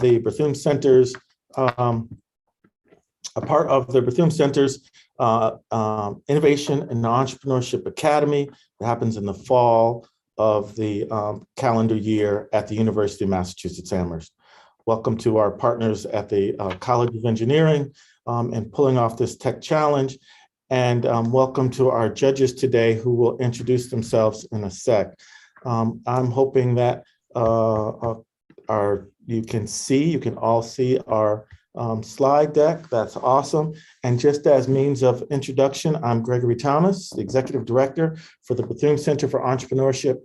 the Bethune Center's Innovation and Entrepreneurship Academy that happens in the fall of the calendar year at the University of Massachusetts Amherst. Welcome to our partners at the College of Engineering and pulling off this tech challenge. And welcome to our judges today who will introduce themselves in a sec. I'm hoping that you can all see our slide deck. That's awesome. And just as means of introduction, I'm Gregory Thomas, the Executive Director for the Bethune Center for Entrepreneurship,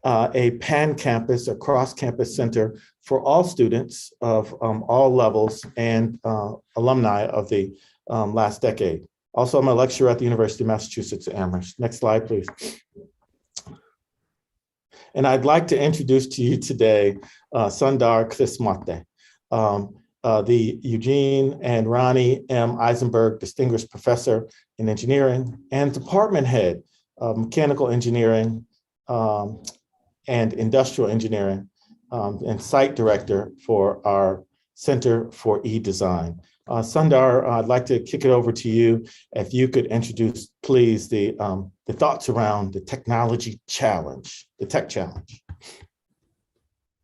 a pan-campus, a cross-campus center for all students of all levels and alumni of the last decade. Also, I'm a lecturer at the University of Massachusetts Amherst. Next slide, please. And I'd like to introduce to you today Sundar Krishnamurthy, the Eugene and Ronnie M. Eisenberg Distinguished Professor in Engineering and Department Head of Mechanical Engineering and Industrial Engineering and Site Director for our Center for E-Design. Sundar, I'd like to kick it over to you. If you could introduce, please, the thoughts around the technology challenge, the tech challenge.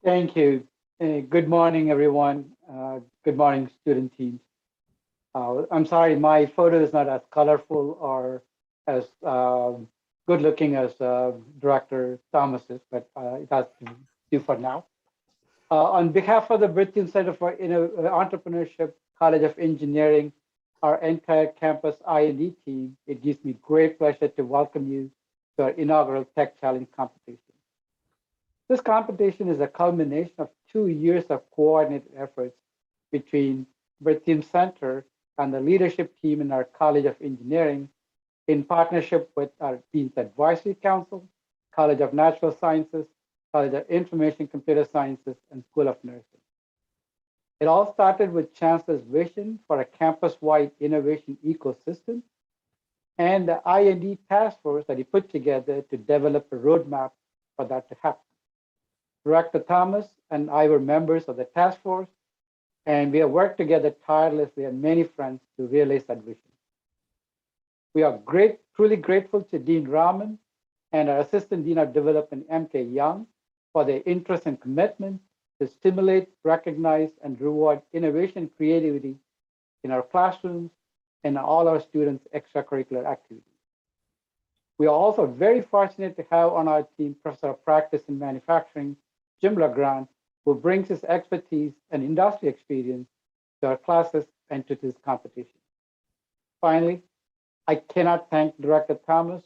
Thank you. Good morning, everyone. Good morning, student teams. I'm sorry, my photo is not as colorful or as good looking as Director Thomas's, but it has to do for now. On behalf of the Bethune Center for Entrepreneurship, College of Engineering, our entire campus I&E team, it gives me great pleasure to welcome you to our inaugural Tech Challenge competition. This competition is a culmination of 2 years of coordinated efforts between Bethune Center and the leadership team in our College of Engineering in partnership with our Dean's Advisory Council, College of Natural Sciences, College of Information Computer Sciences, and School of Nursing. It all started with Chancellor's vision for a campus-wide innovation ecosystem and the I&D task force that he put together to develop a roadmap for that to happen. Director Thomas and I were members of the task force, and we have worked together tirelessly on many fronts to realize that vision. We are truly grateful to Dean Rahman and our Assistant Dean of Development, M.K. Young, for their interest and commitment to stimulate, recognize, and reward innovation and creativity in our classrooms and all our students' extracurricular activities. We are also very fortunate to have on our team Professor of Practice in Manufacturing, Jim LeGrand, who brings his expertise and industry experience to our classes and to this competition. Finally, I cannot thank Director Thomas,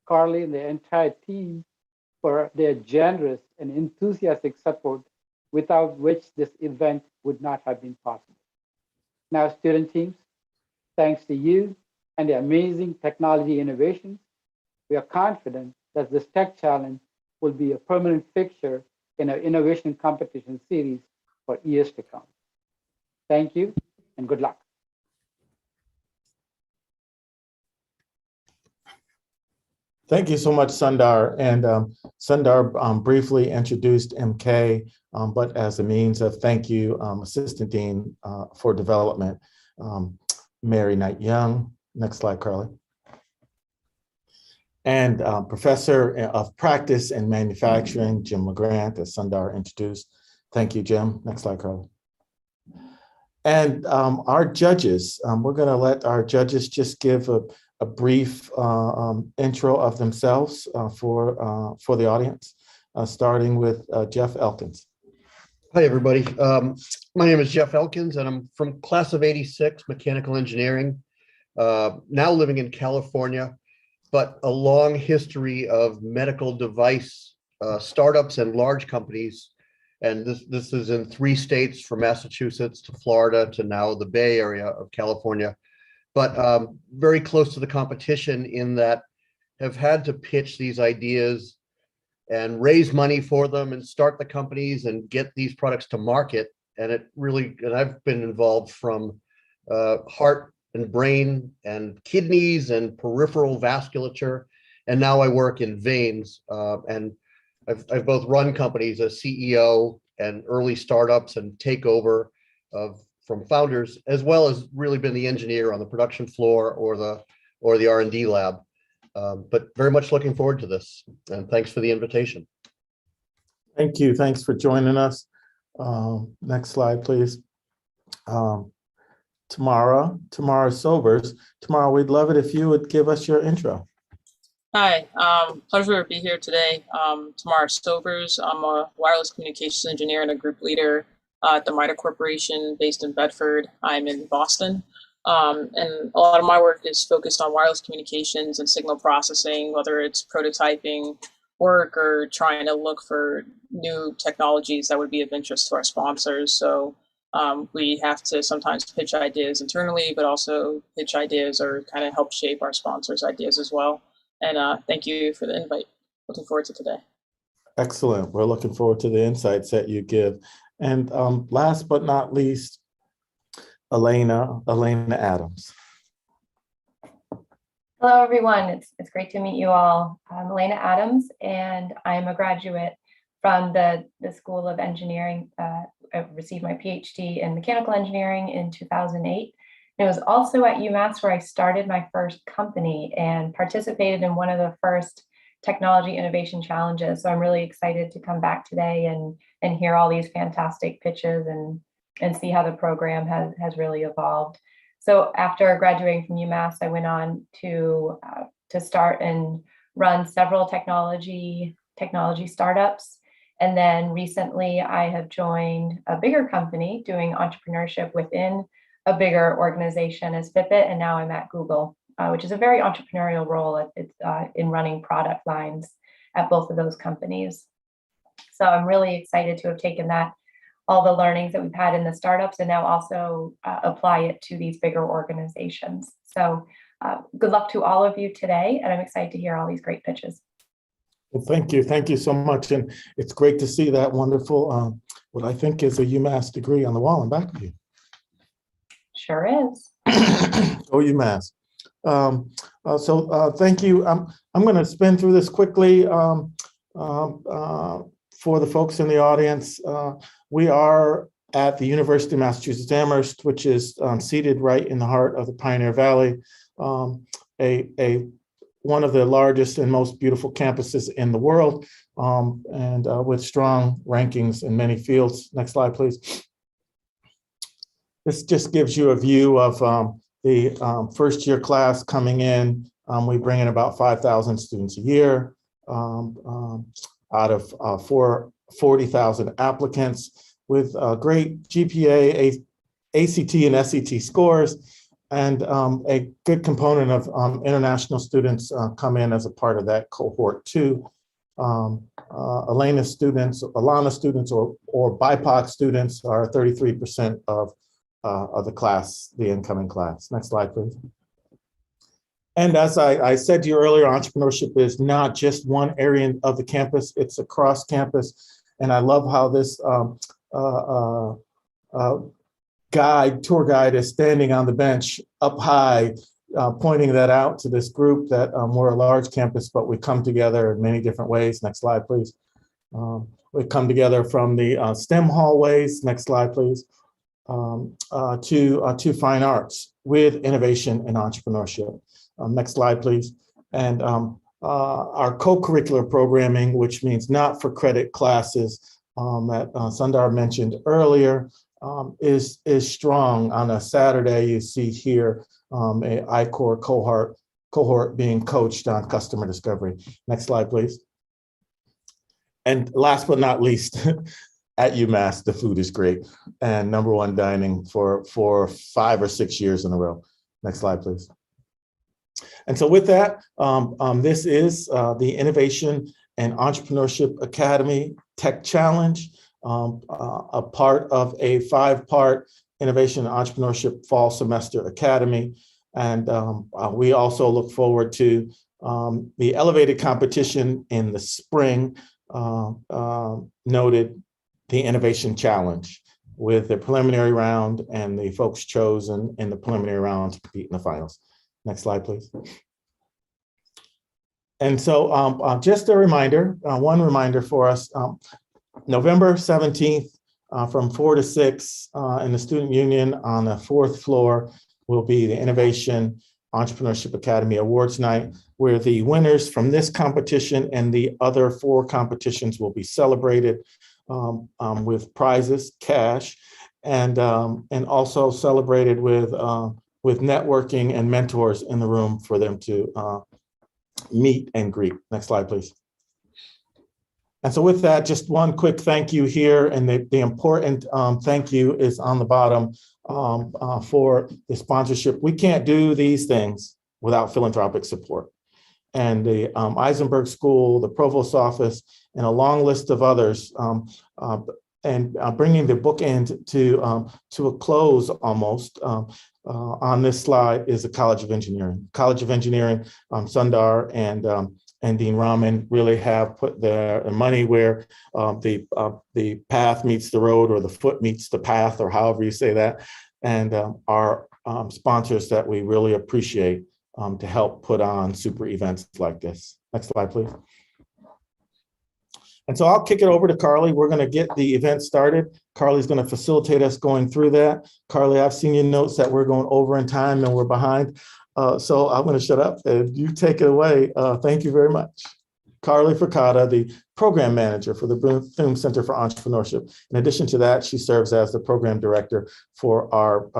Carly, and the entire team for their generous and enthusiastic support, without which this event would not have been possible. Now, student teams, thanks to you and the amazing technology innovations, we are confident that this tech challenge will be a permanent fixture in our innovation competition series for years to come. Thank you and good luck. Thank you so much, Sundar. And Sundar briefly introduced MK, but as a means of thank you, Assistant Dean for Development, Mary Knight Young. Next slide, Carly. And Professor of Practice and Manufacturing, Jim LeGrand, as Sundar introduced. Thank you, Jim. Next slide, Carly. And our judges, we're going to let our judges just give a brief intro of themselves for the audience, starting with Jeff Elkins. Hi, everybody. My name is Jeff Elkins, and I'm from class of '86, mechanical engineering, now living in California, but a long history of medical device startups and large companies. And this is in 3 states, from Massachusetts to Florida to now the Bay Area of California. But very close to the competition in that have had to pitch these ideas and raise money for them and start the companies and get these products to market. And I've been involved from heart and brain and kidneys and peripheral vasculature. And now I work in veins. And I've both run companies as CEO and early startups and takeover from founders, as well as really been the engineer on the production floor or the R&D lab. But very much looking forward to this, and thanks for the invitation. Thank you. Thanks for joining us. Next slide, please. Tamara Sobers. Tamara, we'd love it if you would give us your intro. Hi, pleasure to be here today. Tamara Sobers. I'm a wireless communications engineer and a group leader at the MITRE Corporation based in Bedford. I'm in Boston. And a lot of my work is focused on wireless communications and signal processing, whether it's prototyping work or trying to look for new technologies that would be of interest to our sponsors. So we have to sometimes pitch ideas internally, but also pitch ideas or kind of help shape our sponsors' ideas as well. And thank you for the invite. Looking forward to today. Excellent. We're looking forward to the insights that you give. And last but not least, Elena Adams. Hello, everyone. It's great to meet you all. I'm Elena Adams, and I'm a graduate from the School of Engineering. I received my PhD in mechanical engineering in 2008. It was also at UMass where I started my first company and participated in one of the first technology innovation challenges. So I'm really excited to come back today and hear all these fantastic pitches and see how the program has really evolved. So after graduating from UMass, I went on to start and run several technology startups. And then recently I have joined a bigger company doing entrepreneurship within a bigger organization as Fitbit, and now I'm at Google, which is a very entrepreneurial role in running product lines at both of those companies. So I'm really excited to have taken all the learnings that we've had in the startups and now also apply it to these bigger organizations. So good luck to all of you today, and I'm excited to hear all these great pitches. Well, thank you. Thank you so much. And it's great to see that wonderful, what I think is a UMass degree on the wall in back of you. Sure is. Go UMass. So thank you. I'm going to spin through this quickly for the folks in the audience. We are at the University of Massachusetts Amherst, which is seated right in the heart of the Pioneer Valley, one of the largest and most beautiful campuses in the world, and with strong rankings in many fields. Next slide, please. This just gives you a view of the first year class coming in. We bring in about 5,000 students a year out of 40,000 applicants with great GPA, ACT and SAT scores, and a good component of international students come in as a part of that cohort too. Alana students or BIPOC students are 33% of the class, the incoming class. Next slide, please. And as I said to you earlier, entrepreneurship is not just one area of the campus, it's across campus. And I love how this tour guide is standing on the bench up high, pointing that out to this group that we're a large campus, but we come together in many different ways. Next slide, please. We come together from the STEM hallways, next slide, please, to fine arts with innovation and entrepreneurship. Next slide, please. And our co-curricular programming, which means not for credit classes that Sundar mentioned earlier, is strong. On a Saturday, you see here a I-Corps cohort being coached on customer discovery. Next slide, please. And last but not least, at UMass, the food is great and #1 dining for 5 or 6 years in a row. Next slide, please. And so with that, this is the Innovation and Entrepreneurship Academy Tech Challenge, a part of a 5-part Innovation and Entrepreneurship Fall Semester Academy. And we also look forward to the elevated competition in the spring, noted the Innovation Challenge, with the preliminary round and the folks chosen in the preliminary round to compete in the finals. Next slide, please. And so just a reminder, one reminder for us, November 17th From 4 to 6 in the Student Union on the 4th floor will be the Innovation Entrepreneurship Academy Awards Night, where the winners from this competition and the other 4 competitions will be celebrated with prizes, cash, and also celebrated with networking and mentors in the room for them to meet and greet. Next slide, please. And so with that, just one quick thank you here, and the important thank you is on the bottom for the sponsorship. We can't do these things without philanthropic support. And the Eisenberg School, the Provost's office, and a long list of others, and bringing the bookend to a close almost on this slide is the College of Engineering. College of Engineering, Sundar and Dean Rahman really have put their money where the path meets the road, or the foot meets the path, or however you say that, and are sponsors that we really appreciate to help put on super events like this. Next slide, please. And so I'll kick it over to Carly. We're going to get the event started. Carly's going to facilitate us going through that. Carly, I've seen your notes that we're going over in time and we're behind. So I'm going to shut up and you take it away. Thank you very much. Carly Furcada, the program manager for the Bethune Center for Entrepreneurship. In addition to that, she serves as the program director for our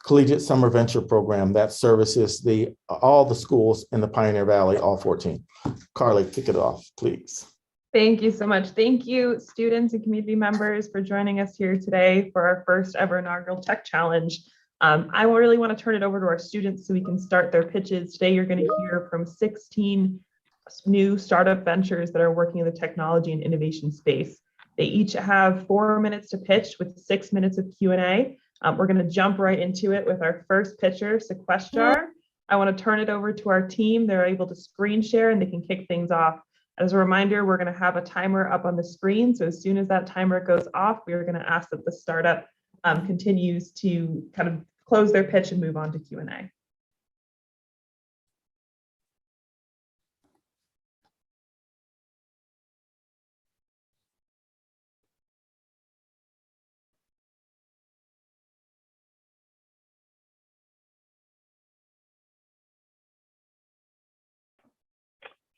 Collegiate Summer Venture Program that services all the schools in the Pioneer Valley, all 14. Carly, kick it off, please. Thank you so much. Thank you, students and community members, for joining us here today for our first ever inaugural Tech Challenge. I really want to turn it over to our students so we can start their pitches. Today, you're going to hear from 16 new startup ventures that are working in the technology and innovation space. They each have 4 minutes to pitch with 6 minutes of Q&A. We're going to jump right into it with our first pitcher, Sequestrar. I want to turn it over to our team. They're able to screen share and they can kick things off. As a reminder, we're going to have a timer up on the screen. So as soon as that timer goes off, we are going to ask that the startup continues to kind of close their pitch and move on to Q&A.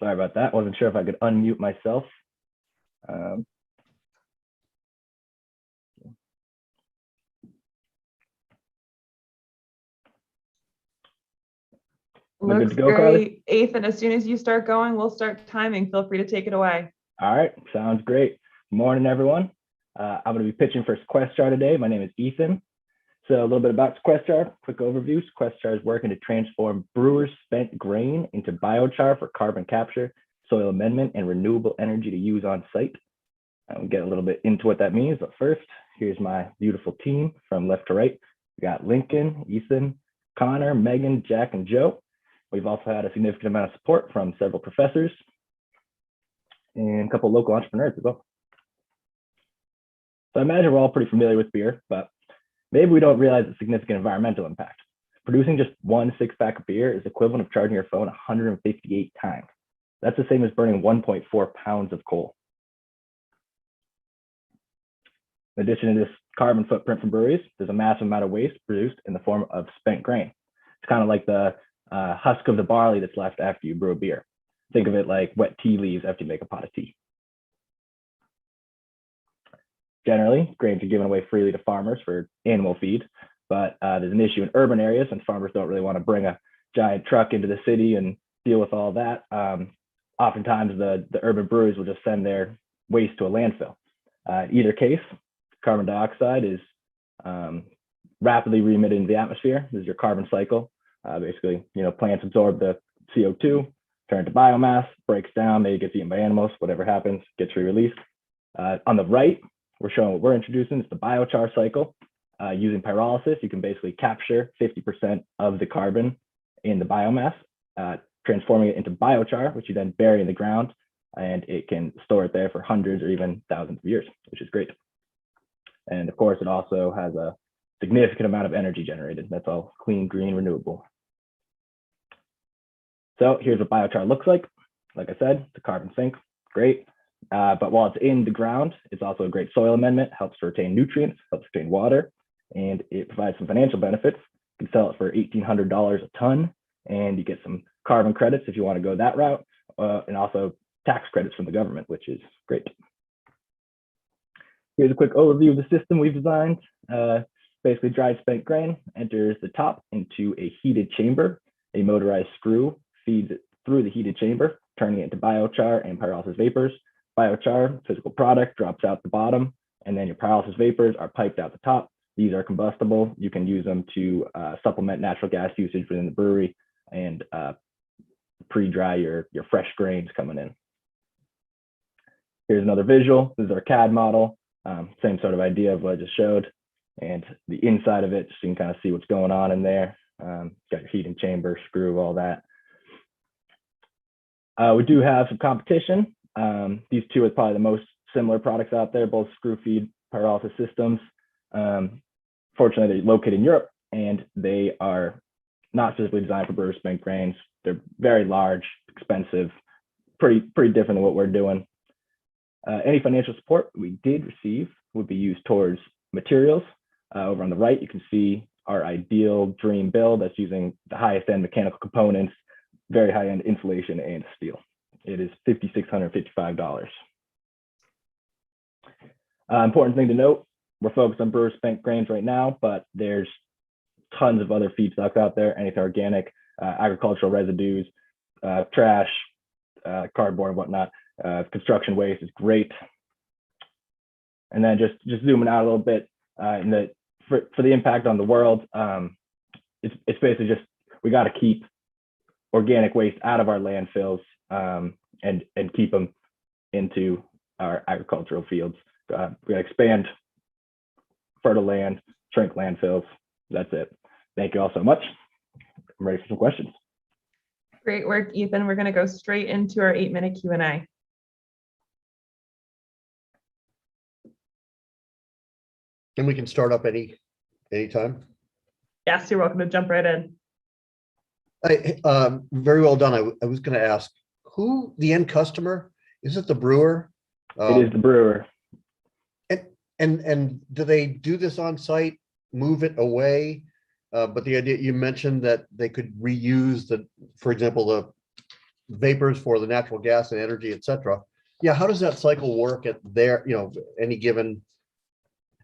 Sorry about that. Wasn't sure if I could unmute myself. Looks go, great. Carly? Ethan, as soon as you start going, we'll start timing. Feel free to take it away. All right, sounds great. Good morning, everyone. I'm going to be pitching for Sequestrar today. My name is Ethan. So a little bit about Sequestrar, quick overview. Sequestrar is working to transform brewers' spent grain into biochar for carbon capture, soil amendment, and renewable energy to use on site. We'll get a little bit into what that means, but first, here's my beautiful team from left to right. We got Lincoln, Ethan, Connor, Megan, Jack, and Joe. We've also had a significant amount of support from several professors and a couple of local entrepreneurs as well. So I imagine we're all pretty familiar with beer, but maybe we don't realize the significant environmental impact. Producing just 1 six-pack of beer is equivalent of charging your phone 158 times. That's the same as burning 1.4 pounds of coal. In addition to this carbon footprint from breweries, there's a massive amount of waste produced in the form of spent grain. It's kind of like the husk of the barley that's left after you brew a beer. Think of it like wet tea leaves after you make a pot of tea. Generally, grains are given away freely to farmers for animal feed, but there's an issue in urban areas and farmers don't really want to bring a giant truck into the city and deal with all that. Oftentimes, the urban breweries will just send their waste to a landfill. In either case, carbon dioxide is rapidly re-emitted into the atmosphere. This is your carbon cycle. Basically, plants absorb the CO2, turn it to biomass, breaks down, maybe gets eaten by animals, whatever happens, gets re-released. On the right, we're showing what we're introducing. It's the biochar cycle. Using pyrolysis, you can basically capture 50% of the carbon in the biomass, transforming it into biochar, which you then bury in the ground, and it can store it there for hundreds or even thousands of years, which is great. And of course, it also has a significant amount of energy generated. That's all clean, green, renewable. So here's what biochar looks like. Like I said, the carbon sink, great. But while it's in the ground, it's also a great soil amendment, helps to retain nutrients, helps retain water, and it provides some financial benefits. You can sell it for $1,800 a ton, and you get some carbon credits if you want to go that route, and also tax credits from the government, which is great. Here's a quick overview of the system we've designed. Basically, dried spent grain enters the top into a heated chamber. A motorized screw feeds it through the heated chamber, turning it into biochar and pyrolysis vapors. Biochar, physical product, drops out the bottom, and then your pyrolysis vapors are piped out the top. These are combustible. You can use them to supplement natural gas usage within the brewery and pre-dry your fresh grains coming in. Here's another visual. This is our CAD model. Same sort of idea of what I just showed. And the inside of it, so you can kind of see what's going on in there. Got your heating chamber, screw, all that. We do have some competition. These two are probably the most similar products out there, both screw feed pyrolysis systems. Fortunately, they're located in Europe, and they are not specifically designed for brewer spent grains. They're very large, expensive, pretty different than what we're doing. Any financial support we did receive would be used towards materials. Over on the right, you can see our ideal dream build that's using the highest end mechanical components, very high end insulation and steel. It is $5,655. Important thing to note, we're focused on brewer spent grains right now, but there's tons of other feedstocks out there, anything organic, agricultural residues, trash, cardboard and whatnot. Construction waste is great. And then just zooming out a little bit, for the impact on the world, it's basically just, we got to keep organic waste out of our landfills and keep them into our agricultural fields. We got to expand fertile land, shrink landfills. That's it. Thank you all so much. I'm ready for some questions. Great work, Ethan. We're going to go straight into our 8-minute Q&A. And we can start up anytime. Yes, you're welcome to jump right in. Very well done. I was going to ask, who the end customer? Is it the brewer? It is the brewer. And do they do this on site, move it away? But the idea you mentioned that they could reuse for example, the vapors for the natural gas and energy, et cetera. Yeah, how does that cycle work at any given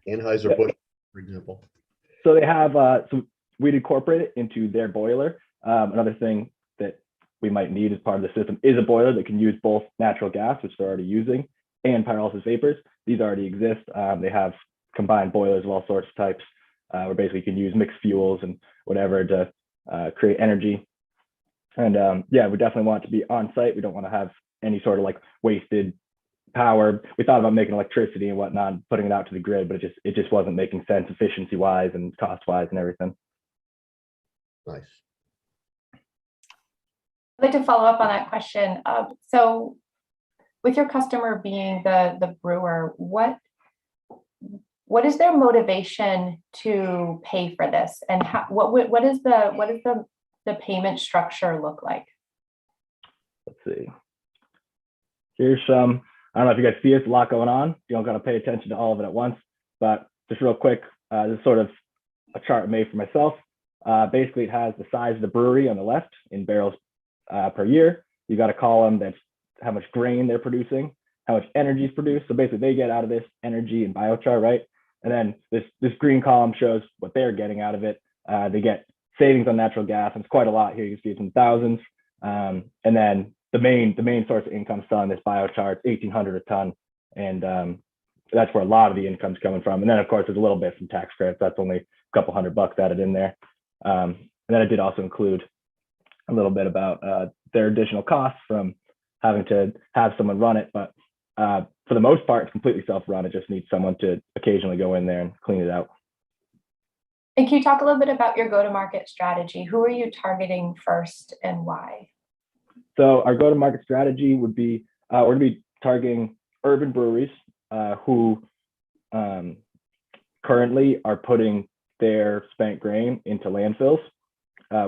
Anheuser-Busch, for example? So they have, so we'd incorporate it into their boiler. Another thing that we might need as part of the system is a boiler that can use both natural gas, which they're already using, and pyrolysis vapors. These already exist. They have combined boilers of all sorts of types, where basically you can use mixed fuels and whatever to create energy. And yeah, we definitely want it to be on site. We don't want to have any sort of like wasted power. We thought about making electricity and whatnot, putting it out to the grid, but it just wasn't making sense efficiency wise and cost wise and everything. Nice. I'd like to follow up on that question. So with your customer being the brewer, what is their motivation to pay for this, and what is the payment structure look like? Let's see. Here's some, I don't know if you guys see it, a lot going on. You don't got to pay attention to all of it at once, but just real quick, this is sort of a chart made for myself. Basically, it has the size of the brewery on the left in barrels per year. You got a column that's how much grain they're producing, how much energy is produced. So basically, they get out of this energy and biochar, right? And then this green column shows what they're getting out of it. They get savings on natural gas, and it's quite a lot here. You can see it's in thousands. And then the main source of income selling this biochar, it's $1,800 a ton, and that's where a lot of the income's coming from. And then of course there's a little bit from tax credits. That's only a couple $100 added in there. And then I did also include a little bit about their additional costs from having to have someone run it, but for the most part, it's completely self-run. It just needs someone to occasionally go in there and clean it out. And can you talk a little bit about your go-to-market strategy? Who are you targeting first and why? So our go-to-market strategy would be, we're going to be targeting urban breweries who currently are putting their spent grain into landfills,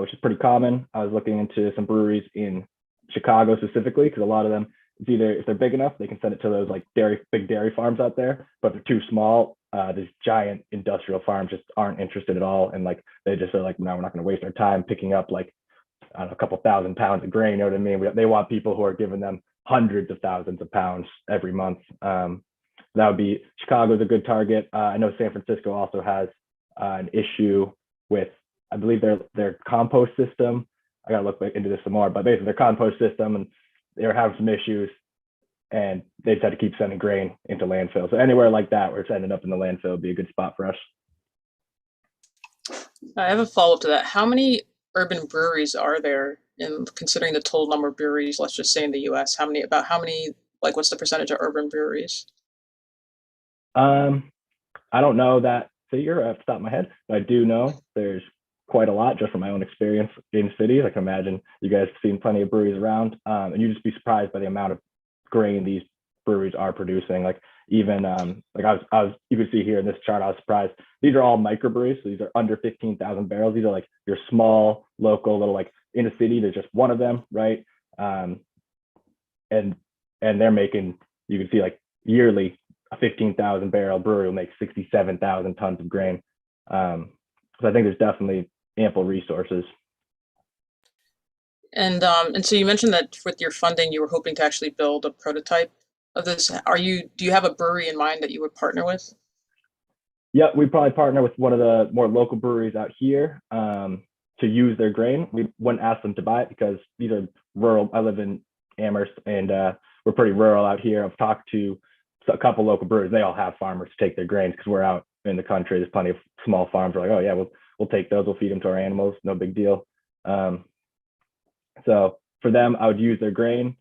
which is pretty common. I was looking into some breweries in Chicago specifically, because a lot of them it's either if they're big enough, they can send it to those like big dairy farms out there. But if they're too small, these giant industrial farms just aren't interested at all. And like, they just are like, no, we're not going to waste our time picking up like, I don't know, a couple thousand pounds of grain. You know what I mean? They want people who are giving them hundreds of thousands of pounds every month. That would be, Chicago's a good target. I know San Francisco also has an issue with, I believe their compost system. I gotta look into this some more, but basically their compost system, and they were having some issues, and they've had to keep sending grain into landfill. So anywhere like that where it's ending up in the landfill would be a good spot for us. I have a follow-up to that. How many urban breweries are there, in considering the total number of breweries, let's just say in the US? How many, like what's the percentage of urban breweries? I don't know that figure off the top of my head, but I do know there's quite a lot just from my own experience in cities. I can imagine you guys have seen plenty of breweries around, and you'd just be surprised by the amount of grain these breweries are producing. Like even like I was you can see here in this chart, I was surprised. These are all microbreweries, so these are under 15,000 barrels. These are like your small local little, like in a city there's just one of them, right? And they're making, you can see like yearly a 15,000 barrel brewery will make 67,000 tons of grain. So I think there's definitely ample resources. And so you mentioned that with your funding, you were hoping to actually build a prototype of this. Do you have a brewery in mind that you would partner with? Yeah, we'd probably partner with one of the more local breweries out here to use their grain. We wouldn't ask them to buy it because these are rural. I live in Amherst, and we're pretty rural out here. I've talked to a couple local breweries. They all have farmers to take their grains because we're out in the country. There's plenty of small farms. We're like, oh yeah, we'll take those. We'll feed them to our animals. No big deal. So for them, I would use their grain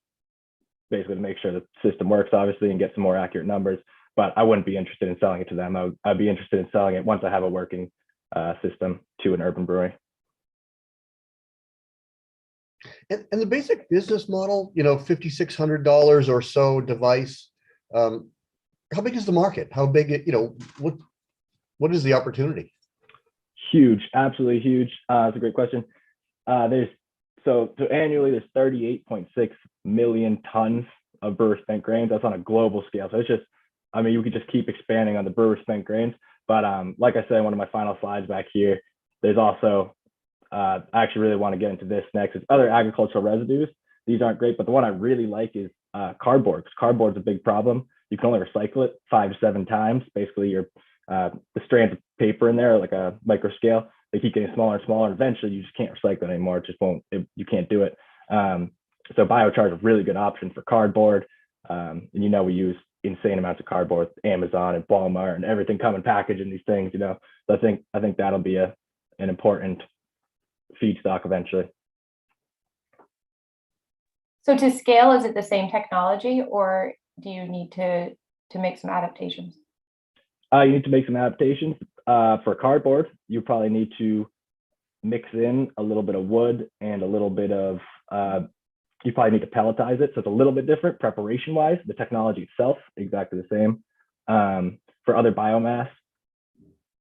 basically to make sure the system works, obviously, and get some more accurate numbers. But I wouldn't be interested in selling it to them. I'd be interested in selling it once I have a working system to an urban brewery. And the basic business model, $5,600 or so device. How big is the market? How big, what is the opportunity? Huge, absolutely huge. It's a great question. So annually there's 38.6 million tons of brewer spent grains. That's on a global scale. So it's just, I mean, you could just keep expanding on the brewer spent grains. But like I said, one of my final slides back here, there's also, I actually really want to get into this next. It's other agricultural residues. These aren't great, but the one I really like is cardboard. Cardboard's a big problem. You can only recycle it 5 to 7 times. Basically, the strands of paper in there, like a micro scale, they keep getting smaller and smaller. And eventually, you just can't recycle it anymore. It just won't. You can't do it. So biochar is a really good option for cardboard. And we use insane amounts of cardboard, Amazon and Walmart and everything coming packaged in these things. So I think that'll be an important feedstock eventually. So to scale, is it the same technology, or do you need to make some adaptations? You need to make some adaptations. For cardboard, you probably need to mix in a little bit of wood and a little bit of, you probably need to pelletize it. So it's a little bit different preparation wise. The technology itself, exactly the same. For other biomass,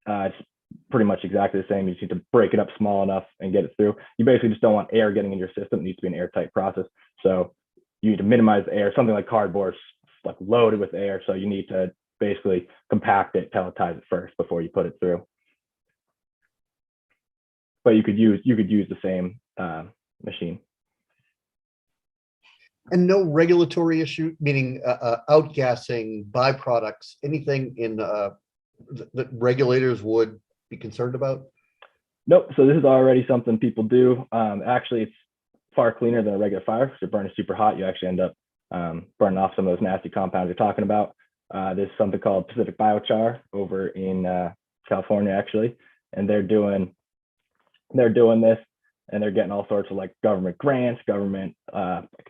it's pretty much exactly the same. You just need to break it up small enough and get it through. You basically just don't want air getting in your system. It needs to be an airtight process. So you need to minimize the air. Something like cardboard is like loaded with air. So you need to basically compact it, pelletize it first before you put it through. But you could use the same machine. And no regulatory issue, meaning outgassing, byproducts, anything in that regulators would be concerned about? Nope. So this is already something people do. Actually, it's far cleaner than a regular fire. Because you're burning super hot, you actually end up burning off some of those nasty compounds you're talking about. There's something called Pacific Biochar over in California, actually, and they're doing this, and they're getting all sorts of like government grants, government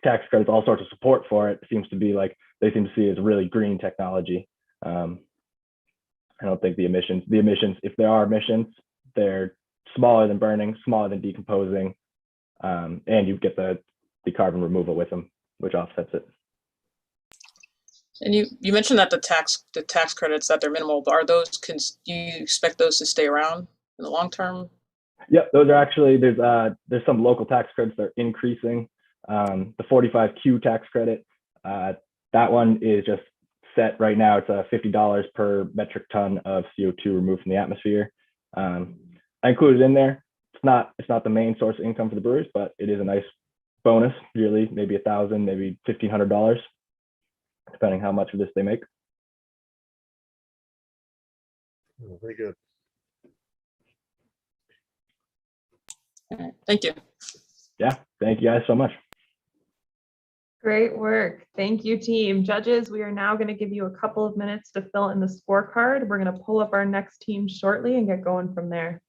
tax credits, all sorts of support for it. It seems to be like they seem to see it as a really green technology. I don't think the emissions, if there are emissions, they're smaller than burning, smaller than decomposing, and you get the carbon removal with them, which offsets it. And you mentioned that the tax credits, that they're minimal, but do you expect those to stay around in the long term? Yep, those are actually, there's some local tax credits that are increasing. The 45Q tax credit That one is just set right now. It's $50 per metric ton of CO2 removed from the atmosphere. I included in there. It's not the main source of income for the brewers, but it is a nice bonus yearly, maybe $1,000, maybe $1,500, depending how much of this they make. Oh, very good. All right, thank you. Yeah, thank you guys so much. Great work. Thank you, team. Judges, we are now going to give you a couple of minutes to fill in the scorecard. We're going to pull up our next team shortly and get going from there.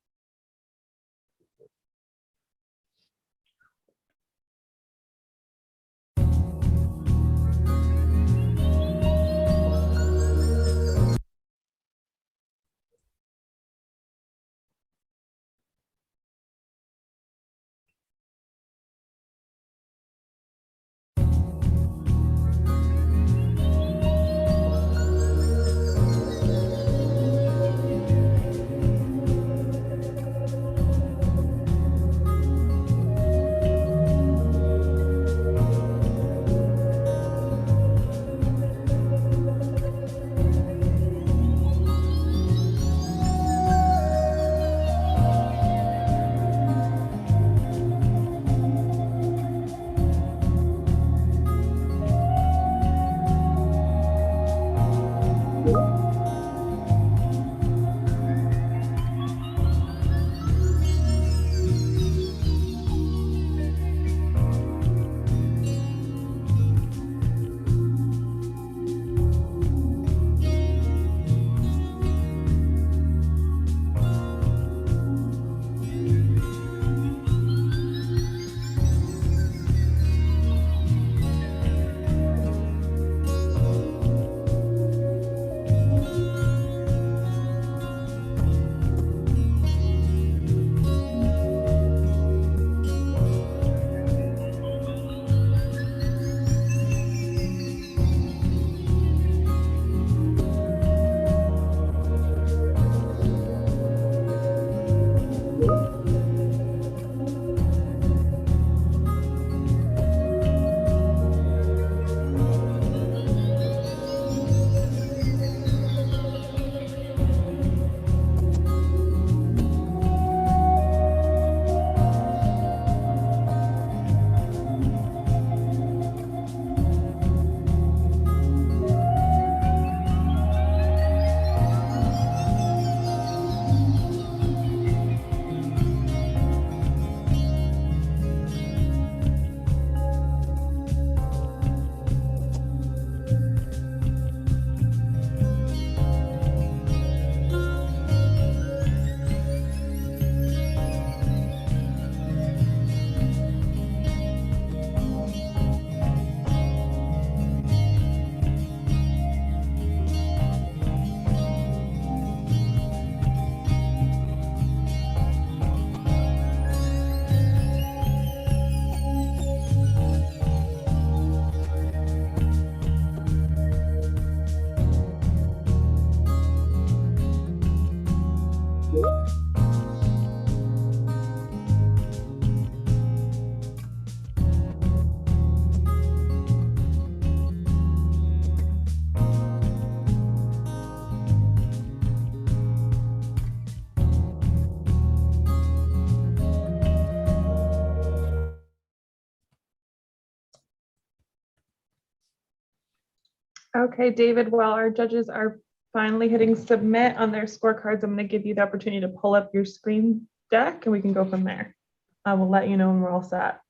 Okay, David, while our judges are finally hitting submit on their scorecards, I'm going to give you the opportunity to pull up your screen deck and we can go from there. I will let you know when we're all set.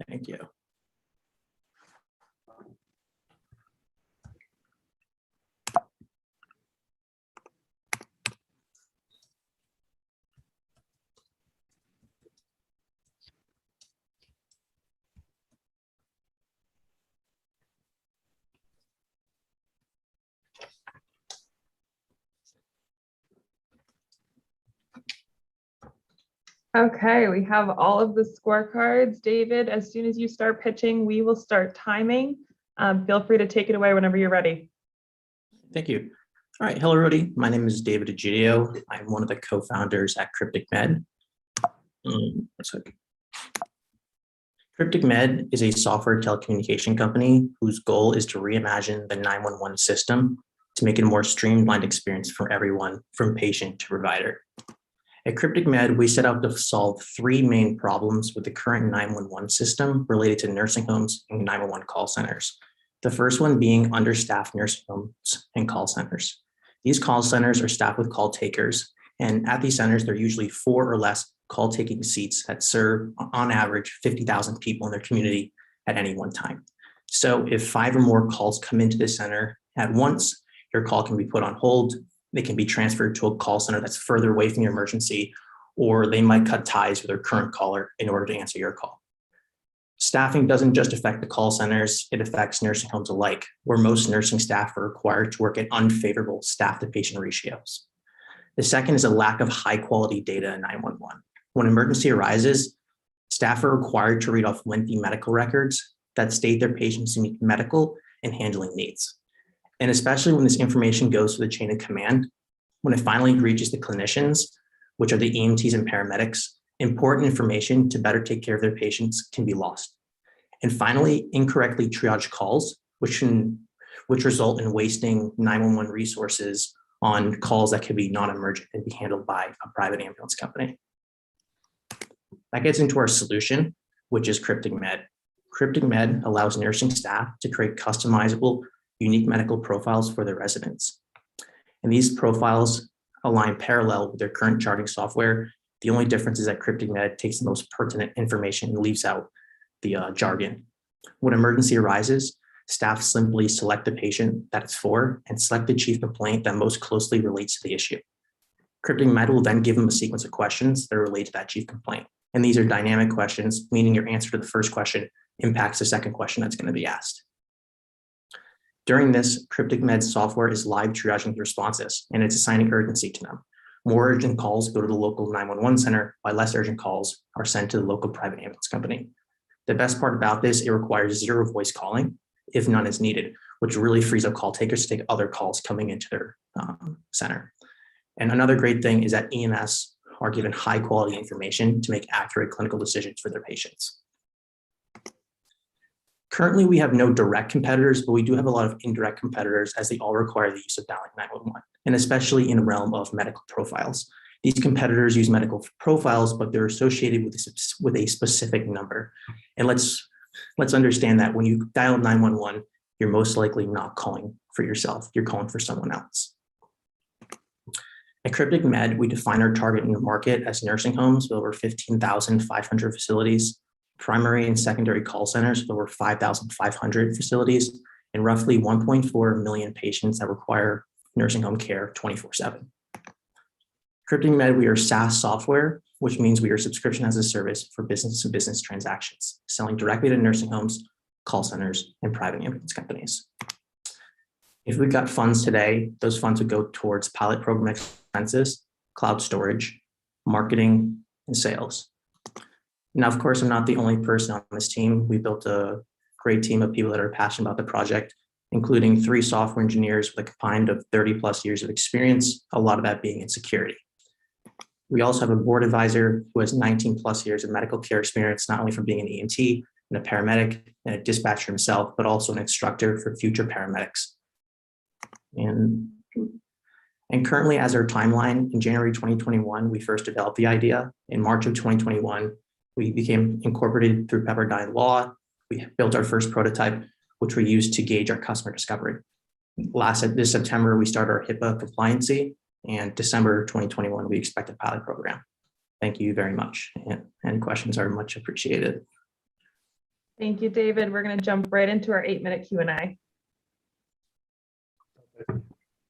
Thank you. Okay, we have all of the scorecards. David, as soon as you start pitching, we will start timing. Feel free to take it away whenever you're ready. Thank you. All right. Hello, everybody. My name is David Egidio. I'm one of the co-founders at Cryptic Med. Cryptic Med is a software telecommunication company whose goal is to reimagine the 911 system to make it a more streamlined experience for everyone, from patient to provider. At Cryptic Med, we set out to solve three main problems with the current 911 system related to nursing homes and 911 call centers. The first one being understaffed nursing homes and call centers. These call centers are staffed with call takers, and at these centers, there are usually 4 or less call taking seats that serve, on average, 50,000 people in their community at any one time. So if 5 or more calls come into the center at once, your call can be put on hold. They can be transferred to a call center that's further away from your emergency, or they might cut ties with their current caller in order to answer your call. Staffing doesn't just affect the call centers, it affects nursing homes alike, where most nursing staff are required to work at unfavorable staff to patient ratios. The second is a lack of high quality data in 911. When an emergency arises, staff are required to read off lengthy medical records that state their patient's unique medical and handling needs. And especially when this information goes through the chain of command, when it finally reaches the clinicians, which are the EMTs and paramedics, important information to better take care of their patients can be lost. And finally, incorrectly triaged calls, which result in wasting 911 resources on calls that could be non-emergent and be handled by a private ambulance company. That gets into our solution, which is Cryptic Med. Cryptic Med allows nursing staff to create customizable, unique medical profiles for their residents. And these profiles align parallel with their current charting software. The only difference is that Cryptic Med takes the most pertinent information and leaves out the jargon. When emergency arises, staff simply select the patient that it's for and select the chief complaint that most closely relates to the issue. Cryptic Med will then give them a sequence of questions that relate to that chief complaint. And these are dynamic questions, meaning your answer to the first question impacts the second question that's going to be asked. During this, Cryptic Med software is live triaging the responses, and it's assigning urgency to them. More urgent calls go to the local 911 center, while less urgent calls are sent to the local private ambulance company. The best part about this, it requires 0 voice calling, if none is needed, which really frees up call takers to take other calls coming into their center. And another great thing is that EMS are given high quality information to make accurate clinical decisions for their patients. Currently, we have no direct competitors, but we do have a lot of indirect competitors, as they all require the use of dialing 911, and especially in the realm of medical profiles. These competitors use medical profiles, but they're associated with a specific number. And let's understand that when you dial 911, you're most likely not calling for yourself, you're calling for someone else. At Cryptic Med, we define our target in the market as nursing homes with over 15,500 facilities, primary and secondary call centers with over 5,500 facilities, and roughly 1.4 million patients that require nursing home care 24/7. Cryptic Med, we are SaaS software, which means we are subscription as a service for business-to-business transactions, selling directly to nursing homes, call centers, and private ambulance companies. If we got funds today, those funds would go towards pilot program expenses, cloud storage, marketing, and sales. Now, of course, I'm not the only person on this team. We built a great team of people that are passionate about the project, including 3 software engineers with a combined of 30 plus years of experience, a lot of that being in security. We also have a board advisor who has 19 plus years of medical care experience, not only from being an EMT and a paramedic and a dispatcher himself, but also an instructor for future paramedics. And currently, as our timeline, in January 2021, we first developed the idea. In March of 2021, we became incorporated through Pepperdine Law. We built our first prototype, which we used to gauge our customer discovery. This September, we started our HIPAA compliancy, and December 2021, we expect a pilot program. Thank you very much, and questions are much appreciated. Thank you, David. We're going to jump right into our 8-minute Q&A.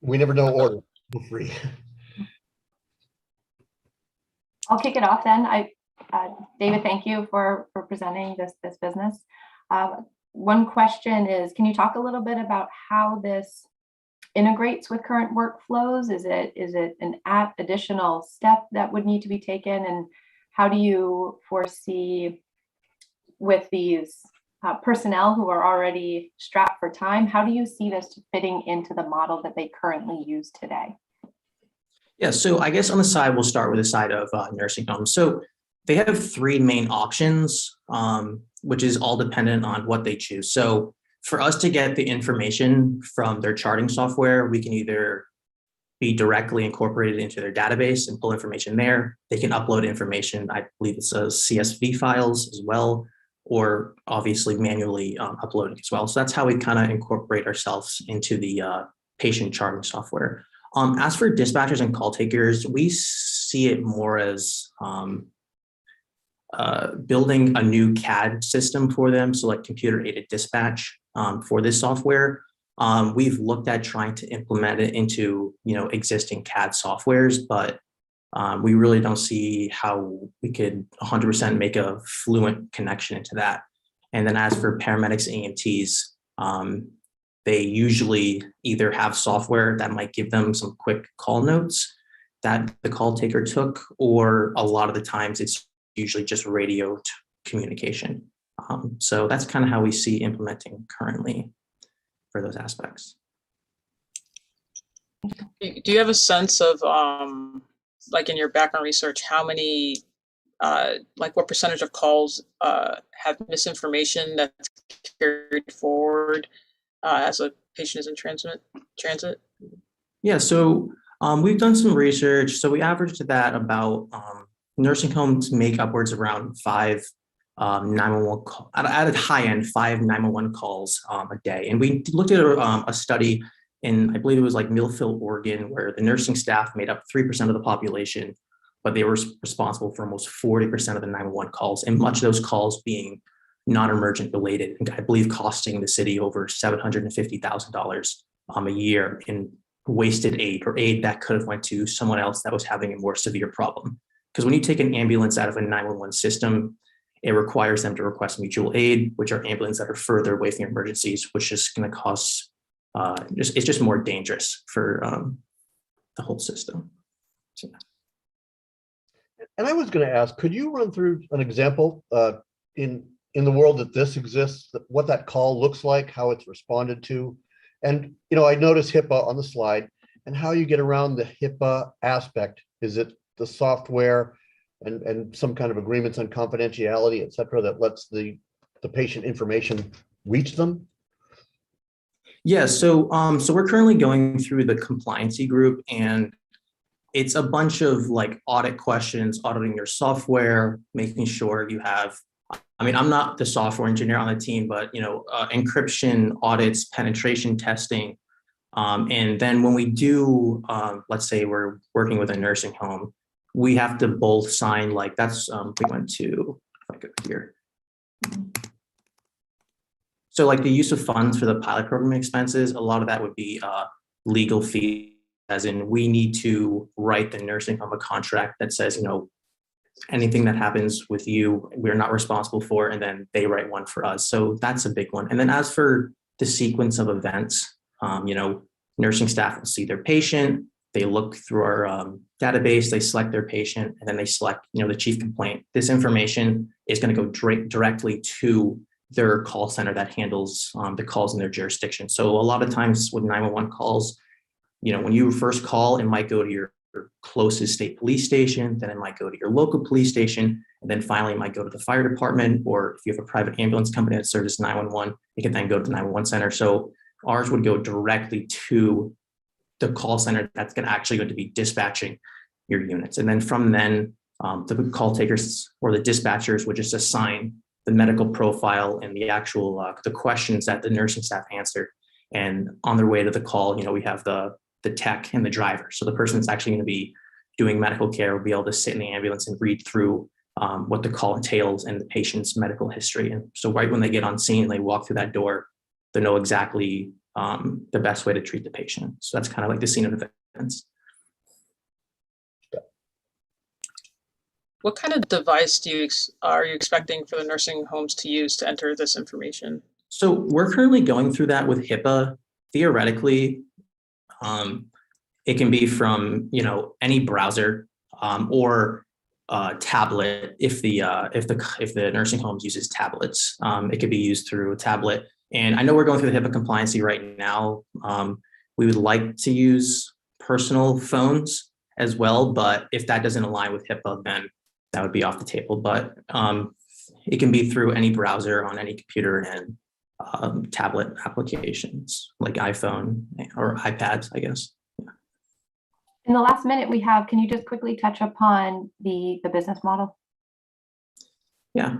We never know order. Feel free. I'll kick it off then. David, thank you for presenting this business. One question is, can you talk a little bit about how this integrates with current workflows? Is it an additional step that would need to be taken? And how do you foresee with these personnel who are already strapped for time, how do you see this fitting into the model that they currently use today? Yeah, so I guess on the side, we'll start with the side of nursing homes. So they have 3 main options which is all dependent on what they choose. So for us to get the information from their charting software, we can either be directly incorporated into their database and pull information there. They can upload information, I believe it's CSV files as well, or obviously manually uploading as well. So that's how we kind of incorporate ourselves into the patient charting software. As for dispatchers and call takers, we see it more as building a new CAD system for them, so like computer aided dispatch for this software. We've looked at trying to implement it into existing CAD softwares, but we really don't see how we could 100% make a fluent connection into that. And then as for paramedics and EMTs, they usually either have software that might give them some quick call notes that the call taker took, or a lot of the times it's usually just radio communication. So that's kind of how we see implementing currently for those aspects. Do you have a sense of, like in your background research, how many, like what percentage of calls have misinformation that's carried forward as a patient is in transit? Yeah, so we've done some research. So we averaged that about nursing homes make upwards around 5 911 call, at a high end, 5 911 calls a day. And we looked at a study in, I believe it was like Millville, Oregon, where the nursing staff made up 3% of the population, but they were responsible for almost 40% of the 911 calls, and much of those calls being non-emergent related, and I believe costing the city over $750,000 a year in wasted aid, or aid that could have went to someone else that was having a more severe problem. Because when you take an ambulance out of a 911 system, it requires them to request mutual aid, which are ambulances that are further away from emergencies, which is going to cause, it's just more dangerous for the whole system. So. And I was going to ask, could you run through an example in the world that this exists, what that call looks like, how it's responded to? And, I noticed HIPAA on the slide, and how you get around the HIPAA aspect. Is it the software and some kind of agreements on confidentiality, et cetera, that lets the patient information reach them? Yeah, so we're currently going through the compliancy group, and it's a bunch of like audit questions, auditing your software, making sure you have, I'm not the software engineer on the team, but encryption audits, penetration testing. And then when we do, let's say we're working with a nursing home, we have to both sign, like that's, we went to, if I go here. So like the use of funds for the pilot program expenses, a lot of that would be legal fees, as in we need to write the nursing home a contract that says, anything that happens with you, we're not responsible for, and then they write one for us. So that's a big one. And then as for the sequence of events, nursing staff will see their patient, they look through our database, they select their patient, and then they select, the chief complaint. This information is going to go directly to their call center that handles the calls in their jurisdiction. So a lot of times with 911 calls, when you first call, it might go to your closest state police station, then it might go to your local police station, and then finally it might go to the fire department, or if you have a private ambulance company that serves 911, it can then go to the 911 center. So ours would go directly to the call center that's actually going to be dispatching your units. And then from then, the call takers or the dispatchers would just assign the medical profile and the actual the questions that the nursing staff answered. And on their way to the call, we have the tech and the driver. So the person that's actually going to be doing medical care will be able to sit in the ambulance and read through what the call entails and the patient's medical history. And so right when they get on scene, they walk through that door, they know exactly the best way to treat the patient. So that's kind of like the scene of events. What kind of device are you expecting for the nursing homes to use to enter this information? So we're currently going through that with HIPAA. Theoretically, it can be from any browser or tablet if the nursing homes uses tablets. It could be used through a tablet. And I know we're going through the HIPAA compliancy right now. We would like to use personal phones as well, but if that doesn't align with HIPAA, then that would be off the table. But it can be through any browser on any computer and tablet applications like iPhone or iPads, I guess. In the last minute we have, can you just quickly touch upon the business model? Yeah.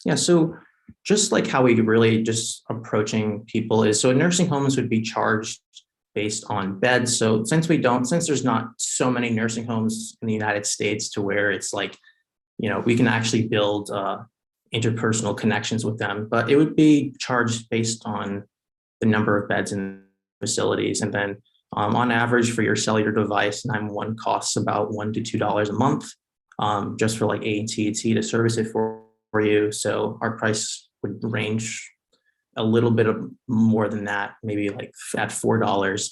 Yeah, so just like how we really just approaching people is, so nursing homes would be charged based on beds. So since there's not so many nursing homes in the United States to where it's like, we can actually build interpersonal connections with them, but it would be charged based on the number of beds in facilities. And then on average for your cellular device, 911 costs about $1 to $2 a month, just for like AT&T to service it for you. So our price would range a little bit of more than that, maybe like at $4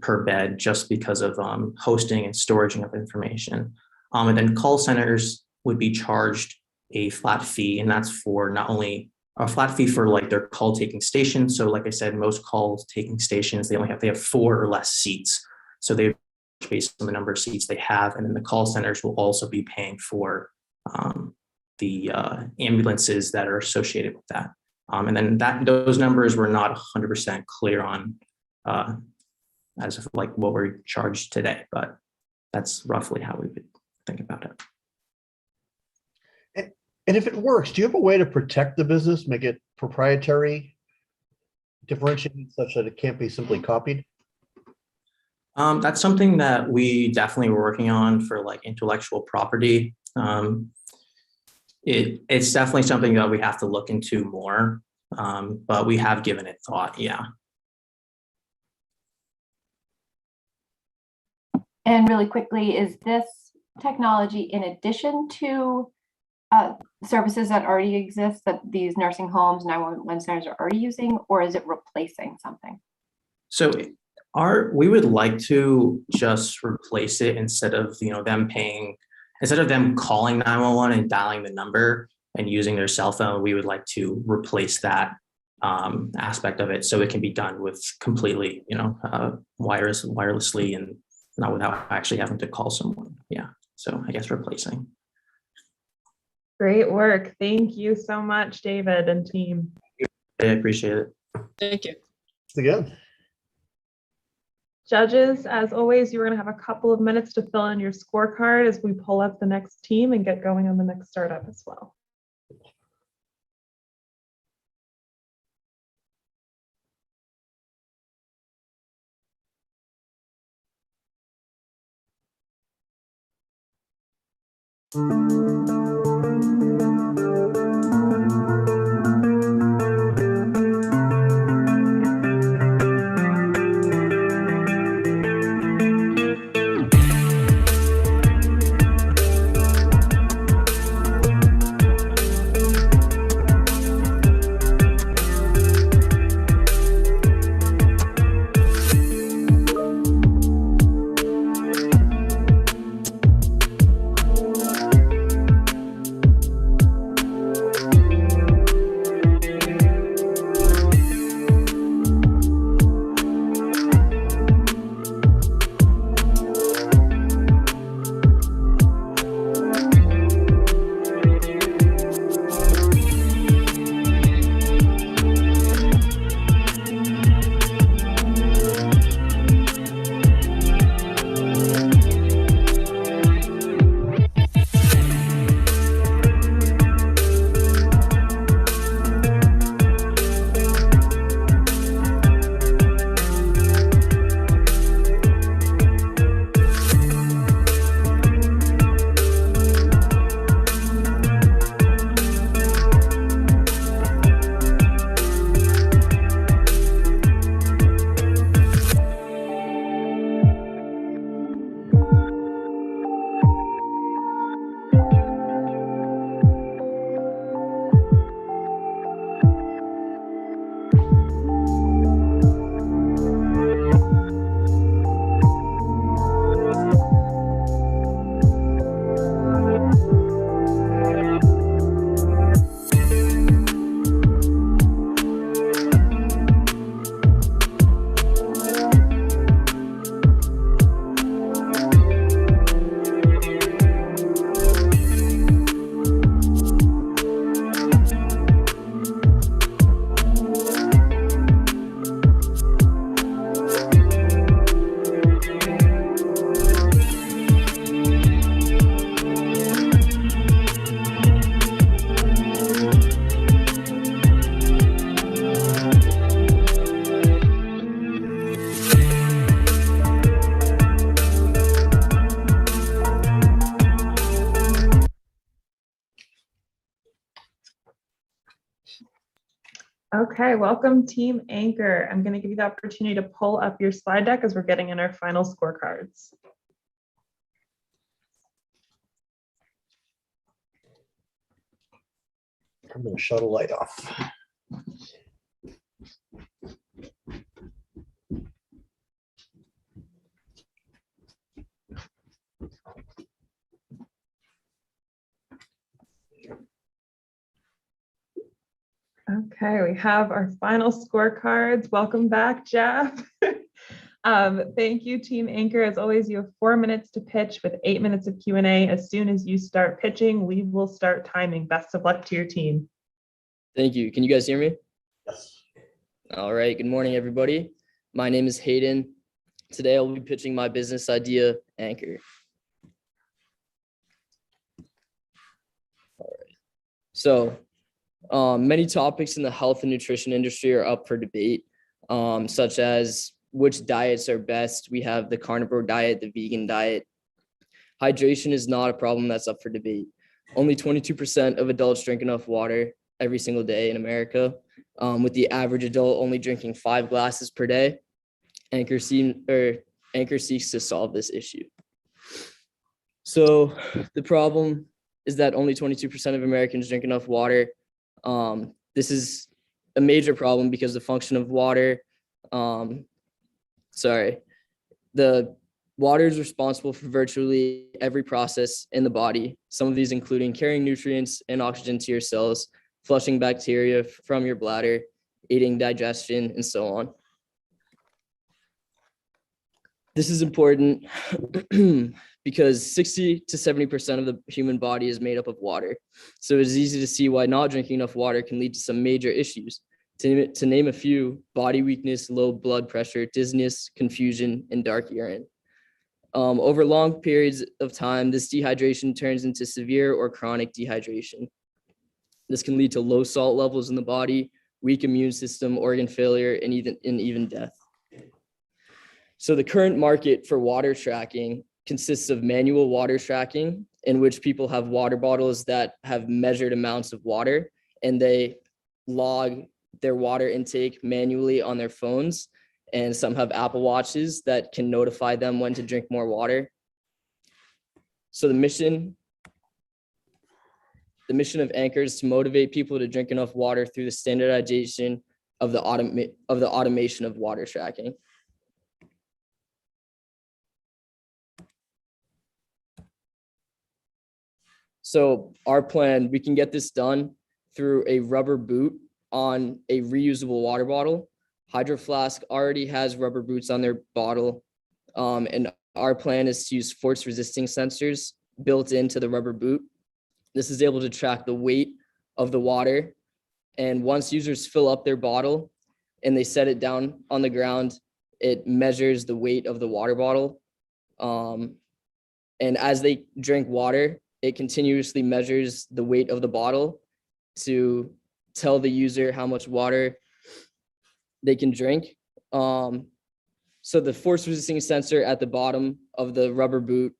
per bed, just because of hosting and storage of information. And then call centers would be charged a flat fee, and that's for not only a flat fee for like their call taking stations. So like I said, most call taking stations, they have 4 or less seats. So they based on the number of seats they have. And then the call centers will also be paying for the ambulances that are associated with that. And then those numbers were not 100% clear on as of like what we're charged today, but that's roughly how we would think about it. And if it works, do you have a way to protect the business, make it proprietary, differentiated such that it can't be simply copied? That's something that we definitely were working on for like intellectual property. It's definitely something that we have to look into more, but we have given it thought, yeah. And really quickly, is this technology in addition to services that already exist that these nursing homes, 911 centers are already using, or is it replacing something? So we would like to just replace it instead of them calling 911 and dialing the number and using their cell phone. We would like to replace that aspect of it so it can be done with completely, wirelessly and not without actually having to call someone. Yeah. So I guess replacing. Great work. Thank you so much, David and team. I appreciate it. Thank you. Again. Judges, as always, you're going to have a couple of minutes to fill in your scorecard as we pull up the next team and get going on the next startup as well. Okay, welcome Team Anchor. I'm going to give you the opportunity to pull up your slide deck as we're getting in our final scorecards. I'm going to shut a light off. Okay, we have our final scorecards. Welcome back, Jeff. Thank you, Team Anchor. As always, you have 4 minutes to pitch with 8 minutes of Q&A. As soon as you start pitching, we will start timing. Best of luck to your team. Thank you. Can you guys hear me? Yes. All right. Good morning, everybody. My name is Hayden. Today, I'll be pitching my business idea, Anchor. All right. So, many topics in the health and nutrition industry are up for debate, such as which diets are best. We have the carnivore diet, the vegan diet. Hydration is not a problem that's up for debate. Only 22% of adults drink enough water every single day in America, with the average adult only drinking 5 glasses per day. Anchor seeks to solve this issue. So the problem is that only 22% of Americans drink enough water. This is a major problem because the function of water, the water is responsible for virtually every process in the body. Some of these including carrying nutrients and oxygen to your cells, flushing bacteria from your bladder, aiding digestion, and so on. This is important because 60 to 70% of the human body is made up of water. So it's easy to see why not drinking enough water can lead to some major issues. To name a few: body weakness, low blood pressure, dizziness, confusion, and dark urine. Over long periods of time, this dehydration turns into severe or chronic dehydration. This can lead to low salt levels in the body, weak immune system, organ failure, and even death. So the current market for water tracking consists of manual water tracking, in which people have water bottles that have measured amounts of water, and they log their water intake manually on their phones. And some have Apple Watches that can notify them when to drink more water. So the mission of Anchor is to motivate people to drink enough water through the standardization of the automation of water tracking. So our plan, we can get this done through a rubber boot on a reusable water bottle. Hydro Flask already has rubber boots on their bottle. And our plan is to use force resisting sensors built into the rubber boot. This is able to track the weight of the water. And once users fill up their bottle and they set it down on the ground, it measures the weight of the water bottle. And as they drink water, it continuously measures the weight of the bottle to tell the user how much water they can drink. So the force resisting sensor at the bottom of the rubber boot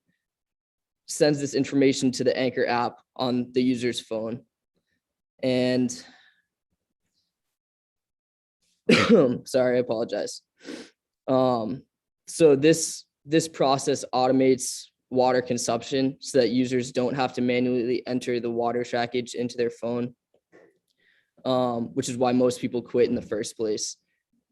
sends this information to the Anchor app on the user's phone. And sorry, I apologize. So this process automates water consumption so that users don't have to manually enter the water trackage into their phone, which is why most people quit in the first place.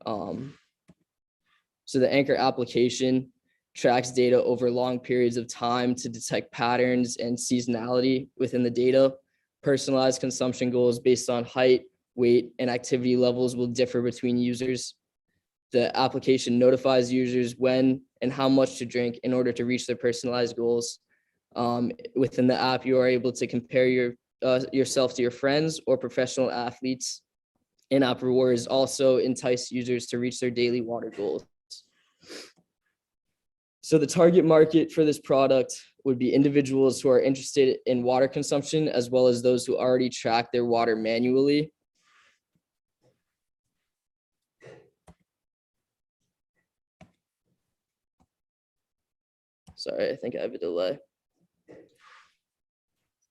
So the Anchor application tracks data over long periods of time to detect patterns and seasonality within the data. Personalized consumption goals based on height, weight, and activity levels will differ between users. The application notifies users when and how much to drink in order to reach their personalized goals. Within the app, you are able to compare yourself to your friends or professional athletes. In-app rewards also entice users to reach their daily water goals. So the target market for this product would be individuals who are interested in water consumption, as well as those who already track their water manually. Sorry, I think I have a delay.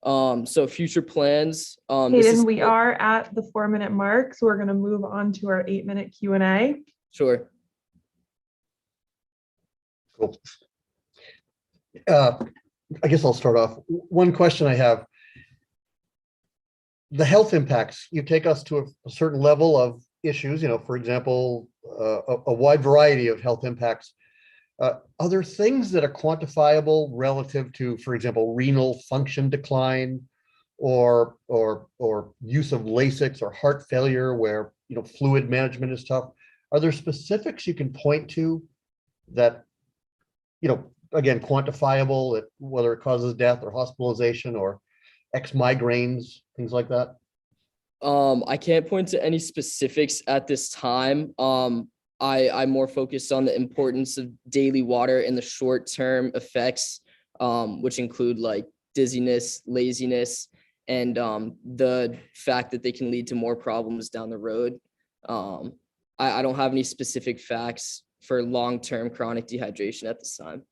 So future plans. This Hayden, is we are at the 4-minute mark, so we're going to move on to our 8-minute Q&A. sure. Cool. I guess I'll start off. One question I have. The health impacts, you take us to a certain level of issues, for example, a wide variety of health impacts. Are there things that are quantifiable relative to, for example, renal function decline or use of Lasix or heart failure where, fluid management is tough? Are there specifics you can point to that, again, quantifiable, that whether it causes death or hospitalization or X migraines, things like that? I can't point to any specifics at this time. I'm more focused on the importance of daily water and the short-term effects, which include like dizziness, laziness, and the fact that they can lead to more problems down the road. I don't have any specific facts for long-term chronic dehydration at this time.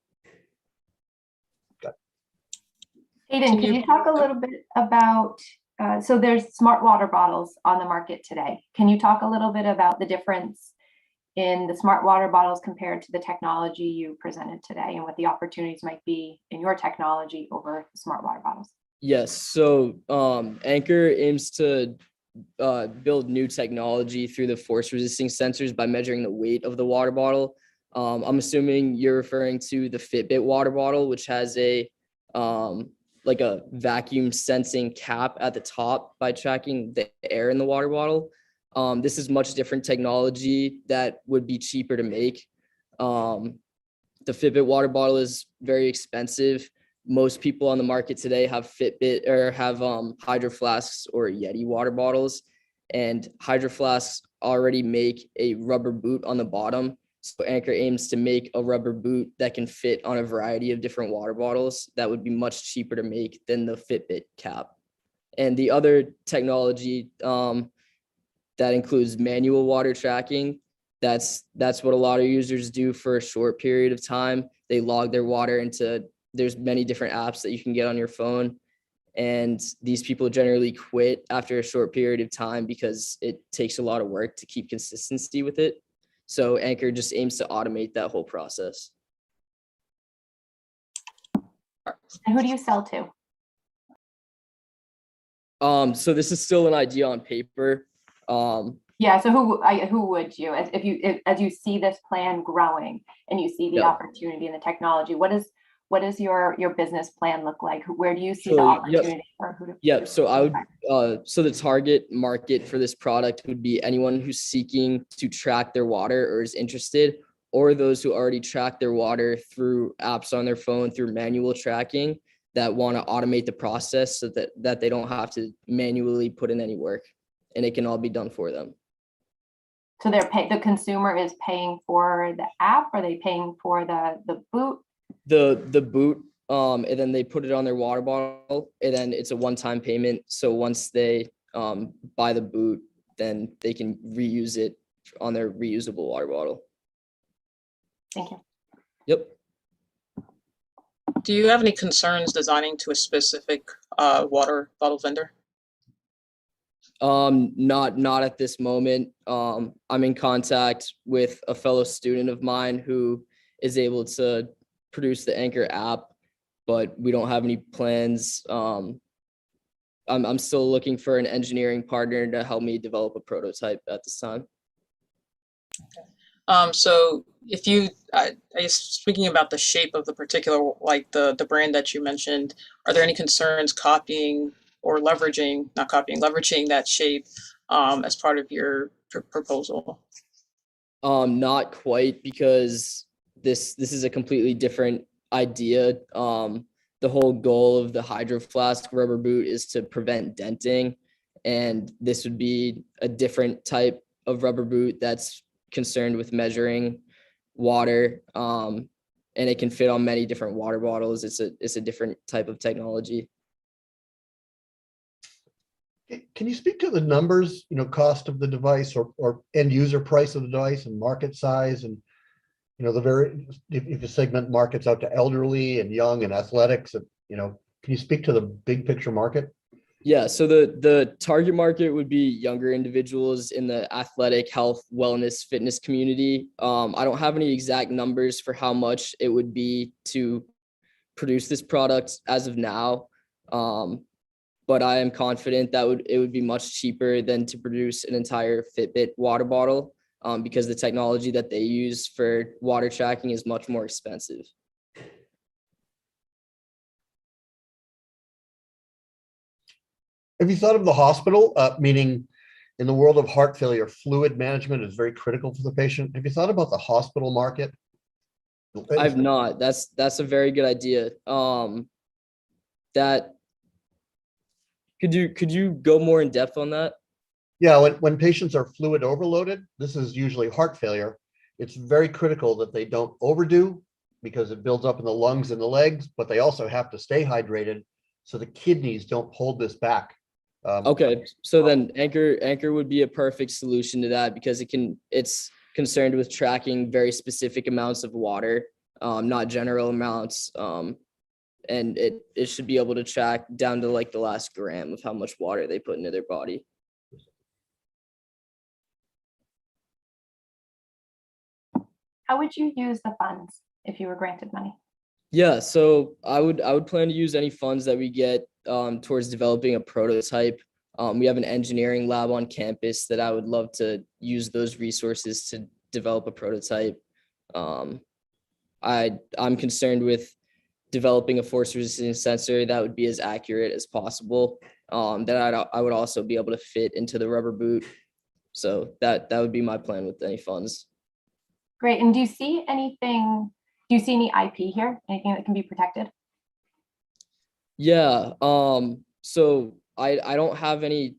Hayden, can you talk a little bit about, so there's smart water bottles on the market today. Can you talk a little bit about the difference in the smart water bottles compared to the technology you presented today and what the opportunities might be in your technology over the smart water bottles? Yes, so Anchor aims to build new technology through the force resisting sensors by measuring the weight of the water bottle. I'm assuming you're referring to the Fitbit water bottle, which has a like a vacuum sensing cap at the top by tracking the air in the water bottle. This is much different technology that would be cheaper to make. The Fitbit water bottle is very expensive. Most people on the market today have Fitbit or have Hydro Flasks or Yeti water bottles, and Hydro Flasks already make a rubber boot on the bottom. So Anchor aims to make a rubber boot that can fit on a variety of different water bottles that would be much cheaper to make than the Fitbit cap. And the other technology that includes manual water tracking. That's what a lot of users do for a short period of time. They log their water into, there's many different apps that you can get on your phone. And these people generally quit after a short period of time because it takes a lot of work to keep consistency with it. So Anchor just aims to automate that whole process. And who do you sell to? So this is still an idea on paper. Yeah, so who would you, as you see this plan growing and you see the opportunity and the technology, what does your business plan look like? Where do you see the opportunity for who to? Yeah, so I would, so the target market for this product would be anyone who's seeking to track their water or is interested, or those who already track their water through apps on their phone through manual tracking that want to automate the process so that they don't have to manually put in any work and it can all be done for them. So the consumer is paying for the app, or are they paying for the boot? The boot, and then they put it on their water bottle, and then it's a one-time payment. So once they buy the boot, then they can reuse it on their reusable water bottle. Thank you. Yep. Do you have any concerns designing to a specific water bottle vendor? Not at this moment. I'm in contact with a fellow student of mine who is able to produce the Anchor app, but we don't have any plans. I'm still looking for an engineering partner to help me develop a prototype at this time. So if you, I guess speaking about the shape of the particular, like the brand that you mentioned, are there any concerns copying or leveraging that shape as part of your proposal? Not quite, because this is a completely different idea. The whole goal of the Hydro Flask rubber boot is to prevent denting, and this would be a different type of rubber boot that's concerned with measuring water, and it can fit on many different water bottles. It's a different type of technology. Can you speak to the numbers, cost of the device or end user price of the device and market size, and if you segment markets out to elderly and young and athletics, can Can you speak to the big picture market? Yeah, so the target market would be younger individuals in the athletic, health, wellness, fitness community. I don't have any exact numbers for how much it would be to produce this product as of now. But I am confident that it would be much cheaper than to produce an entire Fitbit water bottle, because the technology that they use for water tracking is much more expensive. Have you thought of the hospital, meaning in the world of heart failure, fluid management is very critical for the patient. Have you thought about the hospital market? I've not. That's a very good idea. That could you go more in depth on that? Yeah, when patients are fluid overloaded, this is usually heart failure. It's very critical that they don't overdo because it builds up in the lungs and the legs, but they also have to stay hydrated so the kidneys don't hold this back. Okay, so then Anchor would be a perfect solution to that because it's concerned with tracking very specific amounts of water, not general amounts. And it should be able to track down to like the last gram of how much water they put into their body. How would you use the funds if you were granted money? Yeah, so I would plan to use any funds that we get towards developing a prototype. We have an engineering lab on campus that I would love to use those resources to develop a prototype. I'm concerned with developing a force resistant sensor that would be as accurate as possible, that I would also be able to fit into the rubber boot. So that would be my plan with any funds. Great. And do you see any IP here? Anything that can be protected? Yeah. So I don't have any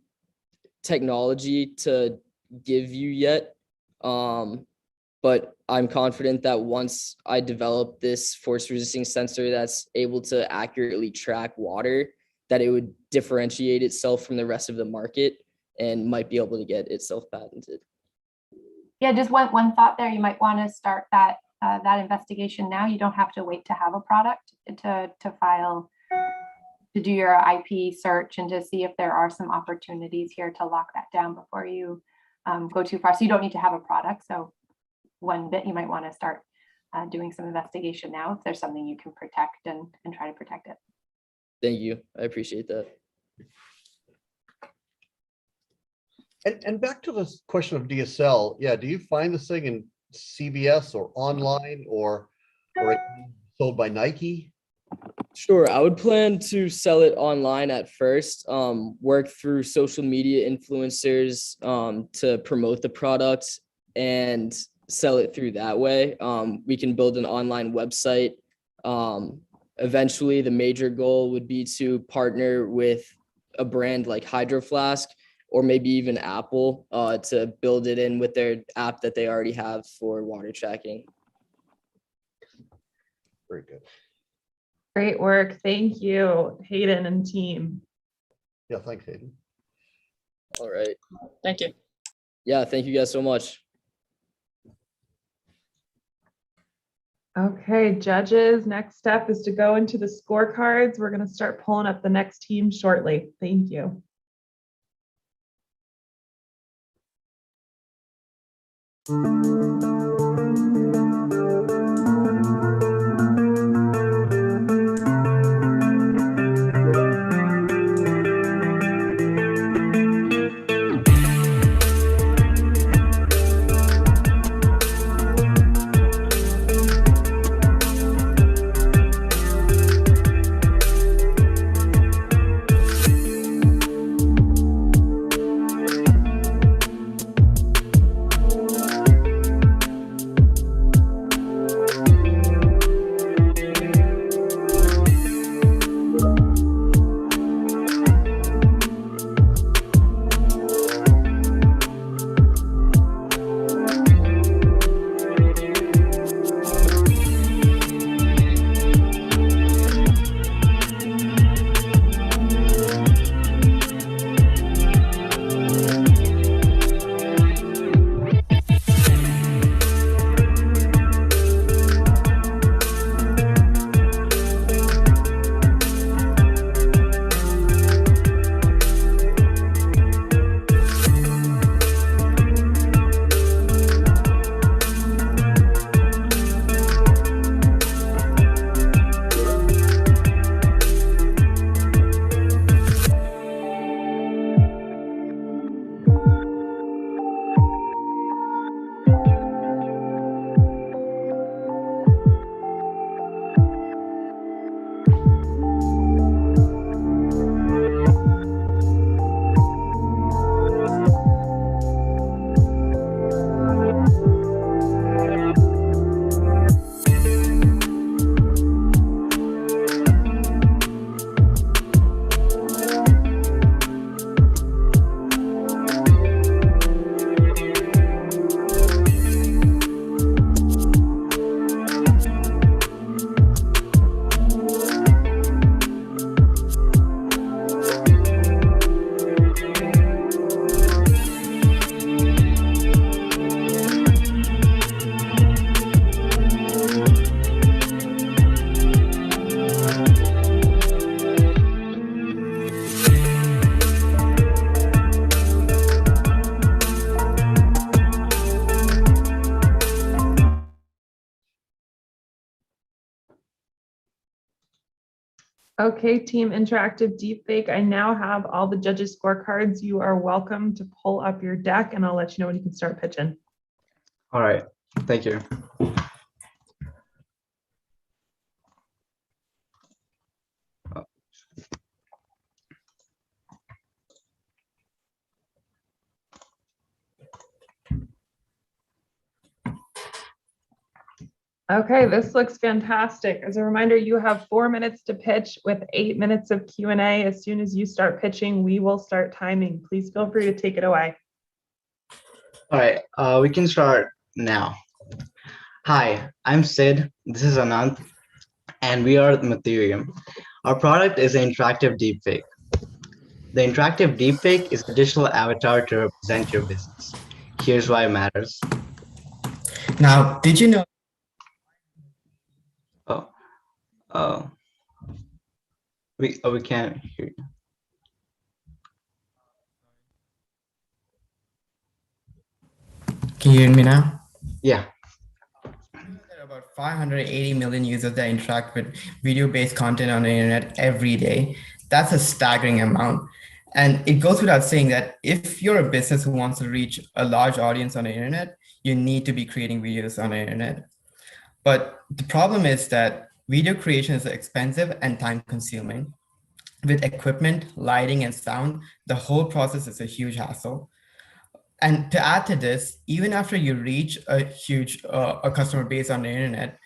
technology to give you yet. But I'm confident that once I develop this force resisting sensor that's able to accurately track water, that it would differentiate itself from the rest of the market and might be able to get itself patented. Yeah, just one thought there. You might want to start that investigation now. You don't have to wait to have a product to file, to do your IP search and to see if there are some opportunities here to lock that down before you go too far. So you don't need to have a product. So one bit, you might want to start doing some investigation now if there's something you can protect and try to protect it. Thank you. I appreciate that. And back to this question of DSL, yeah, do you find this thing in CVS or online or sold by Nike? Sure. I would plan to sell it online at first, work through social media influencers to promote the product and sell it through that way. We can build an online website. Eventually, the major goal would be to partner with a brand like Hydro Flask or maybe even Apple to build it in with their app that they already have for water tracking. Very good. Great work. Thank you, Hayden and team. Yeah, thanks, Hayden. All right. Thank you. Yeah, thank you guys so much. Okay, judges, next step is to go into the scorecards. We're going to start pulling up the next team shortly. Thank you. Okay, Team Interactive Deepfake, I now have all the judges' scorecards. You are welcome to pull up your deck and I'll let you know when you can start pitching. All right, thank you. Okay, this looks fantastic. As a reminder, you have 4 minutes to pitch with 8 minutes of Q&A. As soon as you start pitching, we will start timing. Please feel free to take it away. All right, we can start now. Hi, I'm Sid. This is Anant, and we are Materium. Our product is an interactive deepfake. The interactive deepfake is a digital avatar to represent your business. Here's why it matters. Now, did you know? We can't hear you. Can you hear me now? Yeah. There are about 580 million users that interact with video-based content on the internet every day. That's a staggering amount. And it goes without saying that if you're a business who wants to reach a large audience on the internet, you need to be creating videos on the internet. But the problem is that video creation is expensive and time-consuming. With equipment, lighting, and sound, the whole process is a huge hassle. And to add to this, even after you reach a huge a customer base on the internet,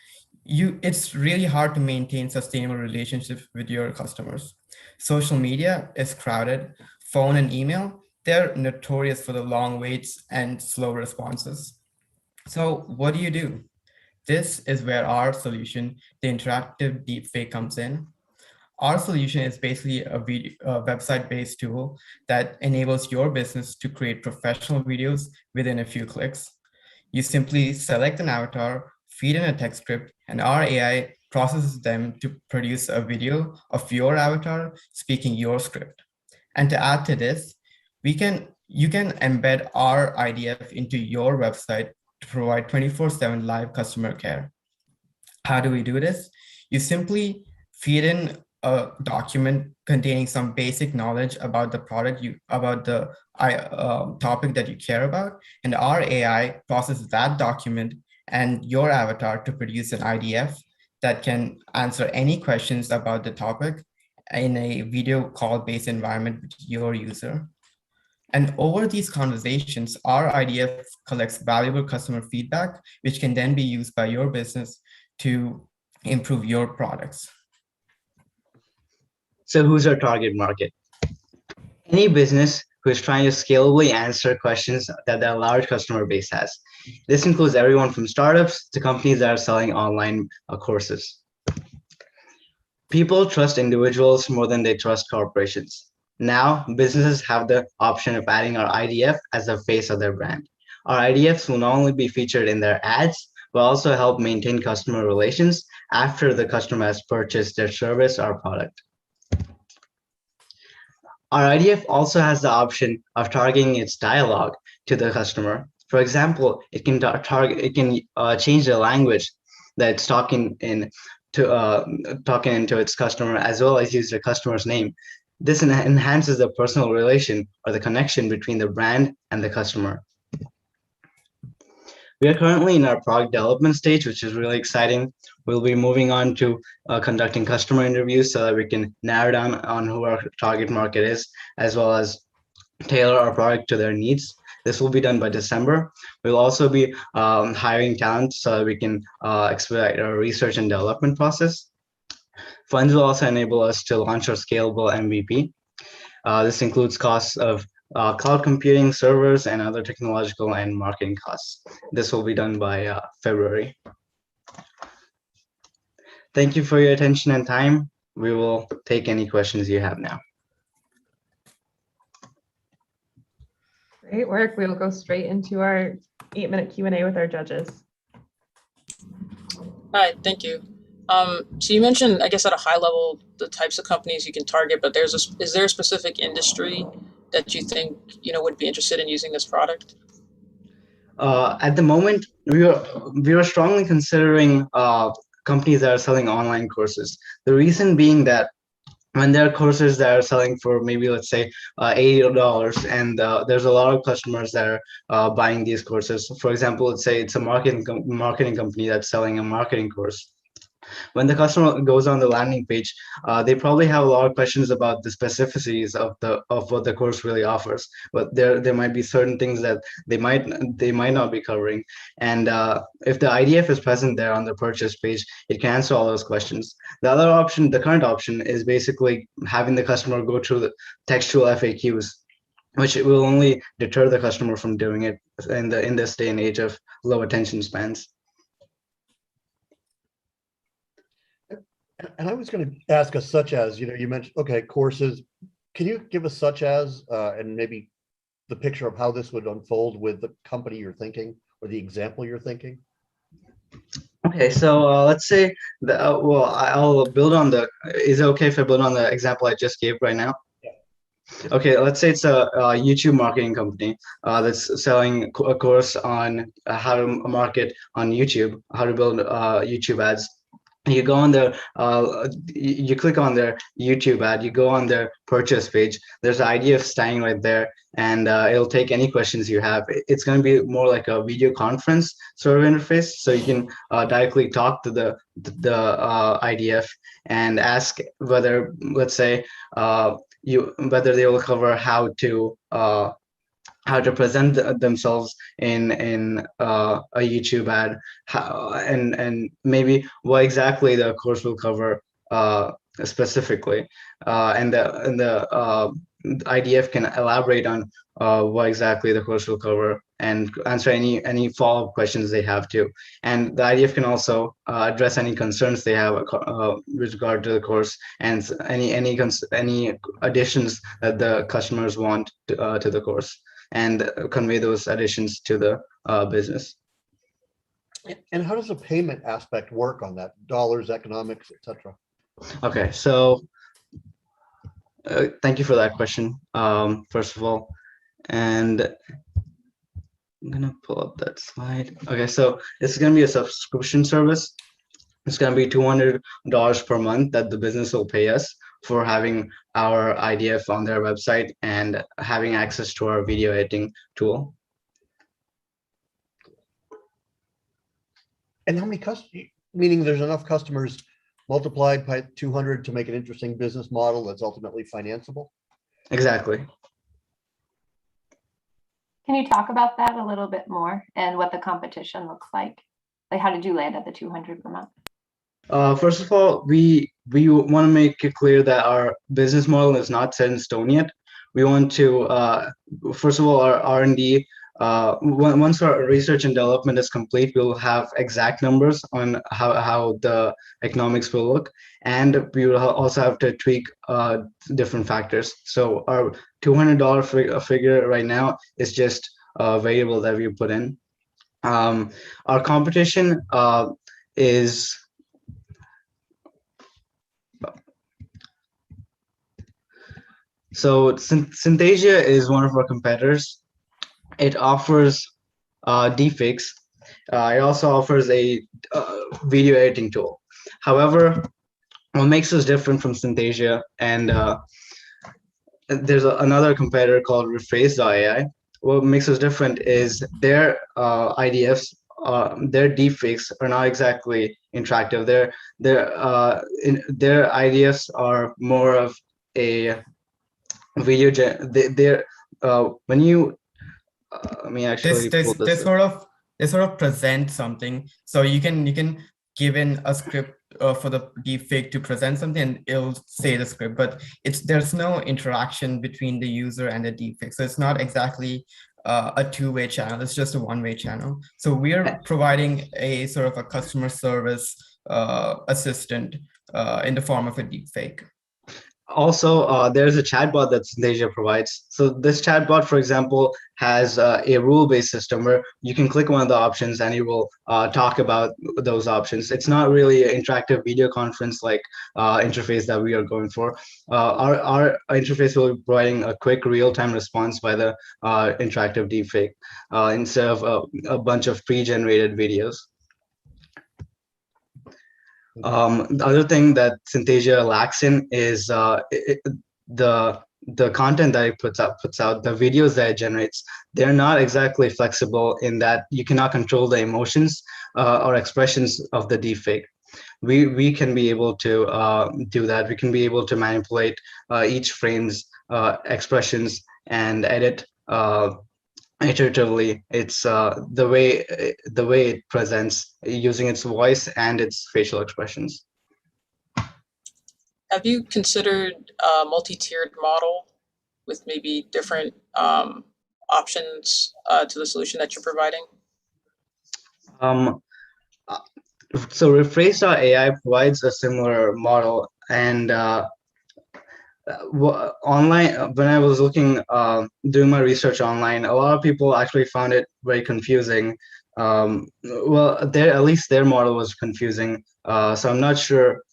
it's really hard to maintain sustainable relationships with your customers. Social media is crowded. Phone and email, they're notorious for the long waits and slow responses. So what do? This is where our solution, the interactive deepfake, comes in. Our solution is basically a website-based tool that enables your business to create professional videos within a few clicks. You simply select an avatar, feed in a text script, and our AI processes them to produce a video of your avatar speaking your script. And to add to this, you can embed our IDF into your website to provide 24/7 live customer care. How do we do this? You simply feed in a document containing some basic knowledge about the product, about the topic that you care about, and our AI processes that document and your avatar to produce an IDF that can answer any questions about the topic in a video call-based environment with your user. And over these conversations, our IDF collects valuable customer feedback, which can then be used by your business to improve your products. So who's our target market? Any business who is trying to scalably answer questions that their large customer base has. This includes everyone from startups to companies that are selling online courses. People trust individuals more than they trust corporations. Now, businesses have the option of adding our IDF as the face of their brand. Our IDFs will not only be featured in their ads, but also help maintain customer relations after the customer has purchased their service or product. Our IDF also has the option of targeting its dialogue to the customer. For example, it can change the language that it's talking into its customer, as well as use the customer's name. This enhances the personal relation or the connection between the brand and the customer. We are currently in our product development stage, which is really exciting. We'll be moving on to conducting customer interviews so that we can narrow down on who our target market is, as well as tailor our product to their needs. This will be done by December. We'll also be hiring talent so that we can expedite our research and development process. Funds will also enable us to launch our scalable MVP. This includes costs of cloud computing, servers, and other technological and marketing costs. This will be done by February. Thank you for your attention and time. We will take any questions you have now. Great work. We will go straight into our 8-minute Q&A with our judges. Hi, thank you. So you mentioned, I guess at a high level, the types of companies you can target, but is there a specific industry that you think would be interested in using this product? At the moment, we are strongly considering companies that are selling online courses. The reason being that when there are courses that are selling for maybe, let's say, $80, and there's a lot of customers that are buying these courses. For example, let's say it's a marketing company that's selling a marketing course. When the customer goes on the landing page, they probably have a lot of questions about the specificities of what the course really offers. But there might be certain things that they might not be covering. And if the IDF is present there on the purchase page, it can answer all those questions. The other option, the current option, is basically having the customer go through the textual FAQs, which will only deter the customer from doing it in this day and age of low attention spans. And I was going to ask us, such as, you mentioned, okay, courses. Can you give us such as, and maybe the picture of how this would unfold with the company you're thinking or the example you're thinking? Okay, so let's say well, I'll build on the. Is it okay if I build on the example I just gave right now? Yeah. Okay, let's say it's a YouTube marketing company that's selling a course on how to market on YouTube, how to build YouTube ads. You go on their, you click on their YouTube ad, you go on their purchase page. There's an IDF standing right there, and it'll take any questions you have. It's going to be more like a video conference sort of interface, so you can directly talk to the IDF and ask whether, let's say, whether they will cover how to present themselves in a YouTube ad, and maybe what exactly the course will cover specifically, and the IDF can elaborate on what exactly the course will cover and answer any follow-up questions they have too. And the IDF can also address any concerns they have with regard to the course, and any additions that the customers want to the course, and convey those additions to the business. And how does the payment aspect work on that? Dollars, economics, etc. Okay, so thank you for that question, first of all. And I'm gonna pull up that slide. Okay, so it's gonna be a subscription service. It's gonna be $200 per month that the business will pay us for having our IDF on their website and having access to our video editing tool. And how many customers, meaning there's enough customers multiplied by 200 to make an interesting business model that's ultimately financeable? Exactly. Can you talk about that a little bit more and what the competition looks like? Like, how did you land at the 200 per month? First of all, we want to make it clear that our business model is not set in stone yet. We want to, first of all, our R&D, once our research and development is complete, we'll have exact numbers on how the economics will look, and we will also have to tweak different factors. So our $200 figure right now is just a variable that we put in. Our competition is so Synthesia is one of our competitors. It offers deepfakes. It also offers a video editing tool. However, what makes us different from Synthesia, and there's another competitor called Rephrase.ai. What makes us different is their IDFs, their deepfakes are not exactly interactive. Their IDFs are more of a video. When you let me actually pull this up. They sort of present something, so you can give in a script for the deepfake to present something, and it'll say the script, but there's no interaction between the user and the deepfake, so it's not exactly a two-way channel. It's just a one-way channel. So we are providing a sort of a customer service assistant in the form of a deepfake. Also, there's a chatbot that Synthesia provides. So this chatbot, for example, has a rule-based system where you can click one of the options and it will talk about those options. It's not really an interactive video conference like interface that we are going for. Our interface will be providing a quick real-time response by the interactive deepfake instead of a bunch of pre-generated videos. The other thing that Synthesia lacks in is the content that it puts out, the videos that it generates. They're not exactly flexible in that you cannot control the emotions or expressions of the deepfake. We can be able to do that. We can be able to manipulate each frame's expressions and edit iteratively. It's the way it presents using its voice and its facial expressions. Have you considered a multi-tiered model with maybe different options to the solution that you're providing? So Rephrase.ai provides a similar model, and online, when I was looking, doing my research online, a lot of people actually found it very confusing. Well, at least their model was confusing. So I'm not sure.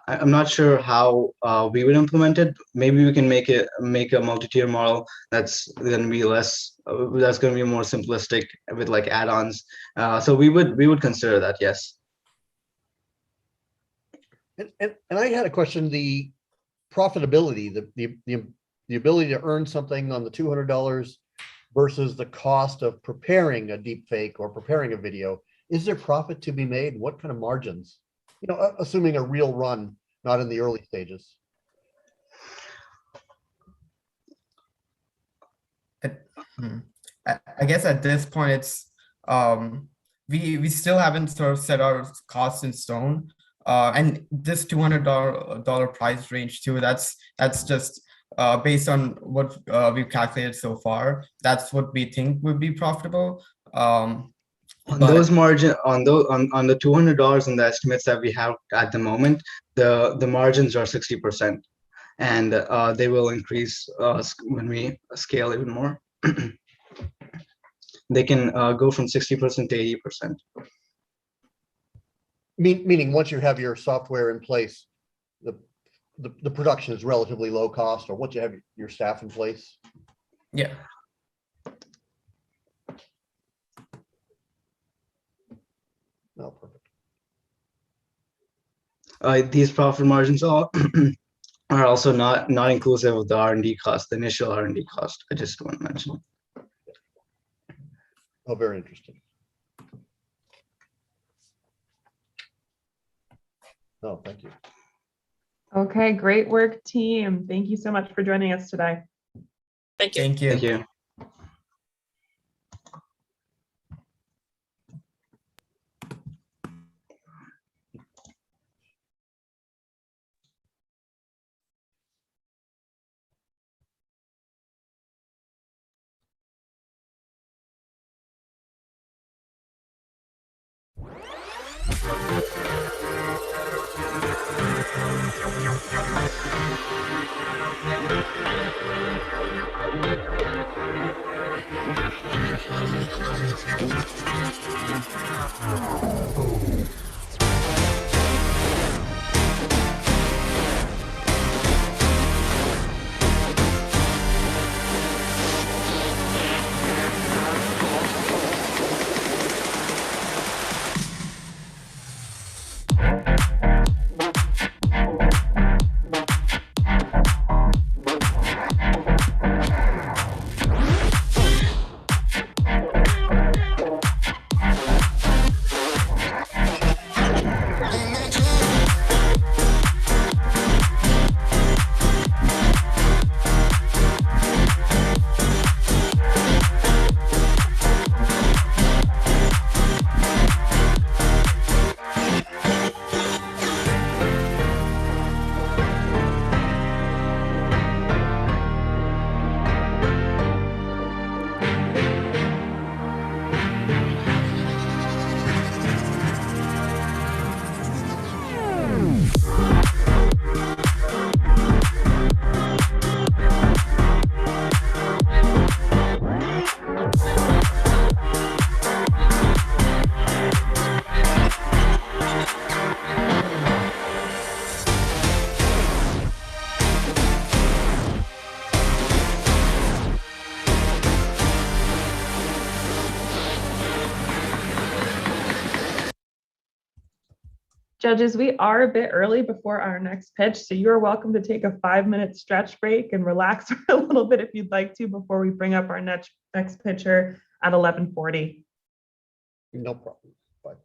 I'm not sure how we would implement it. Maybe we can make a multi-tier model that's going to be that's going to be more simplistic with like add-ons. So we would consider that, yes. And I had a question, the profitability, the ability to earn something on the $200 versus the cost of preparing a deep fake or preparing a video. Is there profit to be made? What kind of margins? You know, assuming a real run, not in the early stages. I guess at this point, it's we still haven't sort of set our costs in stone. And this $200 price range too, that's just based on what we've calculated so far. That's what we think would be profitable. On those margin, on the $200 and the estimates that we have at the moment, the margins are 60%, and they will increase when we scale even more. They can go from 60% to 80%. Meaning once you have your software in place, the production is relatively low cost, or once you have your staff in place? Yeah. No, perfect. These profit margins are also not inclusive of the R&D cost, the initial R&D cost. I just want to mention. Oh, very interesting. Oh, thank you. Okay, great work, team. Thank you so much for joining us today. Thank you. Thank you. Thank you. Judges, we are a bit early before our next pitch, so you are welcome to take a 5-minute stretch break and relax for a little bit if you'd like to before we bring up our next pitcher at 11:40. No problem. Bye.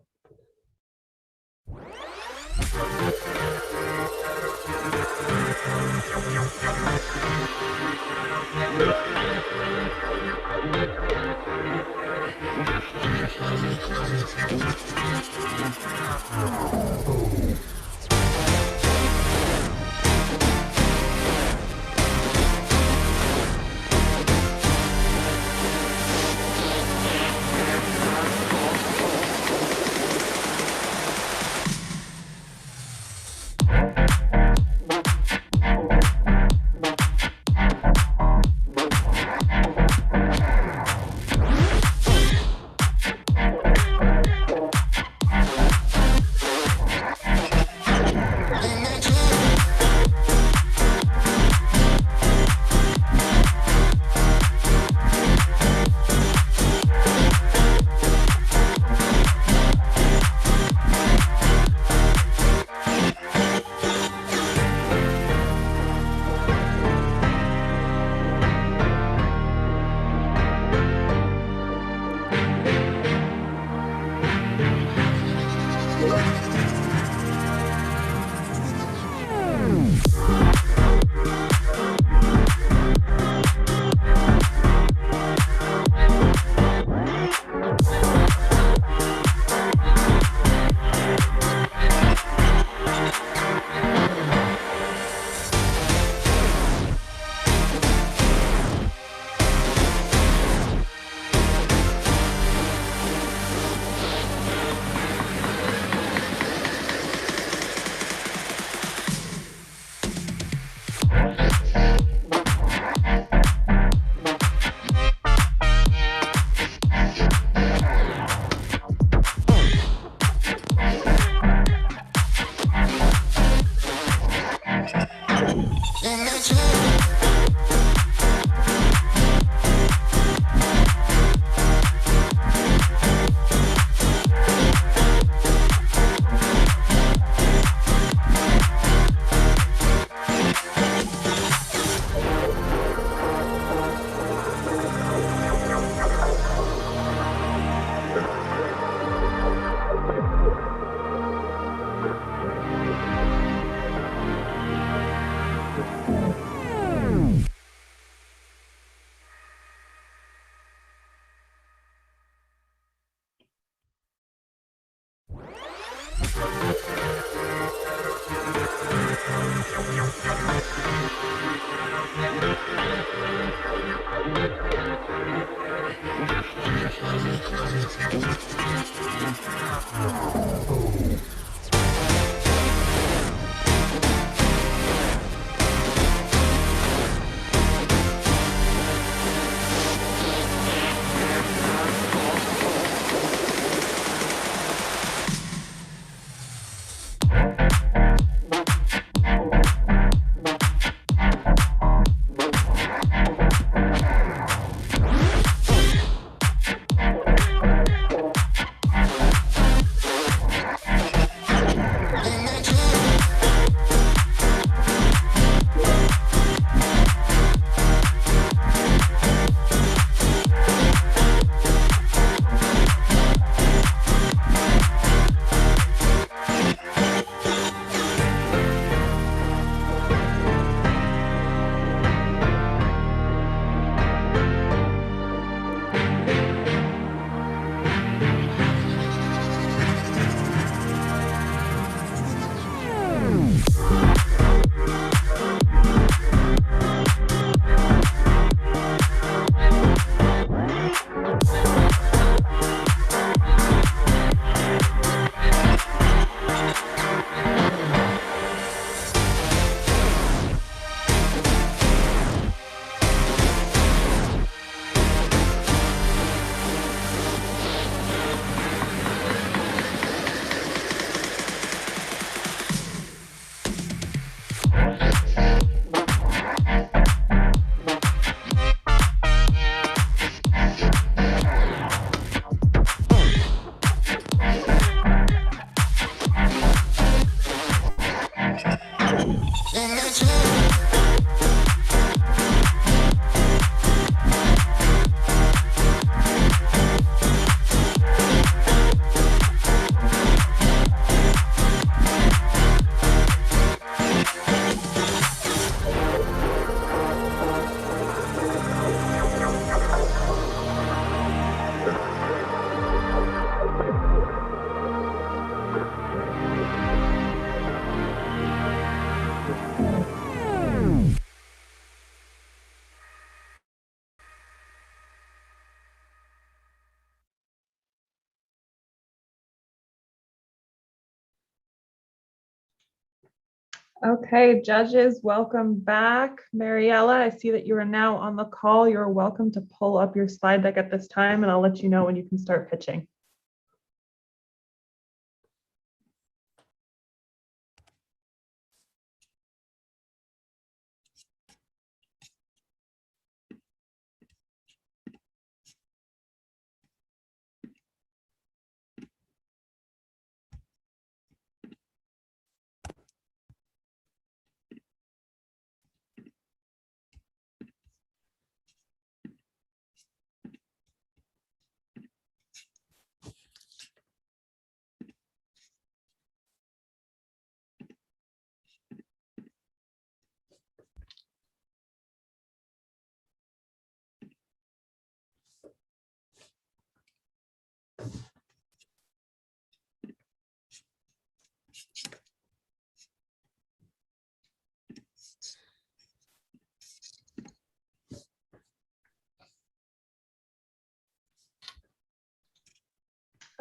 Okay, judges, welcome back. Mariella, I see that you are now on the call. You're welcome to pull up your slide deck at this time, and I'll let you know when you can start pitching.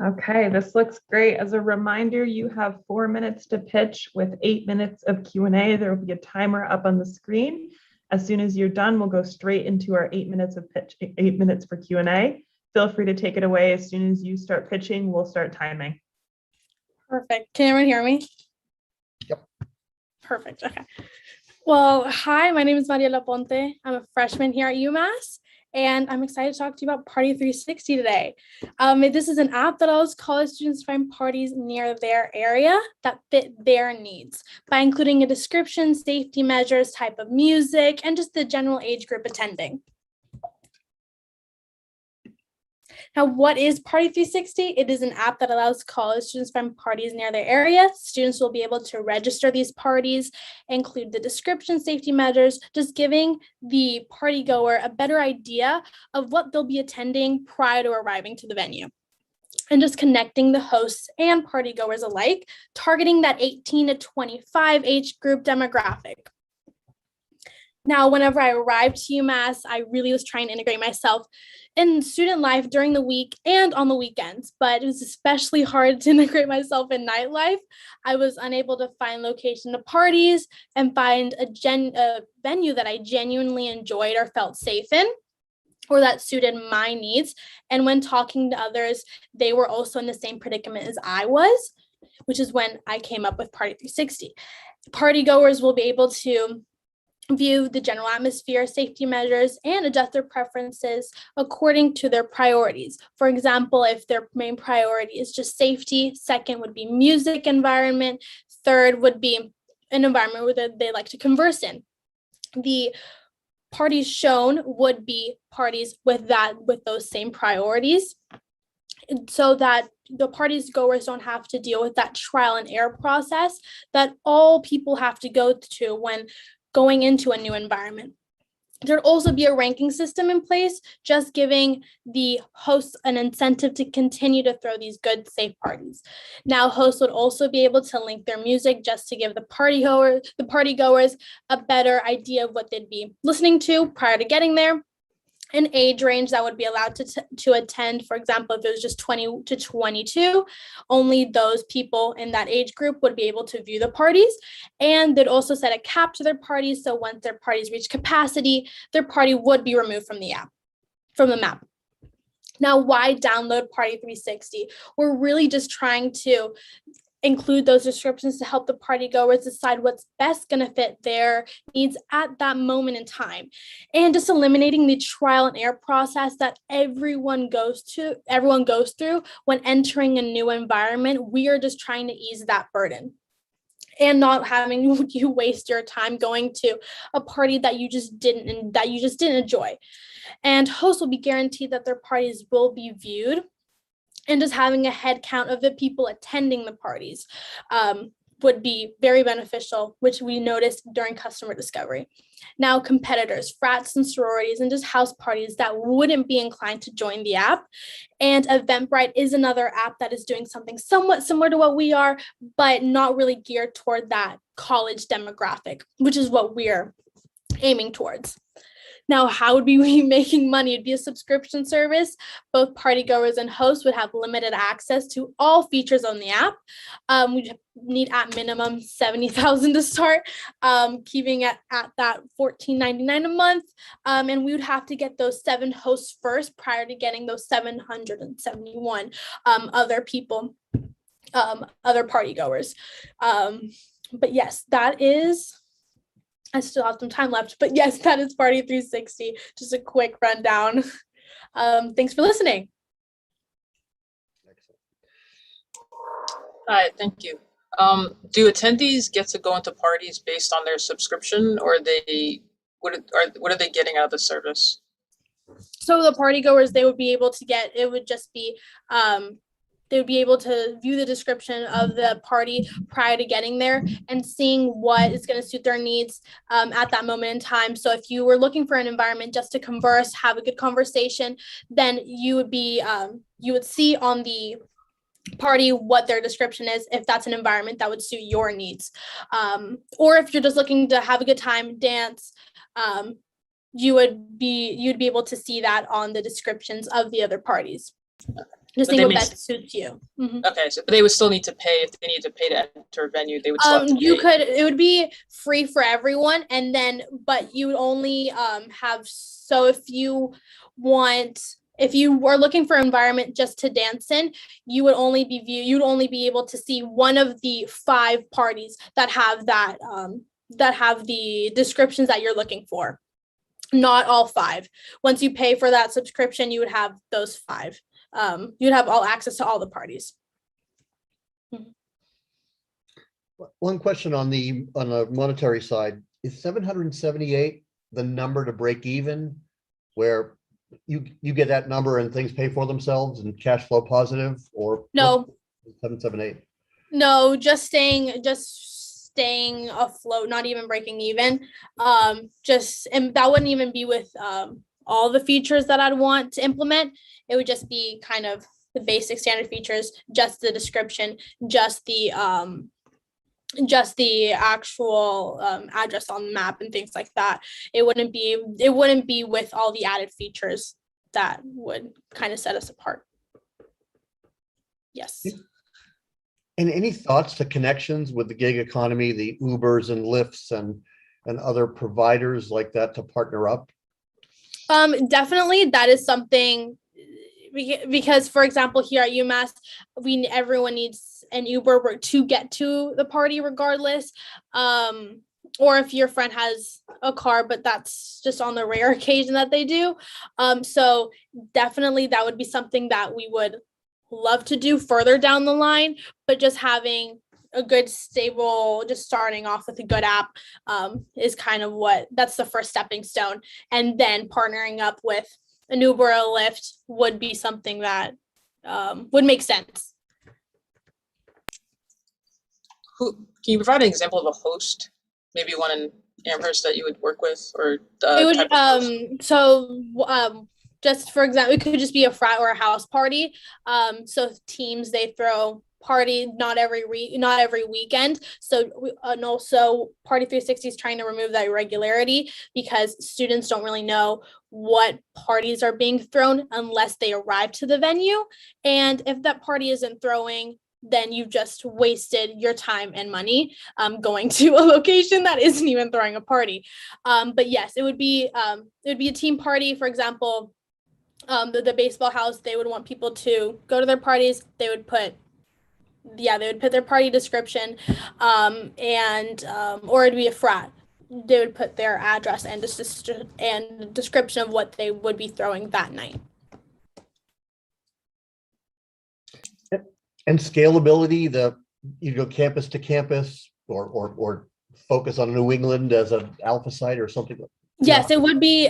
Okay, this looks great. As a reminder, you have 4 minutes to pitch with 8 minutes of Q&A. There will be a timer up on the screen. As soon as you're done, we'll go straight into our 8 minutes of pitch, 8 minutes for Q&A. Feel free to take it away. As soon as you start pitching, we'll start timing. Perfect. Can everyone hear me? Yep. Perfect. Okay. Well, hi, my name is Mariela Ponte. I'm a freshman here at UMass, and I'm excited to talk to you about Party 360 today. This is an app that allows college students to find parties near their area that fit their needs by including a description, safety measures, type of music, and just the general age group attending. Now, what is Party 360? It is an app that allows college students to find parties near their area. Students will be able to register these parties, include the description, safety measures, just giving the party goer a better idea of what they'll be attending prior to arriving to the venue. And just connecting the hosts and party goers alike, targeting that 18 to 25 age group demographic. Now, whenever I arrived to UMass, I really was trying to integrate myself in student life during the week and on the weekends, but it was especially hard to integrate myself in nightlife. I was unable to find location to parties and find a venue that I genuinely enjoyed or felt safe in, or that suited my needs. And when talking to others, they were also in the same predicament as I was, which is when I came up with Party 360. Party goers will be able to view the general atmosphere, safety measures, and adjust their preferences according to their priorities. For example, if their main priority is just safety, second would be music environment, third would be an environment where they like to converse in. The parties shown would be parties with those same priorities, so that the parties goers don't have to deal with that trial and error process that all people have to go to when going into a new environment. There'd also be a ranking system in place, just giving the hosts an incentive to continue to throw these good, safe parties. Now, hosts would also be able to link their music just to give the party goers a better idea of what they'd be listening to prior to getting there. An age range that would be allowed to attend. For example, if it was just 20 to 22, only those people in that age group would be able to view the parties. And they'd also set a cap to their parties. So once their parties reach capacity, their party would be removed from the map. Now, why download Party 360? We're really just trying to include those descriptions to help the party goers decide what's best going to fit their needs at that moment in time, and just eliminating the trial and error process that everyone goes through when entering a new environment. We are just trying to ease that burden and not having you waste your time going to a party that you just didn't enjoy. And hosts will be guaranteed that their parties will be viewed, and just having a head count of the people attending the parties would be very beneficial, which we noticed during customer discovery. Now, competitors, frats and sororities, and just house parties that wouldn't be inclined to join the app. And Eventbrite is another app that is doing something somewhat similar to what we are, but not really geared toward that college demographic, which is what we're aiming towards. Now, how would we be making money? It'd be a subscription service. Both party goers and hosts would have limited access to all features on the app. We'd need at minimum 70,000 to start, keeping it at that $14.99 a month. And we would have to get those 7 hosts first prior to getting those 771 other people, other party goers. But yes, that is, I still have some time left, but yes, that is Party 360. Just a quick rundown. Thanks for listening. Hi, thank you. Do attendees get to go into parties based on their subscription, or what are they getting out of the service? So the party goers, they would be able to get, it would just be, they would be able to view the description of the party prior to getting there and seeing what is going to suit their needs at that moment in time. So if you were looking for an environment just to converse, have a good conversation, then you would be, you would see on the party what their description is, if that's an environment that would suit your needs. Or if you're just looking to have a good time, dance, you'd be able to see that on the descriptions of the other parties. Just think what best suits you. Mm-hmm. Okay, so they would still need to pay. If they need to pay to enter a venue, they would still have to pay. It would be free for everyone, and then but you would only have, so if you were looking for an environment just to dance in, you'd only be able to see one of the 5 parties that have that have the descriptions that you're looking for. Not all 5. Once you pay for that subscription, you would have those 5. You'd have all access to all the parties. One question on the monetary side, is 778 the number to break even, where you get that number and things pay for themselves and cash flow positive, or no? 778. No, just staying afloat, not even breaking even. And that wouldn't even be with all the features that I'd want to implement. It would just be kind of the basic standard features, just the description, just the actual address on the map and things like that. It wouldn't be with all the added features that would kind of set us apart. Yes. And any thoughts to connections with the gig economy, the Ubers and Lyfts and other providers like that to partner up? Definitely, that is something, because for example, here at UMass, everyone needs an Uber to get to the party regardless. Or if your friend has a car, but that's just on the rare occasion that they do. So definitely that would be something that we would love to do further down the line, but just having a good stable, just starting off with a good app is kind of that's the first stepping stone. And then partnering up with an Uber or a Lyft would be something that would make sense. Can you provide an example of a host, maybe one in Amherst that you would work with, or just for example, it could just be a frat or a house party. So teams, they throw party not every weekend. So and also Party 360 is trying to remove that irregularity, because students don't really know what parties are being thrown unless they arrive to the venue. And if that party isn't throwing, then you've just wasted your time and money going to a location that isn't even throwing a party. But yes, it would be a team party. For example, the baseball house, they would want people to go to their parties. They would put their party description, or it'd be a frat. They would put their address and description of what they would be throwing that night. And scalability, you go campus to campus, or focus on New England as an alpha site or something. Yes, it would be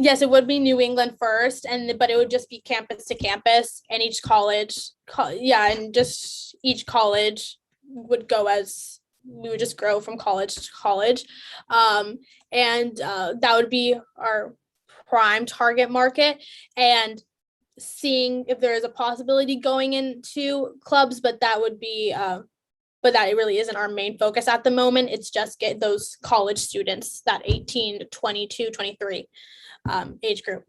Yes, it would be New England first, but it would just be campus to campus, and each college, and just each college would go as, we would just grow from college to college. That would be our prime target market, and seeing if there is a possibility going into clubs, but that would be but that really isn't our main focus at the moment. It's just get those college students, that 18 to 22, 23 age group.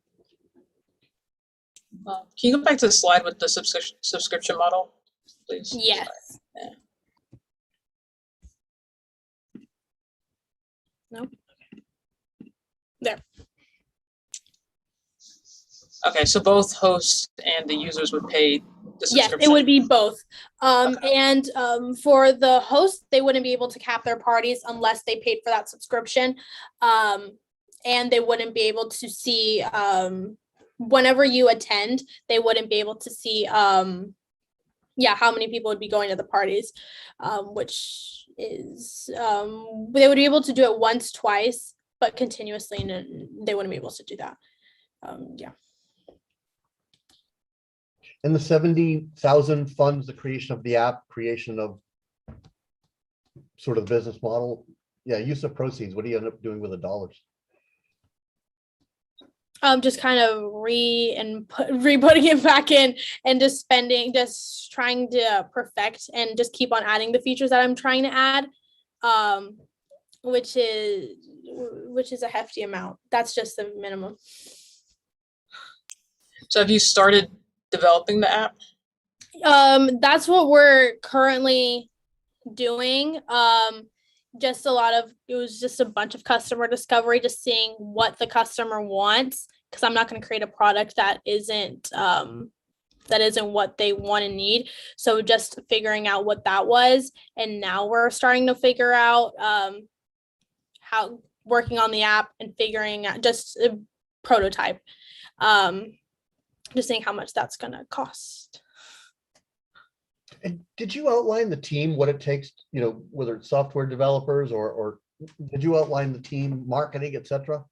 Can you go back to the slide with the subscription model, please? Yes. Yeah. No. There. Okay, so both hosts and the users would pay the Yes, subscription? it would be both. And for the host, they wouldn't be able to cap their parties unless they paid for that subscription. And they wouldn't be able to see, whenever you attend, they wouldn't be able to see, how many people would be going to the parties, which is, they would be able to do it once, twice, but continuously, and they wouldn't be able to do that. Yeah. And the 70,000 funds the creation of the app, creation of sort of business model. Yeah, use of proceeds. What do you end up doing with the dollars? Just kind of re-putting it back in and just trying to perfect and just keep on adding the features that I'm trying to add, which is a hefty amount. That's just the minimum. So have you started developing the app? That's what we're currently doing. It was just a bunch of customer discovery, just seeing what the customer wants, because I'm not going to create a product that isn't what they want and need. So just figuring out what that was, and now we're starting to figure out how working on the app and figuring out just a prototype. Just seeing how much that's going to cost. And did you outline the team, what it takes, whether it's software developers or did you outline the team, marketing, et cetera?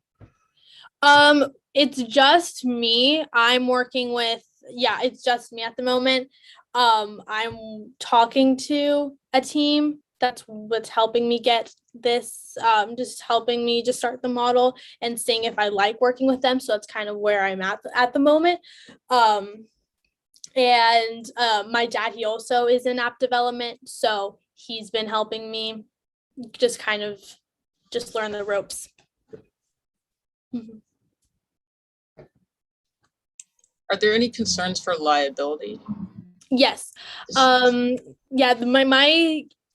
It's just me. I'm working with, it's just me at the moment. I'm talking to a team. That's what's helping me get this, just helping me just start the model and seeing if I like working with them. So that's kind of where I'm at the moment. And my dad, he also is in app development. So he's been helping me just kind of just learn the ropes. Mm-hmm. Are there any concerns for liability? Yes. My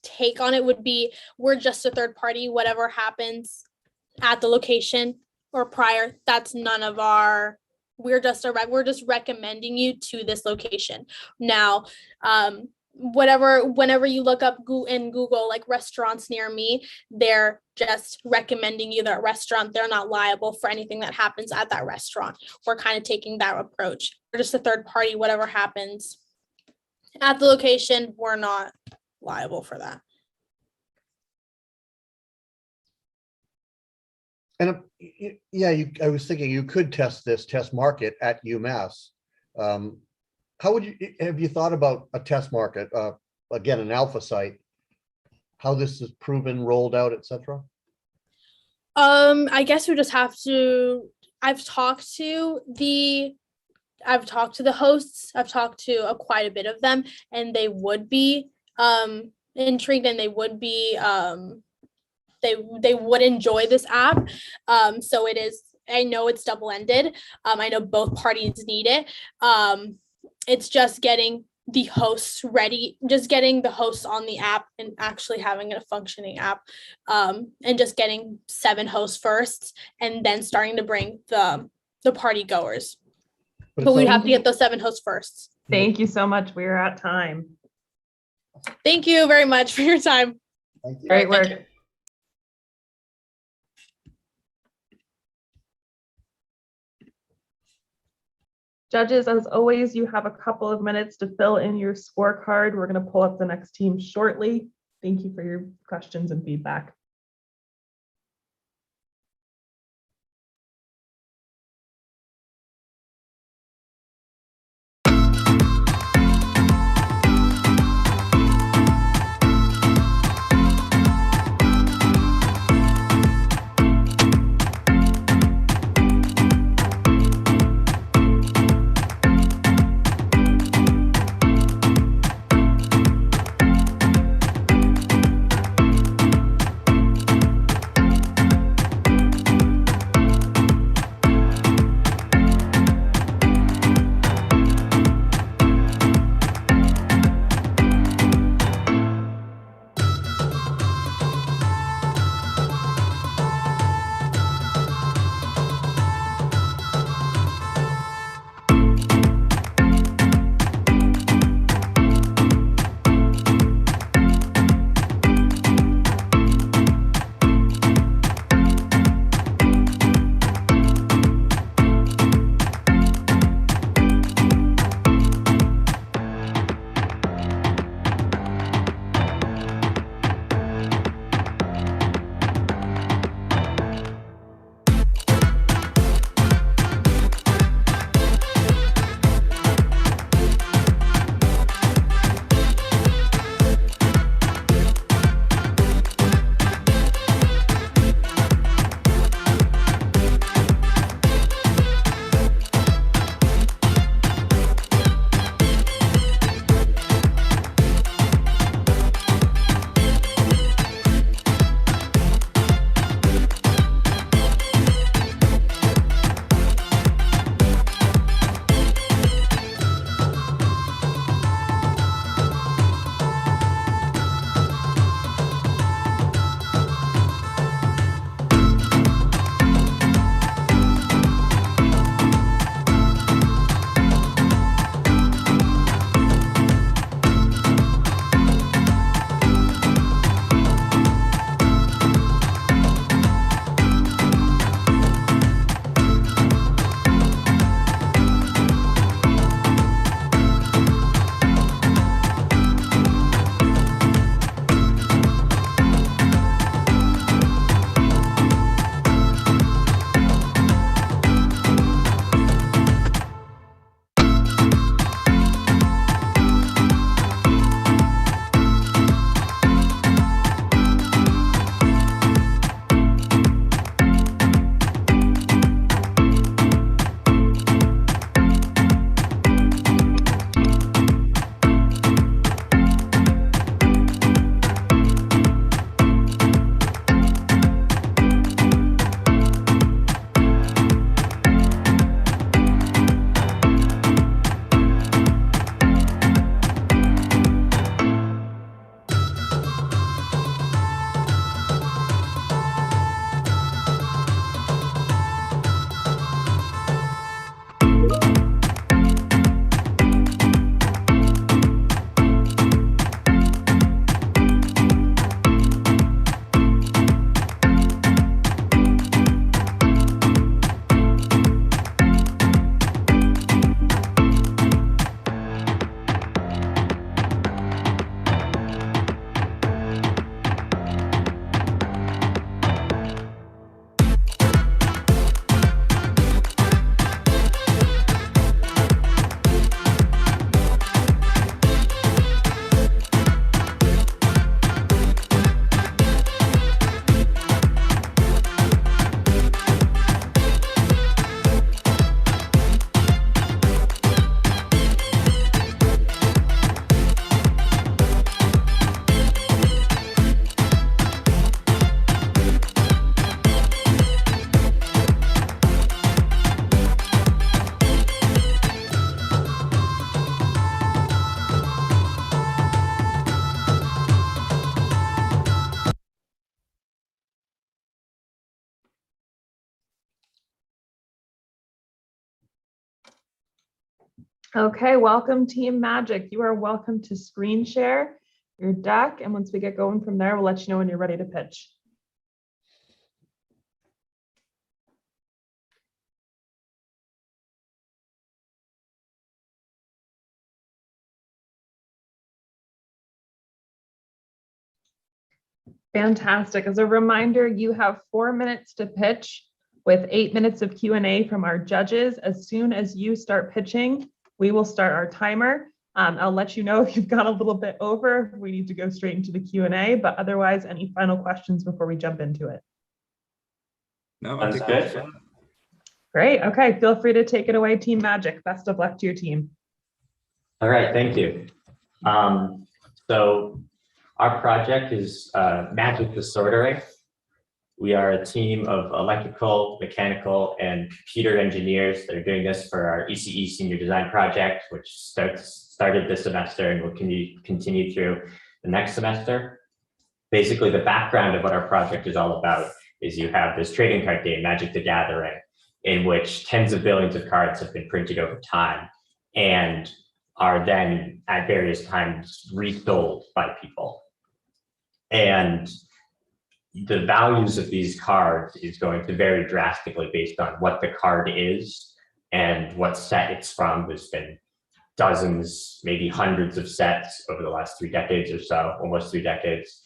take on it would be, we're just a third party. Whatever happens at the location or prior, that's none of our, we're just recommending you to this location. Now, whenever you look up in Google, like restaurants near me, they're just recommending you that restaurant. They're not liable for anything that happens at that restaurant. We're kind of taking that approach. We're just a third party. Whatever happens at the location, we're not liable for that. And I was thinking you could test market at UMass. How would have you thought about a test market, again, an alpha site, how this is proven, rolled out, et cetera? I guess we just have to, I've talked to the hosts, I've talked to quite a bit of them, and they would be intrigued, and they would be they would enjoy this app. So it is, I know it's double-ended. I know both parties need it. It's just getting the hosts ready, just getting the hosts on the app and actually having a functioning app, and just getting 7 hosts first, and then starting to bring the party goers. But we'd have to get those 7 hosts first. Thank you so much. We're at time. Thank you very much for your time. Thank you. Great work. Thank you. Judges, as always, you have a couple of minutes to fill in your scorecard. We're going to pull up the next team shortly. Thank you for your questions and feedback. Okay, welcome Team Magic. You are welcome to screen share your deck. And once we get going from there, we'll let you know when you're ready to pitch. Fantastic. As a reminder, you have 4 minutes to pitch with 8 minutes of Q&A from our judges. As soon as you start pitching, we will start our timer. I'll let you know if you've gone a little bit over. We need to go straight into the Q&A, but otherwise, any final questions before we jump into it? No, I think that's good. Great. Okay, feel free to take it away, Team Magic. Best of luck to your team. All right, thank you. So our project is Magic the Sorter Ring. We are a team of electrical, mechanical, and computer engineers that are doing this for our ECE Senior Design Project, which started this semester and will continue through the next semester. Basically, the background of what our project is all about is you have this trading card game, Magic the Gathering, in which tens of billions of cards have been printed over time and are then at various times resold by people. And the values of these cards is going to vary drastically based on what the card is and what set it's from. There's been dozens, maybe hundreds of sets over the last 3 decades or so, almost 3 decades.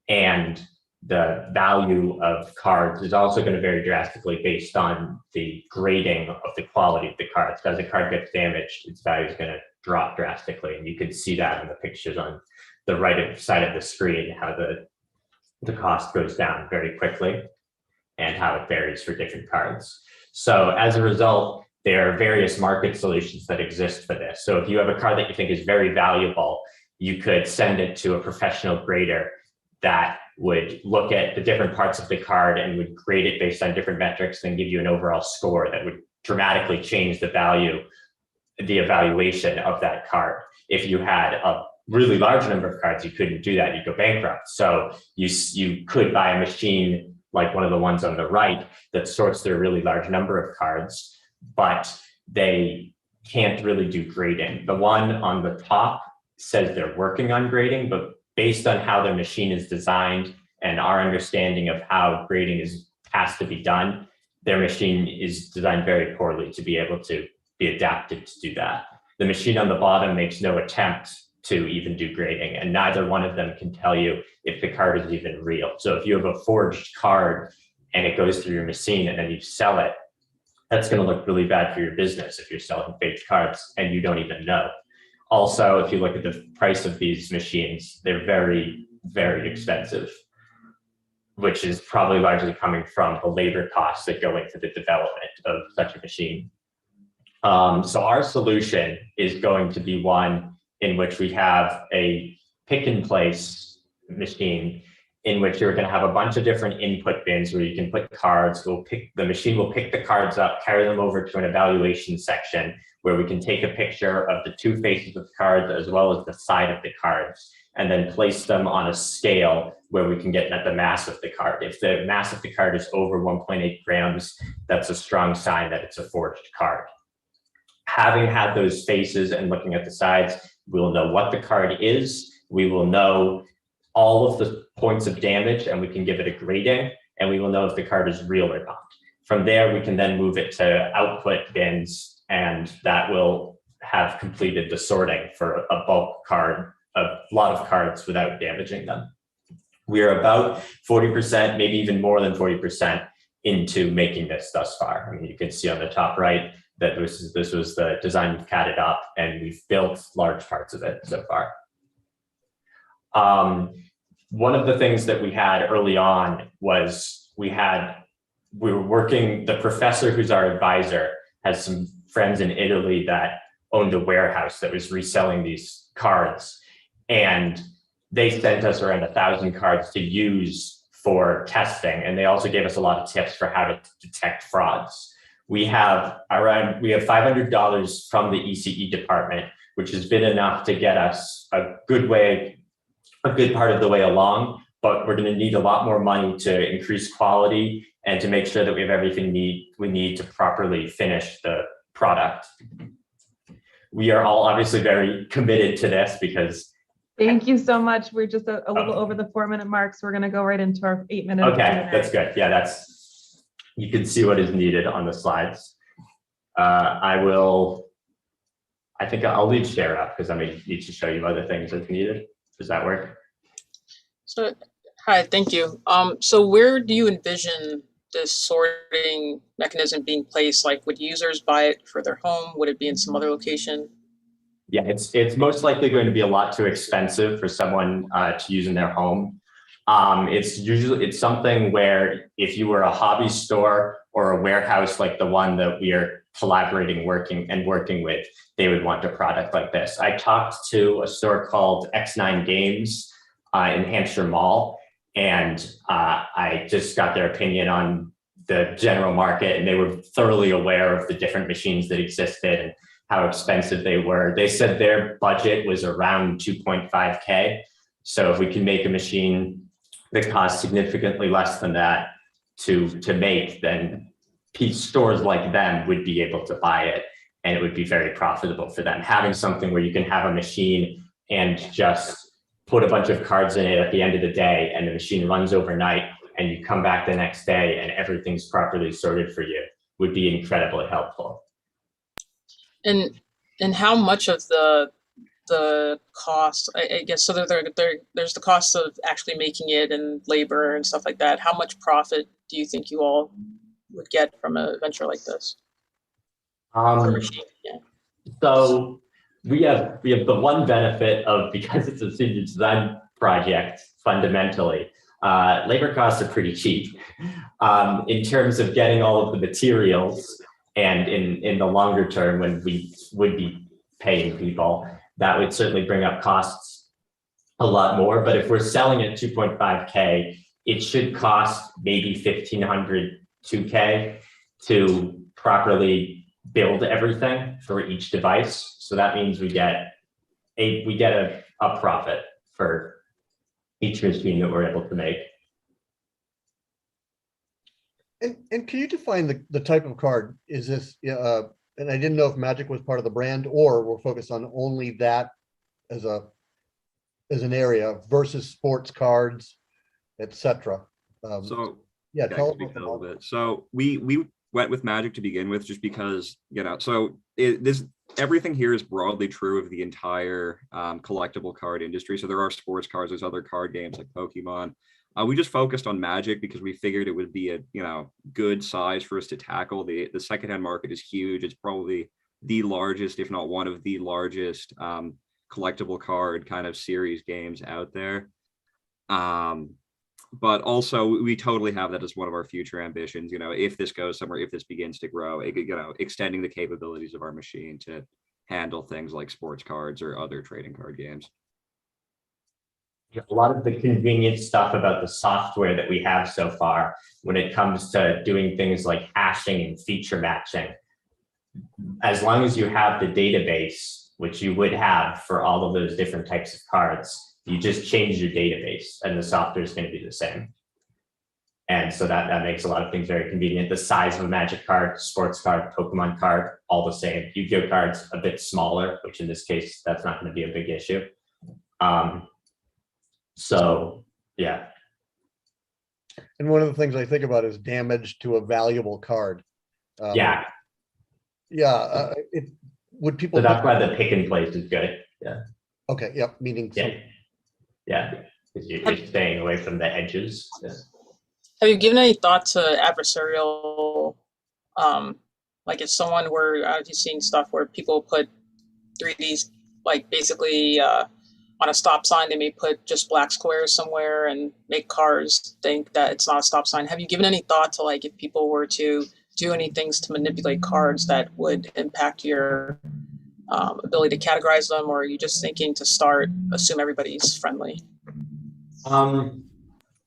And the value of cards is also going to vary drastically based on the grading of the quality of the cards. As a card gets damaged, its value is going to drop drastically. And you can see that in the pictures on the right side of the screen, how the cost goes down very quickly and how it varies for different cards. So as a result, there are various market solutions that exist for this. So if you have a card that you think is very valuable, you could send it to a professional grader that would look at the different parts of the card and would grade it based on different metrics and give you an overall score that would dramatically change the value, the evaluation of that card. If you had a really large number of cards, you couldn't do that, you'd go bankrupt. So you could buy a machine like one of the ones on the right that sorts through a really large number of cards, but they can't really do grading. The one on the top says they're working on grading, but based on how their machine is designed and our understanding of how grading has to be done, their machine is designed very poorly to be able to be adapted to do that. The machine on the bottom makes no attempt to even do grading, and neither one of them can tell you if the card is even real. So if you have a forged card and it goes through your machine and then you sell it, that's going to look really bad for your business if you're selling fake cards and you don't even know. Also, if you look at the price of these machines, they're very, very expensive, which is probably largely coming from the labor costs that go into the development of such a machine. So our solution is going to be one in which we have a pick and place machine in which you're going to have a bunch of different input bins where you can put cards. The machine will pick the cards up, carry them over to an evaluation section where we can take a picture of the 2 faces of the cards as well as the side of the cards, and then place them on a scale where we can get at the mass of the card. If the mass of the card is over 1.8 grams, that's a strong sign that it's a forged card. Having had those faces and looking at the sides, we will know what the card is. We will know all of the points of damage and we can give it a grading, and we will know if the card is real or not. From there, we can then move it to output bins, and that will have completed the sorting for a bulk card, a lot of cards without damaging them. We are about 40%, maybe even more than 40% into making this thus far. I mean, you can see on the top right that this was the design we've catted up, and we've built large parts of it so far. One of the things that we had early on was we were working, the professor who's our advisor has some friends in Italy that owned a warehouse that was reselling these cards. And they sent us around 1,000 cards to use for testing. And they also gave us a lot of tips for how to detect frauds. We have $500 from the ECE department, which has been enough to get us a good part of the way along, but we're going to need a lot more money to increase quality and to make sure that we have everything we need to properly finish the product. we are all obviously very committed to this because. Thank you so much. We're just a little over the 4-minute mark, so we're going to go right into our 8-minute. Okay, that's good. Yeah, you can see what is needed on the slides. I think I'll leave share up because I may need to show you other things as needed. Does that work? So, hi, thank you. So where do you envision this sorting mechanism being placed? Like, would users buy it for their home? Would it be in some other location? Yeah, it's most likely going to be a lot too expensive for someone to use in their home. It's something where if you were a hobby store or a warehouse like the one that we are collaborating, working with, they would want a product like this. I talked to a store called X9 Games in Hampshire Mall, and I just got their opinion on the general market, and they were thoroughly aware of the different machines that existed and how expensive they were. They said their budget was around 2.5K. So if we can make a machine that costs significantly less than that to make, then stores like them would be able to buy it, and it would be very profitable for them. Having something where you can have a machine and just put a bunch of cards in it at the end of the day, and the machine runs overnight, and you come back the next day and everything's properly sorted for you, would be incredibly helpful. And how much of the cost, I guess, so there's the cost of actually making it and labor and stuff like that. How much profit do you think you all would get from a venture like this? Yeah. So we have the one benefit of, because it's a senior design project, fundamentally, labor costs are pretty cheap. In terms of getting all of the materials, and in the longer term, when we would be paying people, that would certainly bring up costs a lot more. But if we're selling at 2.5K, it should cost maybe 1,500, 2K to properly build everything for each device. So that means we get a profit for each machine that we're able to make. And can you define the type of card? Is this, and I didn't know if Magic was part of the brand, or we're focused on only that as an area versus sports cards, etc. So yeah, tell us a little bit. So we went with Magic to begin with, just because, so everything here is broadly true of the entire collectible card industry. So there are sports cards, there's other card games like Pokemon. We just focused on Magic because we figured it would be a good size for us to tackle. The secondhand market is huge. It's probably the largest, if not one of the largest, collectible card kind of series games out there. But also we totally have that as one of our future ambitions. If this goes somewhere, if this begins to grow, extending the capabilities of our machine to handle things like sports cards or other trading card games. A lot of the convenient stuff about the software that we have so far, when it comes to doing things like hashing and feature matching, as long as you have the database, which you would have for all of those different types of cards, you just change your database and the software is going to be the same. And so that makes a lot of things very convenient. The size of a Magic card, sports card, Pokemon card, all the same. Yu-Gi-Oh cards a bit smaller, which in this case, that's not going to be a big issue. So, yeah. And one of the things I think about is damage to a valuable card. Yeah. Yeah. Would people? So that's why the pick and place is good. Yeah. Okay. Yep. Meaning. Yeah. Because you're staying away from the edges. Yeah. Have you given any thought to adversarial? Like if someone were, you've seen stuff where people put 3Ds, like basically, on a stop sign, they may put just black squares somewhere and make cars think that it's not a stop sign. Have you given any thought to, like, if people were to do any things to manipulate cards that would impact your ability to categorize them, or are you just thinking to assume everybody's friendly? Well,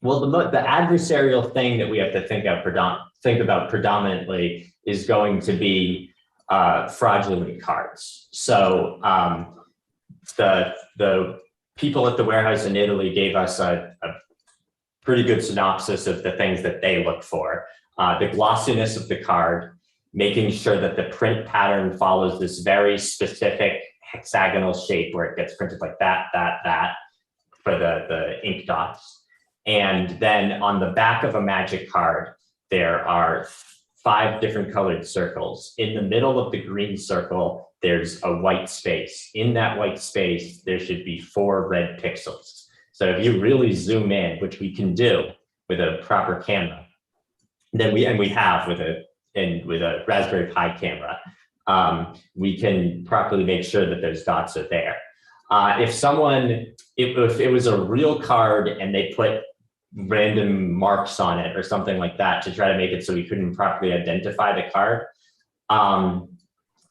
the adversarial thing that we have to think about predominantly is going to be fraudulent cards. So the people at the warehouse in Italy gave us a pretty good synopsis of the things that they look for. The glossiness of the card, making sure that the print pattern follows this very specific hexagonal shape where it gets printed like that for the ink dots. And then on the back of a magic card, there are 5 different colored circles. In the middle of the green circle, there's a white space. In that white space, there should be 4 red pixels. So if you really zoom in, which we can do with a proper camera, then we have with a Raspberry Pi camera, we can properly make sure that those dots are there. If it was a real card and they put random marks on it or something like that to try to make it so we couldn't properly identify the card,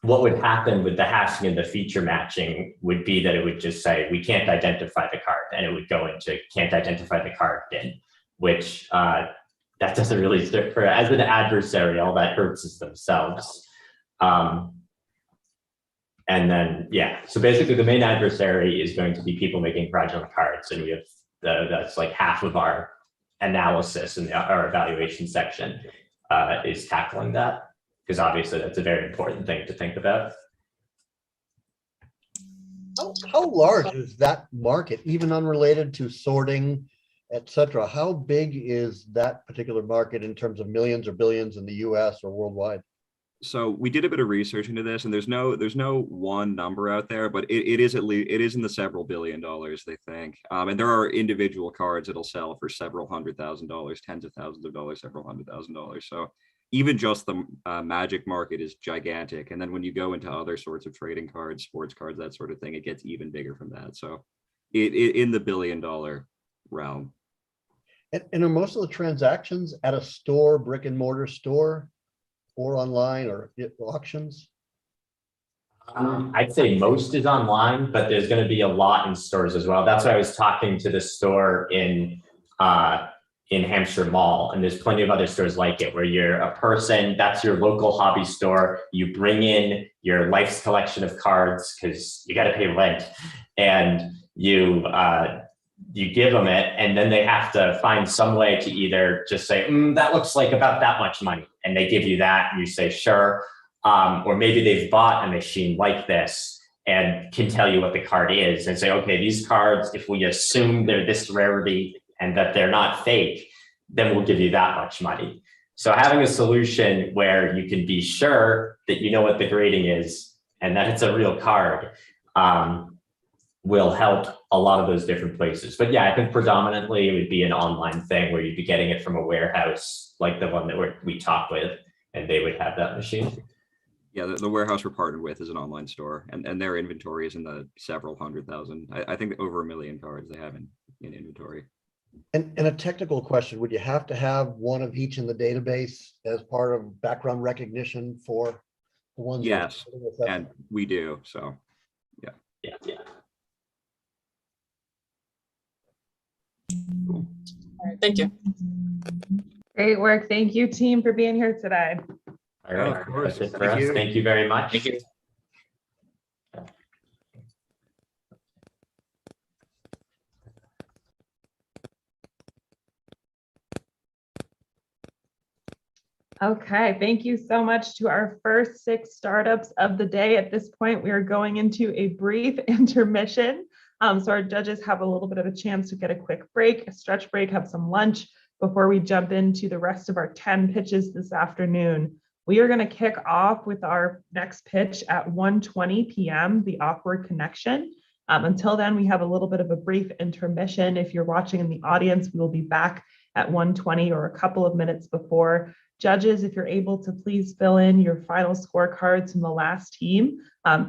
what would happen with the hashing and the feature matching would be that it would just say, we can't identify the card, and it would go into can't identify the card bin, which that doesn't really stick for, as an adversary, all that hurts is themselves. And then, yeah, so basically the main adversary is going to be people making fraudulent cards, and we have that's like half of our analysis in our evaluation section is tackling that, because obviously that's a very important thing to think about. How large is that market, even unrelated to sorting, etc.? How big is that particular market in terms of millions or billions in the US or worldwide? So we did a bit of research into this, and there's no one number out there, but it is in the several $billion, they think. And there are individual cards that'll sell for several $100,000, tens of thousands of dollars, several $100,000. So even just the Magic market is gigantic. And then when you go into other sorts of trading cards, sports cards, that sort of thing, it gets even bigger from that. So it in the $1 billion realm. And are most of the transactions at a store, brick and mortar store, or online or auctions? I'd say most is online, but there's going to be a lot in stores as well. That's why I was talking to the store in Hampshire Mall, and there's plenty of other stores like it where you're a person, that's your local hobby store. You bring in your life's collection of cards because you got to pay rent, and you give them it, and then they have to find some way to either just say, that looks like about that much money, and they give you that, and you say, sure. Or maybe they've bought a machine like this and can tell you what the card is and say, okay, these cards, if we assume they're this rarity and that they're not fake, then we'll give you that much money. So having a solution where you can be sure that you know what the grading is and that it's a real card will help a lot of those different places. But yeah, I think predominantly it would be an online thing where you'd be getting it from a warehouse like the one that we talk with, and they would have that machine. Yeah, the warehouse we're partnered with is an online store, and their inventory is in the several 100,000. I think over 1 million cards they have in inventory. And a technical question, would you have to have one of each in the database as part of background recognition for the ones? Yes, and we do, so yeah. Yeah. Cool. All right, thank you. Great work. Thank you, team, for being here today. All right, of course. that's it for us. Thank you very much. Thank you. Okay, thank you so much to our first 6 startups of the day. At this point, we are going into a brief intermission. So our judges have a little bit of a chance to get a quick break, a stretch break, have some lunch before we jump into the rest of our 10 pitches this afternoon. We are going to kick off with our next pitch at 1:20 p.m., The Awkward Connection. Until then, we have a little bit of a brief intermission. If you're watching in the audience, we will be back at 1:20 or a couple of minutes before. Judges, if you're able to please fill in your final scorecards from the last team.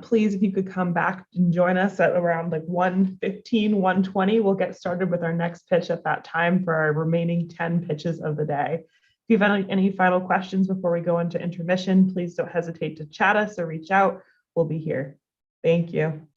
Please, if you could come back and join us at around like 1:15, 1:20, we'll get started with our next pitch at that time for our remaining 10 pitches of the day. If you have any final questions before we go into intermission, please don't hesitate to chat us or reach out. We'll be here. Thank you.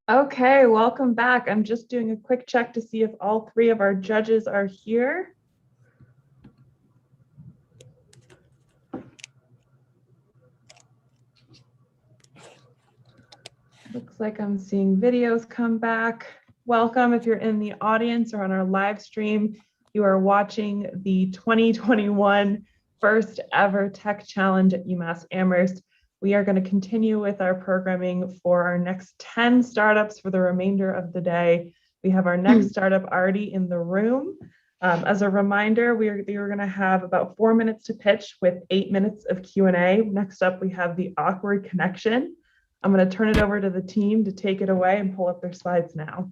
Okay, welcome back. I'm just doing a quick check to see if all three of our judges are here. Looks like I'm seeing videos come back. Welcome if you're in the audience or on our live stream. You are watching the 2021 first ever Tech Challenge at UMass Amherst. We are going to continue with our programming for our next 10 startups for the remainder of the day. We have our next startup already in the room. As a reminder, we are going to have about 4 minutes to pitch with 8 minutes of Q&A. Next up, we have the Awkward Connection. I'm going to turn it over to the team to take it away and pull up their slides now.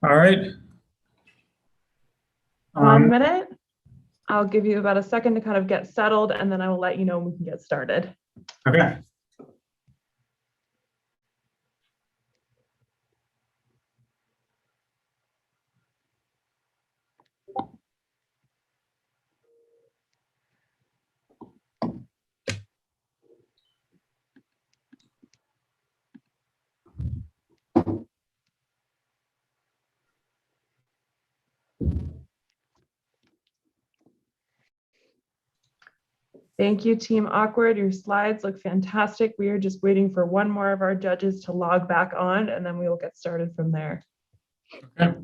All right. 1 minute. I'll give you about a second to kind of get settled, and then I will let you know when we can get started. Okay. Thank you, Team Awkward. Your slides look fantastic. We are just waiting for one more of our judges to log back on, and then we will get started from there. Okay.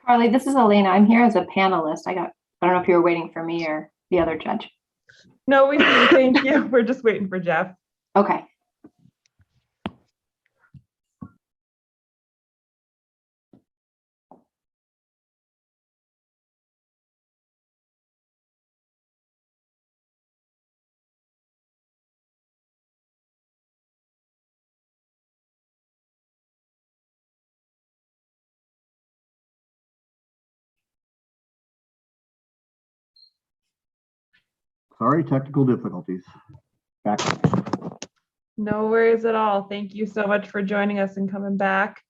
Carly, this is Elena. I'm here as a panelist. I don't know if you were waiting for me or the other judge. No, we do. Thank you. We're just waiting for Jeff. Okay. Sorry, technical difficulties. Back. No worries at all. Thank you so much for joining us and coming back.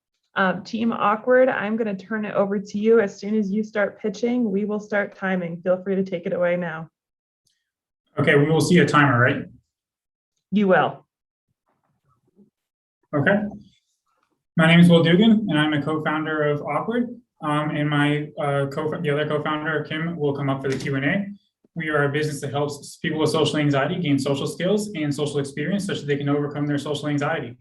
Team Awkward, I'm going to turn it over to you. As soon as you start pitching, we will start timing. Feel free to take it away now. Okay, we will see a timer, right? You will. Okay. My name is Will Dugan, and I'm a co-founder of Awkward. And my the other co-founder, Kim, will come up for the Q&A. We are a business that helps people with social anxiety gain social skills and social experience such that they can overcome their social anxiety.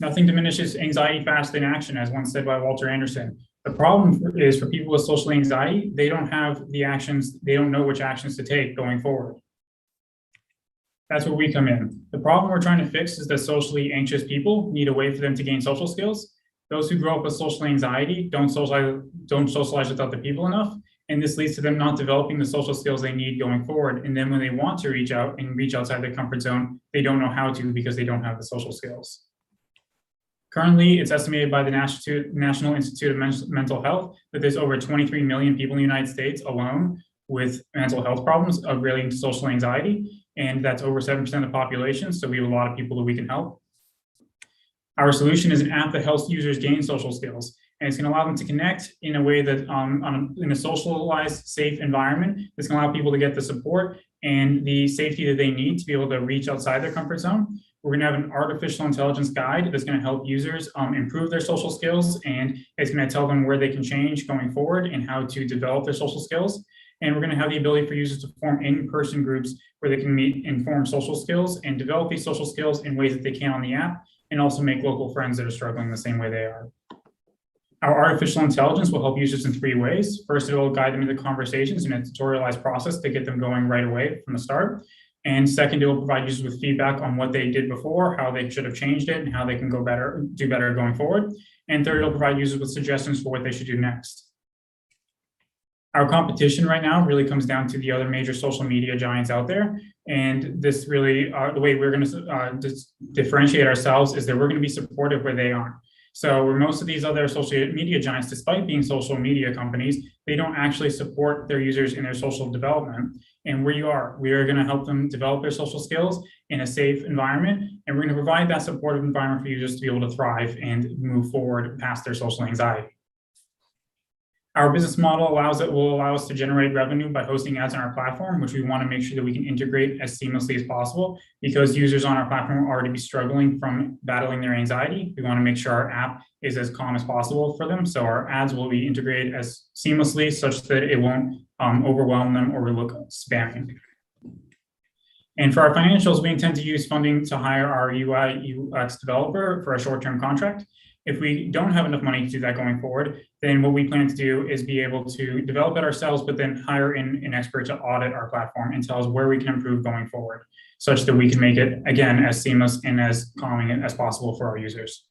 Nothing diminishes anxiety faster than action, as once said by Walter Anderson. The problem is for people with social anxiety, they don't have the actions, they don't know which actions to take going forward. That's where we come in. The problem we're trying to fix is that socially anxious people need a way for them to gain social skills. Those who grow up with social anxiety don't socialize with other people enough. And this leads to them not developing the social skills they need going forward. And then when they want to reach out and reach outside their comfort zone, they don't know how to because they don't have the social skills. Currently, it's estimated by the National Institute of Mental Health that there's over 23 million people in the United States alone with mental health problems relating to social anxiety. And that's over 7% of the population. So we have a lot of people that we can help. Our solution is an app that helps users gain social skills. And it's going to allow them to connect in a way that in a socialized, safe environment that's going to allow people to get the support and the safety that they need to be able to reach outside their comfort zone. We're going to have an artificial intelligence guide that's going to help users improve their social skills, and it's going to tell them where they can change going forward and how to develop their social skills. And we're going to have the ability for users to form in-person groups where they can meet and form social skills and develop these social skills in ways that they can on the app, and also make local friends that are struggling the same way they are. Our artificial intelligence will help users in 3 ways. First, it will guide them into conversations in a tutorialized process to get them going right away from the start. And second, it will provide users with feedback on what they did before, how they should have changed it, and how they can do better going forward. And third, it'll provide users with suggestions for what they should do next. Our competition right now really comes down to the other major social media giants out there. And this really, the way we're going to differentiate ourselves is that we're going to be supportive where they aren't. So where most of these other social media giants, despite being social media companies, they don't actually support their users in their social development. And we are going to help them develop their social skills in a safe environment. And we're going to provide that supportive environment for users to be able to thrive and move forward past their social anxiety. Our business model will allow us to generate revenue by hosting ads on our platform, which we want to make sure that we can integrate as seamlessly as possible, because users on our platform are already struggling from battling their anxiety. We want to make sure our app is as calm as possible for them. So our ads will be integrated as seamlessly such that it won't overwhelm them or look spamming. And for our financials, we intend to use funding to hire our UI UX developer for a short-term contract. If we don't have enough money to do that going forward, then what we plan to do is be able to develop it ourselves, but then hire in an expert to audit our platform and tell us where we can improve going forward, such that we can make it, again, as seamless and as calming as possible for our users.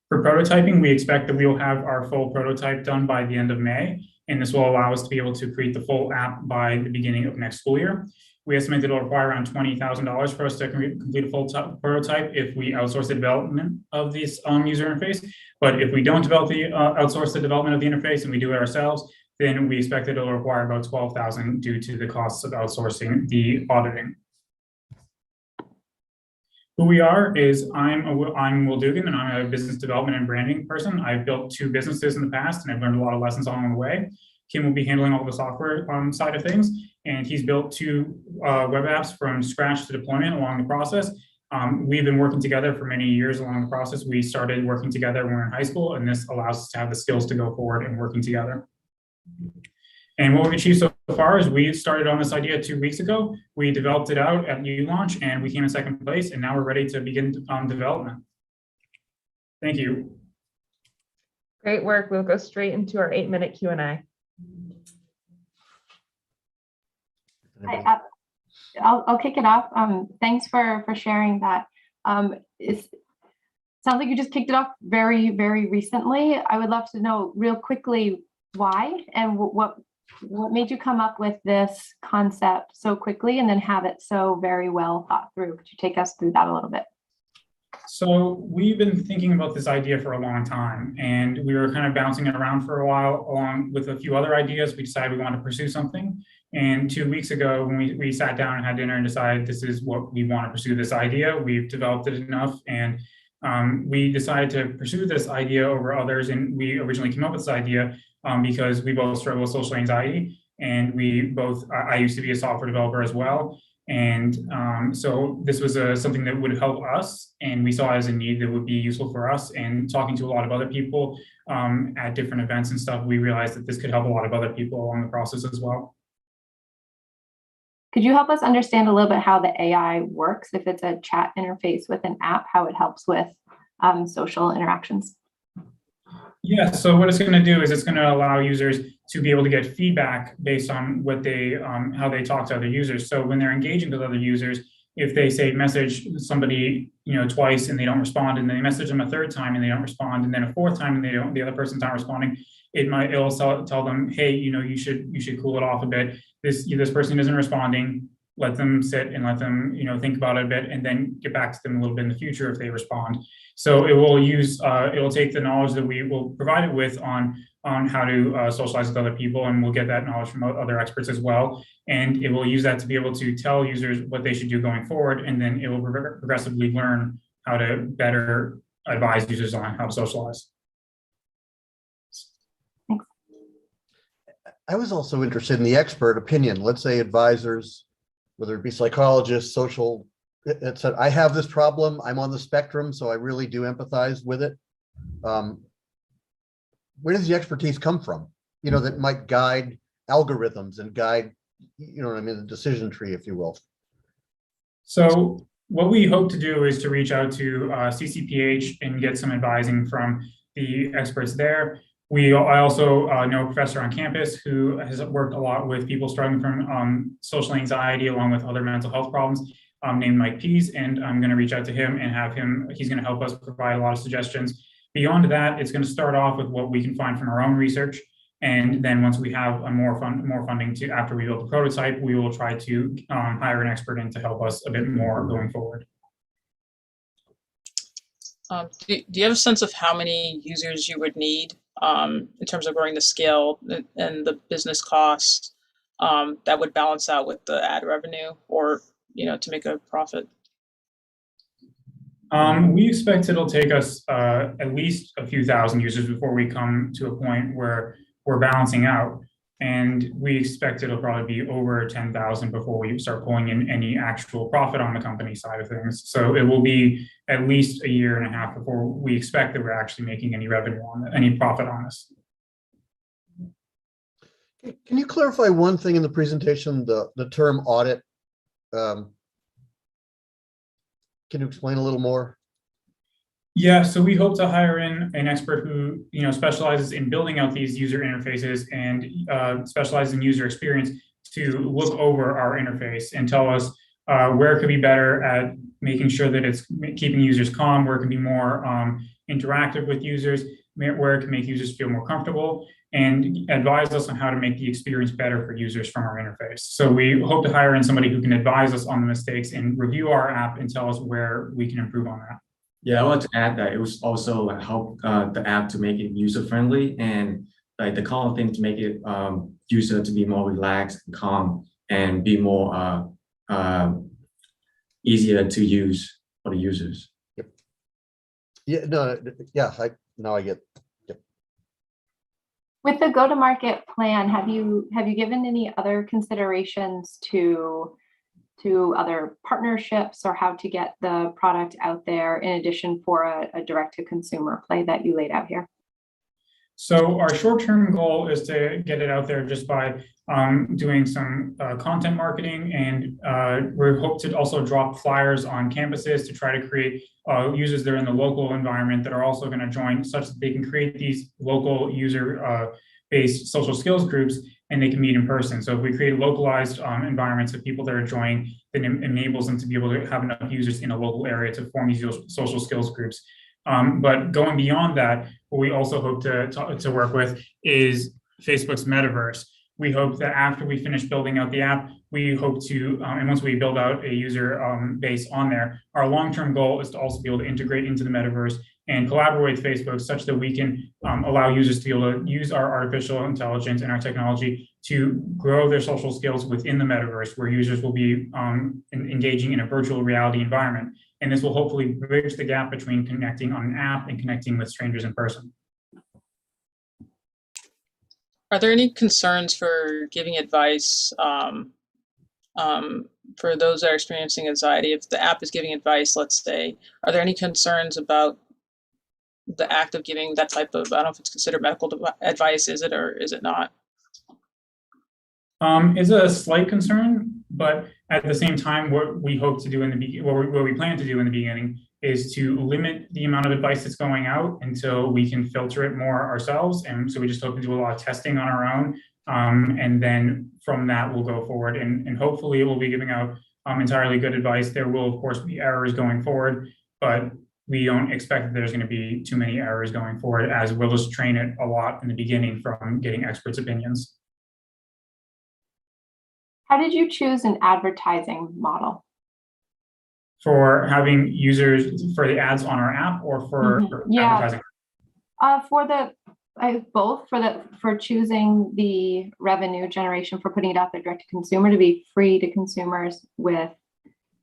For prototyping, we expect that we will have our full prototype done by the end of May, and this will allow us to be able to create the full app by the beginning of next school year. We estimate that it'll require around $20,000 for us to complete a full prototype if we outsource the development of this user interface. But if we don't outsource the development of the interface and we do it ourselves, then we expect that it'll require about $12,000 due to the costs of outsourcing the auditing. Who we are is I'm Will Dugan, and I'm a business development and branding person. I've built 2 businesses in the past, and I've learned a lot of lessons along the way. Kim will be handling all the software side of things, and he's built 2 web apps from scratch to deployment along the process. We've been working together for many years along the process. We started working together when we were in high school, and this allows us to have the skills to go forward and working together. And what we've achieved so far is we started on this idea 2 weeks ago. We developed it out at ULaunch, and we came in 2nd place, and now we're ready to begin development. Thank you. Great work. We'll go straight into our 8-minute Q&A. I'll kick it off. Thanks for sharing that. It sounds like you just kicked it off very, very recently. I would love to know real quickly why and what made you come up with this concept so quickly and then have it so very well thought through. Could you take us through that a little bit? So we've been thinking about this idea for a long time, and we were kind of bouncing it around for a while along with a few other ideas. We decided we wanted to pursue something. And 2 weeks ago, when we sat down and had dinner and decided this is what we want to pursue this idea, we've developed it enough. And we decided to pursue this idea over others. And we originally came up with this idea because we both struggle with social anxiety. And I used to be a software developer as well. And so this was something that would help us, and we saw it as a need that would be useful for us. And talking to a lot of other people at different events and stuff, we realized that this could help a lot of other people along the process as well. Could you help us understand a little bit how the AI works? If it's a chat interface with an app, how it helps with social interactions? Yeah, so what it's going to do is it's going to allow users to be able to get feedback based on what how they talk to other users. So when they're engaging with other users, if they say message somebody twice and they don't respond, and then they message them a 3rd time and they don't respond, and then a 4th time and the other person's not responding, it'll tell them, hey, you should cool it off a bit. This person isn't responding. Let them sit and let them think about it a bit, and then get back to them a little bit in the future if they respond. So it will take the knowledge that we will provide it with on how to socialize with other people, and we'll get that knowledge from other experts as well. And it will use that to be able to tell users what they should do going forward, and then it will progressively learn how to better advise users on how to socialize. I was also interested in the expert opinion. Let's say advisors, whether it be psychologists, social, it said, I have this problem, I'm on the spectrum, so I really do empathize with it. Where does the expertise come from? That might guide algorithms and guide, the decision tree, if you will. So what we hope to do is to reach out to CCPH and get some advising from the experts there. I also know a professor on campus who has worked a lot with people struggling from social anxiety along with other mental health problems, named Mike Pease, and I'm going to reach out to him and he's going to help us provide a lot of suggestions. Beyond that, it's going to start off with what we can find from our own research, and then once we have more funding after we build the prototype, we will try to hire an expert in to help us a bit more going forward. Do you have a sense of how many users you would need in terms of growing the scale and the business costs that would balance out with the ad revenue, or to make a profit? We expect it'll take us at least a few thousand users before we come to a point where we're balancing out. And we expect it'll probably be over 10,000 before we start pulling in any actual profit on the company side of things. So it will be at least a year and a half before we expect that we're actually making any revenue on it, any profit on this. Can you clarify one thing in the presentation, the term audit? Can you explain a little more? Yeah, so we hope to hire in an expert who specializes in building out these user interfaces and specializes in user experience to look over our interface and tell us where it could be better at making sure that it's keeping users calm, where it can be more interactive with users, where it can make users feel more comfortable, and advise us on how to make the experience better for users from our interface. So we hope to hire in somebody who can advise us on the mistakes and review our app and tell us where we can improve on that. Yeah, I want to add that it was also like help the app to make it user friendly, and like the common thing to make it user to be more relaxed and calm and be more easier to use for the users. Yep. Yeah. No. Yeah. Now I get. Yep. With the go-to-market plan, have you given any other considerations to other partnerships or how to get the product out there in addition for a direct-to-consumer play that you laid out here? So our short-term goal is to get it out there just by doing some content marketing, and we hope to also drop flyers on campuses to try to create users that are in the local environment that are also going to join, such that they can create these local user-based social skills groups and they can meet in person. So if we create localized environments of people that are joining, then it enables them to be able to have enough users in a local area to form these social skills groups. But going beyond that, what we also hope to work with is Facebook's metaverse. We hope that after we finish building out the app, we hope to, and once we build out a user base on there, our long-term goal is to also be able to integrate into the metaverse and collaborate with Facebook such that we can allow users to be able to use our artificial intelligence and our technology to grow their social skills within the metaverse, where users will be engaging in a virtual reality environment. And this will hopefully bridge the gap between connecting on an app and connecting with strangers in person. Are there any concerns for giving advice for those that are experiencing anxiety? If the app is giving advice, let's say, are there any concerns about the act of giving that type of, I don't know if it's considered medical advice, is it or is it not? It's a slight concern, but at the same time, what we hope to do in the beginning, what we plan to do in the beginning is to limit the amount of advice that's going out until we can filter it more ourselves. And so we just hope to do a lot of testing on our own. And then from that, we'll go forward and hopefully we'll be giving out entirely good advice. There will, of course, be errors going forward, but we don't expect that there's going to be too many errors going forward, as we'll just train it a lot in the beginning from getting experts' opinions. How did you choose an advertising model? For having users for the ads on our app, or for advertising? Both for choosing the revenue generation for putting it out there direct to consumer to be free to consumers with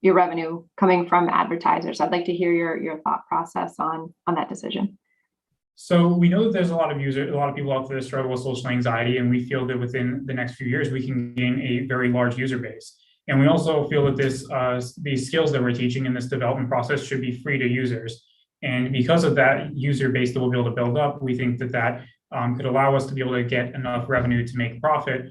your revenue coming from advertisers. I'd like to hear your thought process on that decision. So we know that there's a lot of people out there that struggle with social anxiety, and we feel that within the next few years we can gain a very large user base. And we also feel that these skills that we're teaching in this development process should be free to users. And because of that user base that we'll be able to build up, we think that could allow us to be able to get enough revenue to make profit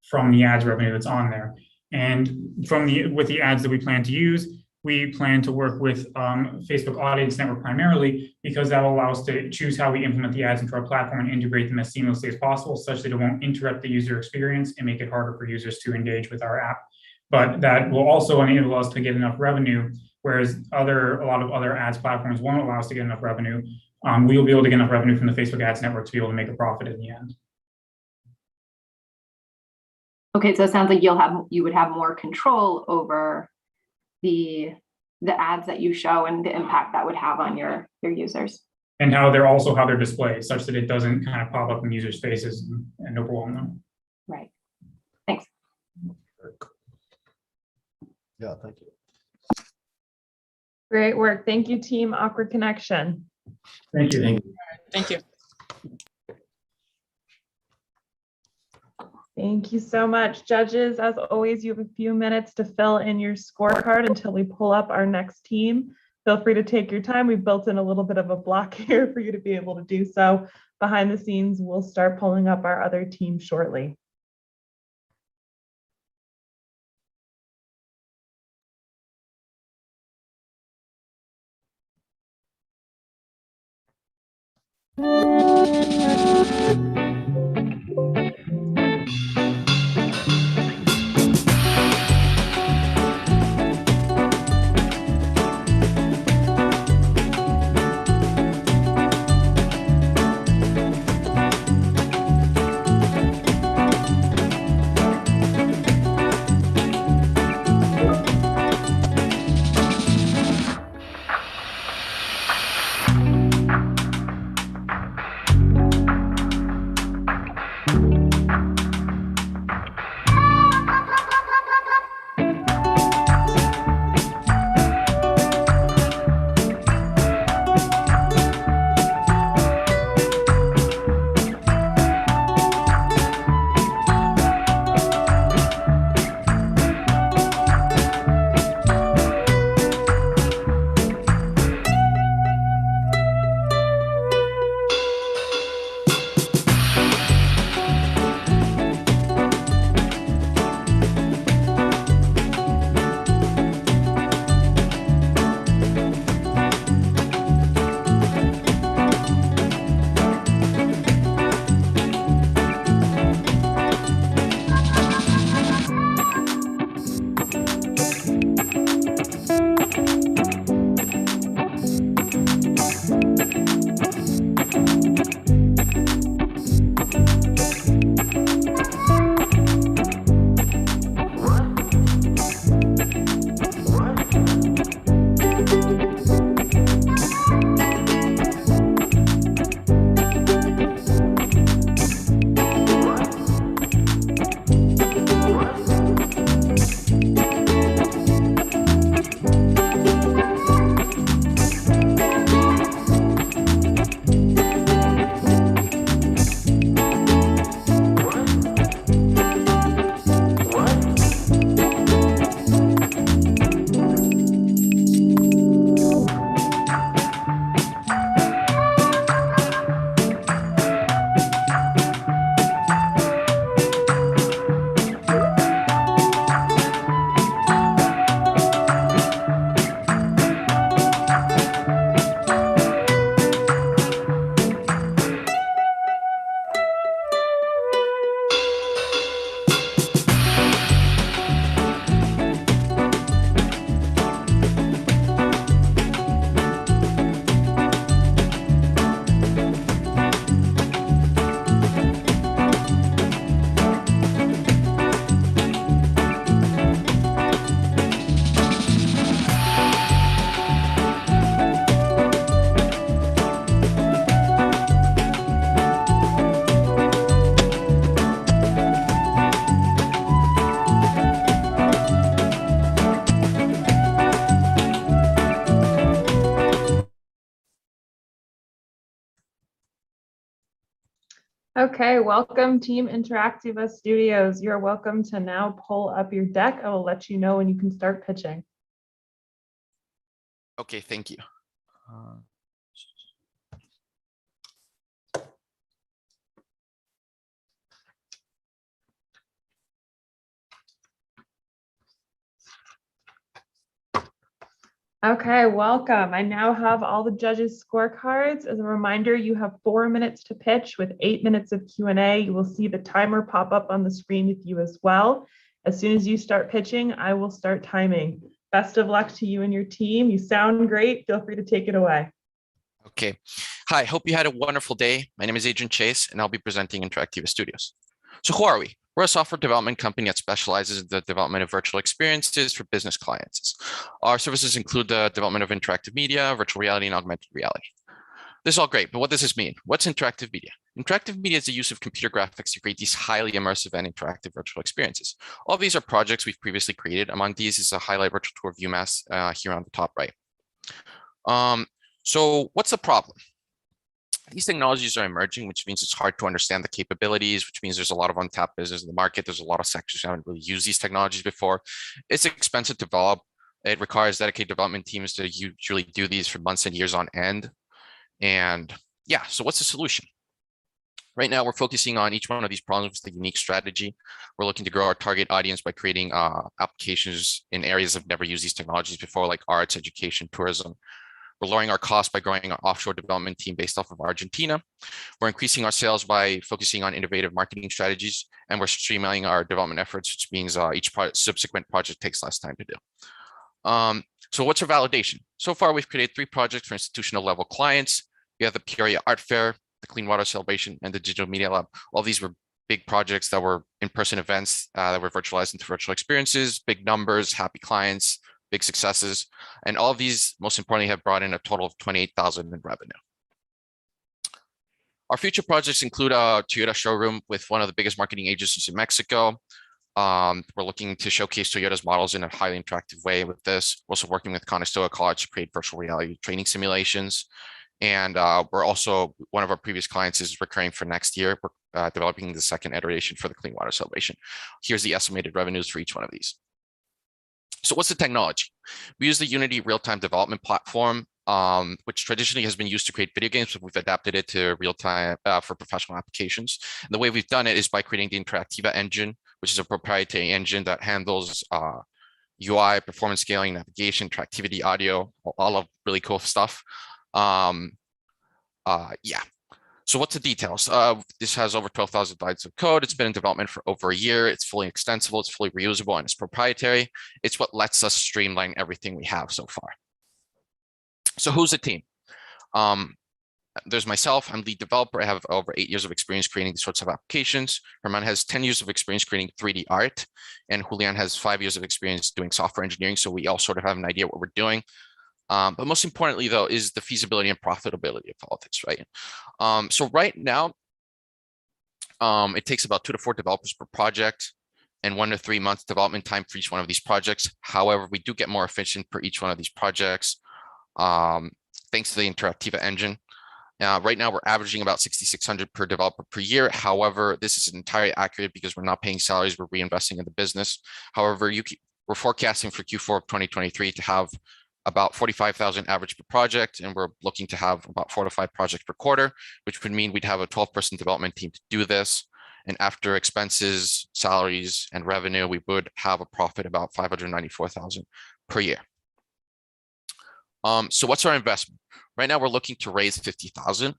from the ads revenue that's on there. And with the ads that we plan to use, we plan to work with Facebook Audience Network primarily, because that will allow us to choose how we implement the ads into our platform and integrate them as seamlessly as possible, such that it won't interrupt the user experience and make it harder for users to engage with our app. But that will also enable us to get enough revenue, whereas a lot of other ads platforms won't allow us to get enough revenue. We will be able to get enough revenue from the Facebook Ads Network to be able to make a profit in the end. Okay, so it sounds like you would have more control over the the ads that you show and the impact that would have on your users. And how they're displayed such that it doesn't kind of pop up in users' faces and overwhelm them. Right. Thanks. Yeah, thank you. Great work. Thank you, Team Awkward Connection. Thank you. Thank you. Thank you so much. Judges, as always, you have a few minutes to fill in your scorecard until we pull up our next team. Feel free to take your time. We've built in a little bit of a block here for you to be able to do so. Behind the scenes, we'll start pulling up our other team shortly. Okay, welcome Team Interactiva Studios. You're welcome to now pull up your deck. I will let you know when you can start pitching. Okay, thank you. Okay, welcome. I now have all the judges' scorecards. As a reminder, you have 4 minutes to pitch with 8 minutes of Q&A. You will see the timer pop up on the screen with you as well. As soon as you start pitching, I will start timing. Best of luck to you and your team. You sound great. Feel free to take it away. Okay. Hi, hope you had a wonderful day. My name is Adrian Chase, and I'll be presenting Interactiva Studios. So who are we? We're a software development company that specializes in the development of virtual experiences for business clients. Our services include the development of interactive media, virtual reality, and augmented reality. This is all great, but what does this mean? What's interactive media? Interactive media is the use of computer graphics to create these highly immersive and interactive virtual experiences. All of these are projects we've previously created. Among these is a highlight virtual tour of UMass here on the top right. So what's the problem? These technologies are emerging, which means it's hard to understand the capabilities, which means there's a lot of untapped business in the market. There's a lot of sectors who haven't really used these technologies before. It's expensive to develop. It requires dedicated development teams to usually do these for months and years on end. And yeah, so what's the solution? Right now, we're focusing on each one of these problems with a unique strategy. We're looking to grow our target audience by creating applications in areas that have never used these technologies before, like arts, education, tourism. We're lowering our costs by growing our offshore development team based off of Argentina. We're increasing our sales by focusing on innovative marketing strategies, and we're streamlining our development efforts, which means each subsequent project takes less time to do. So what's our validation? So far, we've created 3 projects for institutional level clients. We have the Peoria Art Fair, the Clean Water Celebration, and the Digital Media Lab. All these were big projects that were in-person events that were virtualized into virtual experiences, big numbers, happy clients, big successes. And all of these, most importantly, have brought in a total of 28,000 in revenue. Our future projects include a Toyota showroom with one of the biggest marketing agencies in Mexico. We're looking to showcase Toyota's models in a highly interactive way with this. We're also working with Conestoga College to create virtual reality training simulations. And we're also, one of our previous clients is recurring for next year. We're developing the second iteration for the Clean Water Celebration. Here's the estimated revenues for each one of these. So what's the technology? We use the Unity real-time development platform, which traditionally has been used to create video games, but we've adapted it to real-time for professional applications. And the way we've done it is by creating the Interactiva engine, which is a proprietary engine that handles UI, performance scaling, navigation, interactivity, audio, all of really cool stuff. Yeah. So what's the details? This has over 12,000 lines of code. It's been in development for over a year. It's fully extensible, it's fully reusable, and it's proprietary. It's what lets us streamline everything we have so far. So who's the team? There's myself, I'm lead developer. I have over 8 years of experience creating these sorts of applications. Herman has 10 years of experience creating 3D art, and Julian has 5 years of experience doing software engineering. So we all sort of have an idea what we're doing. But most importantly, though, is the feasibility and profitability of all this, right? So right now, it takes about 2 to 4 developers per project and 1 to 3 months development time for each one of these projects. However, we do get more efficient for each one of these projects, thanks to the Interactiva engine. Right now, we're averaging about 6,600 per developer per year. However, this is entirely accurate because we're not paying salaries, we're reinvesting in the business. However, we're forecasting for Q4 of 2023 to have about 45,000 average per project, and we're looking to have about 4 to 5 projects per quarter, which would mean we'd have a 12-person development team to do this. And after expenses, salaries, and revenue, we would have a profit about 594,000 per year. So what's our investment? Right now, we're looking to raise 50,000,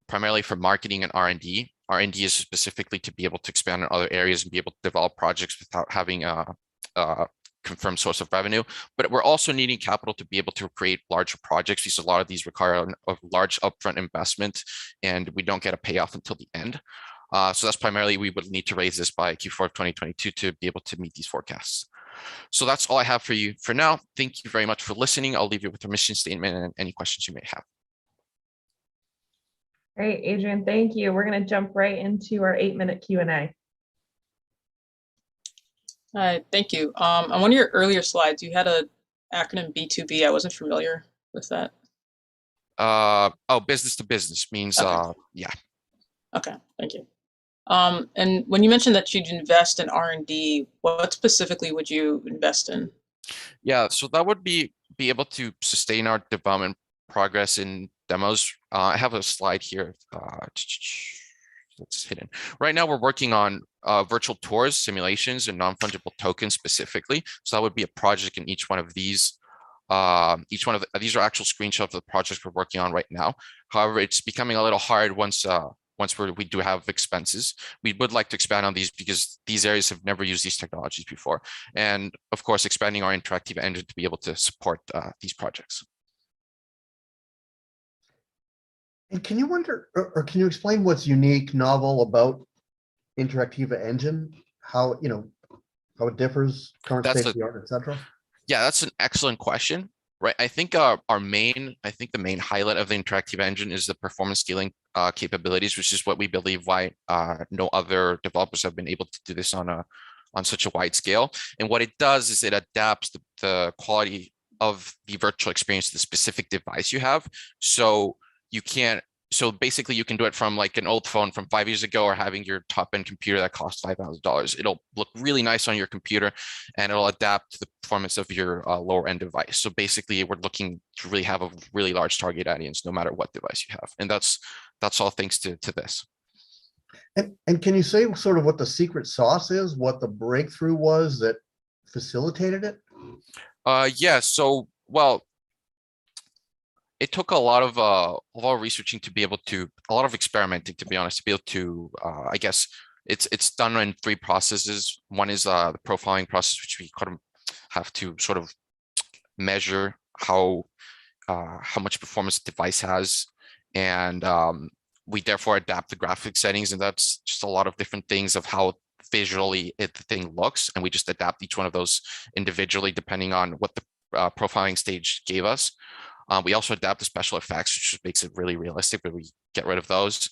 primarily for marketing and R&D. R&D is specifically to be able to expand in other areas and be able to develop projects without having a confirmed source of revenue. But we're also needing capital to be able to create larger projects because a lot of these require a large upfront investment, and we don't get a payoff until the end. So that's primarily, we would need to raise this by Q4 of 2022 to be able to meet these forecasts. So that's all I have for you for now. Thank you very much for listening. I'll leave you with a mission statement and any questions you may have. Great, Adrian, thank you. We're going to jump right into our 8-minute Q&A. Thank you. On one of your earlier slides, you had an acronym B2B. I wasn't familiar with that. Oh, business to business means, okay. Yeah. Okay, thank you. And when you mentioned that you'd invest in R&D, what specifically would you invest in? Yeah, so that would be able to sustain our development progress in demos. I have a slide here. It's hidden. Right now, we're working on virtual tours, simulations, and non-fungible tokens specifically. So that would be a project in each one of these. These are actual screenshots of the projects we're working on right now. However, it's becoming a little hard once we do have expenses. We would like to expand on these because these areas have never used these technologies before. And of course, expanding our Interactiva engine to be able to support these projects. And can you wonder, or can you explain what's unique, novel about Interactiva engine? how, how it differs, current That's state of the art, et cetera? Yeah, that's an excellent question. Right. I think the main highlight of the interactive engine is the performance scaling capabilities, which is what we believe why no other developers have been able to do this on such a wide scale. And what it does is it adapts the quality of the virtual experience to the specific device you have. So basically you can do it from like an old phone from 5 years ago, or having your top end computer that costs $5,000. It'll look really nice on your computer, and it'll adapt to the performance of your lower end device. So basically we're looking to really have a really large target audience, no matter what device you have. And that's all thanks to this. And can you say sort of what the secret sauce is, what the breakthrough was that facilitated it? Yeah, so, well, it took a lot of researching to be able to, a lot of experimenting, to be honest, to be able to, I guess it's done in 3 processes. One is the profiling process, which we kind of have to sort of measure how much performance the device has. And we therefore adapt the graphic settings, and that's just a lot of different things of how visually the thing looks. And we just adapt each one of those individually, depending on what the profiling stage gave us. We also adapt the special effects, which just makes it really realistic, but we get rid of those.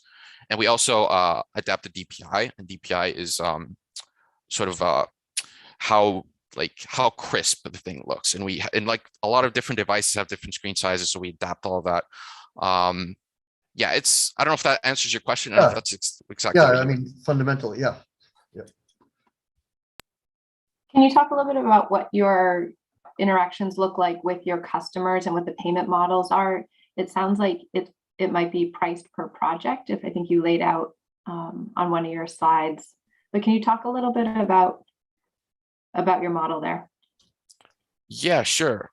And we also adapt the DPI, and DPI is sort of how crisp the thing looks. And like a lot of different devices have different screen sizes, so we adapt all of that. Yeah, I don't know if that answers your question. I don't know if that's exactly. Yeah, I mean, fundamentally, yeah. Can you talk a little bit about what your interactions look like with your customers and what the payment models are? It sounds like it might be priced per project, if I think you laid out on one of your slides. But can you talk a little bit about your model there? Yeah, sure.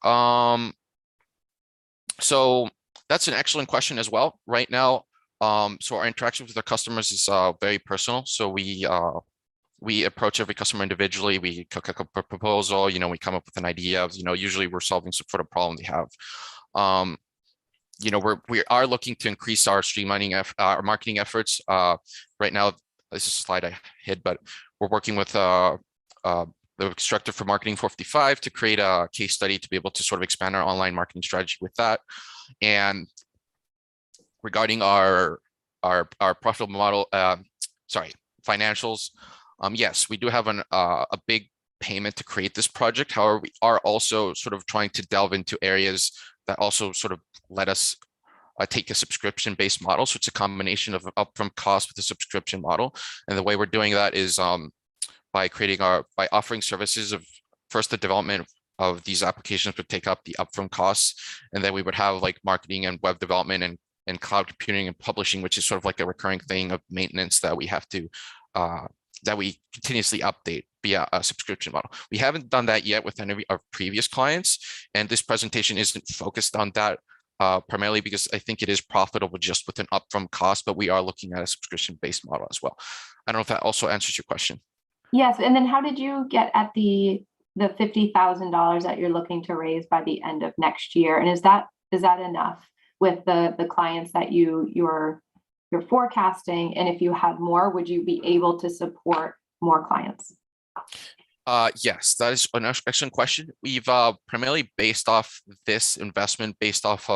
So that's an excellent question as well. Right now, so our interaction with our customers is very personal. So we approach every customer individually. We cook a proposal, we come up with an idea of, usually we're solving some sort of problem they have. We are looking to increase our streamlining our marketing efforts. Right now, this is a slide I hid, but we're working with the instructor for Marketing 455 to create a case study to be able to sort of expand our online marketing strategy with that. And regarding our profitable model, financials, yes, we do have a big payment to create this project. However, we are also sort of trying to delve into areas that also sort of let us take a subscription-based model. So it's a combination of upfront cost with a subscription model. And the way we're doing that is by offering services of first the development of these applications would take up the upfront costs, and then we would have like marketing and web development and cloud computing and publishing, which is sort of like a recurring thing of maintenance that we have to that we continuously update via a subscription model. We haven't done that yet with any of our previous clients, and this presentation isn't focused on that primarily because I think it is profitable just with an upfront cost, but we are looking at a subscription-based model as well. I don't know if that also answers your question. Yes, and then how did you get at the $50,000 that you're looking to raise by the end of next year? And is that enough with the clients that you're forecasting? And if you have more, would you be able to support more clients? Yes, that is an excellent question. We've primarily based off this investment based off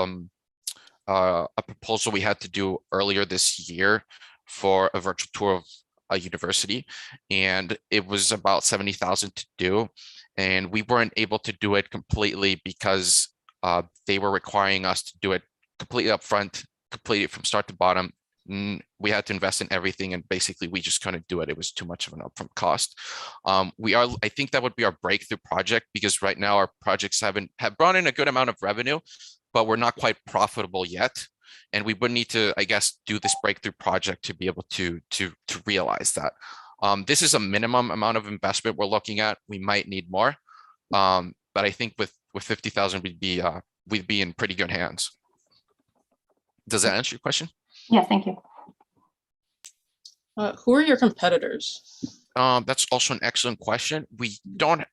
a proposal we had to do earlier this year for a virtual tour of a university, and it was about 70,000 to do, and we weren't able to do it completely because they were requiring us to do it completely upfront, completely from start to bottom. We had to invest in everything, and basically we just couldn't do it. It was too much of an upfront cost. I think that would be our breakthrough project, because right now our projects have brought in a good amount of revenue, but we're not quite profitable yet. And we would need to, I guess, do this breakthrough project to be able to realize that. This is a minimum amount of investment we're looking at. We might need more, but I think with 50,000 we'd be in pretty good hands. Does that answer your question? Yes, thank you. Who are your competitors? That's also an excellent question. We don't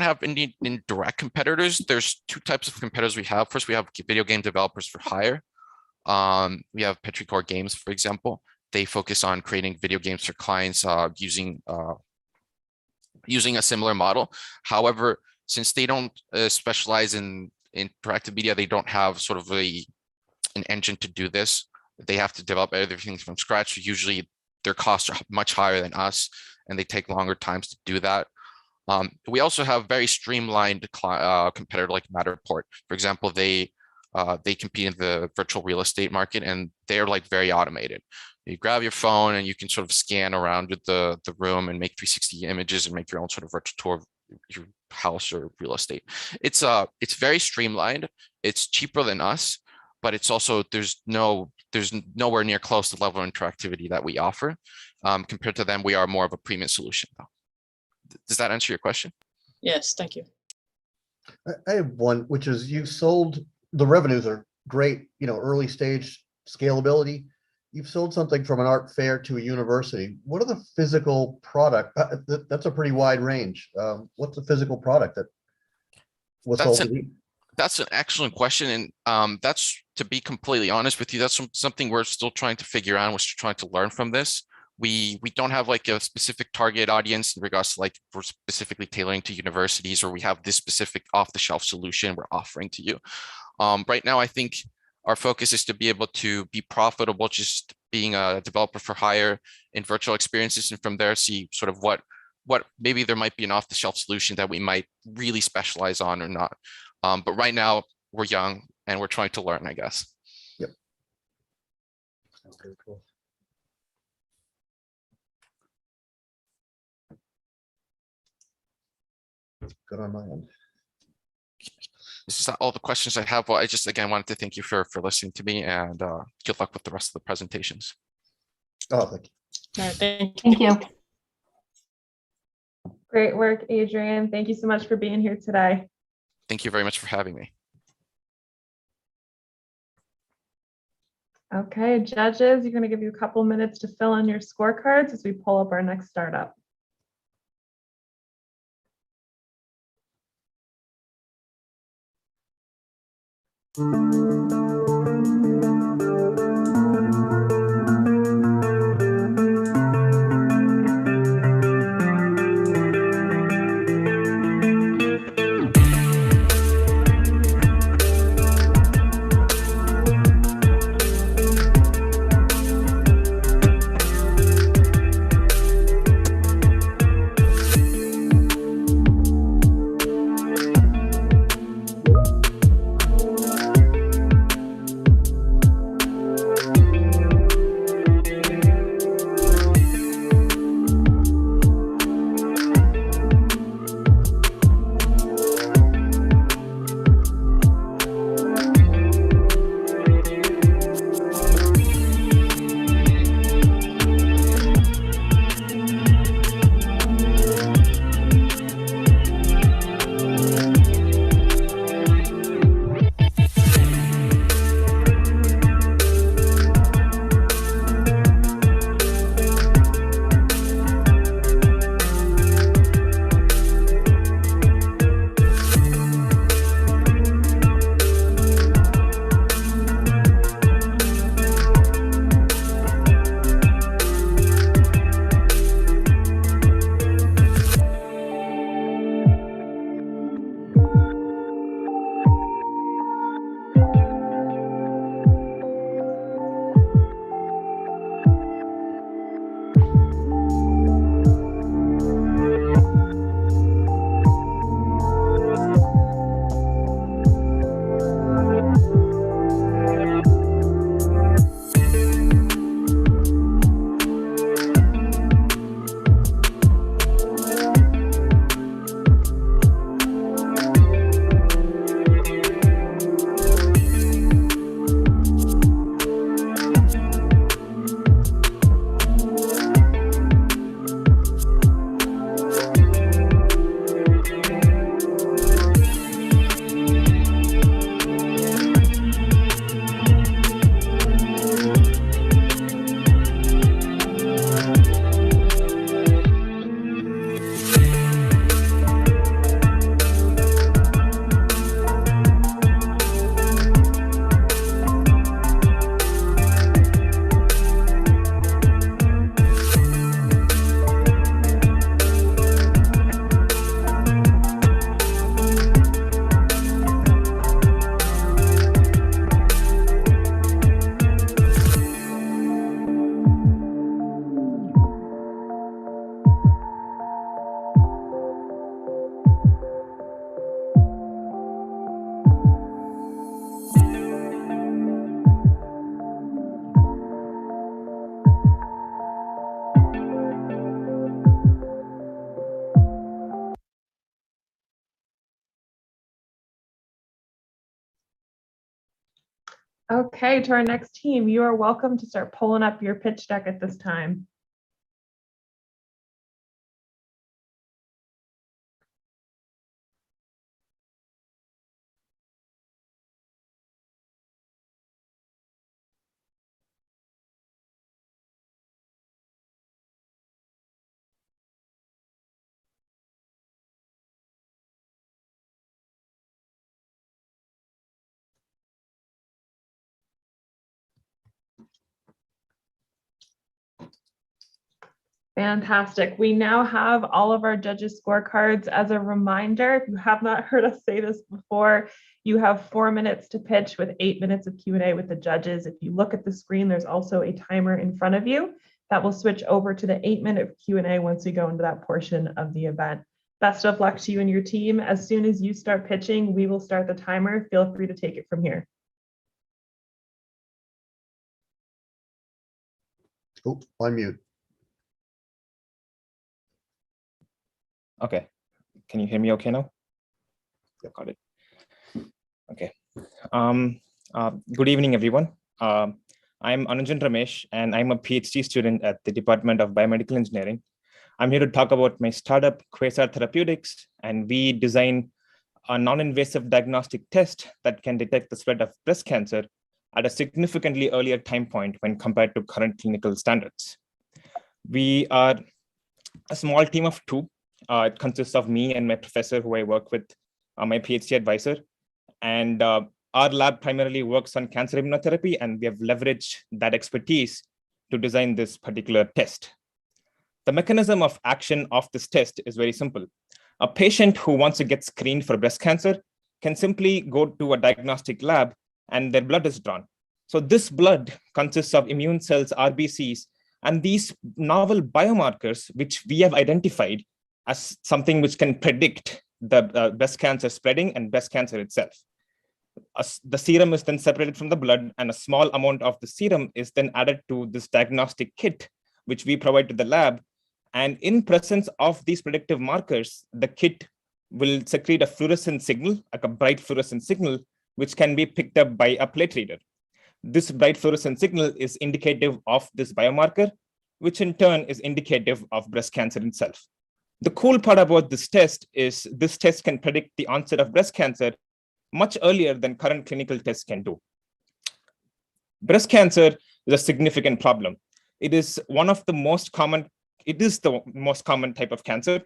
have any indirect competitors. There's 2 types of competitors we have. First, we have video game developers for hire. We have Petrichor Games, for example. They focus on creating video games for clients using using a similar model. However, since they don't specialize in interactive media, they don't have sort of an engine to do this. They have to develop everything from scratch. Usually their costs are much higher than us, and they take longer times to do that. We also have very streamlined competitor like Matterport. For example, they compete in the virtual real estate market, and they're like very automated. You grab your phone and you can sort of scan around the room and make 360 images and make your own sort of virtual tour of your house or real estate. It's very streamlined. It's cheaper than us, but it's also there's nowhere near close to the level of interactivity that we offer. Compared to them, we are more of a premium solution though. Does that answer your question? Yes, thank you. I have one, which is you've sold, the revenues are great, early stage scalability. You've sold something from an art fair to a university. What are the physical product? That's a pretty wide range. What's the physical product that was sold to you? That's an excellent question. And that's, to be completely honest with you, that's something we're still trying to figure out. We're still trying to learn from this. We don't have like a specific target audience in regards to like we're specifically tailoring to universities, or we have this specific off-the-shelf solution we're offering to you. Right now, I think our focus is to be able to be profitable, just being a developer for hire in virtual experiences, and from there see sort of what maybe there might be an off-the-shelf solution that we might really specialize on or not. But right now we're young and we're trying to learn, I guess. Yep. Okay, cool. Good on my end. This is all the questions I have. Well, I just again wanted to thank you for listening to me, and good luck with the rest of the presentations. Oh, thank you. All right, Thank you. Great work, Adrian. Thank you so much for being here today. Thank you very much for having me. Okay, judges, you're going to give you a couple minutes to fill in your scorecards as we pull up our next startup. Okay, to our next team, you are welcome to start pulling up your pitch deck at this time. Fantastic. We now have all of our judges' scorecards. As a reminder, if you have not heard us say this before, you have 4 minutes to pitch with 8 minutes of Q&A with the judges. If you look at the screen, there's also a timer in front of you that will switch over to the 8-minute Q&A once we go into that portion of the event. Best of luck to you and your team. As soon as you start pitching, we will start the timer. Feel free to take it from here. Oh, on mute. Okay, can you hear me okay now? Got it. Okay. Good evening, everyone. I'm Ananjan Ramesh, and I'm a PhD student at the Department of Biomedical Engineering. I'm here to talk about my startup, Quasar Therapeutics, and we design a non-invasive diagnostic test that can detect the spread of breast cancer at a significantly earlier time point when compared to current clinical standards. We are a small team of 2. It consists of me and my professor who I work with, my PhD advisor. And our lab primarily works on cancer immunotherapy, and we have leveraged that expertise to design this particular test. The mechanism of action of this test is very simple. A patient who wants to get screened for breast cancer can simply go to a diagnostic lab and their blood is drawn. So this blood consists of immune cells, RBCs, and these novel biomarkers, which we have identified as something which can predict the breast cancer spreading and breast cancer itself. The serum is then separated from the blood, and a small amount of the serum is then added to this diagnostic kit, which we provide to the lab. And in presence of these predictive markers, the kit will secrete a fluorescent signal, like a bright fluorescent signal, which can be picked up by a plate reader. This bright fluorescent signal is indicative of this biomarker, which in turn is indicative of breast cancer itself. The cool part about this test is this test can predict the onset of breast cancer much earlier than current clinical tests can do. Breast cancer is a significant problem. It is the most common type of cancer.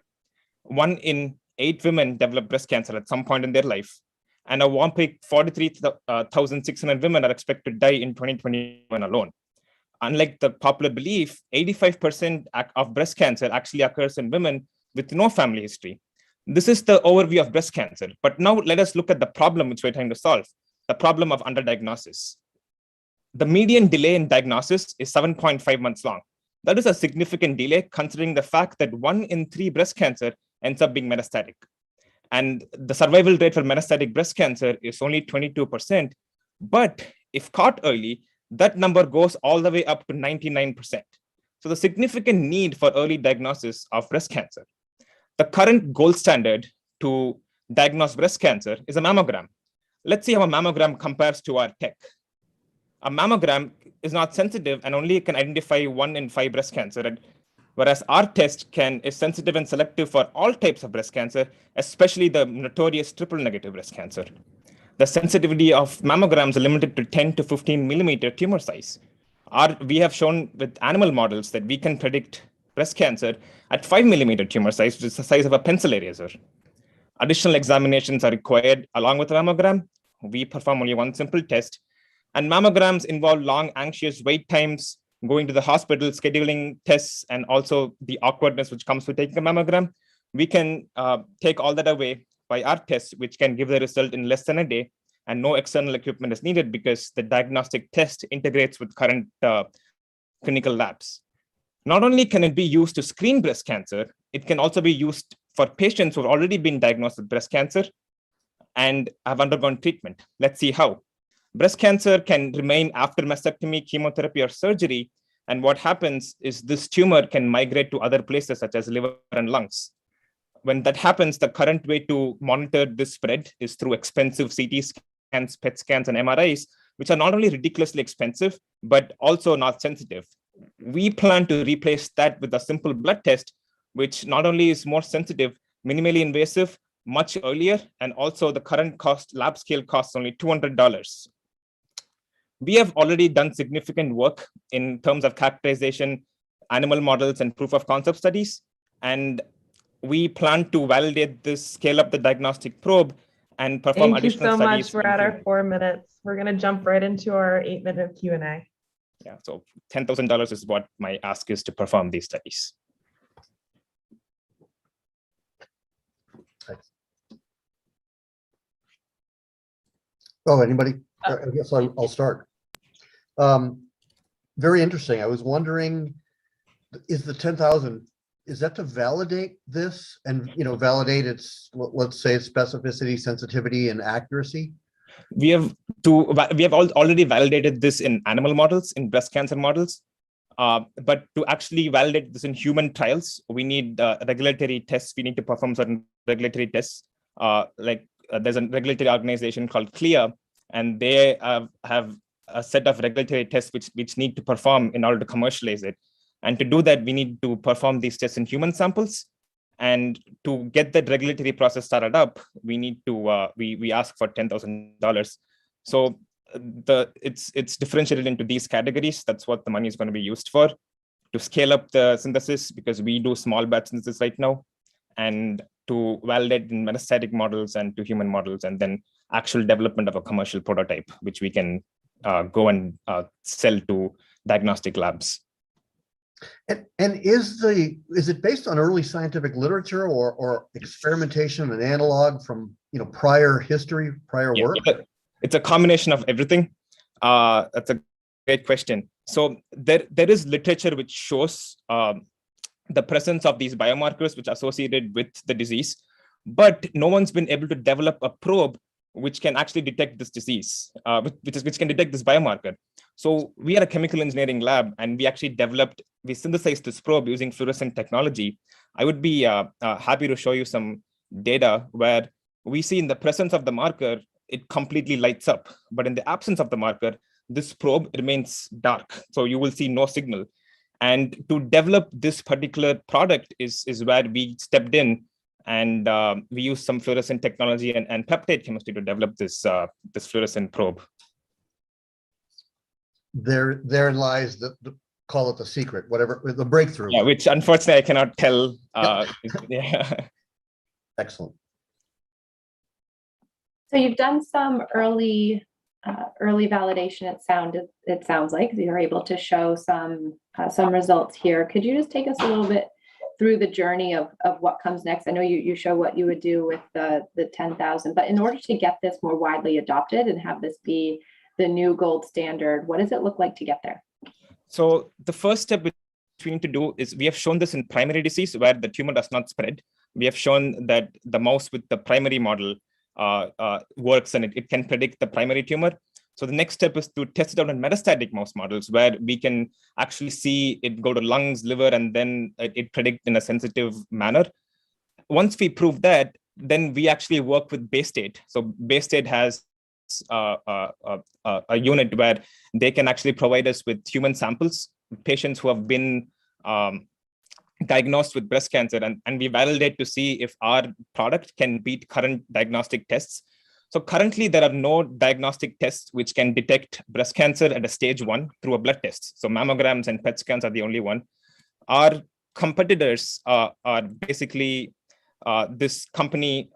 1 in 8 women develop breast cancer at some point in their life, and a whopping 43,600 women are expected to die in 2021 alone. Unlike the popular belief, 85% of breast cancer actually occurs in women with no family history. This is the overview of breast cancer. But now let us look at the problem which we're trying to solve, the problem of underdiagnosis. The median delay in diagnosis is 7.5 months long. That is a significant delay considering the fact that 1 in 3 breast cancer ends up being metastatic. And the survival rate for metastatic breast cancer is only 22%. But if caught early, that number goes all the way up to 99%. So the significant need for early diagnosis of breast cancer. The current gold standard to diagnose breast cancer is a mammogram. Let's see how a mammogram compares to our tech. A mammogram is not sensitive and only can identify 1 in 5 breast cancer, whereas our test is sensitive and selective for all types of breast cancer, especially the notorious triple negative breast cancer. The sensitivity of mammograms are limited to 10 to 15 millimeter tumor size. We have shown with animal models that we can predict breast cancer at 5 millimeter tumor size, which is the size of a pencil eraser. Additional examinations are required along with a mammogram. We perform only 1 simple test, and mammograms involve long, anxious wait times, going to the hospital, scheduling tests, and also the awkwardness which comes with taking a mammogram. We can take all that away by our test, which can give the result in less than a day, and no external equipment is needed because the diagnostic test integrates with current clinical labs. Not only can it be used to screen breast cancer, it can also be used for patients who have already been diagnosed with breast cancer and have undergone treatment. Let's see how. Breast cancer can remain after mastectomy, chemotherapy, or surgery. And what happens is this tumor can migrate to other places such as liver and lungs. When that happens, the current way to monitor this spread is through expensive CT scans, PET scans, and MRIs, which are not only ridiculously expensive, but also not sensitive. We plan to replace that with a simple blood test, which not only is more sensitive, minimally invasive, much earlier, and also the current cost, lab scale costs only $200. We have already done significant work in terms of characterization, animal models, and proof of concept studies. And we plan to validate this, scale up the diagnostic probe, and perform Thank you additional so studies. much. We're at our 4 minutes. We're going to jump right into our 8-minute Q&A. Yeah, so $10,000 is what my ask is to perform these studies. Oh, anybody? I guess I'll start. Very interesting. I was wondering, is the 10,000, is that to validate this and, validate its, let's say, specificity, sensitivity, and accuracy? We have already validated this in animal models, in breast cancer models. But to actually validate this in human trials, we need regulatory tests. We need to perform certain regulatory tests. There's a regulatory organization called CLIA, and they have a set of regulatory tests which need to perform in order to commercialize it. And to do that, we need to perform these tests in human samples. And to get that regulatory process started up, we need to we ask for $10,000. So it's differentiated into these categories. That's what the money is going to be used for, to scale up the synthesis, because we do small batch synthesis right now, and to validate in metastatic models and to human models, and then actual development of a commercial prototype, which we can go and sell to diagnostic labs. And is it based on early scientific literature or experimentation and analog from prior history, prior work? It's a combination of everything. That's a great question. So there is literature which shows the presence of these biomarkers which are associated with the disease, but no one's been able to develop a probe which can actually detect this disease, which can detect this biomarker. So we are a chemical engineering lab, and we synthesized this probe using fluorescent technology. I would be happy to show you some data where we see in the presence of the marker, it completely lights up. But in the absence of the marker, this probe remains dark. So you will see no signal. And to develop this particular product is where we stepped in, and we used some fluorescent technology and peptide chemistry to develop this fluorescent probe. Therein lies call it the secret, whatever, the breakthrough. Yeah, which unfortunately I cannot tell. Yeah. Excellent. So you've done some early validation. It sounds like you're able to show some results here. Could you just take us a little bit through the journey of what comes next? I know you show what you would do with the 10,000, but in order to get this more widely adopted and have this be the new gold standard, what does it look like to get there? So the first step which we need to do is, we have shown this in primary disease where the tumor does not spread. We have shown that the mouse with the primary model works, and it can predict the primary tumor. So the next step is to test it out in metastatic mouse models, where we can actually see it go to lungs, liver, and then it predict in a sensitive manner. Once we prove that, then we actually work with Baystate. So Baystate has a unit where they can actually provide us with human samples, patients who have been diagnosed with breast cancer, and we validate to see if our product can beat current diagnostic tests. So currently there are no diagnostic tests which can detect breast cancer at a stage 1 through a blood test. So mammograms and PET scans are the only one. Our competitors are basically this company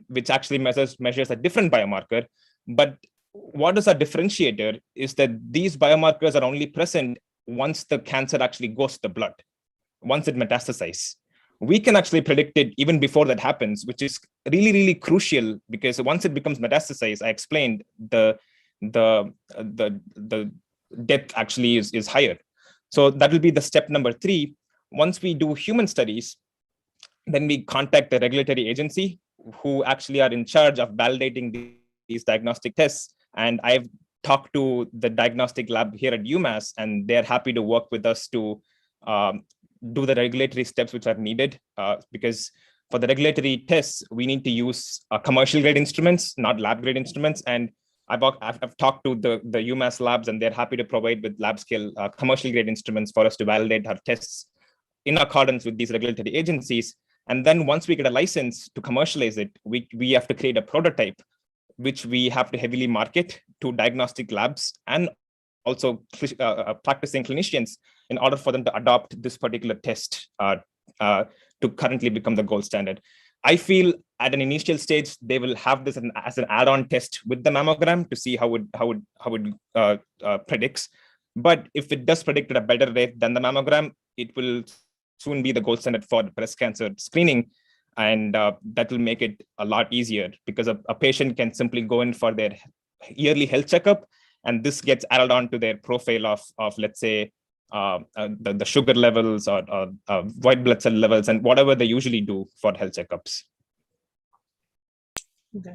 which actually measures a different biomarker. But what is our differentiator is that these biomarkers are only present once the cancer actually goes to the blood, once it metastasizes. We can actually predict it even before that happens, which is really, really crucial, because once it becomes metastasized, I explained the death actually is higher. So that will be the step number 3. Once we do human studies, then we contact the regulatory agency who actually are in charge of validating these diagnostic tests. And I've talked to the diagnostic lab here at UMass, and they're happy to work with us to do the regulatory steps which are needed, because for the regulatory tests, we need to use commercial grade instruments, not lab grade instruments. And I've talked to the UMass labs, and they're happy to provide with lab scale commercial grade instruments for us to validate our tests in accordance with these regulatory agencies. And then once we get a license to commercialize it, we have to create a prototype, which we have to heavily market to diagnostic labs and also practicing clinicians in order for them to adopt this particular test to currently become the gold standard. I feel at an initial stage, they will have this as an add-on test with the mammogram to see how it predicts. But if it does predict at a better rate than the mammogram, it will soon be the gold standard for breast cancer screening. And that will make it a lot easier because a patient can simply go in for their yearly health checkup, and this gets added on to their profile of let's say, the sugar levels or white blood cell levels and whatever they usually do for health checkups. Okay.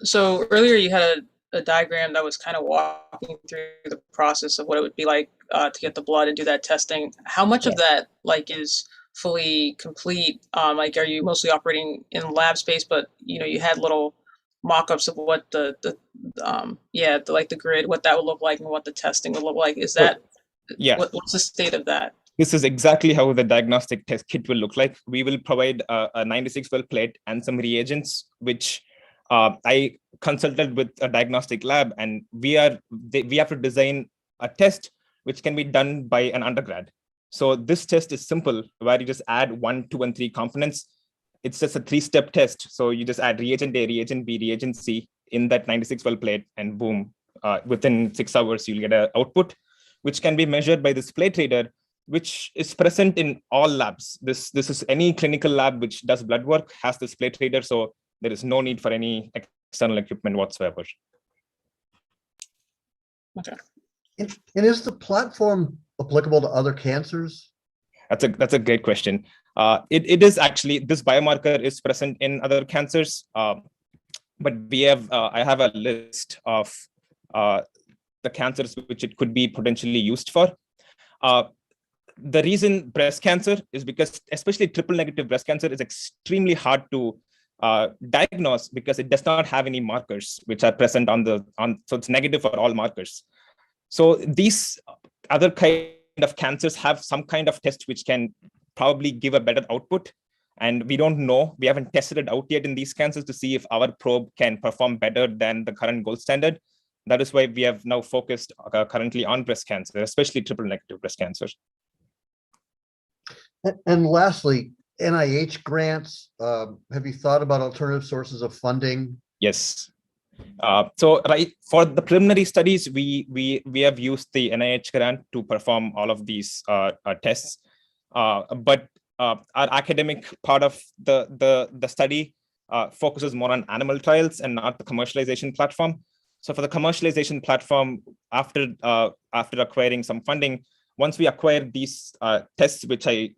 So earlier you had a diagram that was kind of walking through the process of what it would be like to get the blood and do that testing. How much of that is fully complete? Are you mostly operating in lab space, but you had little mock-ups of what the grid, what that would look like and what the testing would look like. Is that what's the state of that? This is exactly how the diagnostic test kit will look like. We will provide a 96-well plate and some reagents, which I consulted with a diagnostic lab, and we have to design a test which can be done by an undergrad. So this test is simple, where you just add 1, 2, and 3 components. It's just a 3-step test. So you just add reagent A, reagent B, reagent C in that 96-well plate, and boom, within 6 hours, you'll get an output, which can be measured by this plate reader, which is present in all labs. This is any clinical lab which does blood work has this plate reader. So there is no need for any external equipment whatsoever. Okay. And is the platform applicable to other cancers? That's a great question. It is actually, this biomarker is present in other cancers, but we have I have a list of the cancers which it could be potentially used for. The reason breast cancer is because especially triple negative breast cancer is extremely hard to diagnose because it does not have any markers which are present so it's negative for all markers. So these other kind of cancers have some kind of test which can probably give a better output. And we don't know, we haven't tested it out yet in these cancers to see if our probe can perform better than the current gold standard. That is why we have now focused currently on breast cancer, especially triple negative breast cancer. And lastly, NIH grants. Have you thought about alternative sources of funding? Yes. So for the preliminary studies, we have used the NIH grant to perform all of these tests. But our academic part of the study focuses more on animal trials and not the commercialization platform. So for the commercialization platform, after acquiring some funding, once we acquire these tests, which I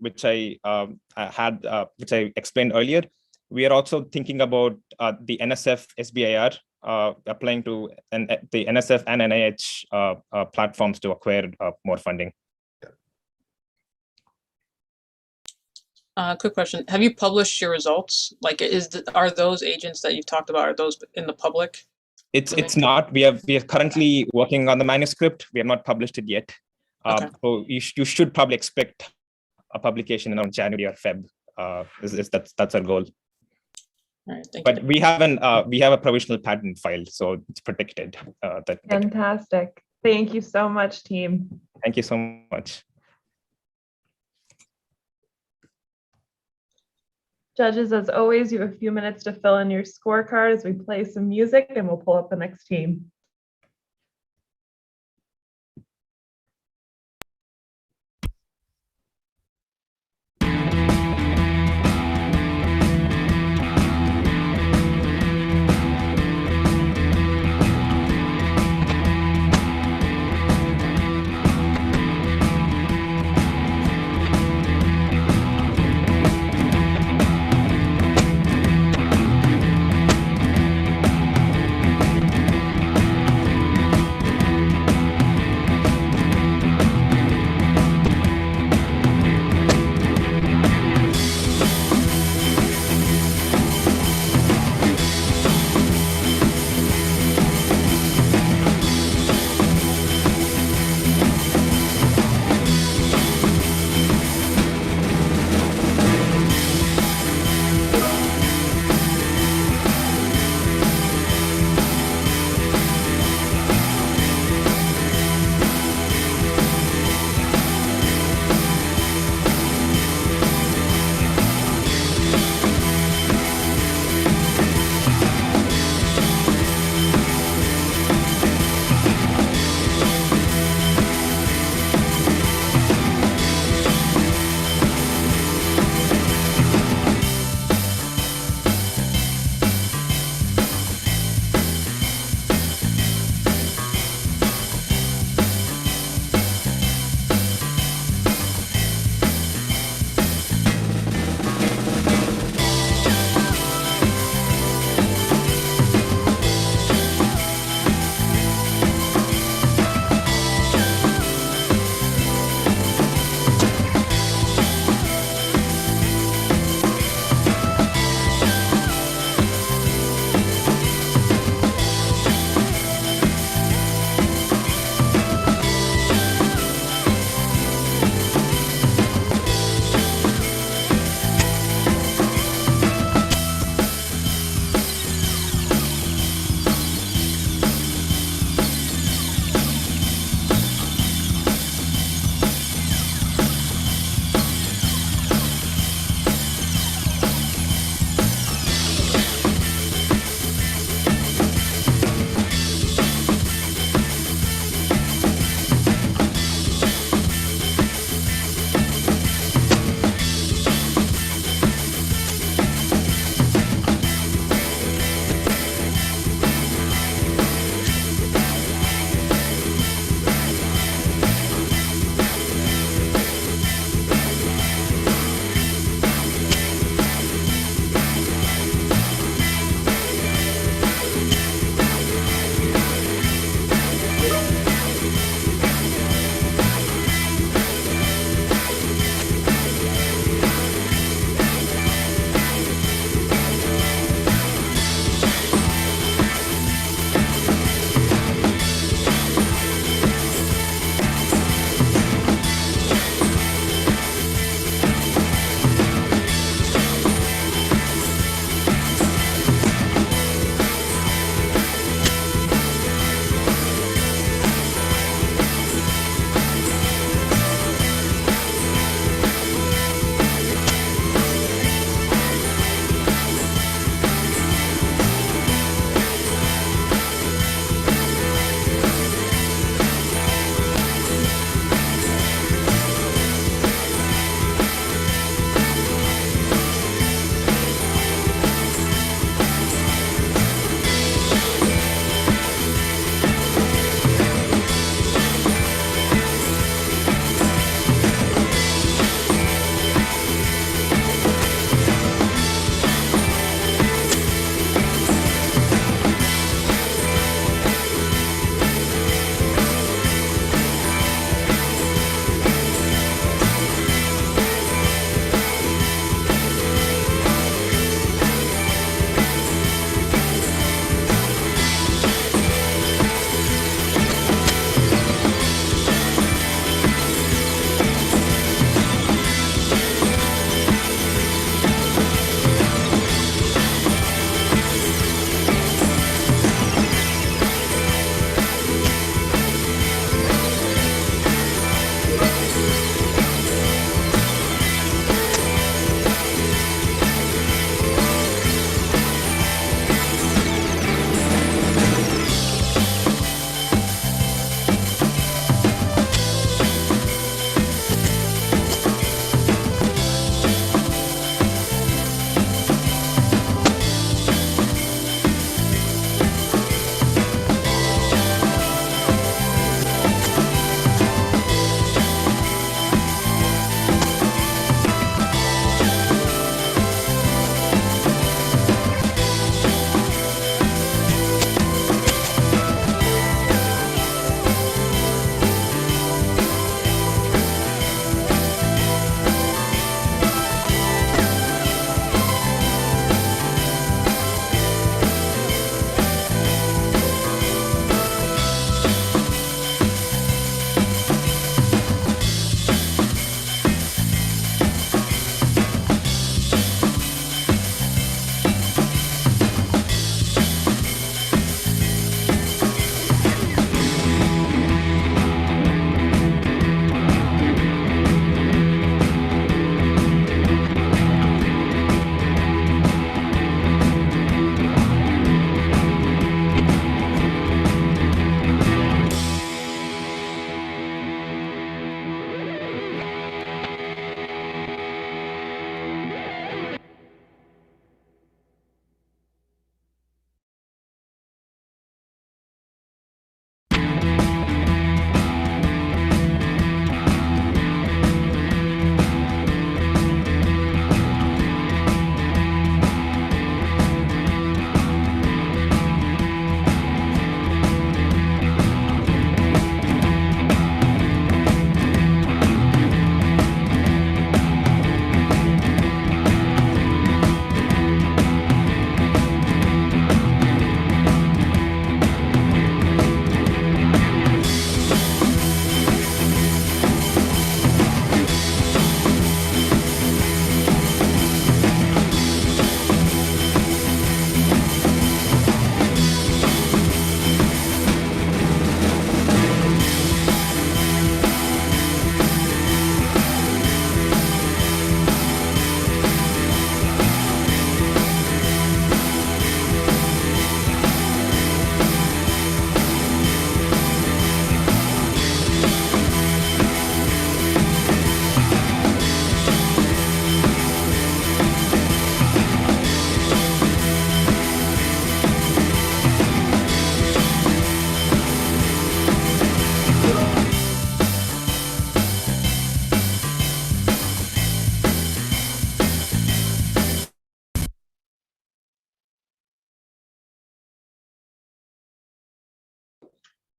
explained earlier, we are also thinking about the NSF SBIR applying to the NSF and NIH platforms to acquire more funding. Quick question: have you published your results? Are those agents that you've talked about, are those in the public? It's not. We are currently working on the manuscript. We have not published it yet. Okay. So you should probably expect a publication around January or Feb. That's our goal. All right, thank but you. we have a provisional patent filed, so it's protected. Fantastic. Thank you so much, team. Thank you so much. Judges, as always, you have a few minutes to fill in your scorecard as we play some music, and we'll pull up the next team.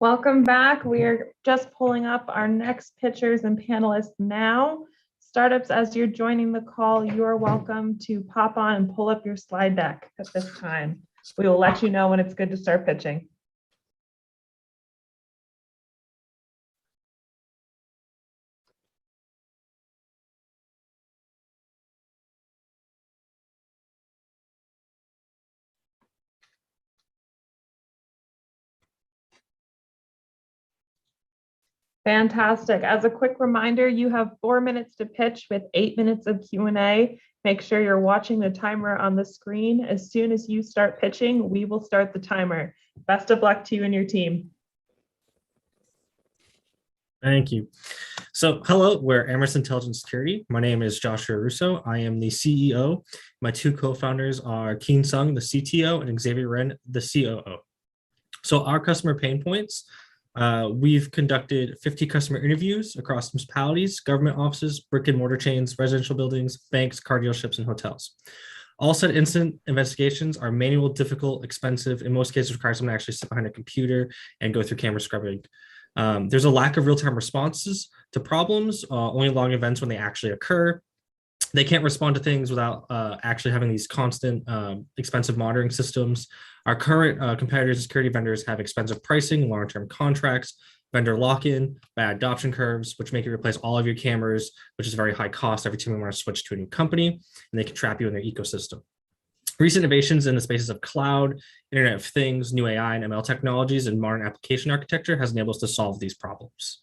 Welcome back. We are just pulling up our next pitchers and panelists now. Startups, as you're joining the call, you are welcome to pop on and pull up your slide deck at this time. We will let you know when it's good to start pitching. Fantastic. As a quick reminder, you have 4 minutes to pitch with 8 minutes of Q&A. Make sure you're watching the timer on the screen. As soon as you start pitching, we will start the timer. Best of luck to you and your team. Thank you. So hello, we're Amherst Intelligent Security. My name is Joshua Russo. I am the CEO. My two co-founders are Keen Sung, the CTO, and Xavier Ren, the COO. So our customer pain points, we've conducted 50 customer interviews across municipalities, government offices, brick and mortar chains, residential buildings, banks, car dealerships, and hotels. All said incident investigations are manual, difficult, expensive, in most cases require someone to actually sit behind a computer and go through camera scrubbing. There's a lack of real-time responses to problems, only log events when they actually occur. They can't respond to things without actually having these constant expensive monitoring systems. Our current competitors and security vendors have expensive pricing, long-term contracts, vendor lock-in, bad adoption curves, which make you replace all of your cameras, which is very high cost every time you want to switch to a new company, and they can trap you in their ecosystem. Recent innovations in the spaces of cloud, Internet of Things, new AI and ML technologies, and modern application architecture has enabled us to solve these problems.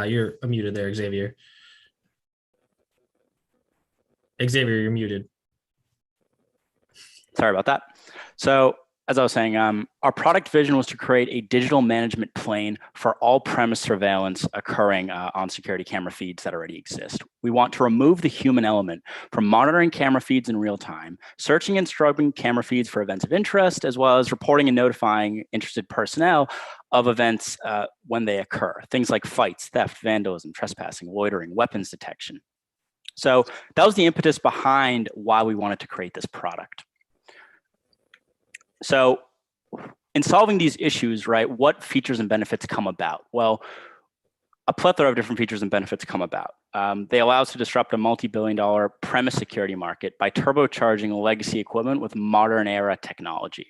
You're muted there, Xavier. Xavier, you're muted. Sorry about that. So as I was saying, our product vision was to create a digital management plane for all premise surveillance occurring on security camera feeds that already exist. We want to remove the human element from monitoring camera feeds in real time, searching and scrubbing camera feeds for events of interest, as well as reporting and notifying interested personnel of events when they occur. Things like fights, theft, vandalism, trespassing, loitering, weapons detection. So that was the impetus behind why we wanted to create this product. So in solving these issues, right, what features and benefits come about? Well, a plethora of different features and benefits come about. They allow us to disrupt a multi-billion-dollar premise security market by turbocharging legacy equipment with modern era technology.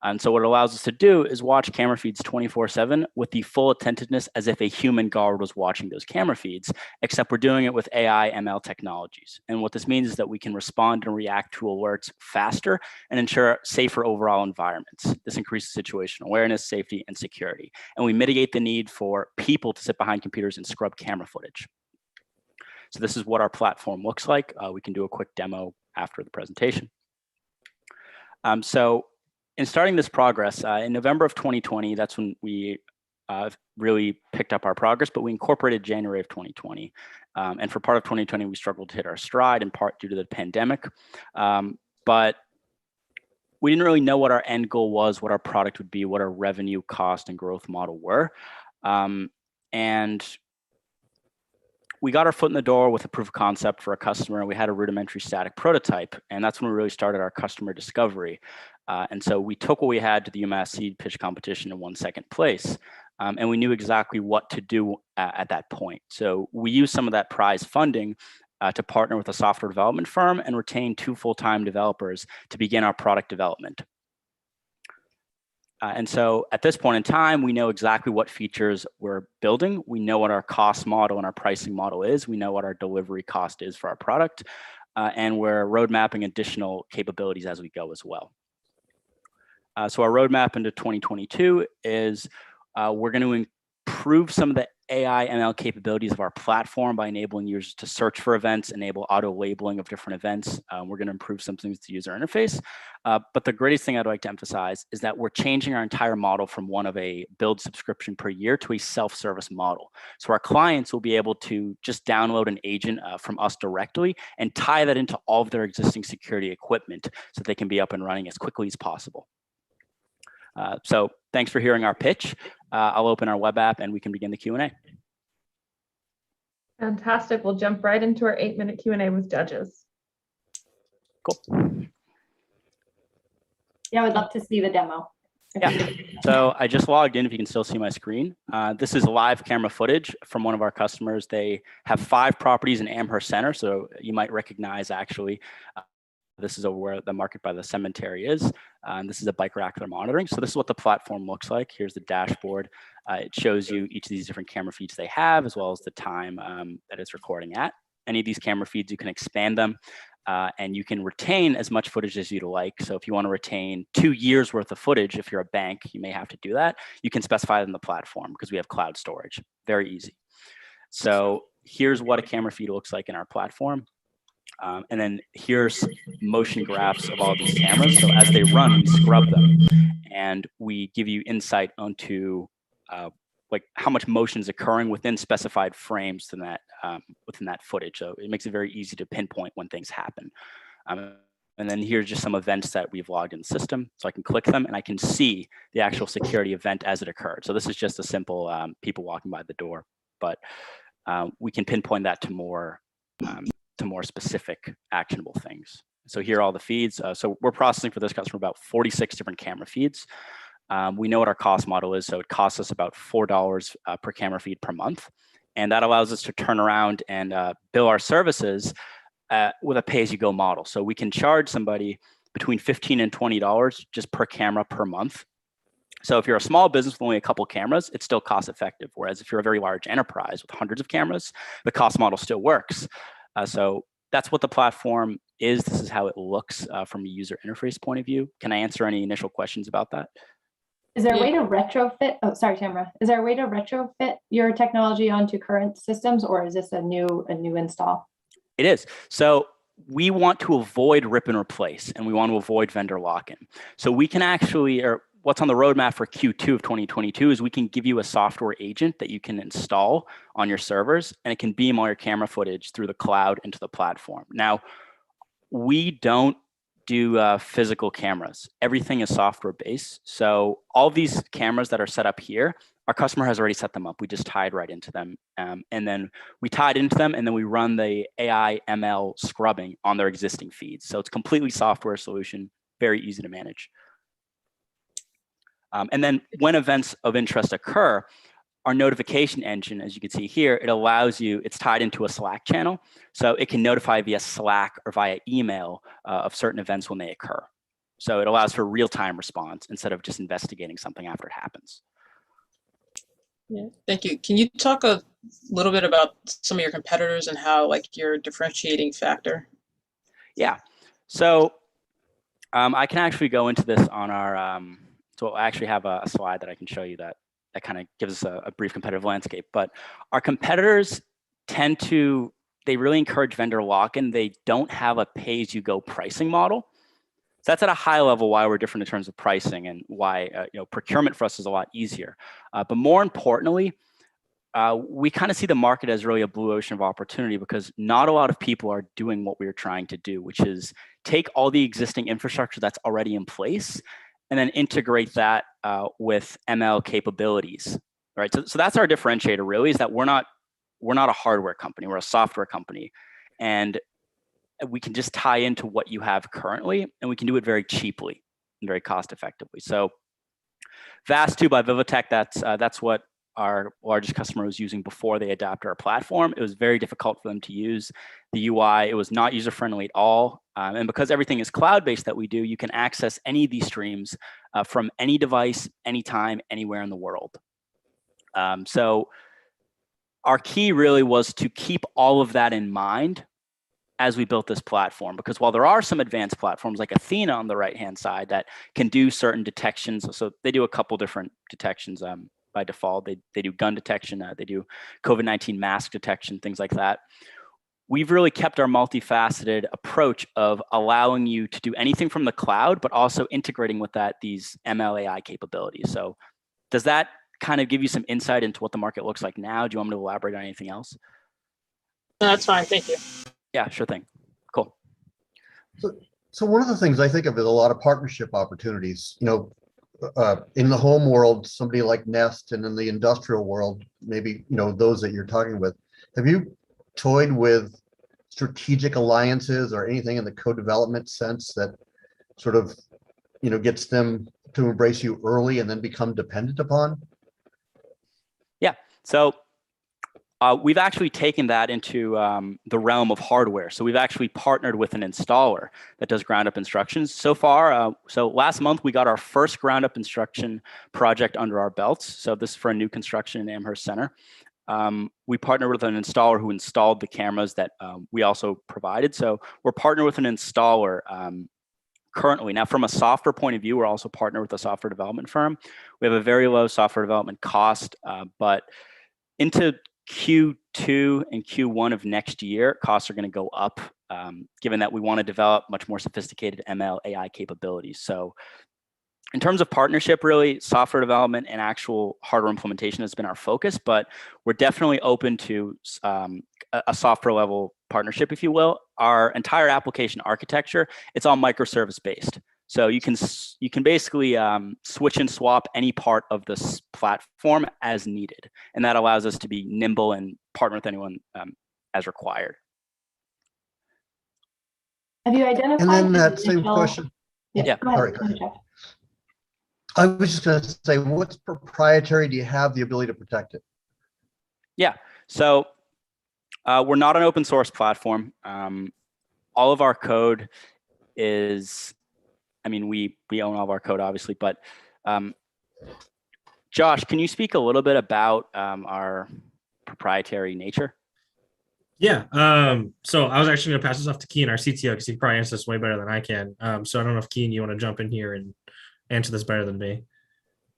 And so what it allows us to do is watch camera feeds 24/7 with the full attentiveness as if a human guard was watching those camera feeds, except we're doing it with AI ML technologies. And what this means is that we can respond and react to alerts faster and ensure safer overall environments. This increases situational awareness, safety, and security. And we mitigate the need for people to sit behind computers and scrub camera footage. So this is what our platform looks like. We can do a quick demo after the presentation. So in starting this progress, in November of 2020, that's when we really picked up our progress, but we incorporated January of 2020. And for part of 2020, we struggled to hit our stride, in part due to the pandemic. But we didn't really know what our end goal was, what our product would be, what our revenue, cost, and growth model were. And we got our foot in the door with a proof of concept for a customer, and we had a rudimentary static prototype. And that's when we really started our customer discovery. And so we took what we had to the UMass Seed Pitch Competition and won second place. And we knew exactly what to do at that point. So we used some of that prize funding to partner with a software development firm and retain 2 full-time developers to begin our product development. And so at this point in time, we know exactly what features we're building. We know what our cost model and our pricing model is. We know what our delivery cost is for our product. And we're road mapping additional capabilities as we go as well. So our roadmap into 2022 is we're going to improve some of the AI ML capabilities of our platform by enabling users to search for events, enable auto labeling of different events. We're going to improve some things to user interface. But the greatest thing I'd like to emphasize is that we're changing our entire model from one of a build subscription per year to a self-service model. So our clients will be able to just download an agent from us directly and tie that into all of their existing security equipment so they can be up and running as quickly as possible. So thanks for hearing our pitch. I'll open our web app and we can begin the Q&A. Fantastic. We'll jump right into our 8-minute Q&A with judges. Cool. Yeah, I would love to see the demo. Yeah, so I just logged in, if you can still see my screen. This is live camera footage from one of our customers. They have 5 properties in Amherst Center, so you might recognize actually, this is over where the Market by the Cemetery is. And this is a bike rack they're monitoring. So this is what the platform looks like. Here's the dashboard. It shows you each of these different camera feeds they have, as well as the time that it's recording at. Any of these camera feeds, you can expand them. And you can retain as much footage as you'd like. So if you want to retain 2 years worth of footage, if you're a bank, you may have to do that. You can specify it in the platform because we have cloud storage. Very easy. So here's what a camera feed looks like in our platform. And then here's motion graphs of all these cameras. So as they run, we scrub them and we give you insight onto like how much motion is occurring within specified frames within that footage. So it makes it very easy to pinpoint when things happen. And then here's just some events that we've logged in the system. So I can click them and I can see the actual security event as it occurred. So this is just a simple people walking by the door, but we can pinpoint that to more specific actionable things. So here are all the feeds. So we're processing for this customer about 46 different camera feeds. We know what our cost model is. So it costs us about $4 per camera feed per month. And that allows us to turn around and bill our services with a pay-as-you-go model. So we can charge somebody between $15 and $20 just per camera per month. So if you're a small business with only a couple cameras, it's still cost effective. Whereas if you're a very large enterprise with hundreds of cameras, the cost model still works. So that's what the platform is. This is how it looks from a user interface point of view. Can I answer any initial questions about that? Is there a way to retrofit? Oh, sorry, Tamara. Is there a way to retrofit your technology onto current systems, or is this a new install? It is. So we want to avoid rip and replace, and we want to avoid vendor lock-in. So we can actually, or what's on the roadmap for Q2 of 2022 is we can give you a software agent that you can install on your servers, and it can beam all your camera footage through the cloud into the platform. Now, we don't do physical cameras. Everything is software based. So all these cameras that are set up here, our customer has already set them up. We just tied right into them. And then we tied into them and then we run the AI ML scrubbing on their existing feeds. So it's completely software solution, very easy to manage. And then when events of interest occur, our notification engine, as you can see here, it allows you, it's tied into a Slack channel. So it can notify via Slack or via email of certain events when they occur. So it allows for real-time response instead of just investigating something after it happens. Yeah, thank you. Can you talk a little bit about some of your competitors and how like your differentiating factor? Yeah, so I can actually go into this on our, so I actually have a slide that I can show you that kind of gives us a brief competitive landscape. But our competitors tend to, they really encourage vendor lock-in. They don't have a pay-as-you-go pricing model. So that's at a high level why we're different in terms of pricing and why procurement for us is a lot easier. But more importantly, we kind of see the market as really a blue ocean of opportunity because not a lot of people are doing what we're trying to do, which is take all the existing infrastructure that's already in place and then integrate that with ML capabilities, right? So that's our differentiator really, is that we're not a hardware company, we're a software company. And we can just tie into what you have currently, and we can do it very cheaply and very cost effectively. So VAST2 by Vivotech, that's what our largest customer was using before they adopted our platform. It was very difficult for them to use. The UI, it was not user-friendly at all. And because everything is cloud-based that we do, you can access any of these streams from any device, anytime, anywhere in the world. So our key really was to keep all of that in mind as we built this platform, because while there are some advanced platforms like Athena on the right-hand side that can do certain detections, so they do a couple different detections by default. They do gun detection, they do COVID-19 mask detection, things like that. We've really kept our multifaceted approach of allowing you to do anything from the cloud, but also integrating with that these ML AI capabilities. So does that kind of give you some insight into what the market looks like now? Do you want me to elaborate on anything else? No, that's fine, thank you. Yeah, sure thing. Cool. So one of the things I think of is a lot of partnership opportunities. In the home world, somebody like Nest, and in the industrial world, maybe those that you're talking with. Have you toyed with strategic alliances or anything in the co-development sense that sort of gets them to embrace you early and then become dependent upon? Yeah. So we've actually taken that into the realm of hardware. So we've actually partnered with an installer that does ground up instructions. So far, so last month we got our first ground up instruction project under our belts. So this is for a new construction in Amherst Center. We partnered with an installer who installed the cameras that we also provided. So we're partnered with an installer currently. Now, from a software point of view, we're also partnered with a software development firm. We have a very low software development cost, but into Q2 and Q1 of next year, costs are going to go up, given that we want to develop much more sophisticated ML AI capabilities. So in terms of partnership, really, software development and actual hardware implementation has been our focus, but we're definitely open to a software level partnership, if you will. Our entire application architecture, it's all microservice based. So you can basically switch and swap any part of this platform as needed. And that allows us to be nimble and partner with anyone as required. Have you identified? And then that additional- same question. Yeah. Go ahead. Sorry. Go ahead, Jeff. I was just going to say, what's proprietary? Do you have the ability to protect it? Yeah. So we're not an open source platform. All of our code is, I mean, we own all of our code, obviously, but Josh, can you speak a little bit about our proprietary nature? Yeah. So I was actually going to pass this off to Keen, our CTO, because he can probably answer this way better than I can. So I don't know if Keen, you want to jump in here and answer this better than me.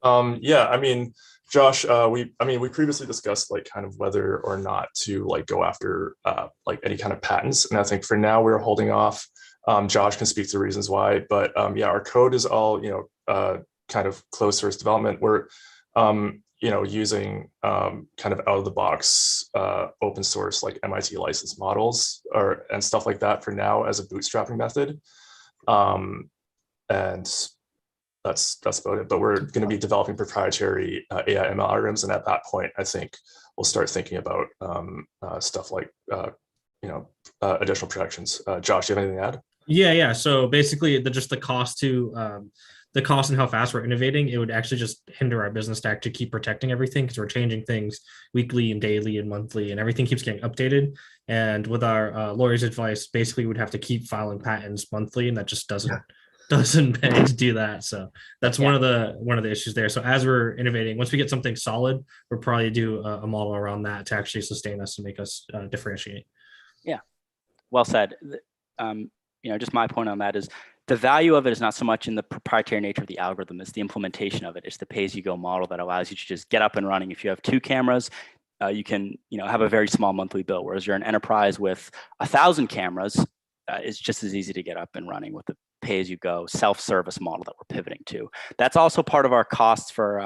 Yeah, I mean, Josh, we previously discussed like kind of whether or not to like go after like any kind of patents, and I think for now we're holding off. Josh can speak to the reasons why, but yeah, our code is all kind of closed source development. We're using kind of out of the box open source like MIT license models and stuff like that for now as a bootstrapping method, and that's about it. But we're going to be developing proprietary AI ML algorithms, and at that point, I think we'll start thinking about stuff like additional protections. Josh, do you have anything to add? Yeah. So basically, the cost and how fast we're innovating, it would actually just hinder our business to actually keep protecting everything, because we're changing things weekly and daily and monthly, and everything keeps getting updated. And with our lawyer's advice, basically, we'd have to keep filing patents monthly, and that just doesn't pay to do that. So that's one of the issues there. So as we're innovating, once we get something solid, we'll probably do a model around that to actually sustain us and make us differentiate. Yeah, well said. Just my point on that is the value of it is not so much in the proprietary nature of the algorithm, it's the implementation of it. It's the pay-as-you-go model that allows you to just get up and running. If you have 2 cameras, you can have a very small monthly bill, whereas you're an enterprise with 1,000 cameras, it's just as easy to get up and running with the pay-as-you-go self-service model that we're pivoting to. That's also part of our costs for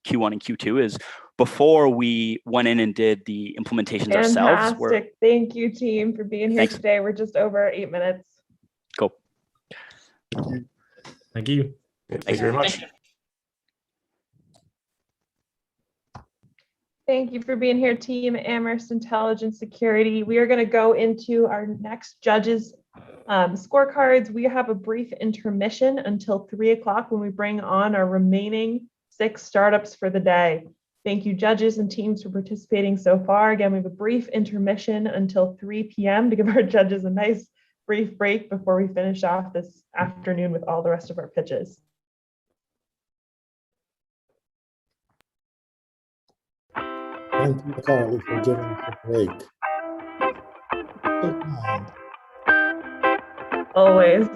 Q1 and Q2 is before we went in and did the implementations ourselves. Fantastic. Thank you, team, for being here Thanks. today. We're just over 8 minutes. Cool. Thank you. Thank you very much. Thank you for being here, team Amherst Intelligence Security. We are going to go into our next judges scorecards. We have a brief intermission until 3 o'clock when we bring on our remaining 6 startups for the day. Thank you, judges and teams, for participating so far. Again, we have a brief intermission until 3 p.m. to give our judges a nice brief break before we finish off this afternoon with all the rest of our pitches. Thank you, Carly, for giving us a break. So kind. Always.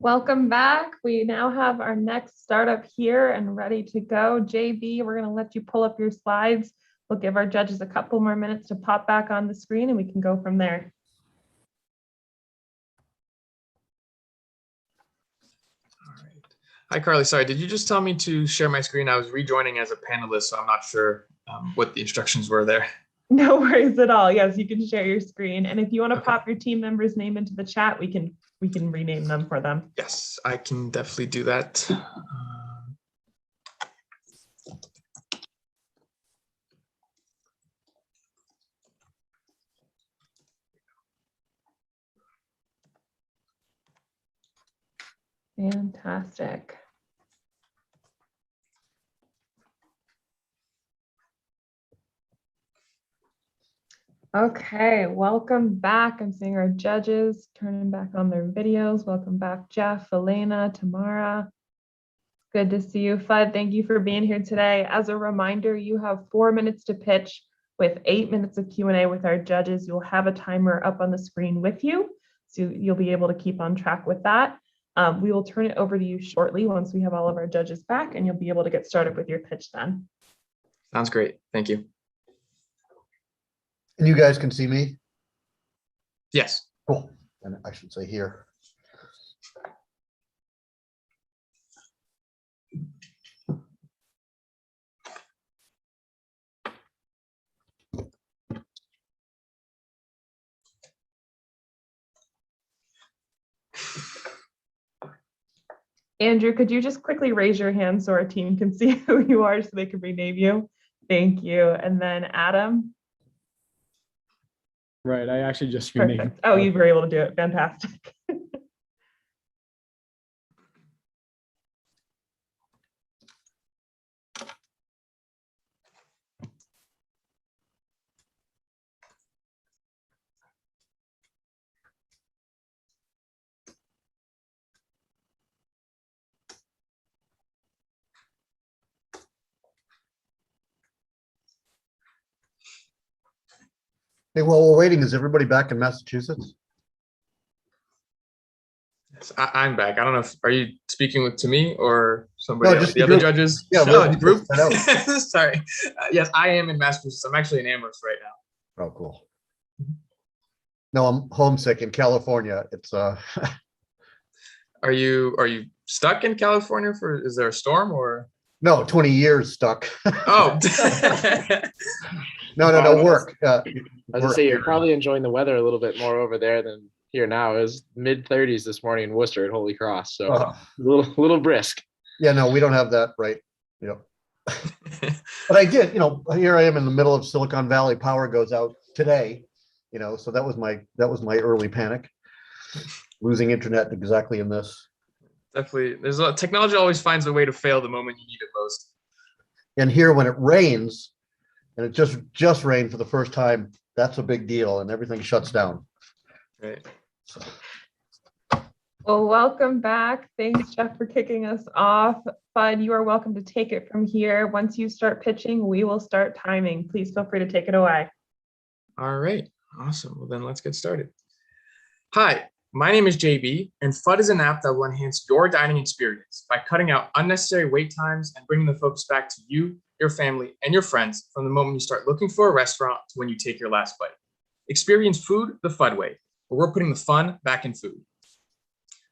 Welcome back. We now have our next startup here and ready to go. JB, we're going to let you pull up your slides. We'll give our judges a couple more minutes to pop back on the screen and we can go from there. Hi, Carly. Sorry, did you just tell me to share my screen? I was rejoining as a panelist, so I'm not sure what the instructions were there. No worries at all. Yes, you can share your screen. And if you want to pop your team member's name into the chat, we can rename them for them. Yes, I can definitely do that. Fantastic. Okay, welcome back. I'm seeing our judges turning back on their videos. Welcome back, Jeff, Elena, Tamara. Good to see you, Fudd. Thank you for being here today. As a reminder, you have 4 minutes to pitch with 8 minutes of Q&A with our judges. You'll have a timer up on the screen with you, so you'll be able to keep on track with that. We will turn it over to you shortly once we have all of our judges back, and you'll be able to get started with your pitch then. Sounds great. Thank you. And you guys can see me? Yes. Cool. And I should say here. Andrew, could you just quickly raise your hand so our team can see who you are so they can rename you? Thank you. And then Adam. Right, I actually just renamed. Perfect. Oh, you were able to do it. Fantastic. Hey, while we're waiting, is everybody back in Massachusetts? Yes, I'm back. I don't know if, are you speaking to me or somebody No, else? just The the other group. judges? Yeah, No, we're the group. set out. Sorry. Yes, I am in Massachusetts. I'm actually in Amherst right now. Oh, cool. No, I'm homesick in California. It's Are you stuck in California is there a storm or? no, 20 years stuck. Oh. No, work. I was gonna Work say you're here. probably enjoying the weather a little bit more over there than here now. It was mid-30s this morning in Worcester at Holy Cross, so Oh. a little brisk. Yeah, no, we don't have that, right? But I did, here I am in the middle of Silicon Valley. Power goes out today, so that was my early panic. Losing internet exactly in this. Definitely. Technology always finds a way to fail the moment you need it most. And here when it rains, and it just rained for the first time, that's a big deal and everything shuts down. Right. Well, welcome back. Thanks, Jeff, for kicking us off. Fudd, you are welcome to take it from here. Once you start pitching, we will start timing. Please feel free to take it away. All right. Awesome. Well, then let's get started. Hi, my name is JB, and Fudd is an app that will enhance your dining experience by cutting out unnecessary wait times and bringing the focus back to you, your family, and your friends from the moment you start looking for a restaurant to when you take your last bite. Experience food the Fudd way, where we're putting the fun back in food.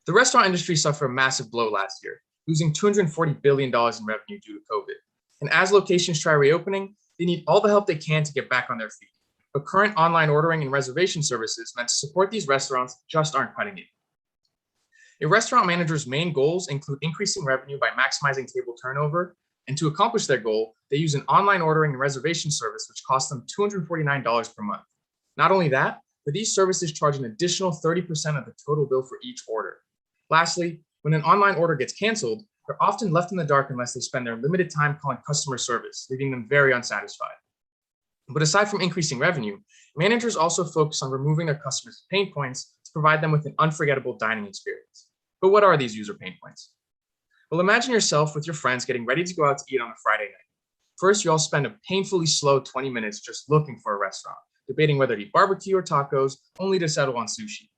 The restaurant industry suffered a massive blow last year, losing $240 billion in revenue due to COVID. And as locations try reopening, they need all the help they can to get back on their feet. But current online ordering and reservation services meant to support these restaurants just aren't cutting it. A restaurant manager's main goals include increasing revenue by maximizing table turnover, and to accomplish their goal, they use an online ordering and reservation service which costs them $249 per month. Not only that, but these services charge an additional 30% of the total bill for each order. Lastly, when an online order gets canceled, they're often left in the dark unless they spend their limited time calling customer service, leaving them very unsatisfied. But aside from increasing revenue, managers also focus on removing their customers' pain points to provide them with an unforgettable dining experience. But what are these user pain points? Well, imagine yourself with your friends getting ready to go out to eat on a Friday night. First, you all spend a painfully slow 20 minutes just looking for a restaurant, debating whether to eat barbecue or tacos, only to settle on sushi.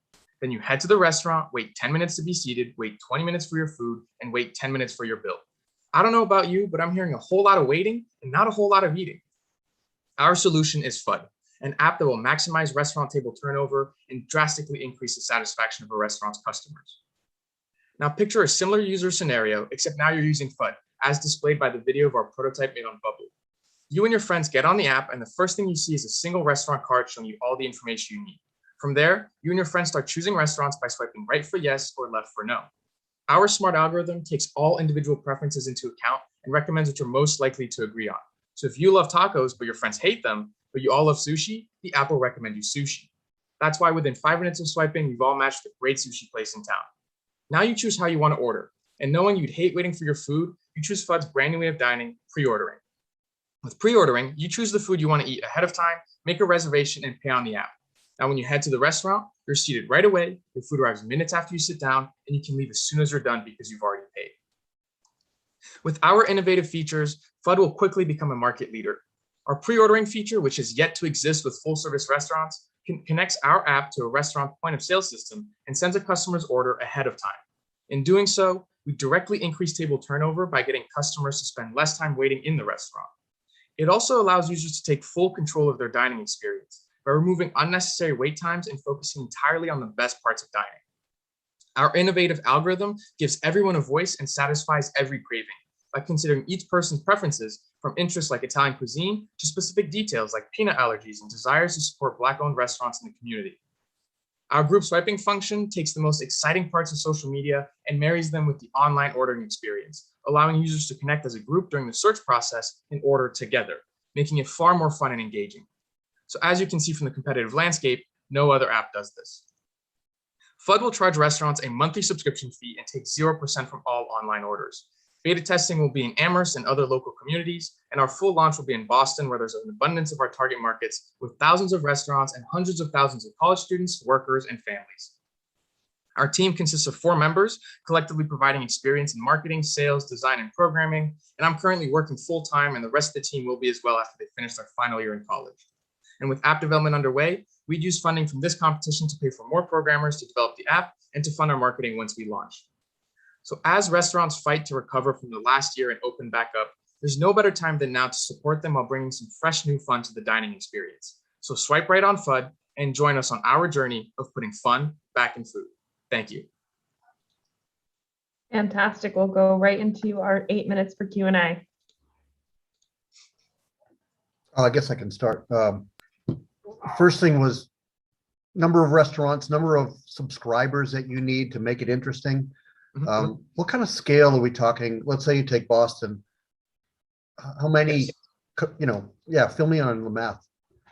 Then you head to the restaurant, wait 10 minutes to be seated, wait 20 minutes for your food, and wait 10 minutes for your bill. I don't know about you, but I'm hearing a whole lot of waiting and not a whole lot of eating. Our solution is FUD, an app that will maximize restaurant table turnover and drastically increase the satisfaction of a restaurant's customers. Now picture a similar user scenario, except now you're using FUD, as displayed by the video of our prototype made on Bubble. You and your friends get on the app, and the first thing you see is a single restaurant card showing you all the information you need. From there, you and your friends start choosing restaurants by swiping right for yes or left for no. Our smart algorithm takes all individual preferences into account and recommends what you're most likely to agree on. So if you love tacos, but your friends hate them, but you all love sushi, the app will recommend you sushi. That's why within 5 minutes of swiping, you've all matched a great sushi place in town. Now you choose how you want to order. And knowing you'd hate waiting for your food, you choose FUD's brand new way of dining, pre-ordering. With pre-ordering, you choose the food you want to eat ahead of time, make a reservation, and pay on the app. Now, when you head to the restaurant, you're seated right away, your food arrives minutes after you sit down, and you can leave as soon as you're done because you've already paid. With our innovative features, FUD will quickly become a market leader. Our pre-ordering feature, which is yet to exist with full-service restaurants, connects our app to a restaurant point-of-sale system and sends a customer's order ahead of time. In doing so, we directly increase table turnover by getting customers to spend less time waiting in the restaurant. It also allows users to take full control of their dining experience by removing unnecessary wait times and focusing entirely on the best parts of dining. Our innovative algorithm gives everyone a voice and satisfies every craving by considering each person's preferences, from interests like Italian cuisine to specific details like peanut allergies and desires to support Black-owned restaurants in the community. Our group swiping function takes the most exciting parts of social media and marries them with the online ordering experience, allowing users to connect as a group during the search process and order together, making it far more fun and engaging. So as you can see from the competitive landscape, no other app does this. FUD will charge restaurants a monthly subscription fee and take 0% from all online orders. Beta testing will be in Amherst and other local communities, and our full launch will be in Boston, where there's an abundance of our target markets with thousands of restaurants and hundreds of thousands of college students, workers, and families. Our team consists of 4 members, collectively providing experience in marketing, sales, design, and programming, and I'm currently working full-time, and the rest of the team will be as well after they finish their final year in college. And with app development underway, we'd use funding from this competition to pay for more programmers to develop the app and to fund our marketing once we launch. So as restaurants fight to recover from the last year and open back up, there's no better time than now to support them while bringing some fresh new fun to the dining experience. So swipe right on FUD and join us on our journey of putting fun back in food. Thank you. Fantastic. We'll go right into our 8 minutes for Q&A. I guess I can start. First thing was number of restaurants, number of subscribers that you need to make it interesting. What kind of scale are we talking? Let's say you take Boston. How many, fill me on the math.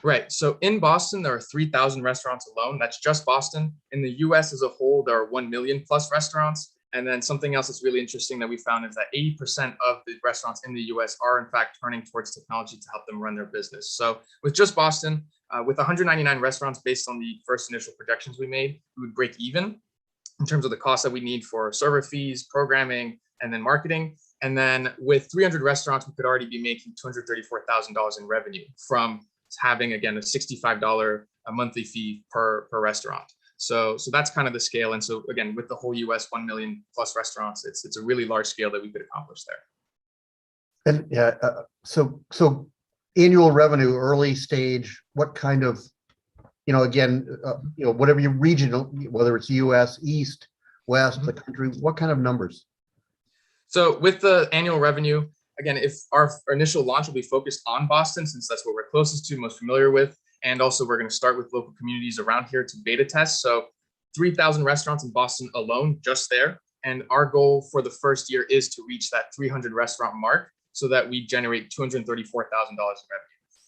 Right. So in Boston, there are 3,000 restaurants alone. That's just Boston. In the US as a whole, there are 1 million plus restaurants. And then something else that's really interesting that we found is that 80% of the restaurants in the US are in fact turning towards technology to help them run their business. So with just Boston, with 199 restaurants based on the first initial projections we made, we would break even in terms of the cost that we need for server fees, programming, and then marketing. And then with 300 restaurants, we could already be making $234,000 in revenue from having, again, a $65 a monthly fee per restaurant. So that's kind of the scale. And so again, with the whole US 1 million plus restaurants, it's a really large scale that we could accomplish there. And yeah, so annual revenue, early stage, what kind of, whatever your regional, whether it's US, East, West, the country, what kind of numbers? So with the annual revenue, again, if our initial launch will be focused on Boston, since that's what we're closest to, most familiar with. And also we're going to start with local communities around here to beta test. So 3,000 restaurants in Boston alone, just there. And our goal for the first year is to reach that 300 restaurant mark so that we generate $234,000 in revenue.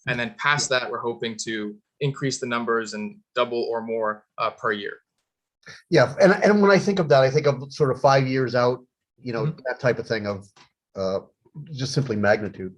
And then past that, we're hoping to increase the numbers and double or more per year. Yeah. And when I think of that, I think of sort of 5 years out, that type of thing of just simply magnitude.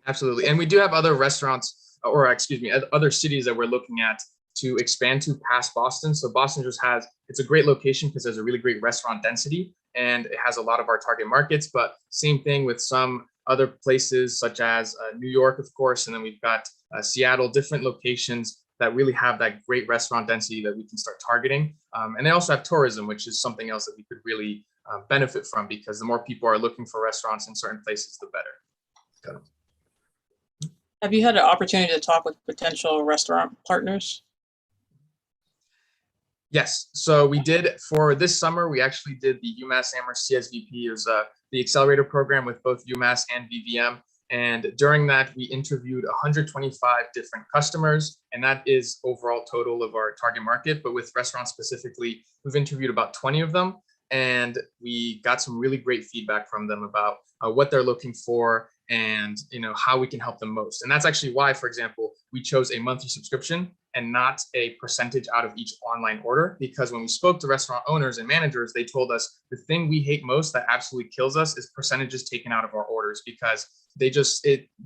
Absolutely. And we do have other restaurants, or excuse me, other cities that we're looking at to expand to past Boston. So Boston just it's a great location because there's a really great restaurant density and it has a lot of our target markets, but same thing with some other places such as New York, of course, and then we've got Seattle, different locations that really have that great restaurant density that we can start targeting. And they also have tourism, which is something else that we could really benefit from, because the more people are looking for restaurants in certain places, the better. Have you had an opportunity to talk with potential restaurant partners? Yes, so we did for this summer. We actually did the UMass Amherst CSVP. It was the accelerator program with both UMass and VVM. And during that, we interviewed 125 different customers, and that is overall total of our target market. But with restaurants specifically, we've interviewed about 20 of them, and we got some really great feedback from them about what they're looking for and how we can help them most. And that's actually why, for example, we chose a monthly subscription and not a percentage out of each online order, because when we spoke to restaurant owners and managers, they told us the thing we hate most that absolutely kills us is percentages taken out of our orders, because they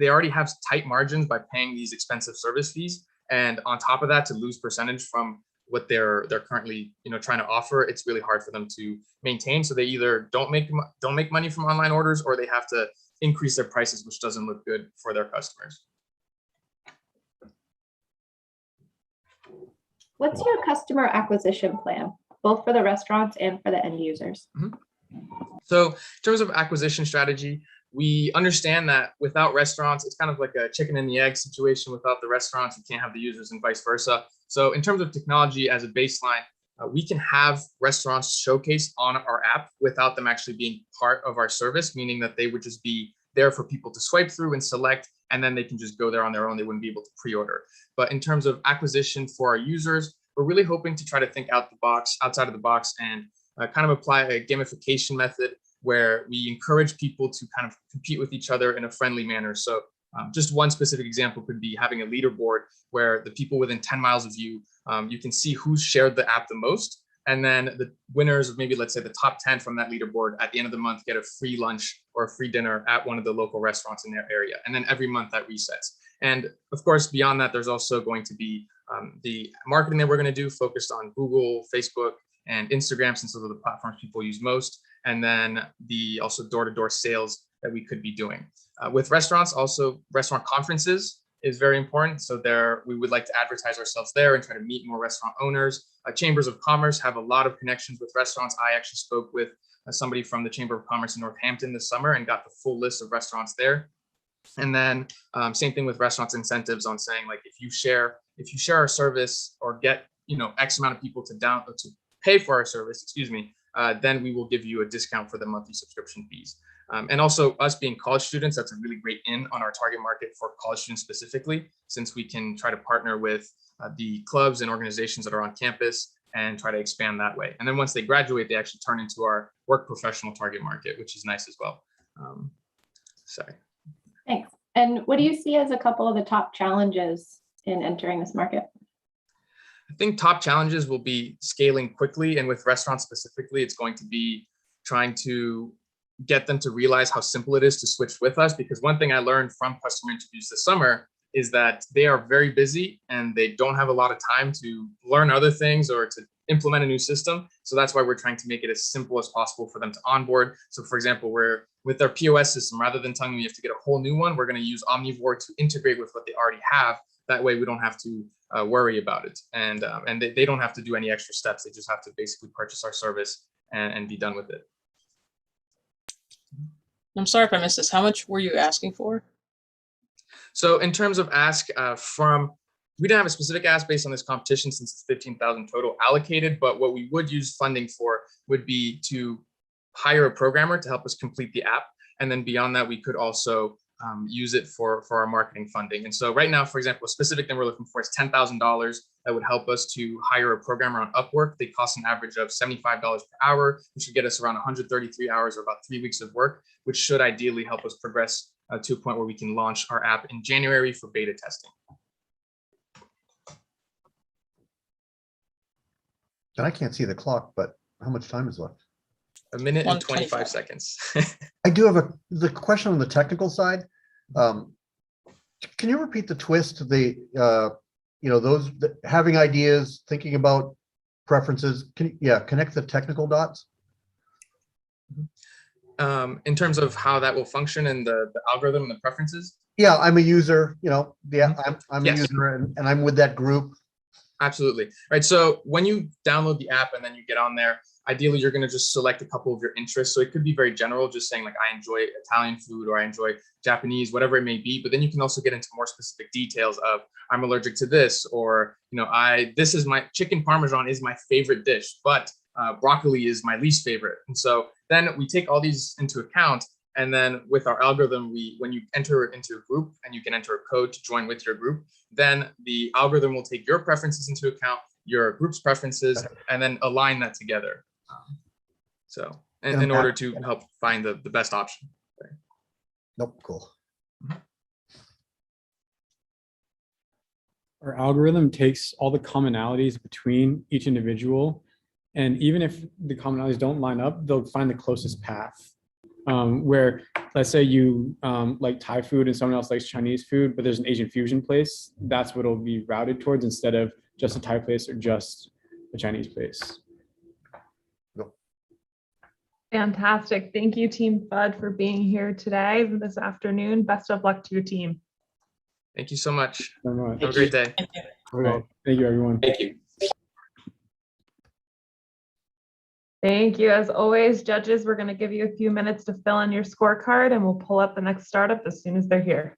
already have tight margins by paying these expensive service fees. And on top of that, to lose percentage from what they're currently trying to offer, it's really hard for them to maintain. So they either don't make money from online orders, or they have to increase their prices, which doesn't look good for their customers. What's your customer acquisition plan, both for the restaurants and for the end users? So in terms of acquisition strategy, we understand that without restaurants, it's kind of like a chicken and the egg situation. Without the restaurants, you can't have the users, and vice versa. So in terms of technology as a baseline, we can have restaurants showcased on our app without them actually being part of our service, meaning that they would just be there for people to swipe through and select, and then they can just go there on their own. They wouldn't be able to pre-order. But in terms of acquisition for our users, we're really hoping to try to think outside of the box, and kind of apply a gamification method where we encourage people to kind of compete with each other in a friendly manner. So just one specific example could be having a leaderboard where the people within 10 miles of you, you can see who's shared the app the most. And then the winners of maybe, let's say, the top 10 from that leaderboard at the end of the month get a free lunch or a free dinner at one of the local restaurants in their area. And then every month that resets. And of course, beyond that, there's also going to be the marketing that we're going to do focused on Google, Facebook, and Instagram, since those are the platforms people use most. And then the also door-to-door sales that we could be doing. With restaurants, also restaurant conferences is very important. So there, we would like to advertise ourselves there and try to meet more restaurant owners. Chambers of Commerce have a lot of connections with restaurants. I actually spoke with somebody from the Chamber of Commerce in Northampton this summer and got the full list of restaurants there. And then same thing with restaurants incentives on saying, like, if you share our service or get X amount of people to pay for our service, then we will give you a discount for the monthly subscription fees. And also, us being college students, that's a really great in on our target market for college students specifically, since we can try to partner with the clubs and organizations that are on campus and try to expand that way. And then once they graduate, they actually turn into our work professional target market, which is nice as well. Sorry. Thanks. And what do you see as a couple of the top challenges in entering this market? I think top challenges will be scaling quickly, and with restaurants specifically, it's going to be trying to get them to realize how simple it is to switch with us. Because one thing I learned from customer interviews this summer is that they are very busy and they don't have a lot of time to learn other things or to implement a new system. So that's why we're trying to make it as simple as possible for them to onboard. So for example, with our POS system, rather than telling them you have to get a whole new one, we're going to use Omnivore to integrate with what they already have. That way we don't have to worry about it. And they don't have to do any extra steps. They just have to basically purchase our service and be done with it. I'm sorry if I missed this. How much were you asking for? So in terms of ask we didn't have a specific ask based on this competition since it's 15,000 total allocated, but what we would use funding for would be to hire a programmer to help us complete the app. And then beyond that, we could also use it for our marketing funding. And so right now, for example, a specific thing we're looking for is $10,000 that would help us to hire a programmer on Upwork. They cost an average of $75 per hour, which should get us around 133 hours or about 3 weeks of work, which should ideally help us progress to a point where we can launch our app in January for beta testing. And I can't see the clock, but how much time is left? A minute and 25 seconds. I do have the question on the technical side. Can you repeat the twist? Those having ideas, thinking about preferences. Connect the technical dots. In terms of how that will function and the algorithm and the preferences. Yeah, I'm a user. I'm a user, and I'm with that group. Absolutely. All right. So when you download the app and then you get on there, ideally you're going to just select a couple of your interests. So it could be very general, just saying like, I enjoy Italian food or I enjoy Japanese, whatever it may be. But then you can also get into more specific details of I'm allergic to this, or, you know, this is my chicken Parmesan is my favorite dish, but broccoli is my least favorite. And so then we take all these into account. And then with our algorithm, when you enter into a group and you can enter a code to join with your group, then the algorithm will take your preferences into account, your group's preferences, and then align that together. In order to help find the best option. Nope, cool. Our algorithm takes all the commonalities between each individual, and even if the commonalities don't line up, they'll find the closest path. Where let's say you like Thai food and someone else likes Chinese food, but there's an Asian fusion place, that's what it'll be routed towards instead of just a Thai place or just a Chinese place. Fantastic. Thank you, Team FUD, for being here today, this afternoon. Best of luck to your team. Thank you so much. Very much. Have a great day. Thank you, everyone. Thank you. Thank you. As always, judges, we're going to give you a few minutes to fill in your scorecard and we'll pull up the next startup as soon as they're here.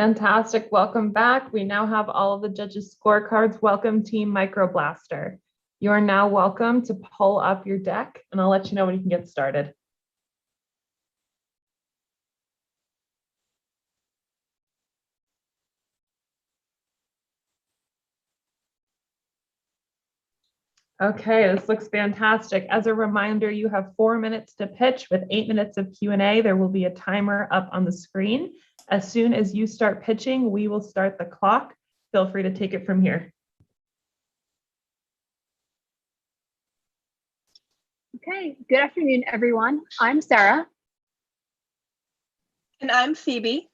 Fantastic. Welcome back. We now have all of the judges' scorecards. Welcome, Team Microblaster. You are now welcome to pull up your deck, and I'll let you know when you can get started. Okay, this looks fantastic. As a reminder, you have 4 minutes to pitch with 8 minutes of Q&A. There will be a timer up on the screen. As soon as you start pitching, we will start the clock. Feel free to take it from here. Okay, good afternoon, everyone. I'm Sarah. And I'm Phoebe.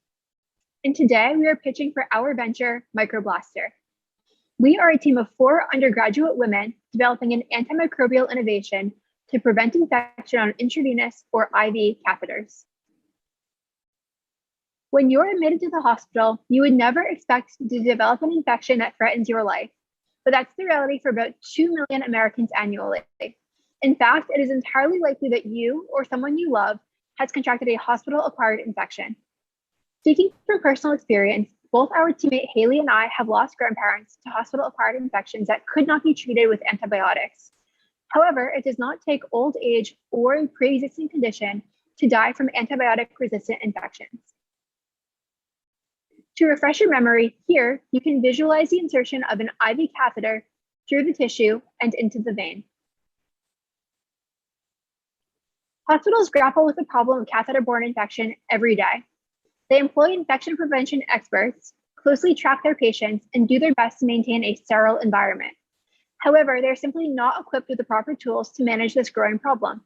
And today we are pitching for our venture, Microblaster. We are a team of 4 undergraduate women developing an antimicrobial innovation to prevent infection on intravenous or IV catheters. When you're admitted to the hospital, you would never expect to develop an infection that threatens your life, but that's the reality for about 2 million Americans annually. In fact, it is entirely likely that you or someone you love has contracted a hospital-acquired infection. Speaking from personal experience, both our teammate Haley and I have lost grandparents to hospital-acquired infections that could not be treated with antibiotics. However, it does not take old age or a pre-existing condition to die from antibiotic-resistant infections. To refresh your memory, here you can visualize the insertion of an IV catheter through the tissue and into the vein. Hospitals grapple with the problem of catheter-borne infection every day. They employ infection prevention experts, closely track their patients, and do their best to maintain a sterile environment. However, they're simply not equipped with the proper tools to manage this growing problem.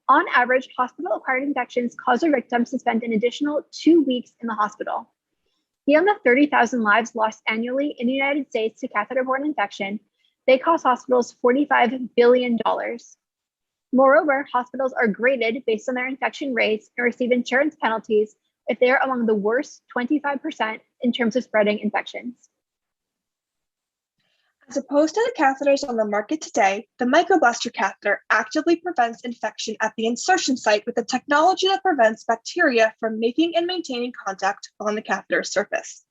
On average, hospital-acquired infections cause their victims to spend an additional 2 weeks in the hospital. Beyond the 30,000 lives lost annually in the United States to catheter-borne infection, they cost hospitals $45 billion. Moreover, hospitals are graded based on their infection rates and receive insurance penalties if they are among the worst 25% in terms of spreading infections. As opposed to the catheters on the market today, the Microblaster catheter actively prevents infection at the insertion site with a technology that prevents bacteria from making and maintaining contact on the catheter surface.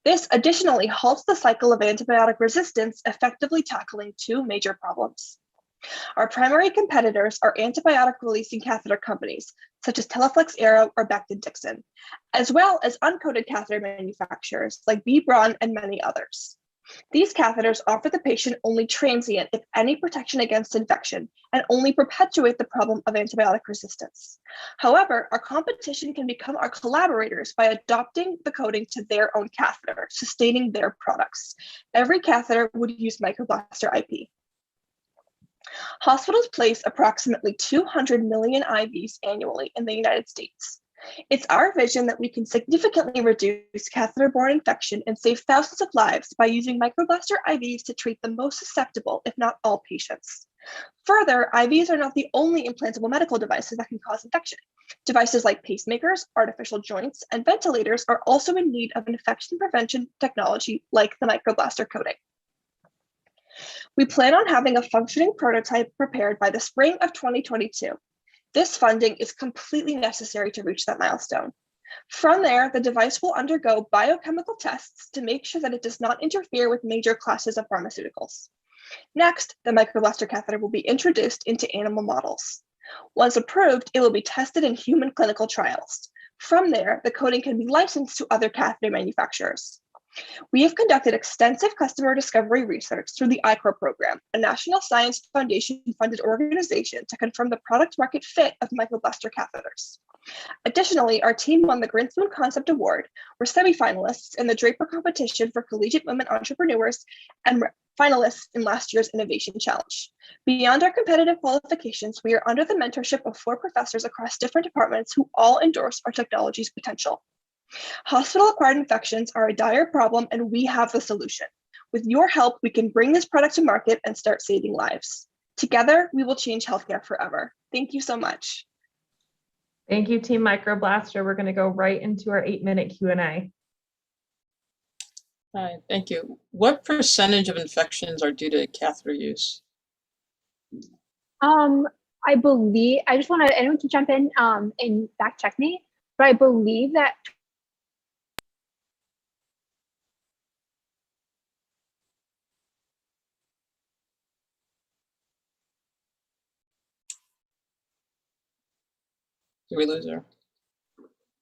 This additionally halts the cycle of antibiotic resistance, effectively tackling 2 major problems. Our primary competitors are antibiotic-releasing catheter companies, such as Teleflex Aero or Becton Dixon, as well as uncoated catheter manufacturers like B. Braun and many others. These catheters offer the patient only transient, if any, protection against infection and only perpetuate the problem of antibiotic resistance. However, our competition can become our collaborators by adopting the coating to their own catheter, sustaining their products. Every catheter would use Microblaster IP. Hospitals place approximately 200 million IVs annually in the United States. It's our vision that we can significantly reduce catheter-borne infection and save thousands of lives by using Microblaster IVs to treat the most susceptible, if not all, patients. Further, IVs are not the only implantable medical devices that can cause infection. Devices like pacemakers, artificial joints, and ventilators are also in need of infection prevention technology like the Microblaster coating. We plan on having a functioning prototype prepared by the spring of 2022. This funding is completely necessary to reach that milestone. From there, the device will undergo biochemical tests to make sure that it does not interfere with major classes of pharmaceuticals. Next, the Microblaster catheter will be introduced into animal models. Once approved, it will be tested in human clinical trials. From there, the coating can be licensed to other catheter manufacturers. We have conducted extensive customer discovery research through the ICOR program, a National Science Foundation-funded organization to confirm the product market fit of Microblaster catheters. Additionally, our team won the Grinspoon Concept Award, were semifinalists in the Draper Competition for Collegiate Women Entrepreneurs, and finalists in last year's Innovation Challenge. Beyond our competitive qualifications, we are under the mentorship of 4 professors across different departments who all endorse our technology's potential. Hospital-acquired infections are a dire problem, and we have the solution. With your help, we can bring this product to market and start saving lives. Together, we will change healthcare forever. Thank you so much. Thank you, Team Microblaster. We're going to go right into our 8-minute Q&A. Thank you. What percentage of infections are due to catheter use? I believe, I just want to, anyone can jump in and fact check me, but I believe that Did we lose her?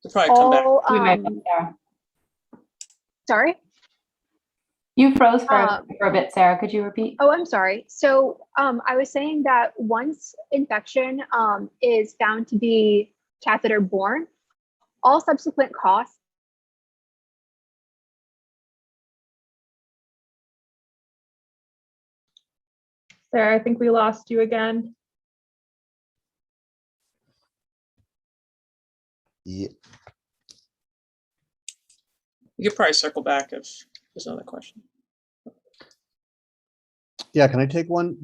She'll probably come back. All, You might be Sarah. sorry? You froze for a bit, Sarah. Could you repeat? Oh, I'm sorry. So I was saying that once infection is found to be catheter borne, all subsequent costs. Sarah, I think we lost you again. Yeah. You could probably circle back if there's another question. Yeah, can I take one?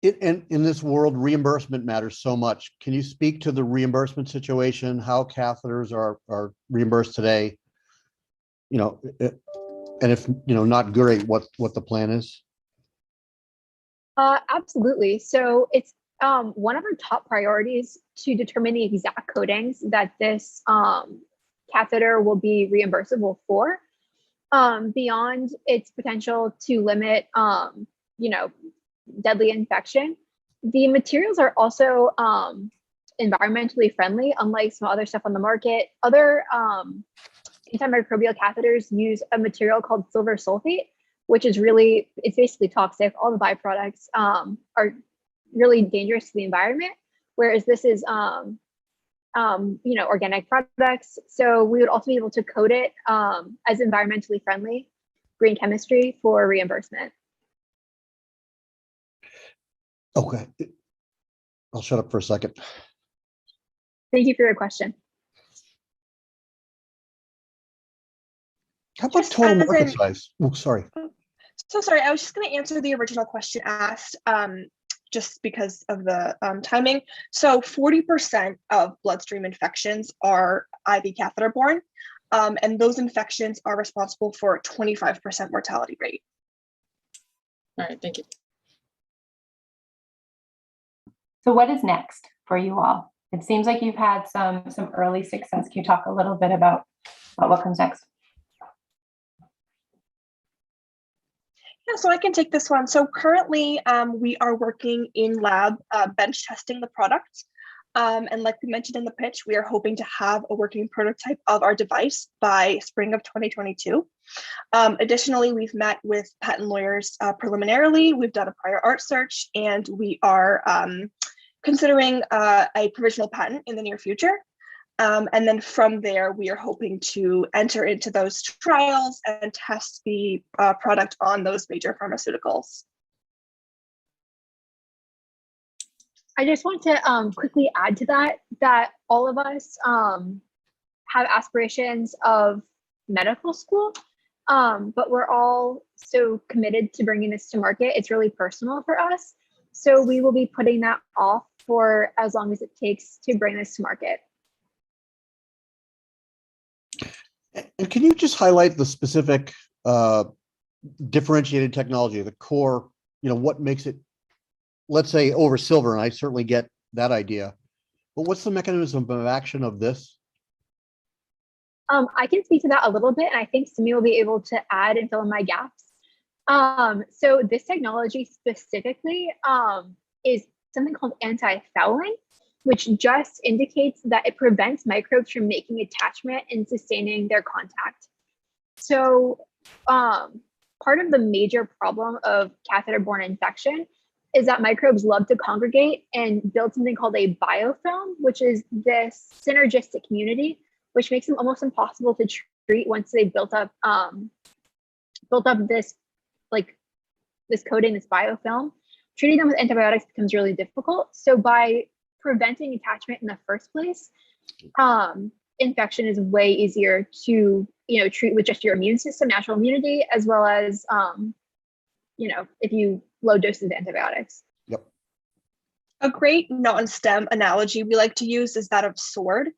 In this world, reimbursement matters so much. Can you speak to the reimbursement situation, how catheters are reimbursed today? You know, and if, you know, not great, what the plan is? Absolutely. So it's one of our top priorities to determine the exact codings that this catheter will be reimbursable for, beyond its potential to limit, you know, deadly infection. The materials are also environmentally friendly, unlike some other stuff on the market. Other antimicrobial catheters use a material called silver sulfate, which is really, it's basically toxic. All the byproducts are really dangerous to the environment, whereas this is, you know, organic products. So we would also be able to code it as environmentally friendly green chemistry for reimbursement. Okay. I'll shut up for a second. Thank you for your question. How about total market size? Oh, sorry. So sorry, I was just going to answer the original question asked, just because of the timing. So 40% of bloodstream infections are IV catheter borne, and those infections are responsible for a 25% mortality rate. All right, thank you. So what is next for you all? It seems like you've had some early success. Can you talk a little bit about what comes next? Yeah, so I can take this one. So currently we are working in lab bench testing the product. And like we mentioned in the pitch, we are hoping to have a working prototype of our device by spring of 2022. Additionally, we've met with patent lawyers preliminarily. We've done a prior art search, and we are considering a provisional patent in the near future. And then from there, we are hoping to enter into those trials and test the product on those major pharmaceuticals. I just want to quickly add to that all of us have aspirations of medical school, but we're all so committed to bringing this to market. It's really personal for us. So we will be putting that off for as long as it takes to bring this to market. And can you just highlight the specific differentiated technology, the core, you know, what makes it, let's say, over silver, and I certainly get that idea, but what's the mechanism of action of this? I can speak to that a little bit, and I think Simi will be able to add and fill in my gaps. So this technology specifically is something called anti-fouling, which just indicates that it prevents microbes from making attachment and sustaining their contact. So part of the major problem of catheter-borne infection is that microbes love to congregate and build something called a biofilm, which is this synergistic community, which makes them almost impossible to treat once they built up this coating, this biofilm. Treating them with antibiotics becomes really difficult. So by preventing attachment in the first place, infection is way easier to, you know, treat with just your immune system, natural immunity, as well as, you know, if you low doses of antibiotics. Yep. A great non-STEM analogy we like to use is that of sword.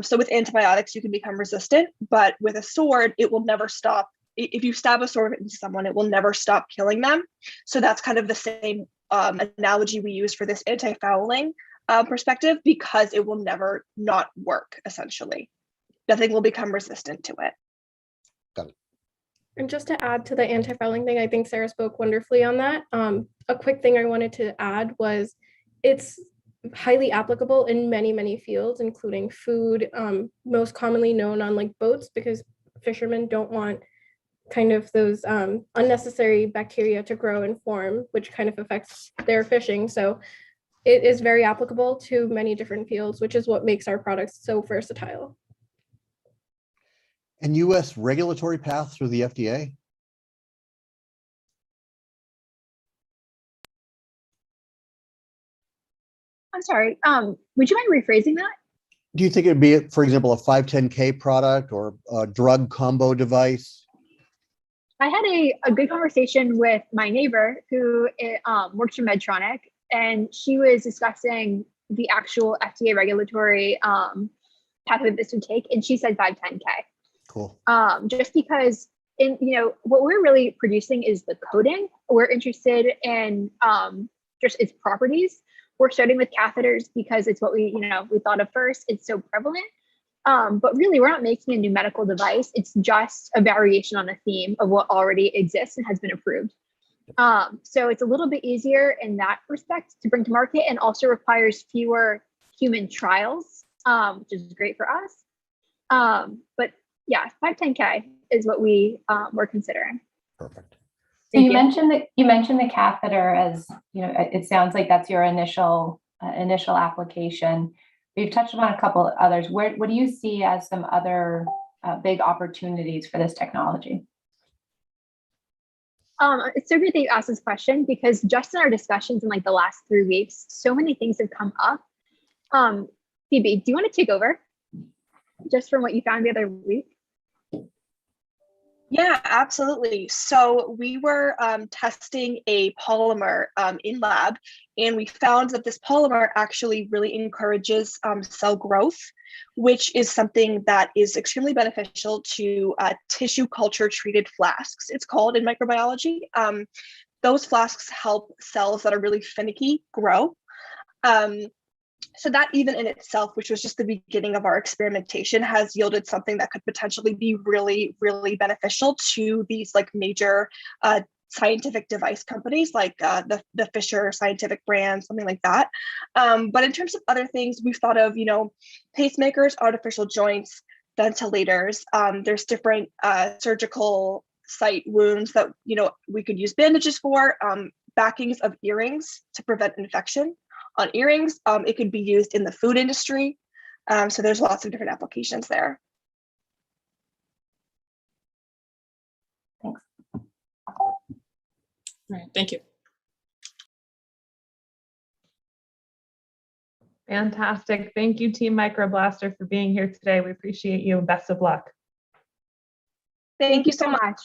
So with antibiotics, you can become resistant, but with a sword, it will never stop. If you stab a sword into someone, it will never stop killing them. So that's kind of the same analogy we use for this anti-fouling perspective, because it will never not work, essentially. Nothing will become resistant to it. Got it. And just to add to the anti-fouling thing, I think Sarah spoke wonderfully on that. A quick thing I wanted to add was it's highly applicable in many, many fields, including food, most commonly known on like boats, because fishermen don't want kind of those unnecessary bacteria to grow and form, which kind of affects their fishing. So it is very applicable to many different fields, which is what makes our products so versatile. And US regulatory path through the FDA? I'm sorry, would you mind rephrasing that? Do you think it'd be, for example, a 510K product or a drug combo device? I had a good conversation with my neighbor who works for Medtronic, and she was discussing the actual FDA regulatory pathway this would take, and she said 510K. Cool. Just because what we're really producing is the coating. We're interested in just its properties. We're starting with catheters because it's what we thought of first. It's so prevalent. But really, we're not making a new medical device. It's just a variation on a theme of what already exists and has been approved. So it's a little bit easier in that respect to bring to market, and also requires fewer human trials, which is great for us. But yeah, 510K is what we were considering. Perfect. So you mentioned the catheter as, it sounds like that's your initial application. We've touched upon a couple of others. What do you see as some other big opportunities for this technology? It's so great that you asked this question, because just in our discussions in like the last 3 weeks, so many things have come up. Phoebe, do you want to take over just from what you found the other week? Yeah, absolutely. So we were testing a polymer in lab, and we found that this polymer actually really encourages cell growth, which is something that is extremely beneficial to tissue culture treated flasks, it's called in microbiology. Those flasks help cells that are really finicky grow. So that even in itself, which was just the beginning of our experimentation, has yielded something that could potentially be really, really beneficial to these like major scientific device companies like the Fisher Scientific brand, something like that. But in terms of other things, we've thought of, pacemakers, artificial joints, ventilators. There's different surgical site wounds that, we could use bandages for, backings of earrings to prevent infection. On earrings, it could be used in the food industry. So there's lots of different applications there. All right, thank you. Fantastic. Thank you, Team Microblaster, for being here today. We appreciate you, and best of luck. Thank you so much.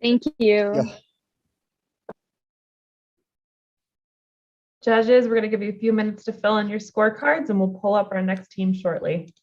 Thank you. Yeah. Judges, we're going to give you a few minutes to fill in your scorecards, and we'll pull up our next team shortly.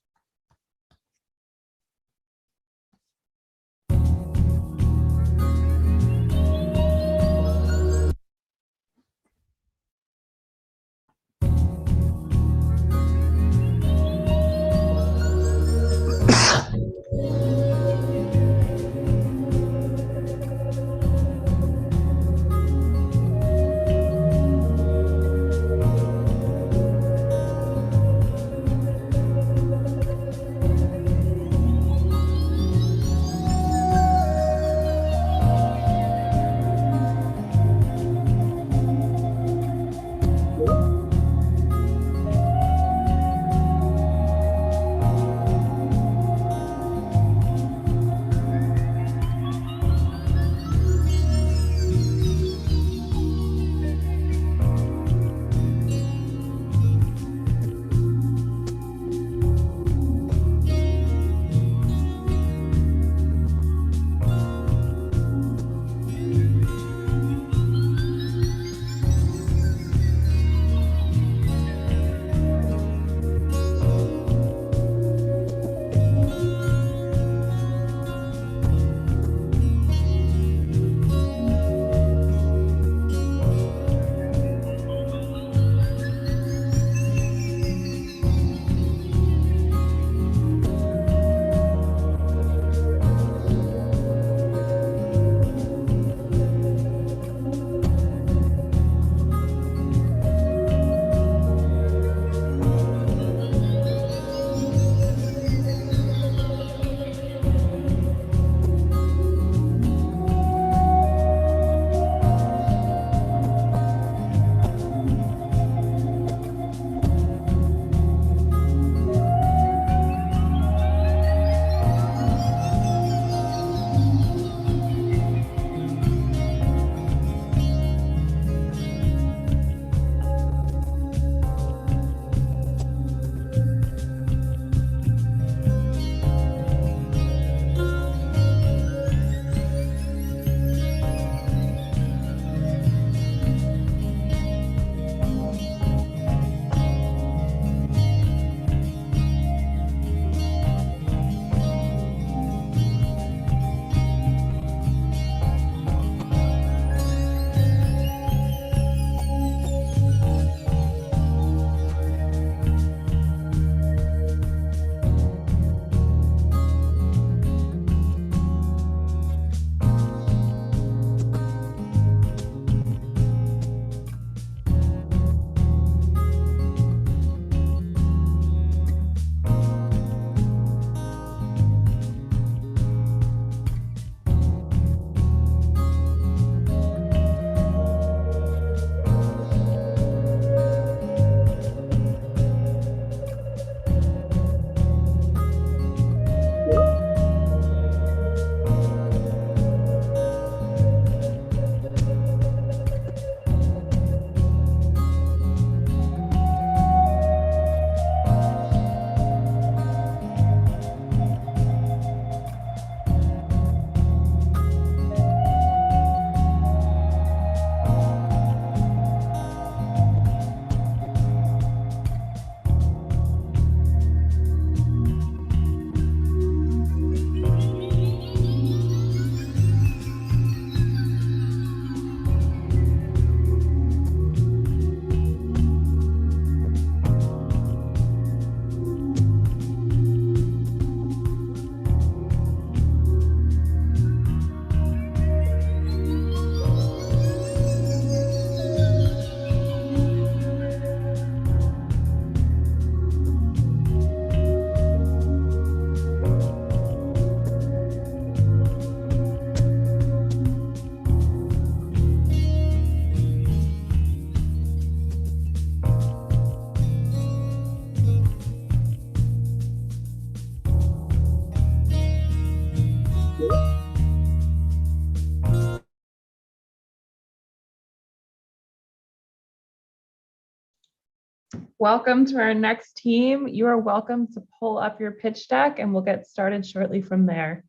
Welcome to our next team. You are welcome to pull up your pitch deck and we'll get started shortly from there.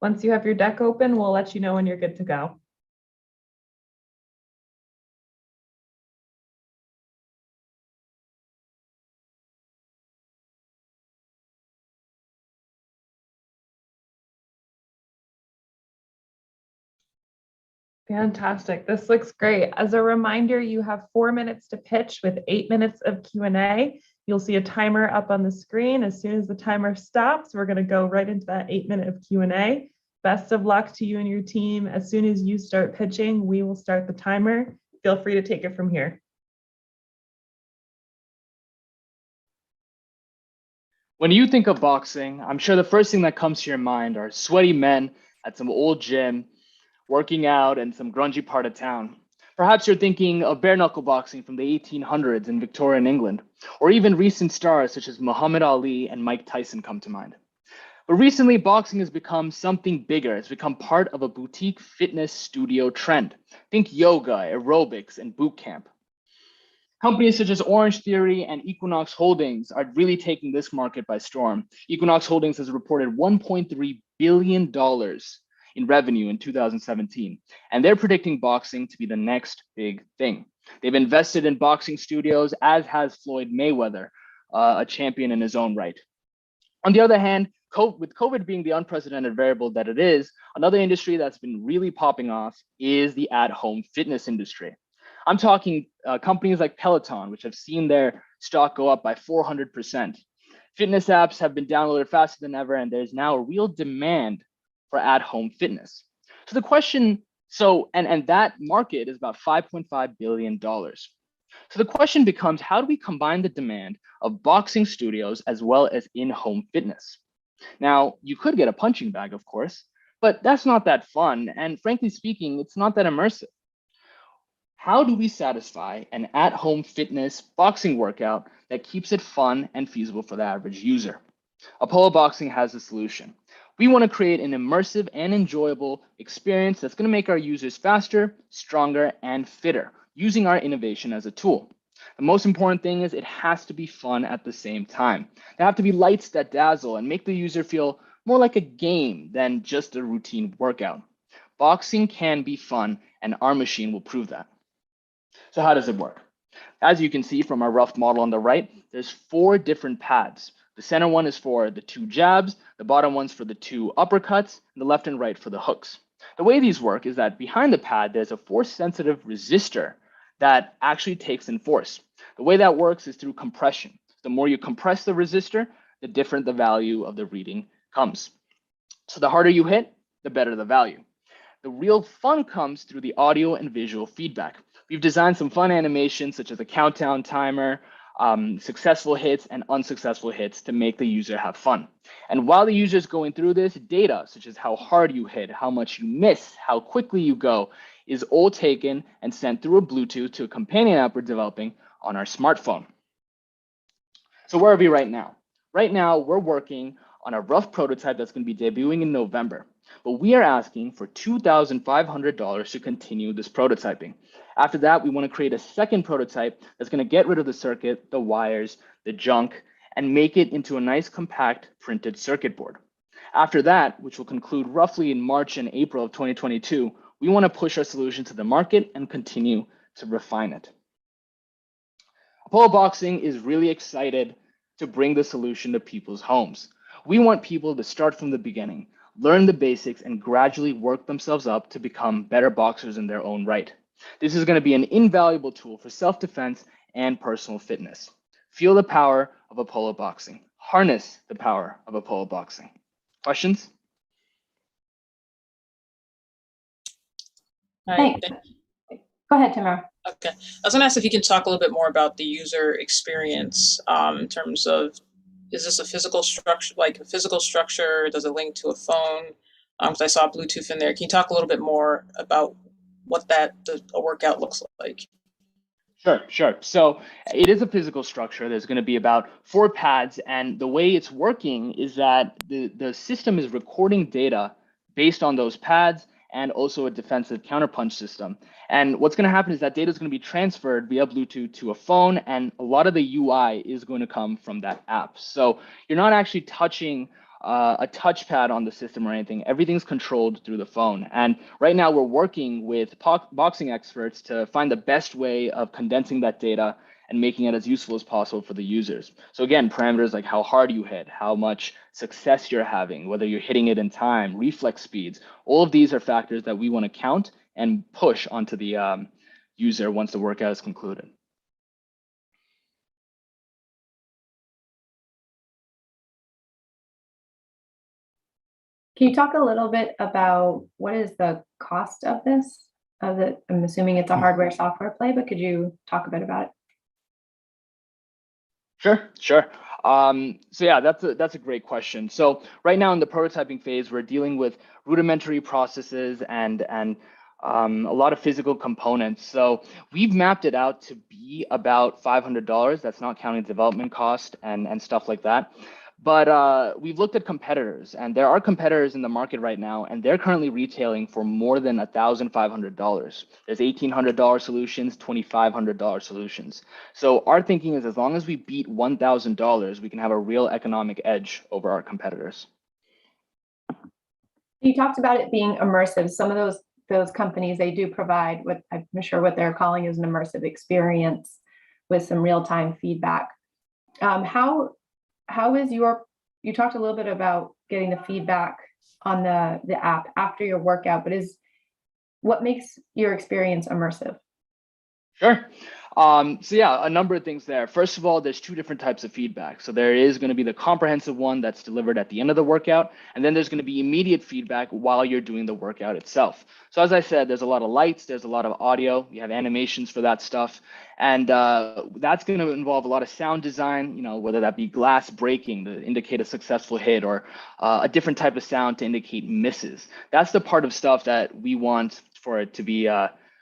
Once you have your deck open, we'll let you know when you're good to go. Fantastic. This looks great. As a reminder, you have 4 minutes to pitch with 8 minutes of Q&A. You'll see a timer up on the screen. As soon as the timer stops, we're going to go right into that 8 minute of Q&A. Best of luck to you and your team. As soon as you start pitching, we will start the timer. Feel free to take it from here. When you think of boxing, I'm sure the first thing that comes to your mind are sweaty men at some old gym, working out in some grungy part of town. Perhaps you're thinking of bare knuckle boxing from the 1800s in Victorian England, or even recent stars such as Muhammad Ali and Mike Tyson come to mind. But recently, boxing has become something bigger. It's become part of a boutique fitness studio trend. Think yoga, aerobics, and boot camp. Companies such as Orange Theory and Equinox Holdings are really taking this market by storm. Equinox Holdings has reported $1.3 billion in revenue in 2017, and they're predicting boxing to be the next big thing. They've invested in boxing studios, as has Floyd Mayweather, a champion in his own right. On the other hand, with COVID being the unprecedented variable that it is, another industry that's been really popping off is the at-home fitness industry. I'm talking companies like Peloton, which have seen their stock go up by 400%. Fitness apps have been downloaded faster than ever, and there's now a real demand for at-home fitness. So the question, and that market is about $5.5 billion. So the question becomes, how do we combine the demand of boxing studios as well as in-home fitness? Now, you could get a punching bag, of course, but that's not that fun. And frankly speaking, it's not that immersive. How do we satisfy an at-home fitness boxing workout that keeps it fun and feasible for the average user? Apollo Boxing has a solution. We want to create an immersive and enjoyable experience that's going to make our users faster, stronger, and fitter, using our innovation as a tool. The most important thing is it has to be fun at the same time. There have to be lights that dazzle and make the user feel more like a game than just a routine workout. Boxing can be fun, and our machine will prove that. So how does it work? As you can see from our rough model on the right, there's 4 different pads. The center one is for the 2 jabs, the bottom one's for the 2 uppercuts, and the left and right for the hooks. The way these work is that behind the pad, there's a force-sensitive resistor that actually takes in force. The way that works is through compression. The more you compress the resistor, the different the value of the reading comes. So the harder you hit, the better the value. The real fun comes through the audio and visual feedback. We've designed some fun animations such as a countdown timer, successful hits and unsuccessful hits to make the user have fun. And while the user is going through this, data such as how hard you hit, how much you miss, how quickly you go, is all taken and sent through a Bluetooth to a companion app we're developing on our smartphone. So where are we right now? Right now, we're working on a rough prototype that's going to be debuting in November. But we are asking for $2,500 to continue this prototyping. After that, we want to create a second prototype that's going to get rid of the circuit, the wires, the junk, and make it into a nice compact printed circuit board. After that, which will conclude roughly in March and April of 2022, we want to push our solution to the market and continue to refine it. Apollo Boxing is really excited to bring the solution to people's homes. We want people to start from the beginning, learn the basics, and gradually work themselves up to become better boxers in their own right. This is going to be an invaluable tool for self-defense and personal fitness. Feel the power of Apollo Boxing. Harness the power of Apollo Boxing. Questions? Thanks. Go ahead, Tamara. Okay. I was going to ask if you can talk a little bit more about the user experience in terms of, is this a physical structure, like a physical structure? Does it link to a phone? Because I saw Bluetooth in there. Can you talk a little bit more about what a workout looks like? Sure. So it is a physical structure. There's going to be about 4 pads, and the way it's working is that the system is recording data based on those pads and also a defensive counterpunch system. And what's going to happen is that data is going to be transferred via Bluetooth to a phone, and a lot of the UI is going to come from that app. So you're not actually touching a touchpad on the system or anything. Everything's controlled through the phone. And right now we're working with boxing experts to find the best way of condensing that data and making it as useful as possible for the users. So again, parameters like how hard you hit, how much success you're having, whether you're hitting it in time, reflex speeds, all of these are factors that we want to count and push onto the user once the workout is concluded. Can you talk a little bit about what is the cost of this? I'm assuming it's a hardware software play, but could you talk a bit about it? Sure. So yeah, that's a great question. So right now in the prototyping phase, we're dealing with rudimentary processes and a lot of physical components. So we've mapped it out to be about $500. That's not counting development cost and stuff like that. But we've looked at competitors, and there are competitors in the market right now, and they're currently retailing for more than $1,500. There's $1,800 solutions, $2,500 solutions. So our thinking is as long as we beat $1,000, we can have a real economic edge over our competitors. You talked about it being immersive. Some of those companies, they do provide what I'm sure what they're calling is an immersive experience with some real-time feedback. How is you talked a little bit about getting the feedback on the app after your workout, but what makes your experience immersive? Sure. So yeah, a number of things there. First of all, there's two different types of feedback. So there is going to be the comprehensive one that's delivered at the end of the workout, and then there's going to be immediate feedback while you're doing the workout itself. So as I said, there's a lot of lights, there's a lot of audio, you have animations for that stuff, and that's going to involve a lot of sound design, whether that be glass breaking to indicate a successful hit or a different type of sound to indicate misses. That's the part of stuff that we want for it to be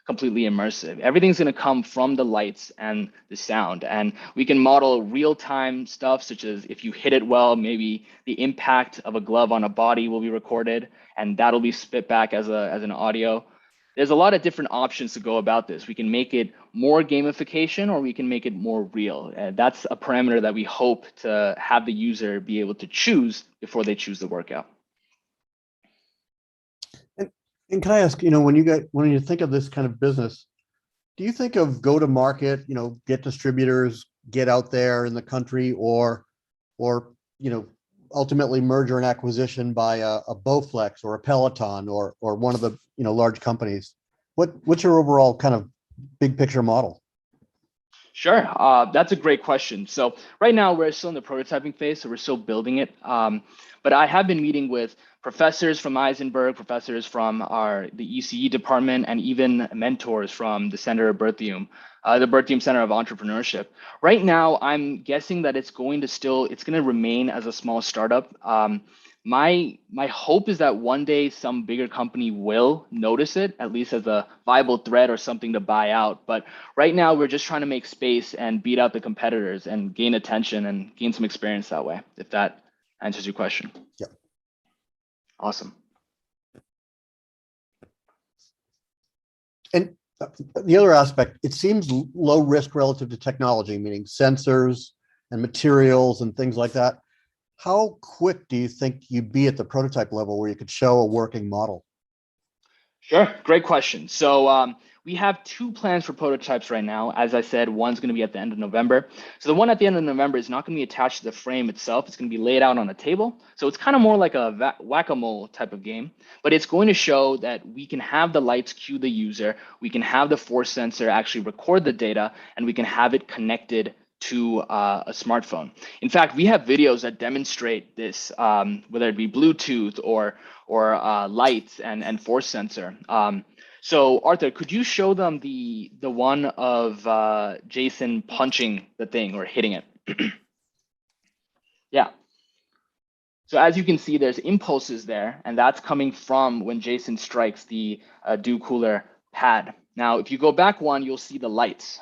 completely immersive. Everything's going to come from the lights and the sound, and we can model real-time stuff such as if you hit it well, maybe the impact of a glove on a body will be recorded, and that'll be spit back as an audio. There's a lot of different options to go about this. We can make it more gamification, or we can make it more real. That's a parameter that we hope to have the user be able to choose before they choose the workout. And can I ask, when you think of this kind of business, do you think of go to market, get distributors, get out there in the country, or ultimately merger and acquisition by a Bowflex or a Peloton or one of the large companies? What's your overall kind of big picture model? Sure, that's a great question. So right now we're still in the prototyping phase, so we're still building it. But I have been meeting with professors from Eisenberg, professors from the ECE department, and even mentors from the Center of Berthium, the Berthium Center of Entrepreneurship. Right now, I'm guessing that it's going to remain as a small startup. My hope is that one day some bigger company will notice it, at least as a viable threat or something to buy out. But right now, we're just trying to make space and beat out the competitors and gain attention and gain some experience that way, if that answers your question. Yeah. Awesome. And the other aspect, it seems low risk relative to technology, meaning sensors and materials and things like that. How quick do you think you'd be at the prototype level where you could show a working model? Sure, great question. So we have two plans for prototypes right now. As I said, one's going to be at the end of November. So the one at the end of November is not going to be attached to the frame itself. It's going to be laid out on a table. So it's kind of more like a whack-a-mole type of game, but it's going to show that we can have the lights cue the user, we can have the force sensor actually record the data, and we can have it connected to a smartphone. In fact, we have videos that demonstrate this, whether it be Bluetooth or lights and force sensor. So Arthur, could you show them the one of Jason punching the thing or hitting it? Yeah. So as you can see, there's impulses there, and that's coming from when Jason strikes the Dew Cooler pad. Now, if you go back one, you'll see the lights.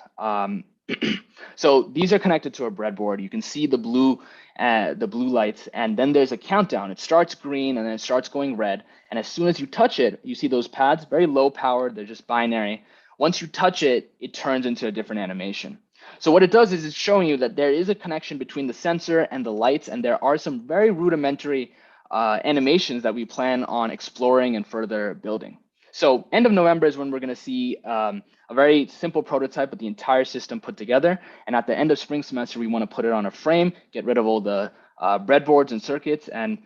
So these are connected to a breadboard. You can see the blue lights, and then there's a countdown. It starts green and then it starts going red. And as soon as you touch it, you see those pads, very low powered, they're just binary. Once you touch it, it turns into a different animation. So what it does is it's showing you that there is a connection between the sensor and the lights, and there are some very rudimentary animations that we plan on exploring and further building. So end of November is when we're going to see a very simple prototype with the entire system put together. And at the end of spring semester, we want to put it on a frame, get rid of all the breadboards and circuits, and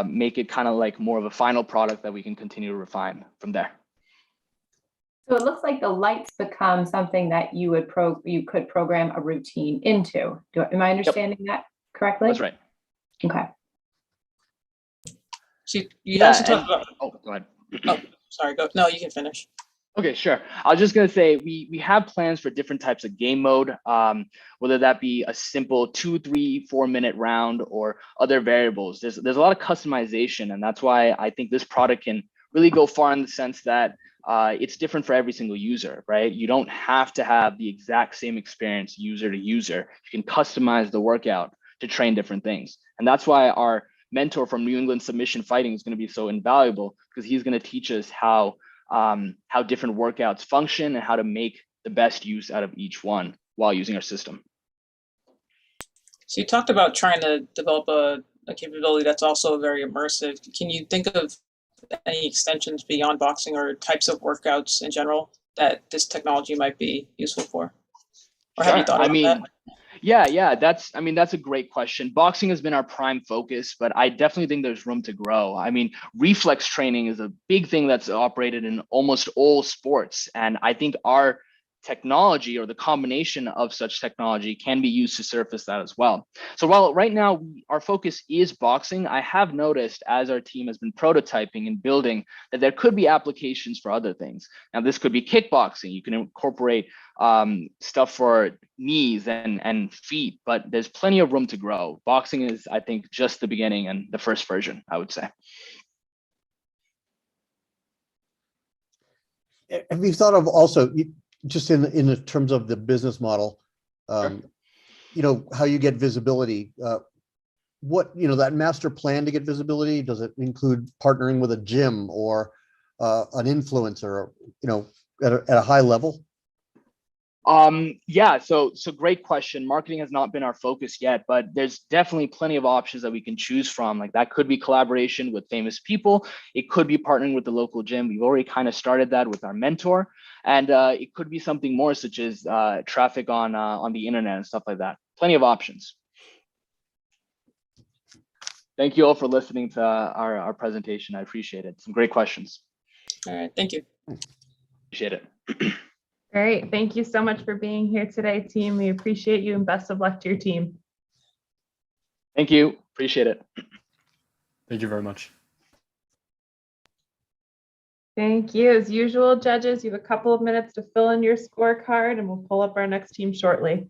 make it kind of like more of a final product that we can continue to refine from there. So it looks like the lights become something that you could program a routine into. Am I understanding that correctly? That's right. Okay. So you also talked about. Oh, go ahead. Oh, sorry. Go. No, you can finish. Okay, sure. I was just going to say we have plans for different types of game mode, whether that be a simple 2, 3, 4 minute round or other variables. There's a lot of customization, and that's why I think this product can really go far in the sense that it's different for every single user, right? You don't have to have the exact same experience user to user. You can customize the workout to train different things. And that's why our mentor from New England Submission Fighting is going to be so invaluable, because he's going to teach us how different workouts function and how to make the best use out of each one while using our system. So you talked about trying to develop a capability that's also very immersive. Can you think of any extensions beyond boxing or types of workouts in general that this technology might be useful for? Or have you thought about that? Yeah, that's a great question. Boxing has been our prime focus, but I definitely think there's room to grow. I mean, reflex training is a big thing that's operated in almost all sports. And I think our technology, or the combination of such technology, can be used to surface that as well. So while right now our focus is boxing, I have noticed as our team has been prototyping and building that there could be applications for other things. Now this could be kickboxing. You can incorporate stuff for knees and feet, but there's plenty of room to grow. Boxing is, I think, just the beginning and the first version, I would say. Have you thought of also, just in the terms of the business model, you know, how you get visibility, what, you know, that master plan to get visibility, does it include partnering with a gym or an influencer, you know, at a high level? Yeah, so great question. Marketing has not been our focus yet, but there's definitely plenty of options that we can choose from. Like that could be collaboration with famous people. It could be partnering with the local gym. We've already kind of started that with our mentor, and it could be something more such as traffic on the internet and stuff like that. Plenty of options. Thank you all for listening to our presentation. I appreciate it. Some great questions. All right, thank you. Appreciate it. Great. Thank you so much for being here today, team. We appreciate you, and best of luck to your team. Thank you. Appreciate it. Thank you very much. Thank you. As usual, judges, you have a couple of minutes to fill in your scorecard, and we'll pull up our next team shortly.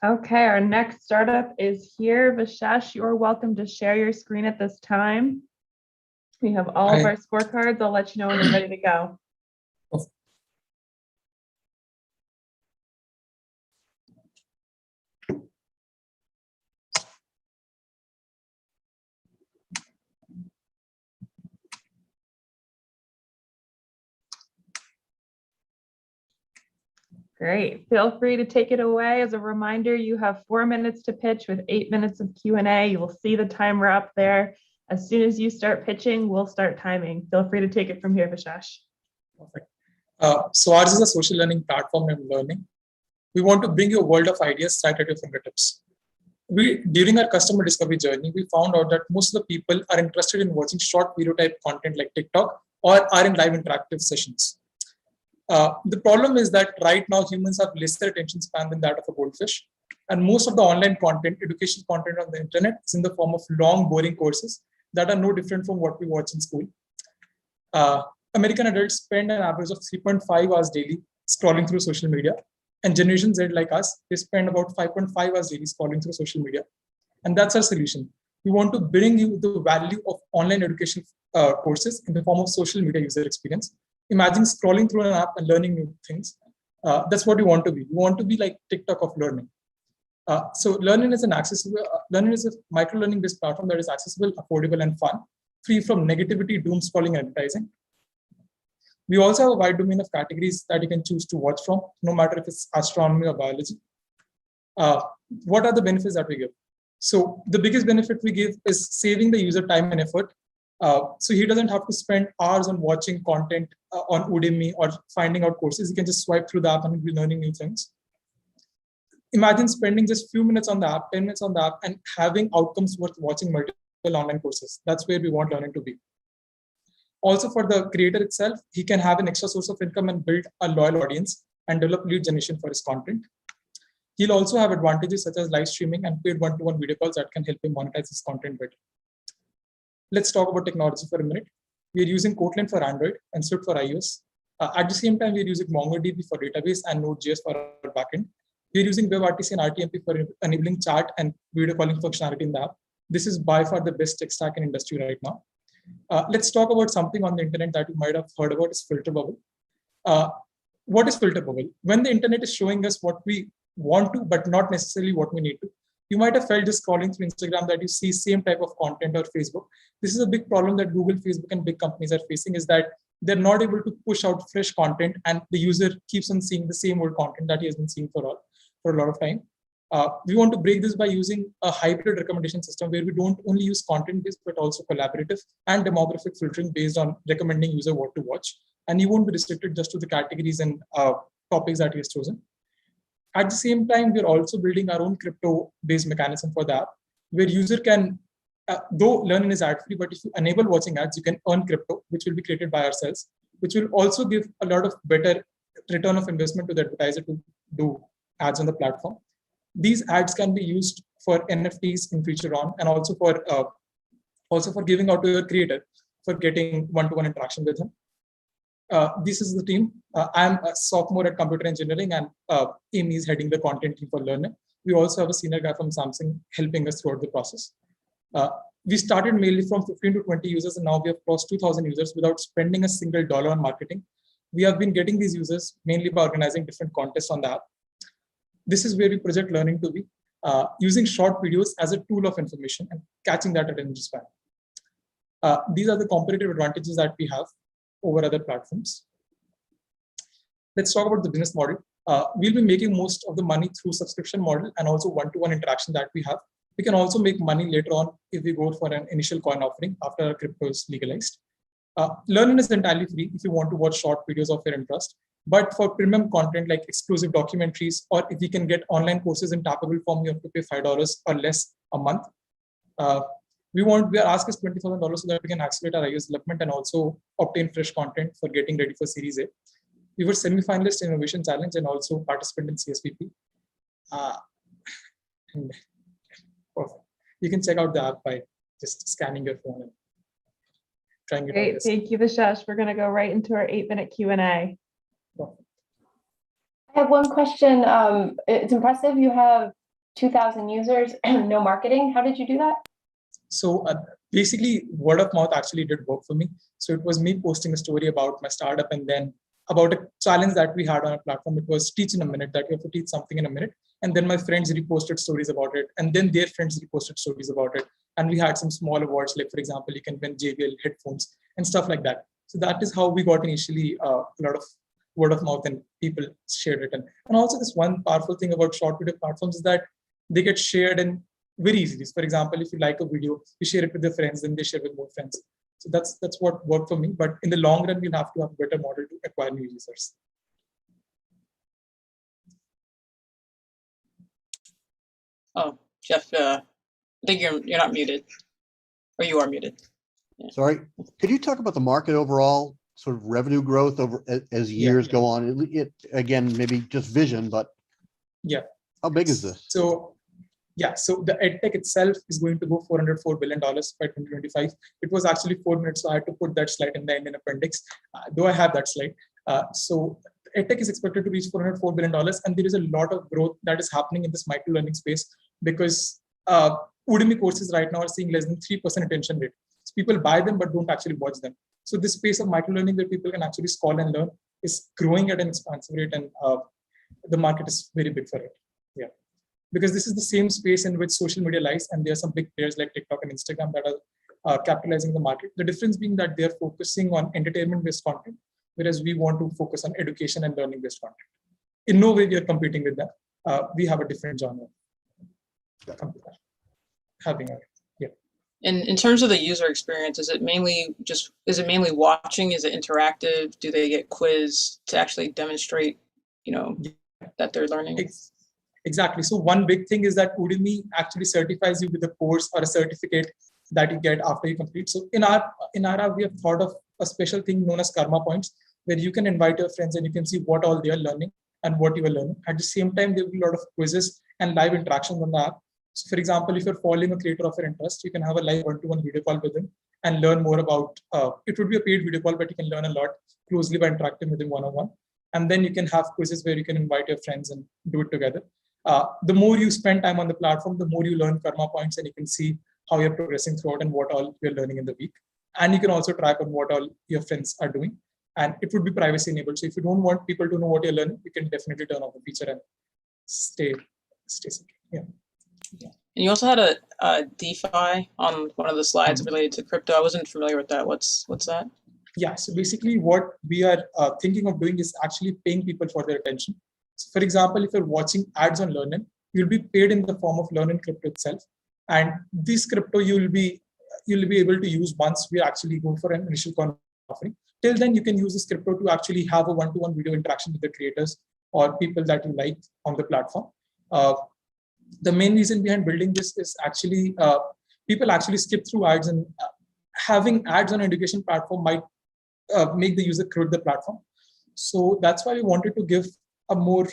Okay, our next startup is here. Vishesh, you're welcome to share your screen at this time. We have all of Hi. our scorecards. I'll let you know when you're ready to go. Great. Feel free to take it away. As a reminder, you have 4 minutes to pitch with 8 minutes of Q&A. You will see the timer up there. As soon as you start pitching, we'll start timing. Feel free to take it from here, Vishesh. Perfect. So ours is a social learning platform and learning. We want to bring you a world of ideas right at your fingertips. During our customer discovery journey, we found out that most of the people are interested in watching short video type content like TikTok or are in live interactive sessions. The problem is that right now humans have lesser attention span than that of a goldfish. And most of the online content, education content on the internet is in the form of long, boring courses that are no different from what we watch in school. American adults spend an average of 3.5 hours daily scrolling through social media. And Generation Z like us, they spend about 5.5 hours daily scrolling through social media. And that's our solution. We want to bring you the value of online education courses in the form of social media user experience. Imagine scrolling through an app and learning new things. That's what we want to be. We want to be like TikTok of learning. So Learn-In is Learn-In is a micro-learning based platform that is accessible, affordable, and fun, free from negativity, doom scrolling, and advertising. We also have a wide domain of categories that you can choose to watch from, no matter if it's astronomy or biology. What are the benefits that we give? So the biggest benefit we give is saving the user time and effort. So he doesn't have to spend hours on watching content on Udemy or finding out courses. He can just swipe through the app and be learning new things. Imagine spending just a few minutes on the app, 10 minutes on the app, and having outcomes worth watching multiple online courses. That's where we want Learn-In to be. Also, for the creator itself, he can have an extra source of income and build a loyal audience and develop lead generation for his content. He'll also have advantages such as live streaming and paid one-to-one video calls that can help him monetize his content better. Let's talk about technology for a minute. We're using Kotlin for Android and Swift for iOS. At the same time, we're using MongoDB for database and Node.js for our backend. We're using WebRTC and RTMP for enabling chat and video calling functionality in the app. This is by far the best tech stack in industry right now. Let's talk about something on the internet that you might have heard about is filter bubble. What is filter bubble? When the internet is showing us what we want to, but not necessarily what we need to. You might have felt just scrolling through Instagram that you see same type of content or Facebook. This is a big problem that Google, Facebook, and big companies are facing is that they're not able to push out fresh content and the user keeps on seeing the same old content that he has been seeing for a lot of time. We want to break this by using a hybrid recommendation system where we don't only use content-based, but also collaborative and demographic filtering based on recommending user what to watch. And you won't be restricted just to the categories and topics that he has chosen. At the same time, we're also building our own crypto-based mechanism for the app, where user can, though Learn-In is ad-free, but if you enable watching ads, you can earn crypto, which will be created by ourselves, which will also give a lot of better return of investment to the advertiser to do ads on the platform. These ads can be used for NFTs in future on, and also for giving out to your creator for getting one-to-one interaction with him. This is the team. I'm a sophomore at computer engineering, and Amy is heading the content team for Learn-In. We also have a senior guy from Samsung helping us throughout the process. We started mainly from 15 to 20 users, and now we have crossed 2,000 users without spending a single dollar on marketing. We have been getting these users mainly by organizing different contests on the app. This is where we project Learn-In to be, using short videos as a tool of information and catching that attention span. These are the competitive advantages that we have over other platforms. Let's talk about the business model. We'll be making most of the money through subscription model and also one-to-one interaction that we have. We can also make money later on if we go for an initial coin offering after our crypto is legalized. Learn-In is entirely free if you want to watch short videos of your interest. But for premium content like exclusive documentaries, or if you can get online courses in tappable form, you have to pay $5 or less a month. Our ask is $20,000 so that we can accelerate our iOS development and also obtain fresh content for getting ready for Series A. We were semi-finalist in Innovation Challenge and also participant in CSVP. Perfect. You can check out the app by just scanning your phone and trying it out. Great, thank you, Vishesh. We're going to go right into our 8-minute Q&A. I have one question. It's impressive you have 2,000 users, no marketing. How did you do that? So basically, word of mouth actually did work for me. So it was me posting a story about my startup and then about a challenge that we had on our platform. It was teach in a minute, that you have to teach something in a minute. And then my friends reposted stories about it. And then their friends reposted stories about it. And we had some small awards, like for example, you can win JBL headphones and stuff like that. So that is how we got initially a lot of word of mouth and people shared it. And also this one powerful thing about short video platforms is that they get shared and very easily. So for example, if you like a video, you share it with your friends, then they share with more friends. So that's what worked for me. But in the long run, we'll have to have a better model to acquire new users. Oh, Jeff, I think you're not muted, or you are muted. Yeah. Sorry, could you talk about the market overall, sort of revenue growth over as years go on? It again, maybe just vision, but yeah, how big is this? So yeah, so the EdTech itself is going to go $404 billion by 2025. It was actually 4 minutes, so I had to put that slide in the Indian appendix, though I have that slide. So EdTech is expected to reach $404 billion, and there is a lot of growth that is happening in this micro-learning space because Udemy courses right now are seeing less than 3% retention rate. So people buy them but don't actually watch them. So this space of micro-learning where people can actually scroll and learn is growing at an expansive rate, and the market is very big for it. Yeah, because this is the same space in which social media lies, and there are some big players like TikTok and Instagram that are capitalizing the market. The difference being that they're focusing on entertainment-based content, whereas we want to focus on education and learning-based content. In no way we are competing with them. We have a different genre. And in terms of the user experience, is it mainly watching? Is it interactive? Do they get quizzed to actually demonstrate, that they're learning? Exactly. So one big thing is that Udemy actually certifies you with a course or a certificate that you get after you complete. So in our app, we have thought of a special thing known as Karma Points, where you can invite your friends and you can see what all they are learning and what you are learning. At the same time, there will be a lot of quizzes and live interactions on the app. So for example, if you're following a creator of your interest, you can have a live one-to-one video call with him and learn more about, it would be a paid video call, but you can learn a lot closely by interacting with him one-on-one. And then you can have quizzes where you can invite your friends and do it together. The more you spend time on the platform, the more you learn Karma Points, and you can see how you're progressing throughout and what all you're learning in the week. And you can also track on what all your friends are doing. And it would be privacy enabled. So if you don't want people to know what you're learning, you can definitely turn off the feature and stay secure. Yeah. And you also had a DeFi on one of the slides related to crypto. I wasn't familiar with that. What's that? Yeah, so basically what we are thinking of doing is actually paying people for their attention. So for example, if you're watching ads on Learnin, you'll be paid in the form of Learnin crypto itself. And this crypto you'll be able to use once we actually go for an initial coin offering. Till then, you can use this crypto to actually have a one-to-one video interaction with the creators or people that you like on the platform. The main reason behind building this is actually people actually skip through ads, and having ads on an education platform might make the user quit the platform. So that's why we wanted to give a more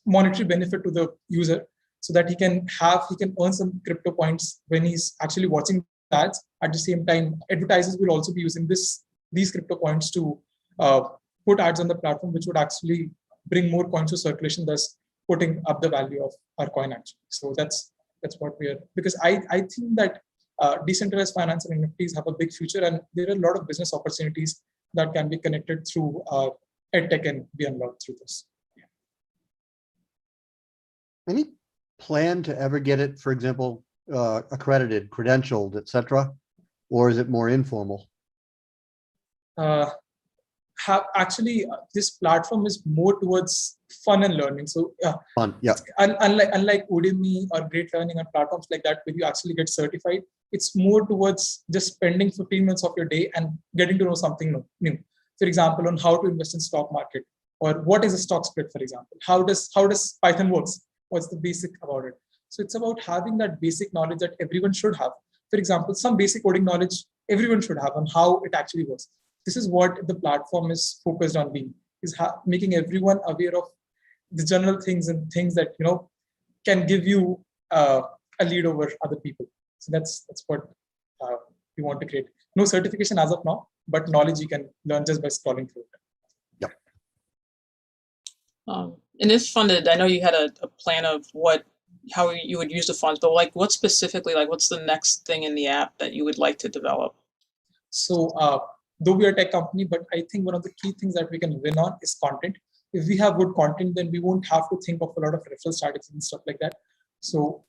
monetary benefit to the user, so that he can earn some crypto points when he's actually watching ads. At the same time, advertisers will also be using these crypto points to put ads on the platform, which would actually bring more coins to circulation, thus putting up the value of our coin actually. So that's what we are, because I think that decentralized finance and NFTs have a big future, and there are a lot of business opportunities that can be connected through EdTech and be unlocked through this. Yeah. Any plan to ever get it, for example, accredited, credentialed, etc., or is it more informal? Actually, this platform is more towards fun and learning. So fun, yeah. Unlike Udemy or Great Learning and platforms like that, where you actually get certified, it's more towards just spending 15 minutes of your day and getting to know something new. For example, on how to invest in stock market, or what is a stock split, for example. How does Python works? What's the basic about it? So it's about having that basic knowledge that everyone should have. For example, some basic coding knowledge everyone should have on how it actually works. This is what the platform is focused on being, is making everyone aware of the general things and things that can give you a lead over other people. So that's what we want to create. No certification as of now, but knowledge you can learn just by scrolling through it. Yeah. And if funded, I know you had a plan of what how you would use the funds, but like what specifically, like what's the next thing in the app that you would like to develop? So though we are a tech company, but I think one of the key things that we can win on is content. If we have good content, then we won't have to think of a lot of referral strategies and stuff like that. So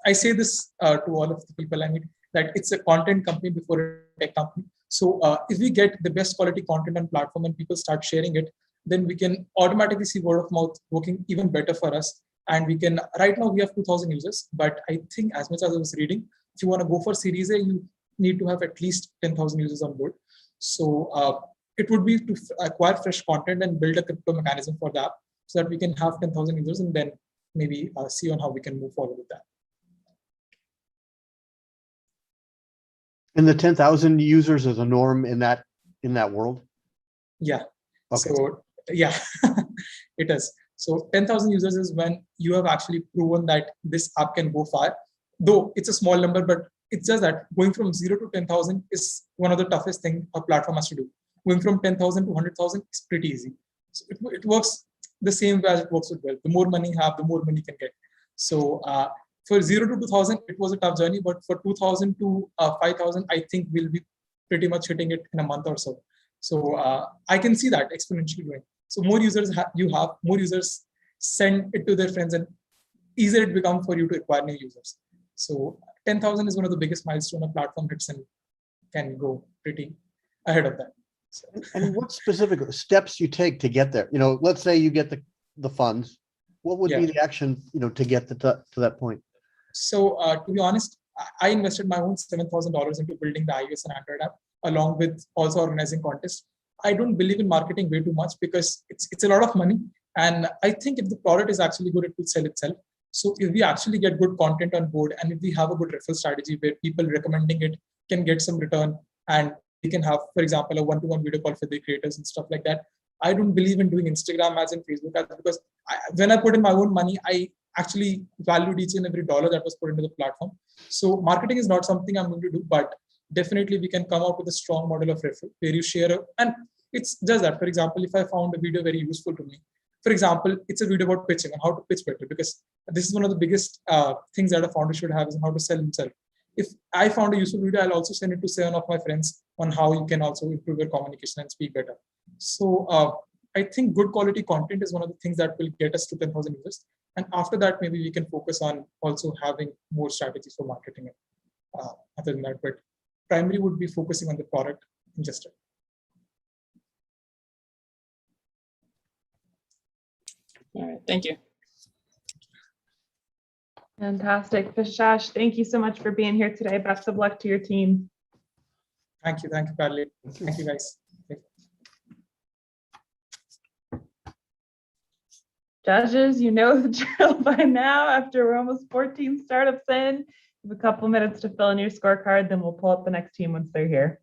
I say this to all of the people I meet, that it's a content company before a tech company. So if we get the best quality content on platform and people start sharing it, then we can automatically see word of mouth working even better for us. And we can, right now we have 2,000 users, but I think as much as I was reading, if you want to go for Series A, you need to have at least 10,000 users on board. So it would be to acquire fresh content and build a crypto mechanism for that so that we can have 10,000 users and then maybe see on how we can move forward with that. And the 10,000 users is a norm in that world? Yeah. Okay. So yeah, it is. So 10,000 users is when you have actually proven that this app can go far. Though it's a small number, but it's just that going from 0 to 10,000 is one of the toughest thing a platform has to do. Going from 10,000 to 100,000 is pretty easy. So it works the same way as it works with wealth. The more money you have, the more money you can get. So for 0 to 2,000, it was a tough journey, but for 2,000 to 5,000, I think we'll be pretty much hitting it in a month or so. So I can see that exponentially growing. So more users more users send it to their friends, and easier it becomes for you to acquire new users. So 10,000 is one of the biggest milestone a platform hits and can go pretty ahead of that. So. And what specific steps you take to get there? Let's say you get the funds. What would be the action, to get to that point? So to be honest, I invested my own $7,000 into building the iOS and Android app, along with also organizing contests. I don't believe in marketing way too much because it's a lot of money. And I think if the product is actually good, it will sell itself. So if we actually get good content on board, and if we have a good referral strategy where people recommending it can get some return, and we can have, for example, a one-to-one video call for the creators and stuff like that. I don't believe in doing Instagram ads and Facebook ads because when I put in my own money, I actually valued each and every dollar that was put into the platform. So marketing is not something I'm going to do, but definitely we can come out with a strong model of referral where you share, and it's just that, for example, if I found a video very useful to me, for example, it's a video about pitching and how to pitch better, because this is one of the biggest things that a founder should have is how to sell himself. If I found a useful video, I'll also send it to 7 of my friends on how you can also improve your communication and speak better. So I think good quality content is one of the things that will get us to 10,000 users. And after that, maybe we can focus on also having more strategies for marketing it. Other than that, but primary would be focusing on the product and just it. All right, thank you. Fantastic. Vishash, thank you so much for being here today. Best of luck to your team. Thank you, Carly. Thank you, guys. Judges, you know the drill by now. After we're almost 14 startups in, you have a couple minutes to fill in your scorecard, then we'll pull up the next team once they're here.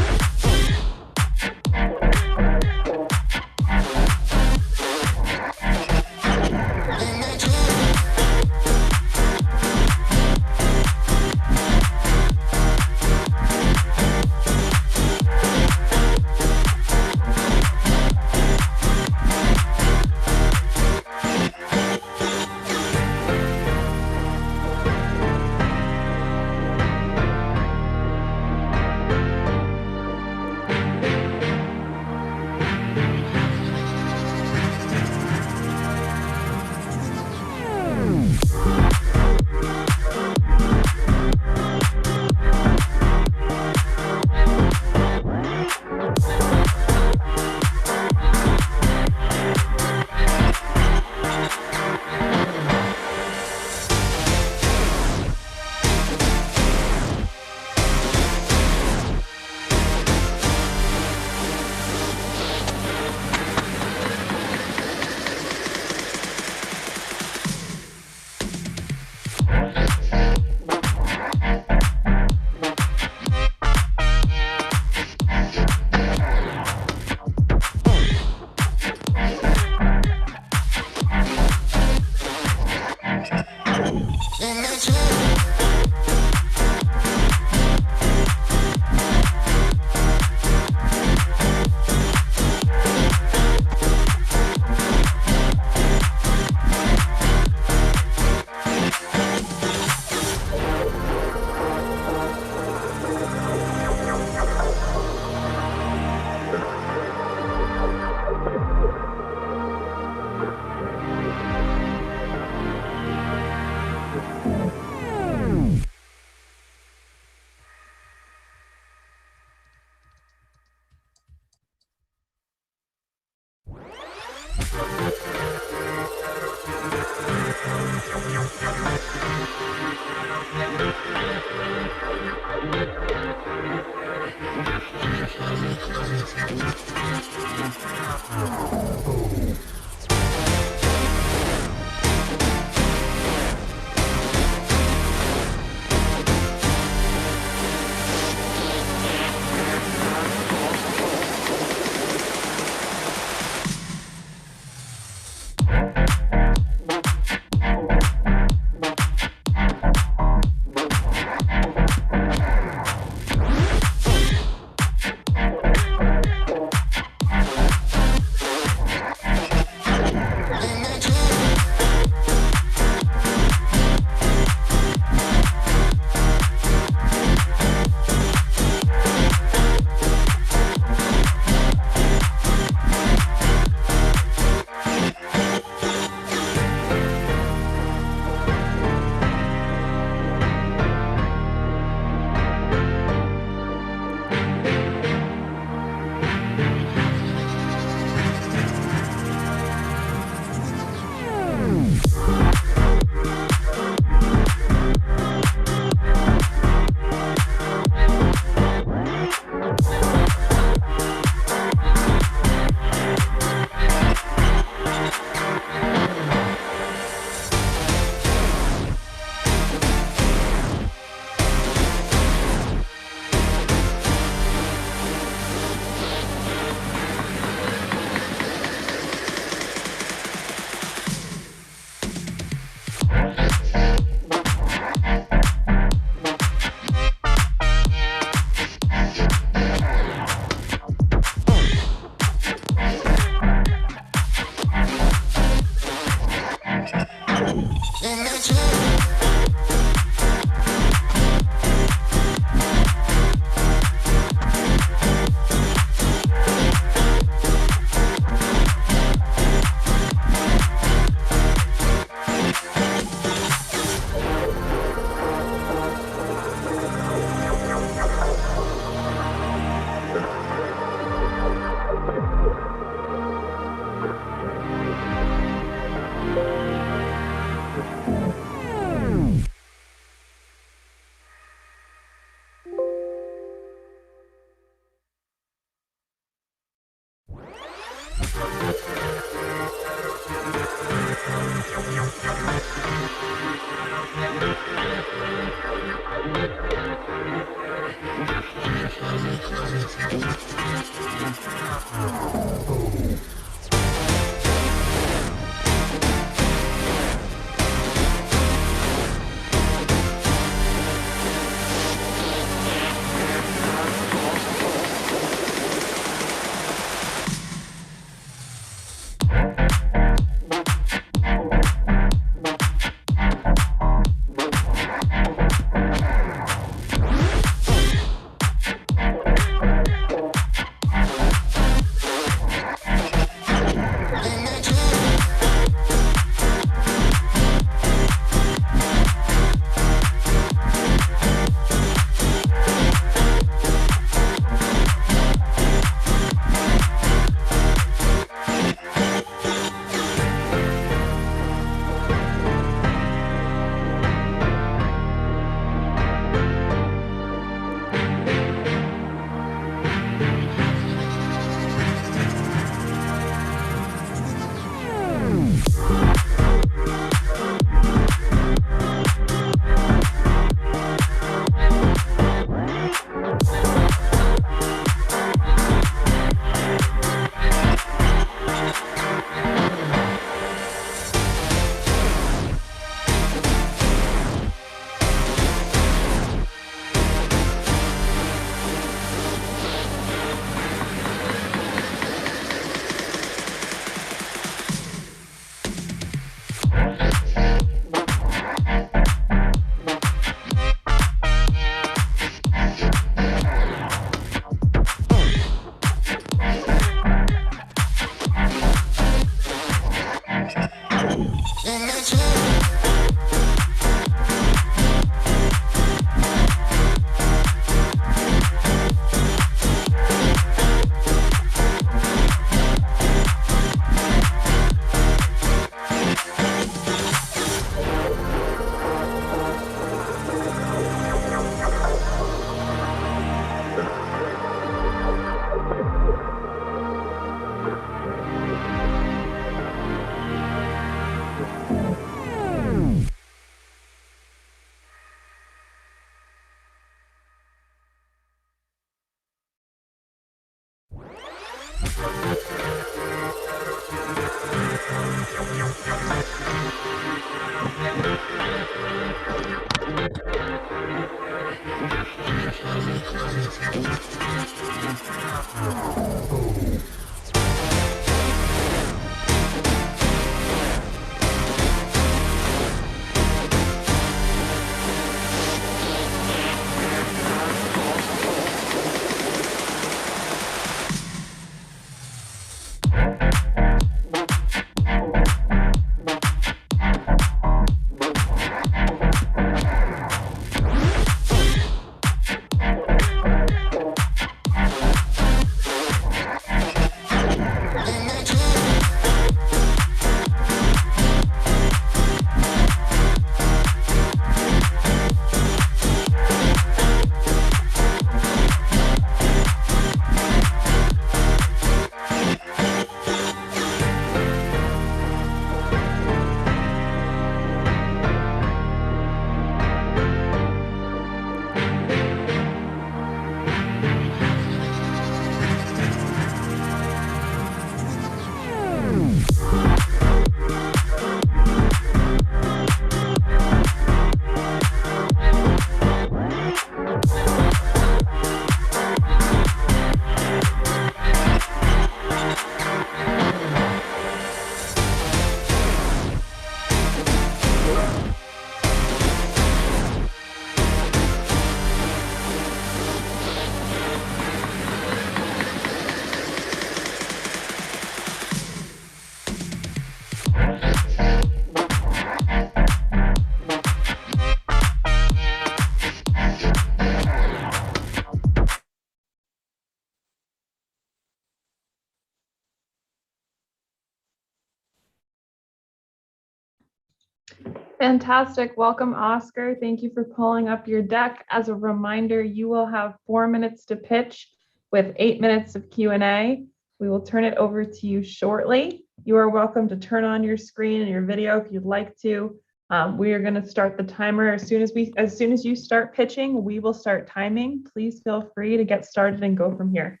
Fantastic. Welcome, Oscar. Thank you for pulling up your deck. As a reminder, you will have 4 minutes to pitch with 8 minutes of Q&A. We will turn it over to you shortly. You are welcome to turn on your screen and your video if you'd like to. We are going to start the timer as soon as you start pitching, we will start timing. Please feel free to get started and go from here.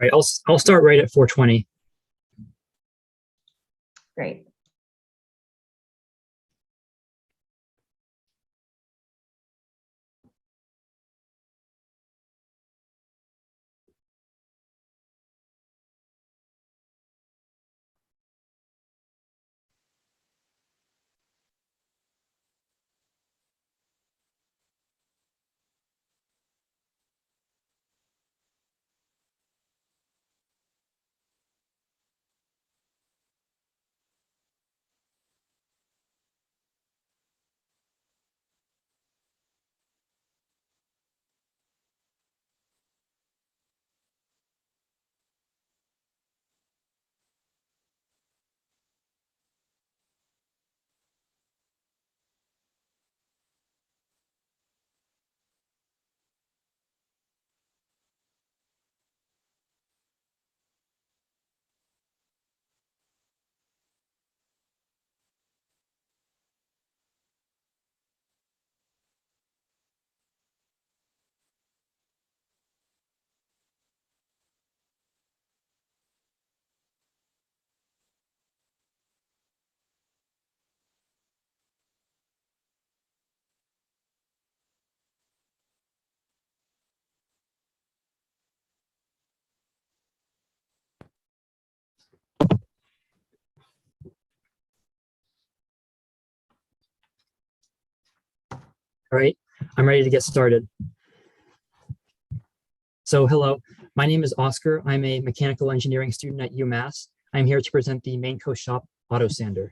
All right, I'll start right at 4:20. Great. All right, I'm ready to get started. So hello, my name is Oscar. I'm a mechanical engineering student at UMass. I'm here to present the Mainco Shop Auto Sander.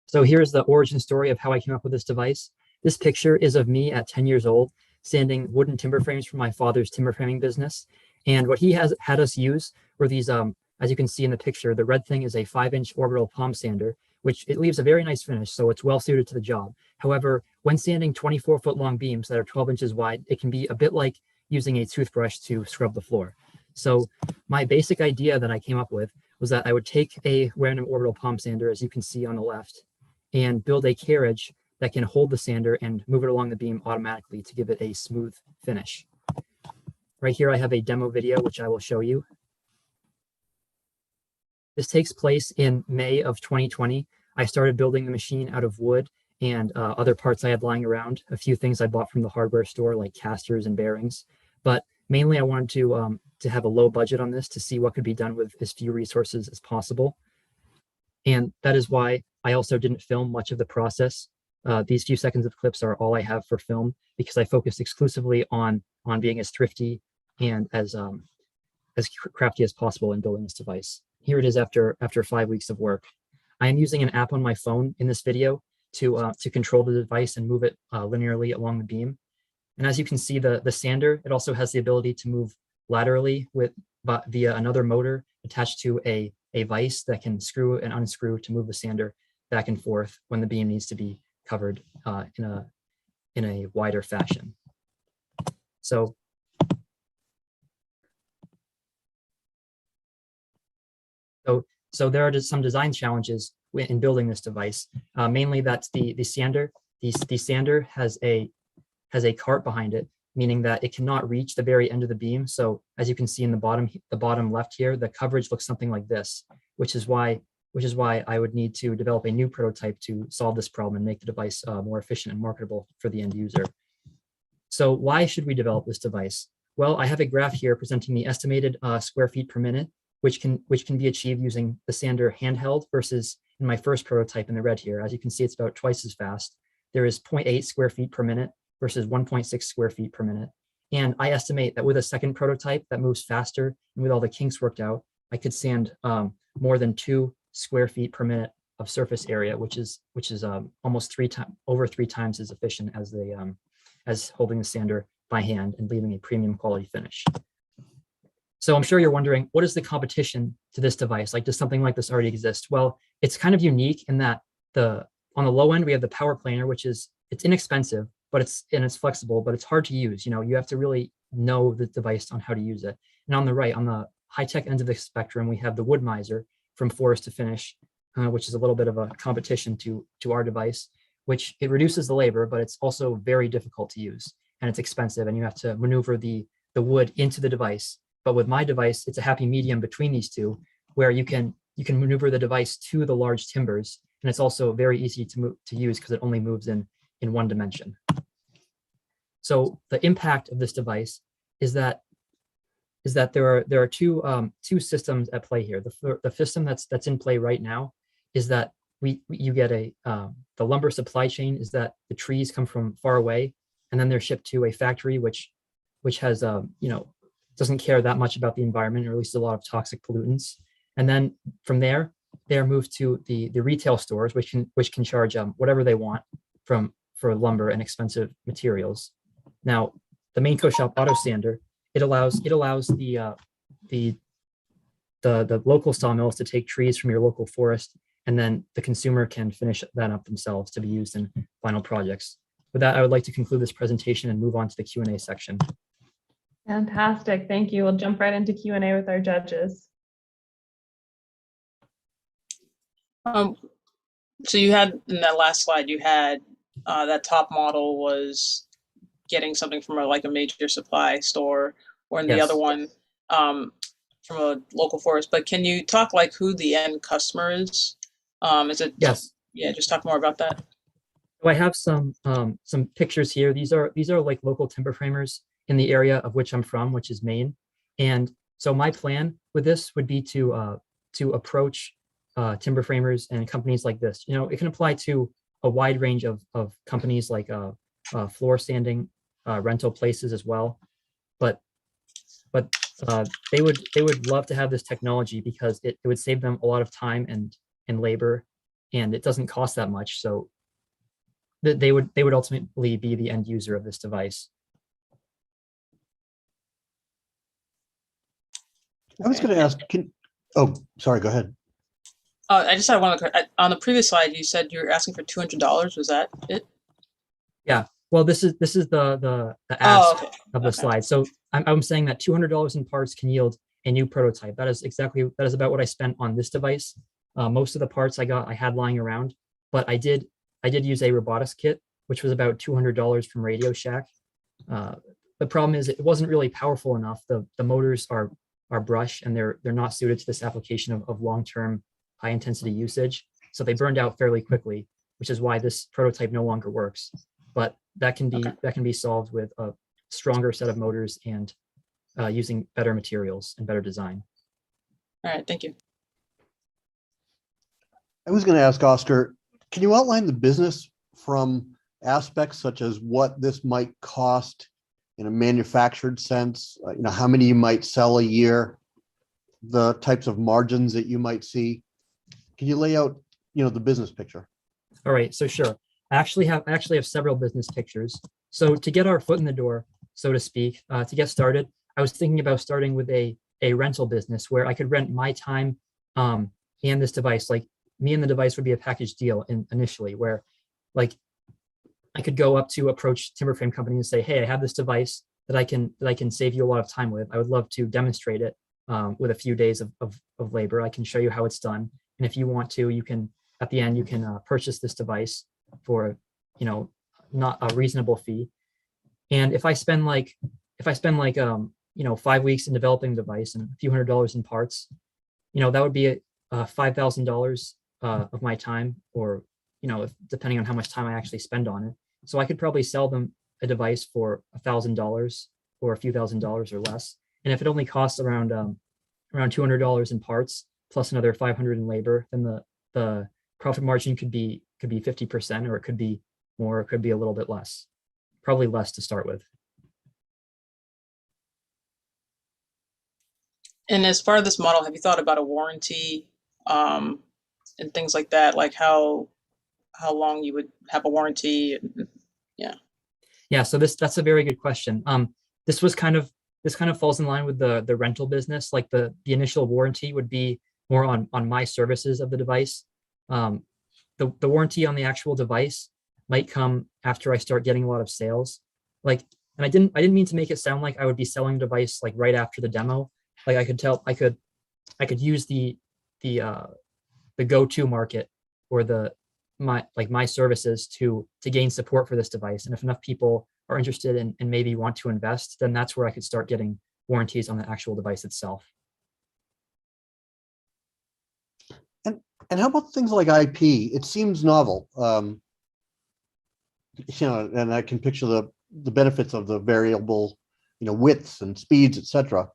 So here's the origin story of how I came up with this device. This picture is of me at 10 years old, sanding wooden timber frames for my father's timber framing business. And what he has had us use were these, as you can see in the picture, the red thing is a 5-inch orbital palm sander, which it leaves a very nice finish, so it's well suited to the job. However, when sanding 24-foot long beams that are 12 inches wide, it can be a bit like using a toothbrush to scrub the floor. So my basic idea that I came up with was that I would take a random orbital palm sander, as you can see on the left, and build a carriage that can hold the sander and move it along the beam automatically to give it a smooth finish. Right here, I have a demo video, which I will show you. This takes place in May of 2020. I started building the machine out of wood and other parts I had lying around, a few things I bought from the hardware store like casters and bearings. But mainly I wanted to have a low budget on this to see what could be done with as few resources as possible. And that is why I also didn't film much of the process. These few seconds of clips are all I have for film because I focused exclusively on being as thrifty and as crafty as possible in building this device. Here it is after 5 weeks of work. I am using an app on my phone in this video to control the device and move it linearly along the beam. And as you can see, the sander, it also has the ability to move laterally via another motor attached to a vise that can screw and unscrew to move the sander back and forth when the beam needs to be covered in a wider fashion. So there are just some design challenges in building this device. Mainly that's the sander. The sander has a cart behind it, meaning that it cannot reach the very end of the beam. So as you can see in the bottom left here, the coverage looks something like this, which is why I would need to develop a new prototype to solve this problem and make the device more efficient and marketable for the end user. So why should we develop this device? Well, I have a graph here presenting the estimated square feet per minute, which can be achieved using the sander handheld versus in my first prototype in the red here. As you can see, it's about twice as fast. There is 0.8 square feet per minute versus 1.6 square feet per minute. And I estimate that with a second prototype that moves faster and with all the kinks worked out, I could sand more than 2 square feet per minute of surface area, which is almost over three times as efficient as holding the sander by hand and leaving a premium quality finish. So I'm sure you're wondering, what is the competition to this device? Like, does something like this already exist? Well, it's kind of unique in that on the low end, we have the power planer, which it's inexpensive, but it's flexible, but it's hard to use. You know, you have to really know the device on how to use it. And on the right, on the high-tech end of the spectrum, we have the Woodmizer from Forest to Finish, which is a little bit of a competition to our device, which it reduces the labor, but it's also very difficult to use and it's expensive, and you have to maneuver the wood into the device. But with my device, it's a happy medium between these two, where you can maneuver the device to the large timbers, and it's also very easy to use because it only moves in one dimension. So the impact of this device is that there are two systems at play here. The system that's in play right now is that you get the lumber supply chain is that the trees come from far away, and then they're shipped to a factory which has doesn't care that much about the environment, or at least a lot of toxic pollutants. And then from there, they are moved to the retail stores, which can charge whatever they want for lumber and expensive materials. Now, the Main Co Shop Auto Sander, it allows the local sawmills to take trees from your local forest, and then the consumer can finish that up themselves to be used in final projects. With that, I would like to conclude this presentation and move on to the Q&A section. Fantastic. Thank you. We'll jump right into Q&A with our judges. So you had in that last slide, you had that top model was getting something from a major supply store, or in the other one from a local forest. But can you talk who the end customer is? Is it? Yes. Yeah, just talk more about that. So I have some pictures here. These are local timber framers in the area of which I'm from, which is Maine. And so my plan with this would be to approach timber framers and companies like this. It can apply to a wide range of companies like floor sanding, rental places as well. But they would love to have this technology because it would save them a lot of time and labor, and it doesn't cost that much. So they would ultimately be the end user of this device. I was going to ask, sorry, go ahead. I just had one on the previous slide. You said you were asking for $200. Was that it? Yeah. Well, this is the ask of the slide. So I'm saying that $200 in parts can yield a new prototype. That is about what I spent on this device. Most of the parts I had lying around, but I did use a robotics kit, which was about $200 from Radio Shack. The problem is it wasn't really powerful enough. The motors are brush, and they're not suited to this application of long-term high intensity usage. So they burned out fairly quickly, which is why this prototype no longer works. But that can be solved with a stronger set of motors and using better materials and better design. All right, thank you. I was going to ask Oscar, can you outline the business from aspects such as what this might cost in a manufactured sense? How many you might sell a year, the types of margins that you might see. Can you lay out, the business picture? All right, so sure. I actually have several business pictures. So to get our foot in the door, so to speak, to get started, I was thinking about starting with a rental business where I could rent my time and this device. Like me and the device would be a package deal initially, where I could go up to approach timber frame company and say, hey, I have this device that I can save you a lot of time with. I would love to demonstrate it with a few days of labor. I can show you how it's done. And if you want to, you can, at the end, you can purchase this device for, not a reasonable fee. And if I spend 5 weeks in developing the device and a few $100s in parts, that would be $5,000 of my time, or, depending on how much time I actually spend on it. So I could probably sell them a device for $1,000 or a few $1,000s or less. And if it only costs around $200 in parts plus another $500 in labor, then the profit margin could be 50%, or it could be more, it could be a little bit less, probably less to start with. And as part of this model, have you thought about a warranty and things like that? Like how long you would have a warranty? Yeah. So that's a very good question. This kind of falls in line with the rental business. Like the initial warranty would be more on my services of the device. The warranty on the actual device might come after I start getting a lot of sales. Like And I didn't mean to make it sound like I would be selling a device like right after the demo. Like I could use the go-to market or my services to gain support for this device. And if enough people are interested and maybe want to invest, then that's where I could start getting warranties on the actual device itself. And how about things like IP? It seems novel. And I can picture the benefits of the variable, widths and speeds, etc.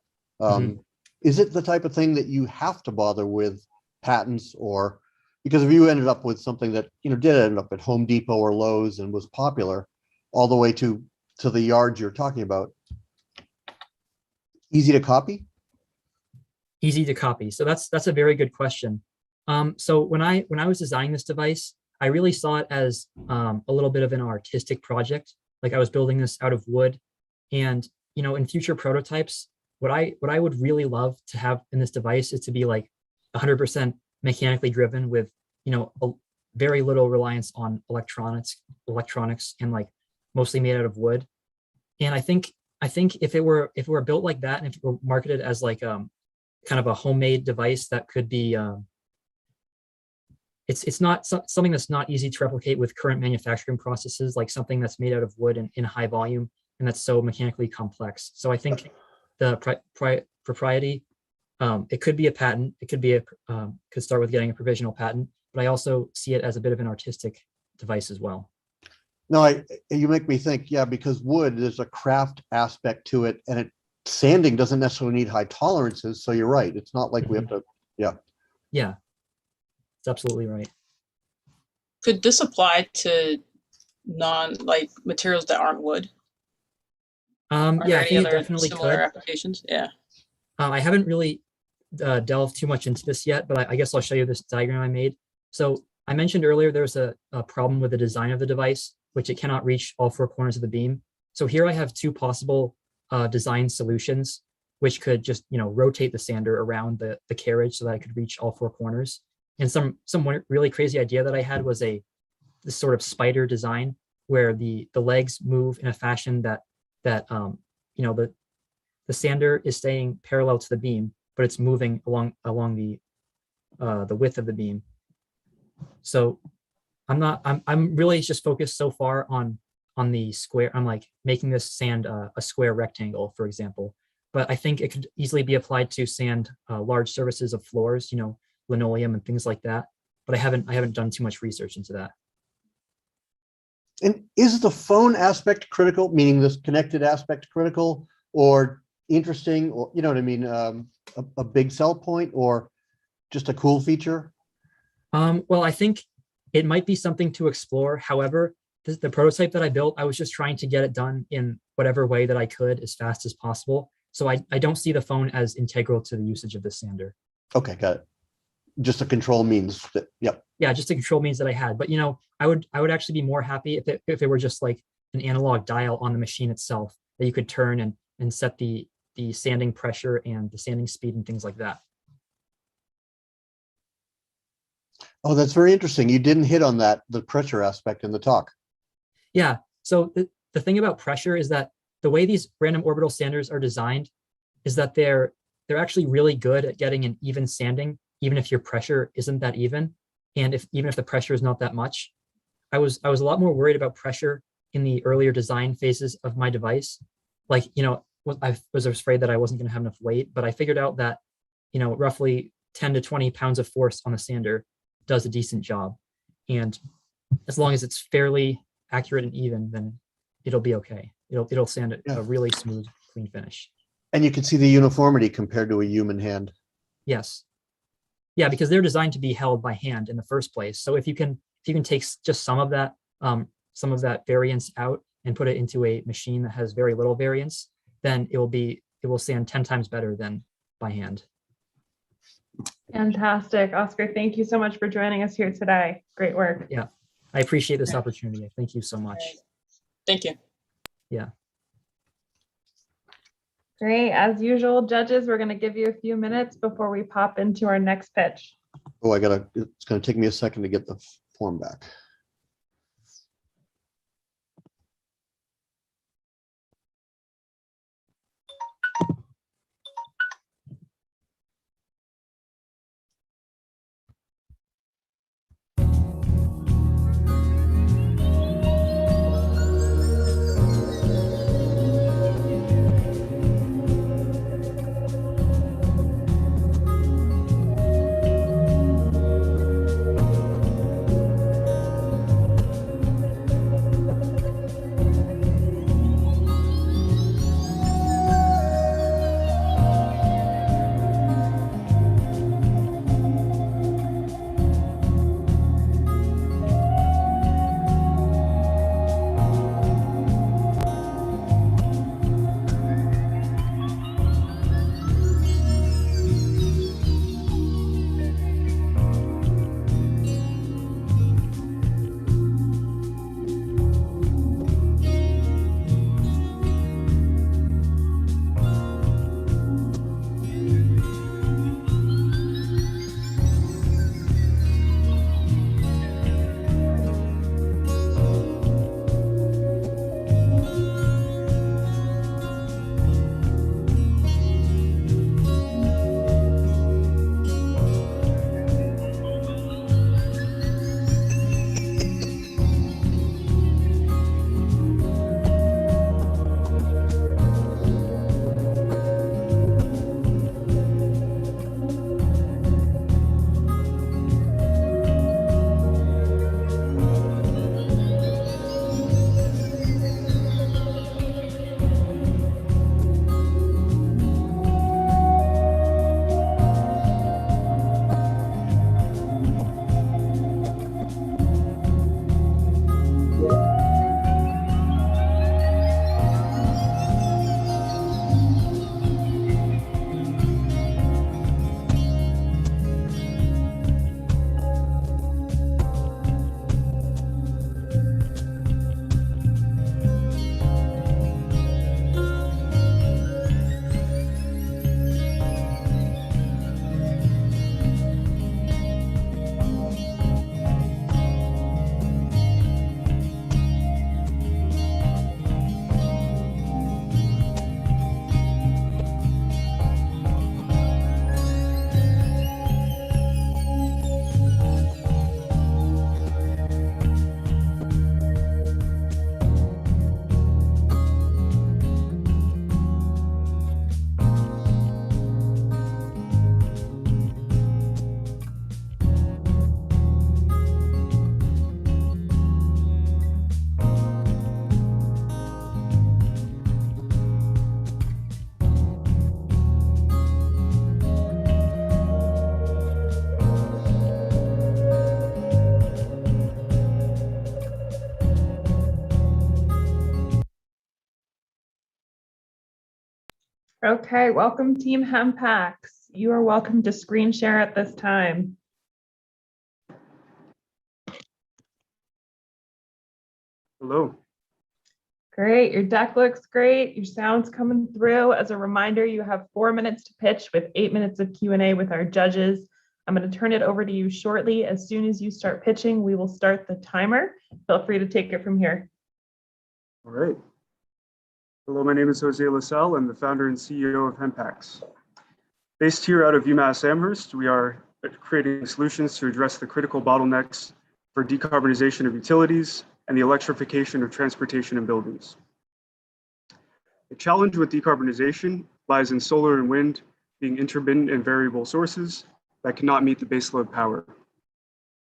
Is it the type of thing that you have to bother with patents, or because if you ended up with something that did end up at Home Depot or Lowe's and was popular all the way to the yards you're talking about, easy to copy? Easy to copy. So that's a very good question. So when I was designing this device, I really saw it as a little bit of an artistic project. Like I was building this out of wood, and in future prototypes, what I would really love to have in this device is to be like 100% mechanically driven with a very little reliance on electronics, and like mostly made out of wood. And I think if it were built like that, and if it were marketed as like kind of a homemade device that could be it's not something that's not easy to replicate with current manufacturing processes, like something that's made out of wood and in high volume and that's so mechanically complex. So I think the propriety, it could be a patent, it could be could start with getting a provisional patent, but I also see it as a bit of an artistic device as well. No, you make me think, yeah, because wood, there's a craft aspect to it, and sanding doesn't necessarily need high tolerances. So you're right. It's not like we have to, yeah. Yeah, that's absolutely right. Could this apply to materials that aren't wood? Yeah, I think it definitely similar could. applications? Yeah. I haven't really delved too much into this yet, but I guess I'll show you this diagram I made. So I mentioned earlier there's a problem with the design of the device, which it cannot reach all four corners of the beam. So here I have two possible design solutions, which could just rotate the sander around the carriage so that I could reach all four corners. And some really crazy idea that I had was this sort of spider design where the legs move in a fashion that the sander is staying parallel to the beam, but it's moving along the width of the beam. So I'm really just focused so far on the square. I'm like making this sand a square rectangle, for example. But I think it could easily be applied to sand large surfaces of floors, linoleum and things like that. But I haven't done too much research into that. And is the phone aspect critical, meaning this connected aspect critical or interesting, or you know what I mean, a big sell point or just a cool feature? Well, I think it might be something to explore. However, the prototype that I built, I was just trying to get it done in whatever way that I could as fast as possible. So I don't see the phone as integral to the usage of the sander. Okay, got it. Just a control means that, yep. Yeah, just a control means that I had. But I would actually be more happy if it were just like an analog dial on the machine itself that you could turn and set the sanding pressure and the sanding speed and things like that. Oh, that's very interesting. You didn't hit on that, the pressure aspect in the talk. Yeah. So the thing about pressure is that the way these random orbital sanders are designed is that they're actually really good at getting an even sanding, even if your pressure isn't that even. And even if the pressure is not that much. I was a lot more worried about pressure in the earlier design phases of my device. Like, I was afraid that I wasn't going to have enough weight, but I figured out that, roughly 10 to 20 pounds of force on the sander does a decent job. And as long as it's fairly accurate and even, then it'll be okay. It'll sand a really smooth, clean finish. And you can see the uniformity compared to a human hand. Yes. Yeah, because they're designed to be held by hand in the first place. So if you can take just some of that variance out and put it into a machine that has very little variance, then it will sand 10 times better than by hand. Fantastic. Oscar, thank you so much for joining us here today. Great work. Yeah, I appreciate this opportunity. Thank you so much. Thank you. Yeah. Great. As usual, judges, we're going to give you a few minutes before we pop into our next pitch. Oh, it's going to take me a second to get the form back. Okay, welcome Team HempX. You are welcome to screen share at this time. Hello. Great, your deck looks great. Your sound's coming through. As a reminder, you have 4 minutes to pitch with 8 minutes of Q&A with our judges. I'm going to turn it over to you shortly. As soon as you start pitching, we will start the timer. Feel free to take it from here. All right. Hello, my name is Jose LaSalle. I'm the founder and CEO of HempX. Based here out of UMass Amherst, we are creating solutions to address the critical bottlenecks for decarbonization of utilities and the electrification of transportation and buildings. The challenge with decarbonization lies in solar and wind being intermittent and variable sources that cannot meet the baseload power.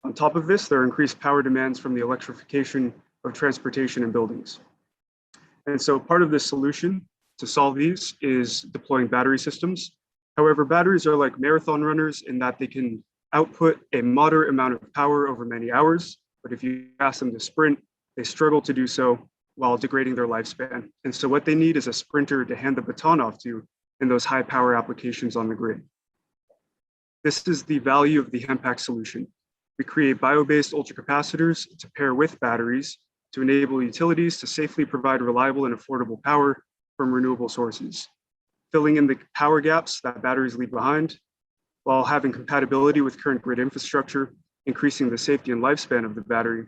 On top of this, there are increased power demands from the electrification of transportation and buildings. And so part of this solution to solve these is deploying battery systems. However, batteries are like marathon runners in that they can output a moderate amount of power over many hours, but if you ask them to sprint, they struggle to do so while degrading their lifespan. And so what they need is a sprinter to hand the baton off to in those high power applications on the grid. This is the value of the HempX solution. We create bio-based ultracapacitors to pair with batteries to enable utilities to safely provide reliable and affordable power from renewable sources, filling in the power gaps that batteries leave behind, while having compatibility with current grid infrastructure, increasing the safety and lifespan of the battery,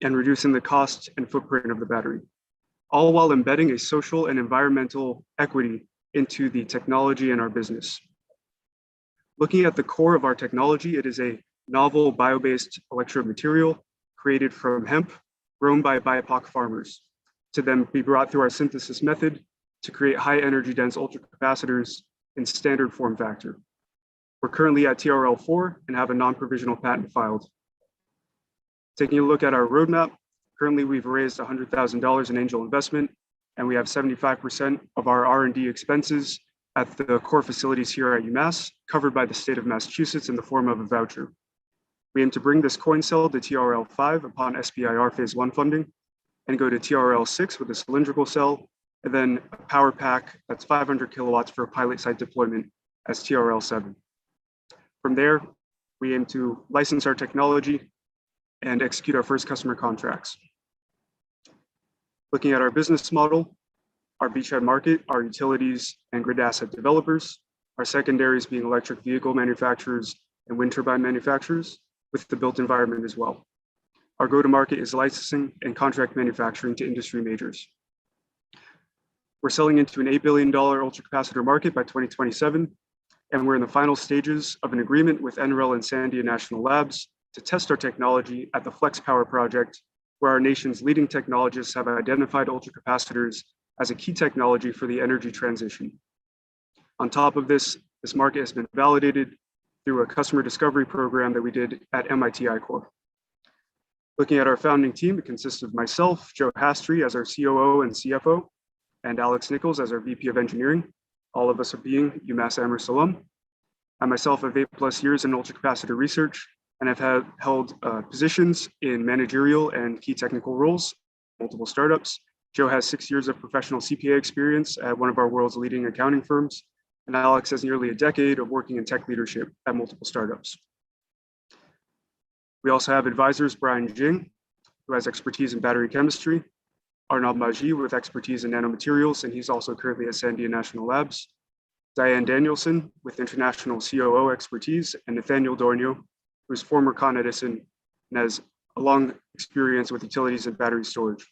and reducing the cost and footprint of the battery, all while embedding a social and environmental equity into the technology and our business. Looking at the core of our technology, it is a novel bio-based electrode material created from hemp grown by BIPOC farmers to then be brought through our synthesis method to create high energy dense ultracapacitors in standard form factor. We're currently at TRL 4 and have a non-provisional patent filed. Taking a look at our roadmap, currently we've raised $100,000 in angel investment, and we have 75% of our R&D expenses at the core facilities here at UMass, covered by the state of Massachusetts in the form of a voucher. We aim to bring this coin cell to TRL 5 upon SBIR phase 1 funding, and go to TRL 6 with a cylindrical cell, and then a power pack that's 500 kilowatts for a pilot site deployment as TRL 7. From there, we aim to license our technology and execute our first customer contracts. Looking at our business model, our beachhead market are utilities and grid asset developers, our secondaries being electric vehicle manufacturers and wind turbine manufacturers, with the built environment as well. Our go-to-market is licensing and contract manufacturing to industry majors. We're selling into an $8 billion ultracapacitor market by 2027, and we're in the final stages of an agreement with NREL and Sandia National Labs to test our technology at the Flex Power project, where our nation's leading technologists have identified ultracapacitors as a key technology for the energy transition. On top of this, this market has been validated through a customer discovery program that we did at MIT iCore. Looking at our founding team, it consists of myself, Joe Hastry as our COO and CFO, and Alex Nichols as our VP of Engineering. All of us are being UMass Amherst alum. I myself have 8+ years in ultracapacitor research and have held positions in managerial and key technical roles, multiple startups. Joe has 6 years of professional CPA experience at one of our world's leading accounting firms, and Alex has nearly a decade of working in tech leadership at multiple startups. We also have advisors Brian Jing, who has expertise in battery chemistry, Arnaud Magie with expertise in nanomaterials, and he's also currently at Sandia National Labs, Diane Danielson with international COO expertise, and Nathaniel Dornio, who is former Con Edison and has a long experience with utilities and battery storage.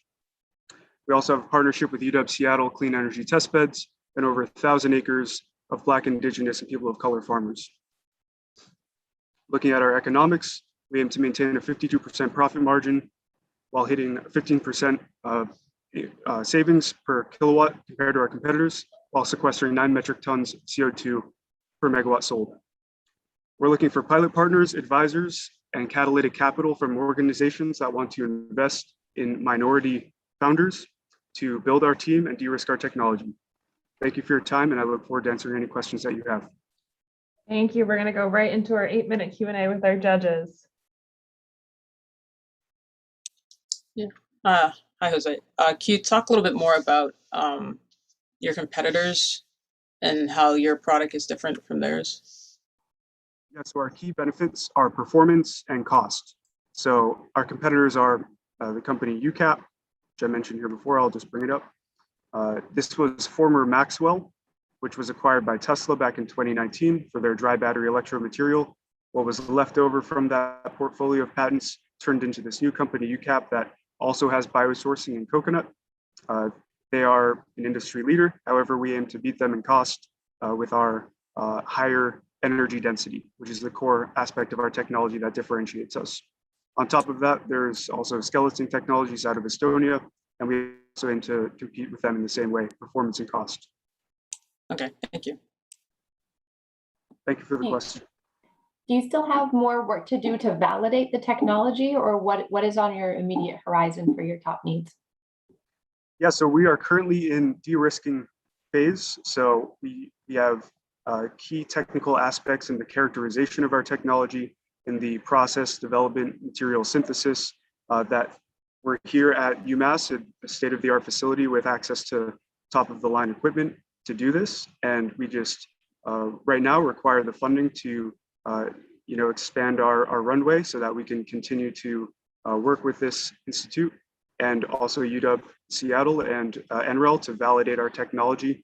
We also have a partnership with UW Seattle Clean Energy Test Beds and over 1,000 acres of Black, Indigenous, and people of color farmers. Looking at our economics, we aim to maintain a 52% profit margin while hitting 15% savings per kilowatt compared to our competitors, while sequestering 9 metric tons of CO2 per megawatt sold. We're looking for pilot partners, advisors, and catalytic capital from organizations that want to invest in minority founders to build our team and de-risk our technology. Thank you for your time, and I look forward to answering any questions that you have. Thank you. We're going to go right into our 8-minute Q&A with our judges. Yeah. Hi, Jose. Can you talk a little bit more about your competitors and how your product is different from theirs? Yeah, so our key benefits are performance and cost. So our competitors are the company UCAP, which I mentioned here before. I'll just bring it up. This was former Maxwell, which was acquired by Tesla back in 2019 for their dry battery electrode material. What was left over from that portfolio of patents turned into this new company, UCAP, that also has biosourcing in coconut. They are an industry leader. However, we aim to beat them in cost with our higher energy density, which is the core aspect of our technology that differentiates us. On top of that, there's also skeleton technologies out of Estonia, and we also aim to compete with them in the same way, performance and cost. Okay, thank you. Thank you for the question. Do you still have more work to do to validate the technology, or what is on your immediate horizon for your top needs? Yeah, so we are currently in de-risking phase. So we have key technical aspects in the characterization of our technology, in the process development, material synthesis, that we're here at UMass, a state-of-the-art facility with access to top-of-the-line equipment to do this. And we just right now require the funding to expand our runway so that we can continue to work with this institute and also UW Seattle and NREL to validate our technology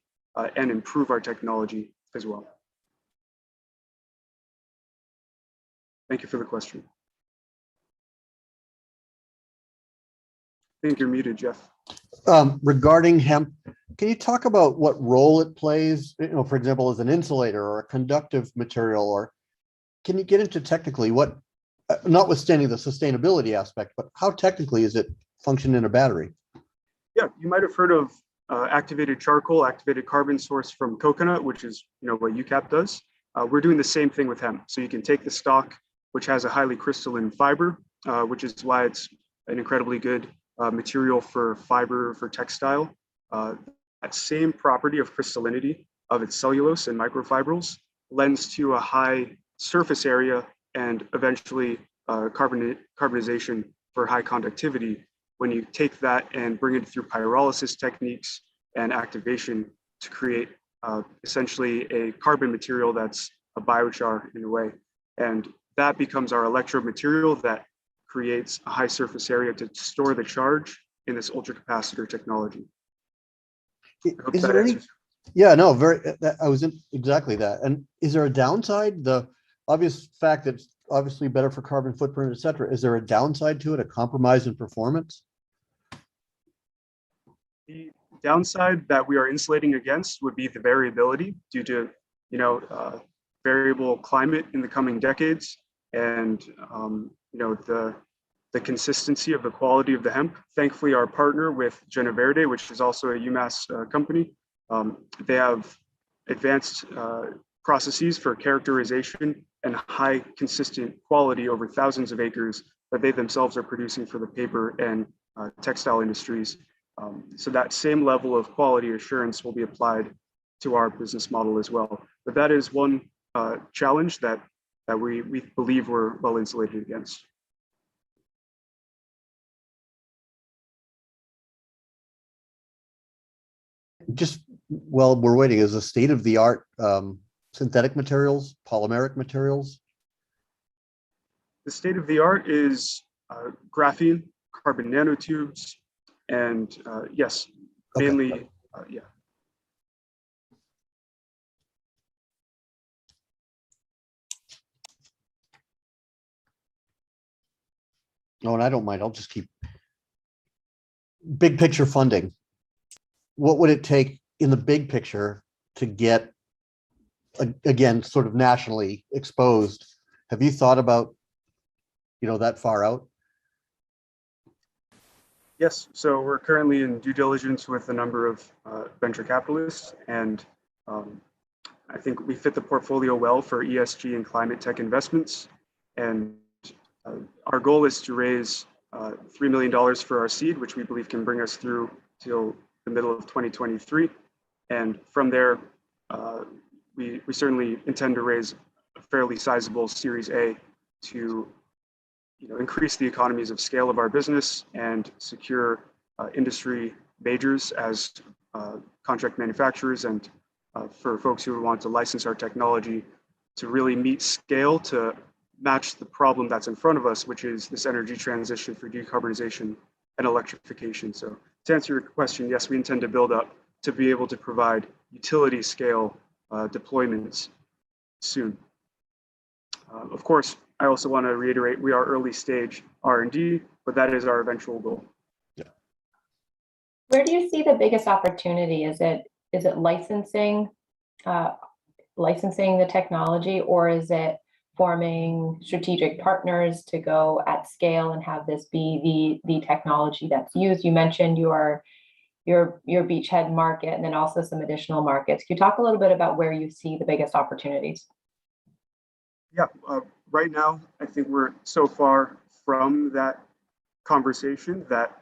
and improve our technology as well. Thank you for the question. I think you're muted, Jeff. Regarding hemp, can you talk about what role it plays, for example, as an insulator or a conductive material, or can you get into technically what, notwithstanding the sustainability aspect, but how technically is it function in a battery? Yeah, you might have heard of activated charcoal, activated carbon source from coconut, which is what UCAP does. We're doing the same thing with hemp. So you can take the stalk, which has a highly crystalline fiber, which is why it's an incredibly good material for fiber, for textile. That same property of crystallinity of its cellulose and microfibrils lends to a high surface area and eventually carbonization for high conductivity when you take that and bring it through pyrolysis techniques and activation to create essentially a carbon material that's a biochar in a way. And that becomes our electrode material that creates a high surface area to store the charge in this ultracapacitor technology. Is there any? Yeah, no, I was in exactly that. And is there a downside? The obvious fact that it's obviously better for carbon footprint, et cetera. Is there a downside to it, a compromise in performance? The downside that we are insulating against would be the variability due to, variable climate in the coming decades, and the consistency of the quality of the hemp. Thankfully, our partner with Jenna Verde, which is also a UMass company, they have advanced processes for characterization and high consistent quality over thousands of acres that they themselves are producing for the paper and textile industries. So that same level of quality assurance will be applied to our business model as well. But that is one challenge that we believe we're well insulated against. Just while we're waiting, is a state-of-the-art synthetic materials, polymeric materials? The state-of-the-art is graphene, carbon nanotubes, and yes, mainly, yeah. No, and I don't mind. I'll just keep big picture funding. What would it take in the big picture to get, again, sort of nationally exposed? Have you thought about, that far out? Yes, so we're currently in due diligence with a number of venture capitalists, and I think we fit the portfolio well for ESG and climate tech investments. And our goal is to raise $3 million for our seed, which we believe can bring us through till the middle of 2023. And from there, we certainly intend to raise a fairly sizable Series A to increase the economies of scale of our business and secure industry majors as contract manufacturers and for folks who want to license our technology to really meet scale to match the problem that's in front of us, which is this energy transition for decarbonization and electrification. So to answer your question, yes, we intend to build up to be able to provide utility scale deployments soon. Of course, I also want to reiterate, we are early stage R&D, but that is our eventual goal. Where do you see the biggest opportunity? Is it licensing the technology, or is it forming strategic partners to go at scale and have this be the technology that's used? You mentioned your beachhead market and then also some additional markets. Can you talk a little bit about where you see the biggest opportunities? Yeah, right now, I think we're so far from that conversation that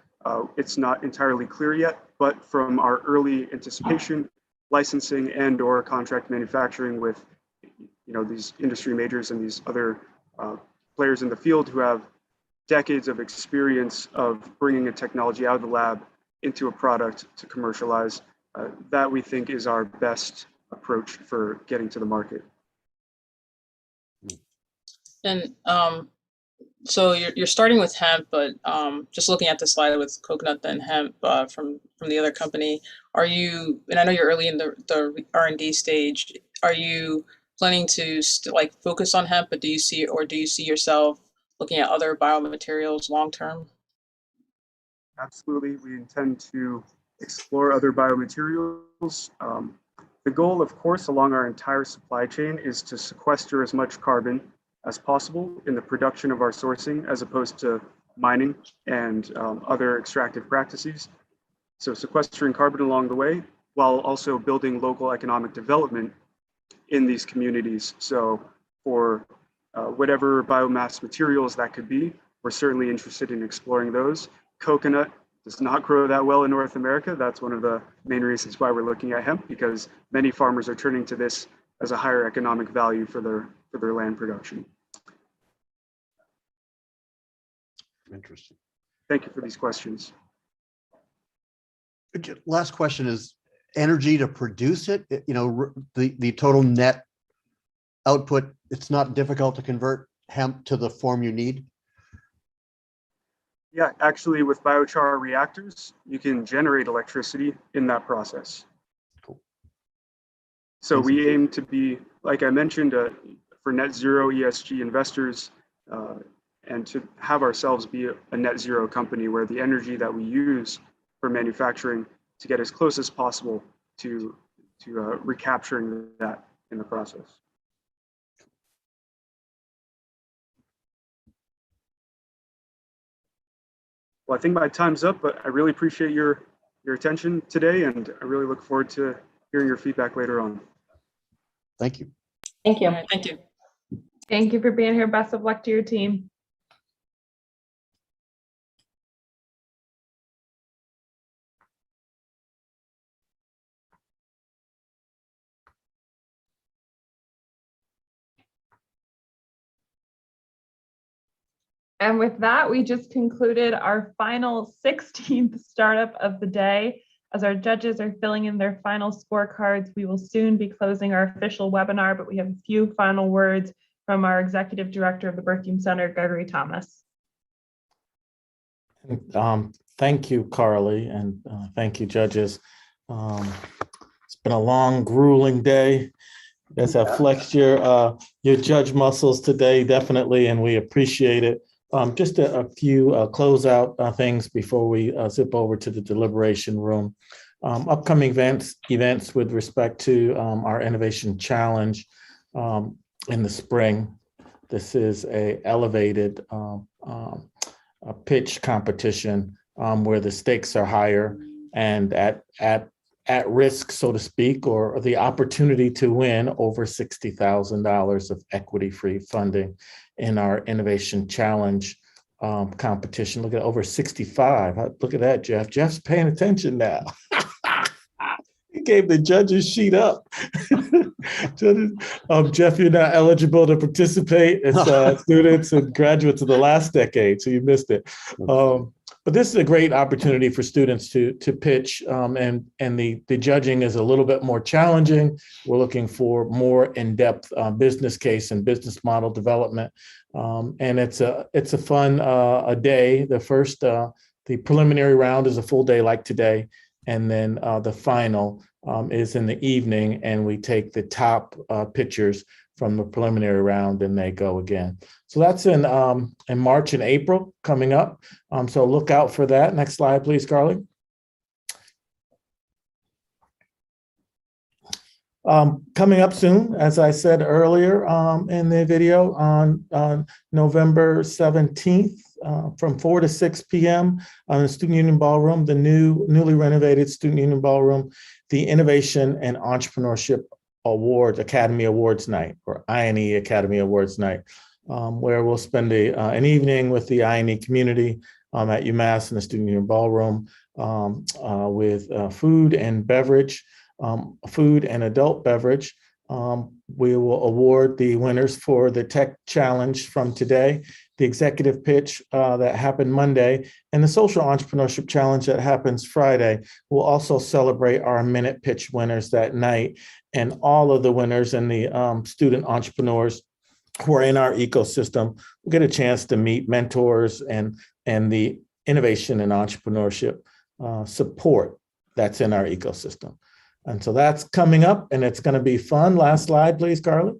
it's not entirely clear yet, but from our early anticipation, licensing and/or contract manufacturing with these industry majors and these other players in the field who have decades of experience of bringing a technology out of the lab into a product to commercialize, that we think is our best approach for getting to the market. And so you're starting with hemp, but just looking at the slide with coconut and hemp from the other company, are you? And I know you're early in the R&D stage. Are you planning to focus on hemp, but do you see yourself looking at other biomaterials long term? Absolutely, we intend to explore other biomaterials. The goal, of course, along our entire supply chain is to sequester as much carbon as possible in the production of our sourcing, as opposed to mining and other extractive practices. So sequestering carbon along the way, while also building local economic development in these communities. So for whatever biomass materials that could be, we're certainly interested in exploring those. Coconut does not grow that well in North America. That's one of the main reasons why we're looking at hemp, because many farmers are turning to this as a higher economic value for their land production. Interesting. Thank you for these questions. Last question is energy to produce it. The total net output, it's not difficult to convert hemp to the form you need. Yeah, actually with biochar reactors, you can generate electricity in that process. Cool. So we aim to be, like I mentioned, for net zero ESG investors, and to have ourselves be a net zero company where the energy that we use for manufacturing to get as close as possible to recapturing that in the process. Well, I think my time's up, but I really appreciate your attention today, and I really look forward to hearing your feedback later on. Thank you. Thank you. Thank you. Thank you for being here. Best of luck to your team. And with that, we just concluded our final 16th startup of the day. As our judges are filling in their final scorecards, we will soon be closing our official webinar, but we have a few final words from our Executive Director of the Berkeyme Center, Gregory Thomas. Thank you, Carly, and thank you, judges. It's been a long, grueling day. You guys have flexed your judge muscles today, definitely, and we appreciate it. Just a few closeout things before we zip over to the deliberation room. Upcoming events with respect to our Innovation Challenge in the spring. This is a elevated a pitch competition where the stakes are higher and at risk, so to speak, or the opportunity to win over $60,000 of equity-free funding in our Innovation Challenge competition. Look at over 65. Look at that, Jeff. Jeff's paying attention now. He gave the judges sheet up. Jeff, you're not eligible to participate as students and graduates of the last decade, so you missed it. But this is a great opportunity for students to pitch, and the judging is a little bit more challenging. We're looking for more in-depth business case and business model development, and it's a fun a day. The preliminary round is a full day like today, and then the final is in the evening, and we take the top pitchers from the preliminary round and they go again. So that's in March and April coming up. So look out for that. Next slide, please, Carly. Coming up soon, as I said earlier in the video, on November 17th from 4 to 6 p.m. on the Student Union Ballroom, the newly renovated Student Union Ballroom, the Innovation and Entrepreneurship Awards, Academy Awards Night, or INE Academy Awards Night, where we'll spend an evening with the INE community at UMass in the Student Union Ballroom with food and beverage, food and adult beverage. We will award the winners for the Tech Challenge from today, the Executive Pitch that happened Monday, and the Social Entrepreneurship Challenge that happens Friday. We'll also celebrate our Minute Pitch winners that night, and all of the winners and the student entrepreneurs who are in our ecosystem will get a chance to meet mentors and the innovation and entrepreneurship support that's in our ecosystem. And so that's coming up, and it's going to be fun. Last slide, please, Carly.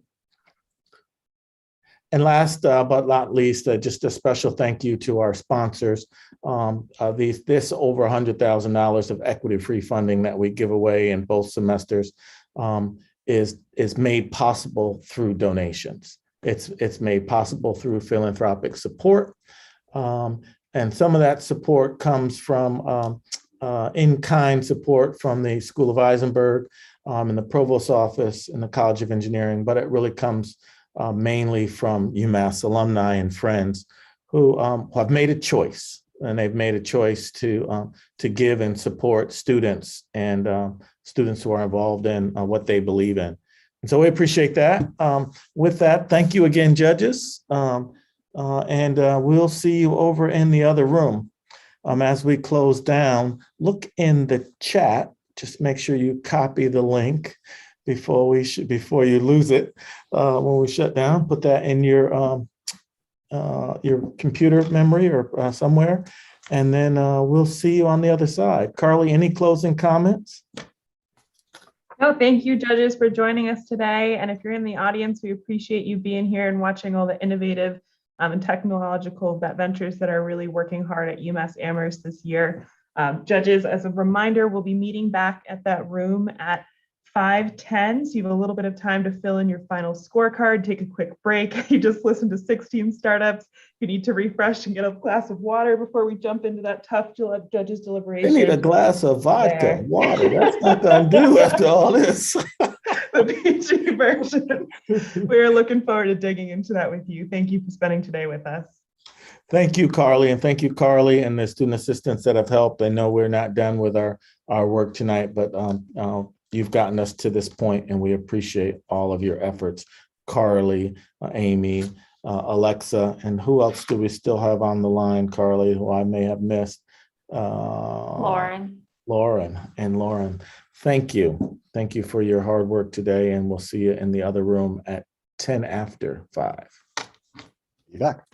And last but not least, just a special thank you to our sponsors. This over $100,000 of equity-free funding that we give away in both semesters is made possible through donations. It's made possible through philanthropic support, and some of that support comes from in-kind support from the School of Eisenberg and the Provost's office and the College of Engineering, but it really comes mainly from UMass alumni and friends who have made a choice, and they've made a choice to give and support students and students who are involved in what they believe in. And so we appreciate that. With that, thank you again, judges, and we'll see you over in the other room. As we close down, look in the chat. Just make sure you copy the link before you lose it when we shut down. Put that in your computer memory or somewhere, and then we'll see you on the other side. Carly, any closing comments? No, thank you, judges, for joining us today. And if you're in the audience, we appreciate you being here and watching all the innovative and technological ventures that are really working hard at UMass Amherst this year. Judges, as a reminder, we'll be meeting back at that room at 5:10, so you have a little bit of time to fill in your final scorecard, take a quick break. You just listened to 16 startups. You need to refresh and get a glass of water before we jump into that tough judges deliberation. They need a glass of vodka, water. That's not gonna do after all this. The PG version. We're looking forward to digging into that with you. Thank you for spending today with us. Thank you, Carly, and thank you, Carly, and the student assistants that have helped. I know we're not done with our work tonight, but you've gotten us to this point, and we appreciate all of your efforts. Carly, Amy, Alexa, and who else do we still have on the line, Carly, who I may have missed? Lauren. Lauren, thank you. Thank you for your hard work today, and we'll see you in the other room at 10 after 5. Be back.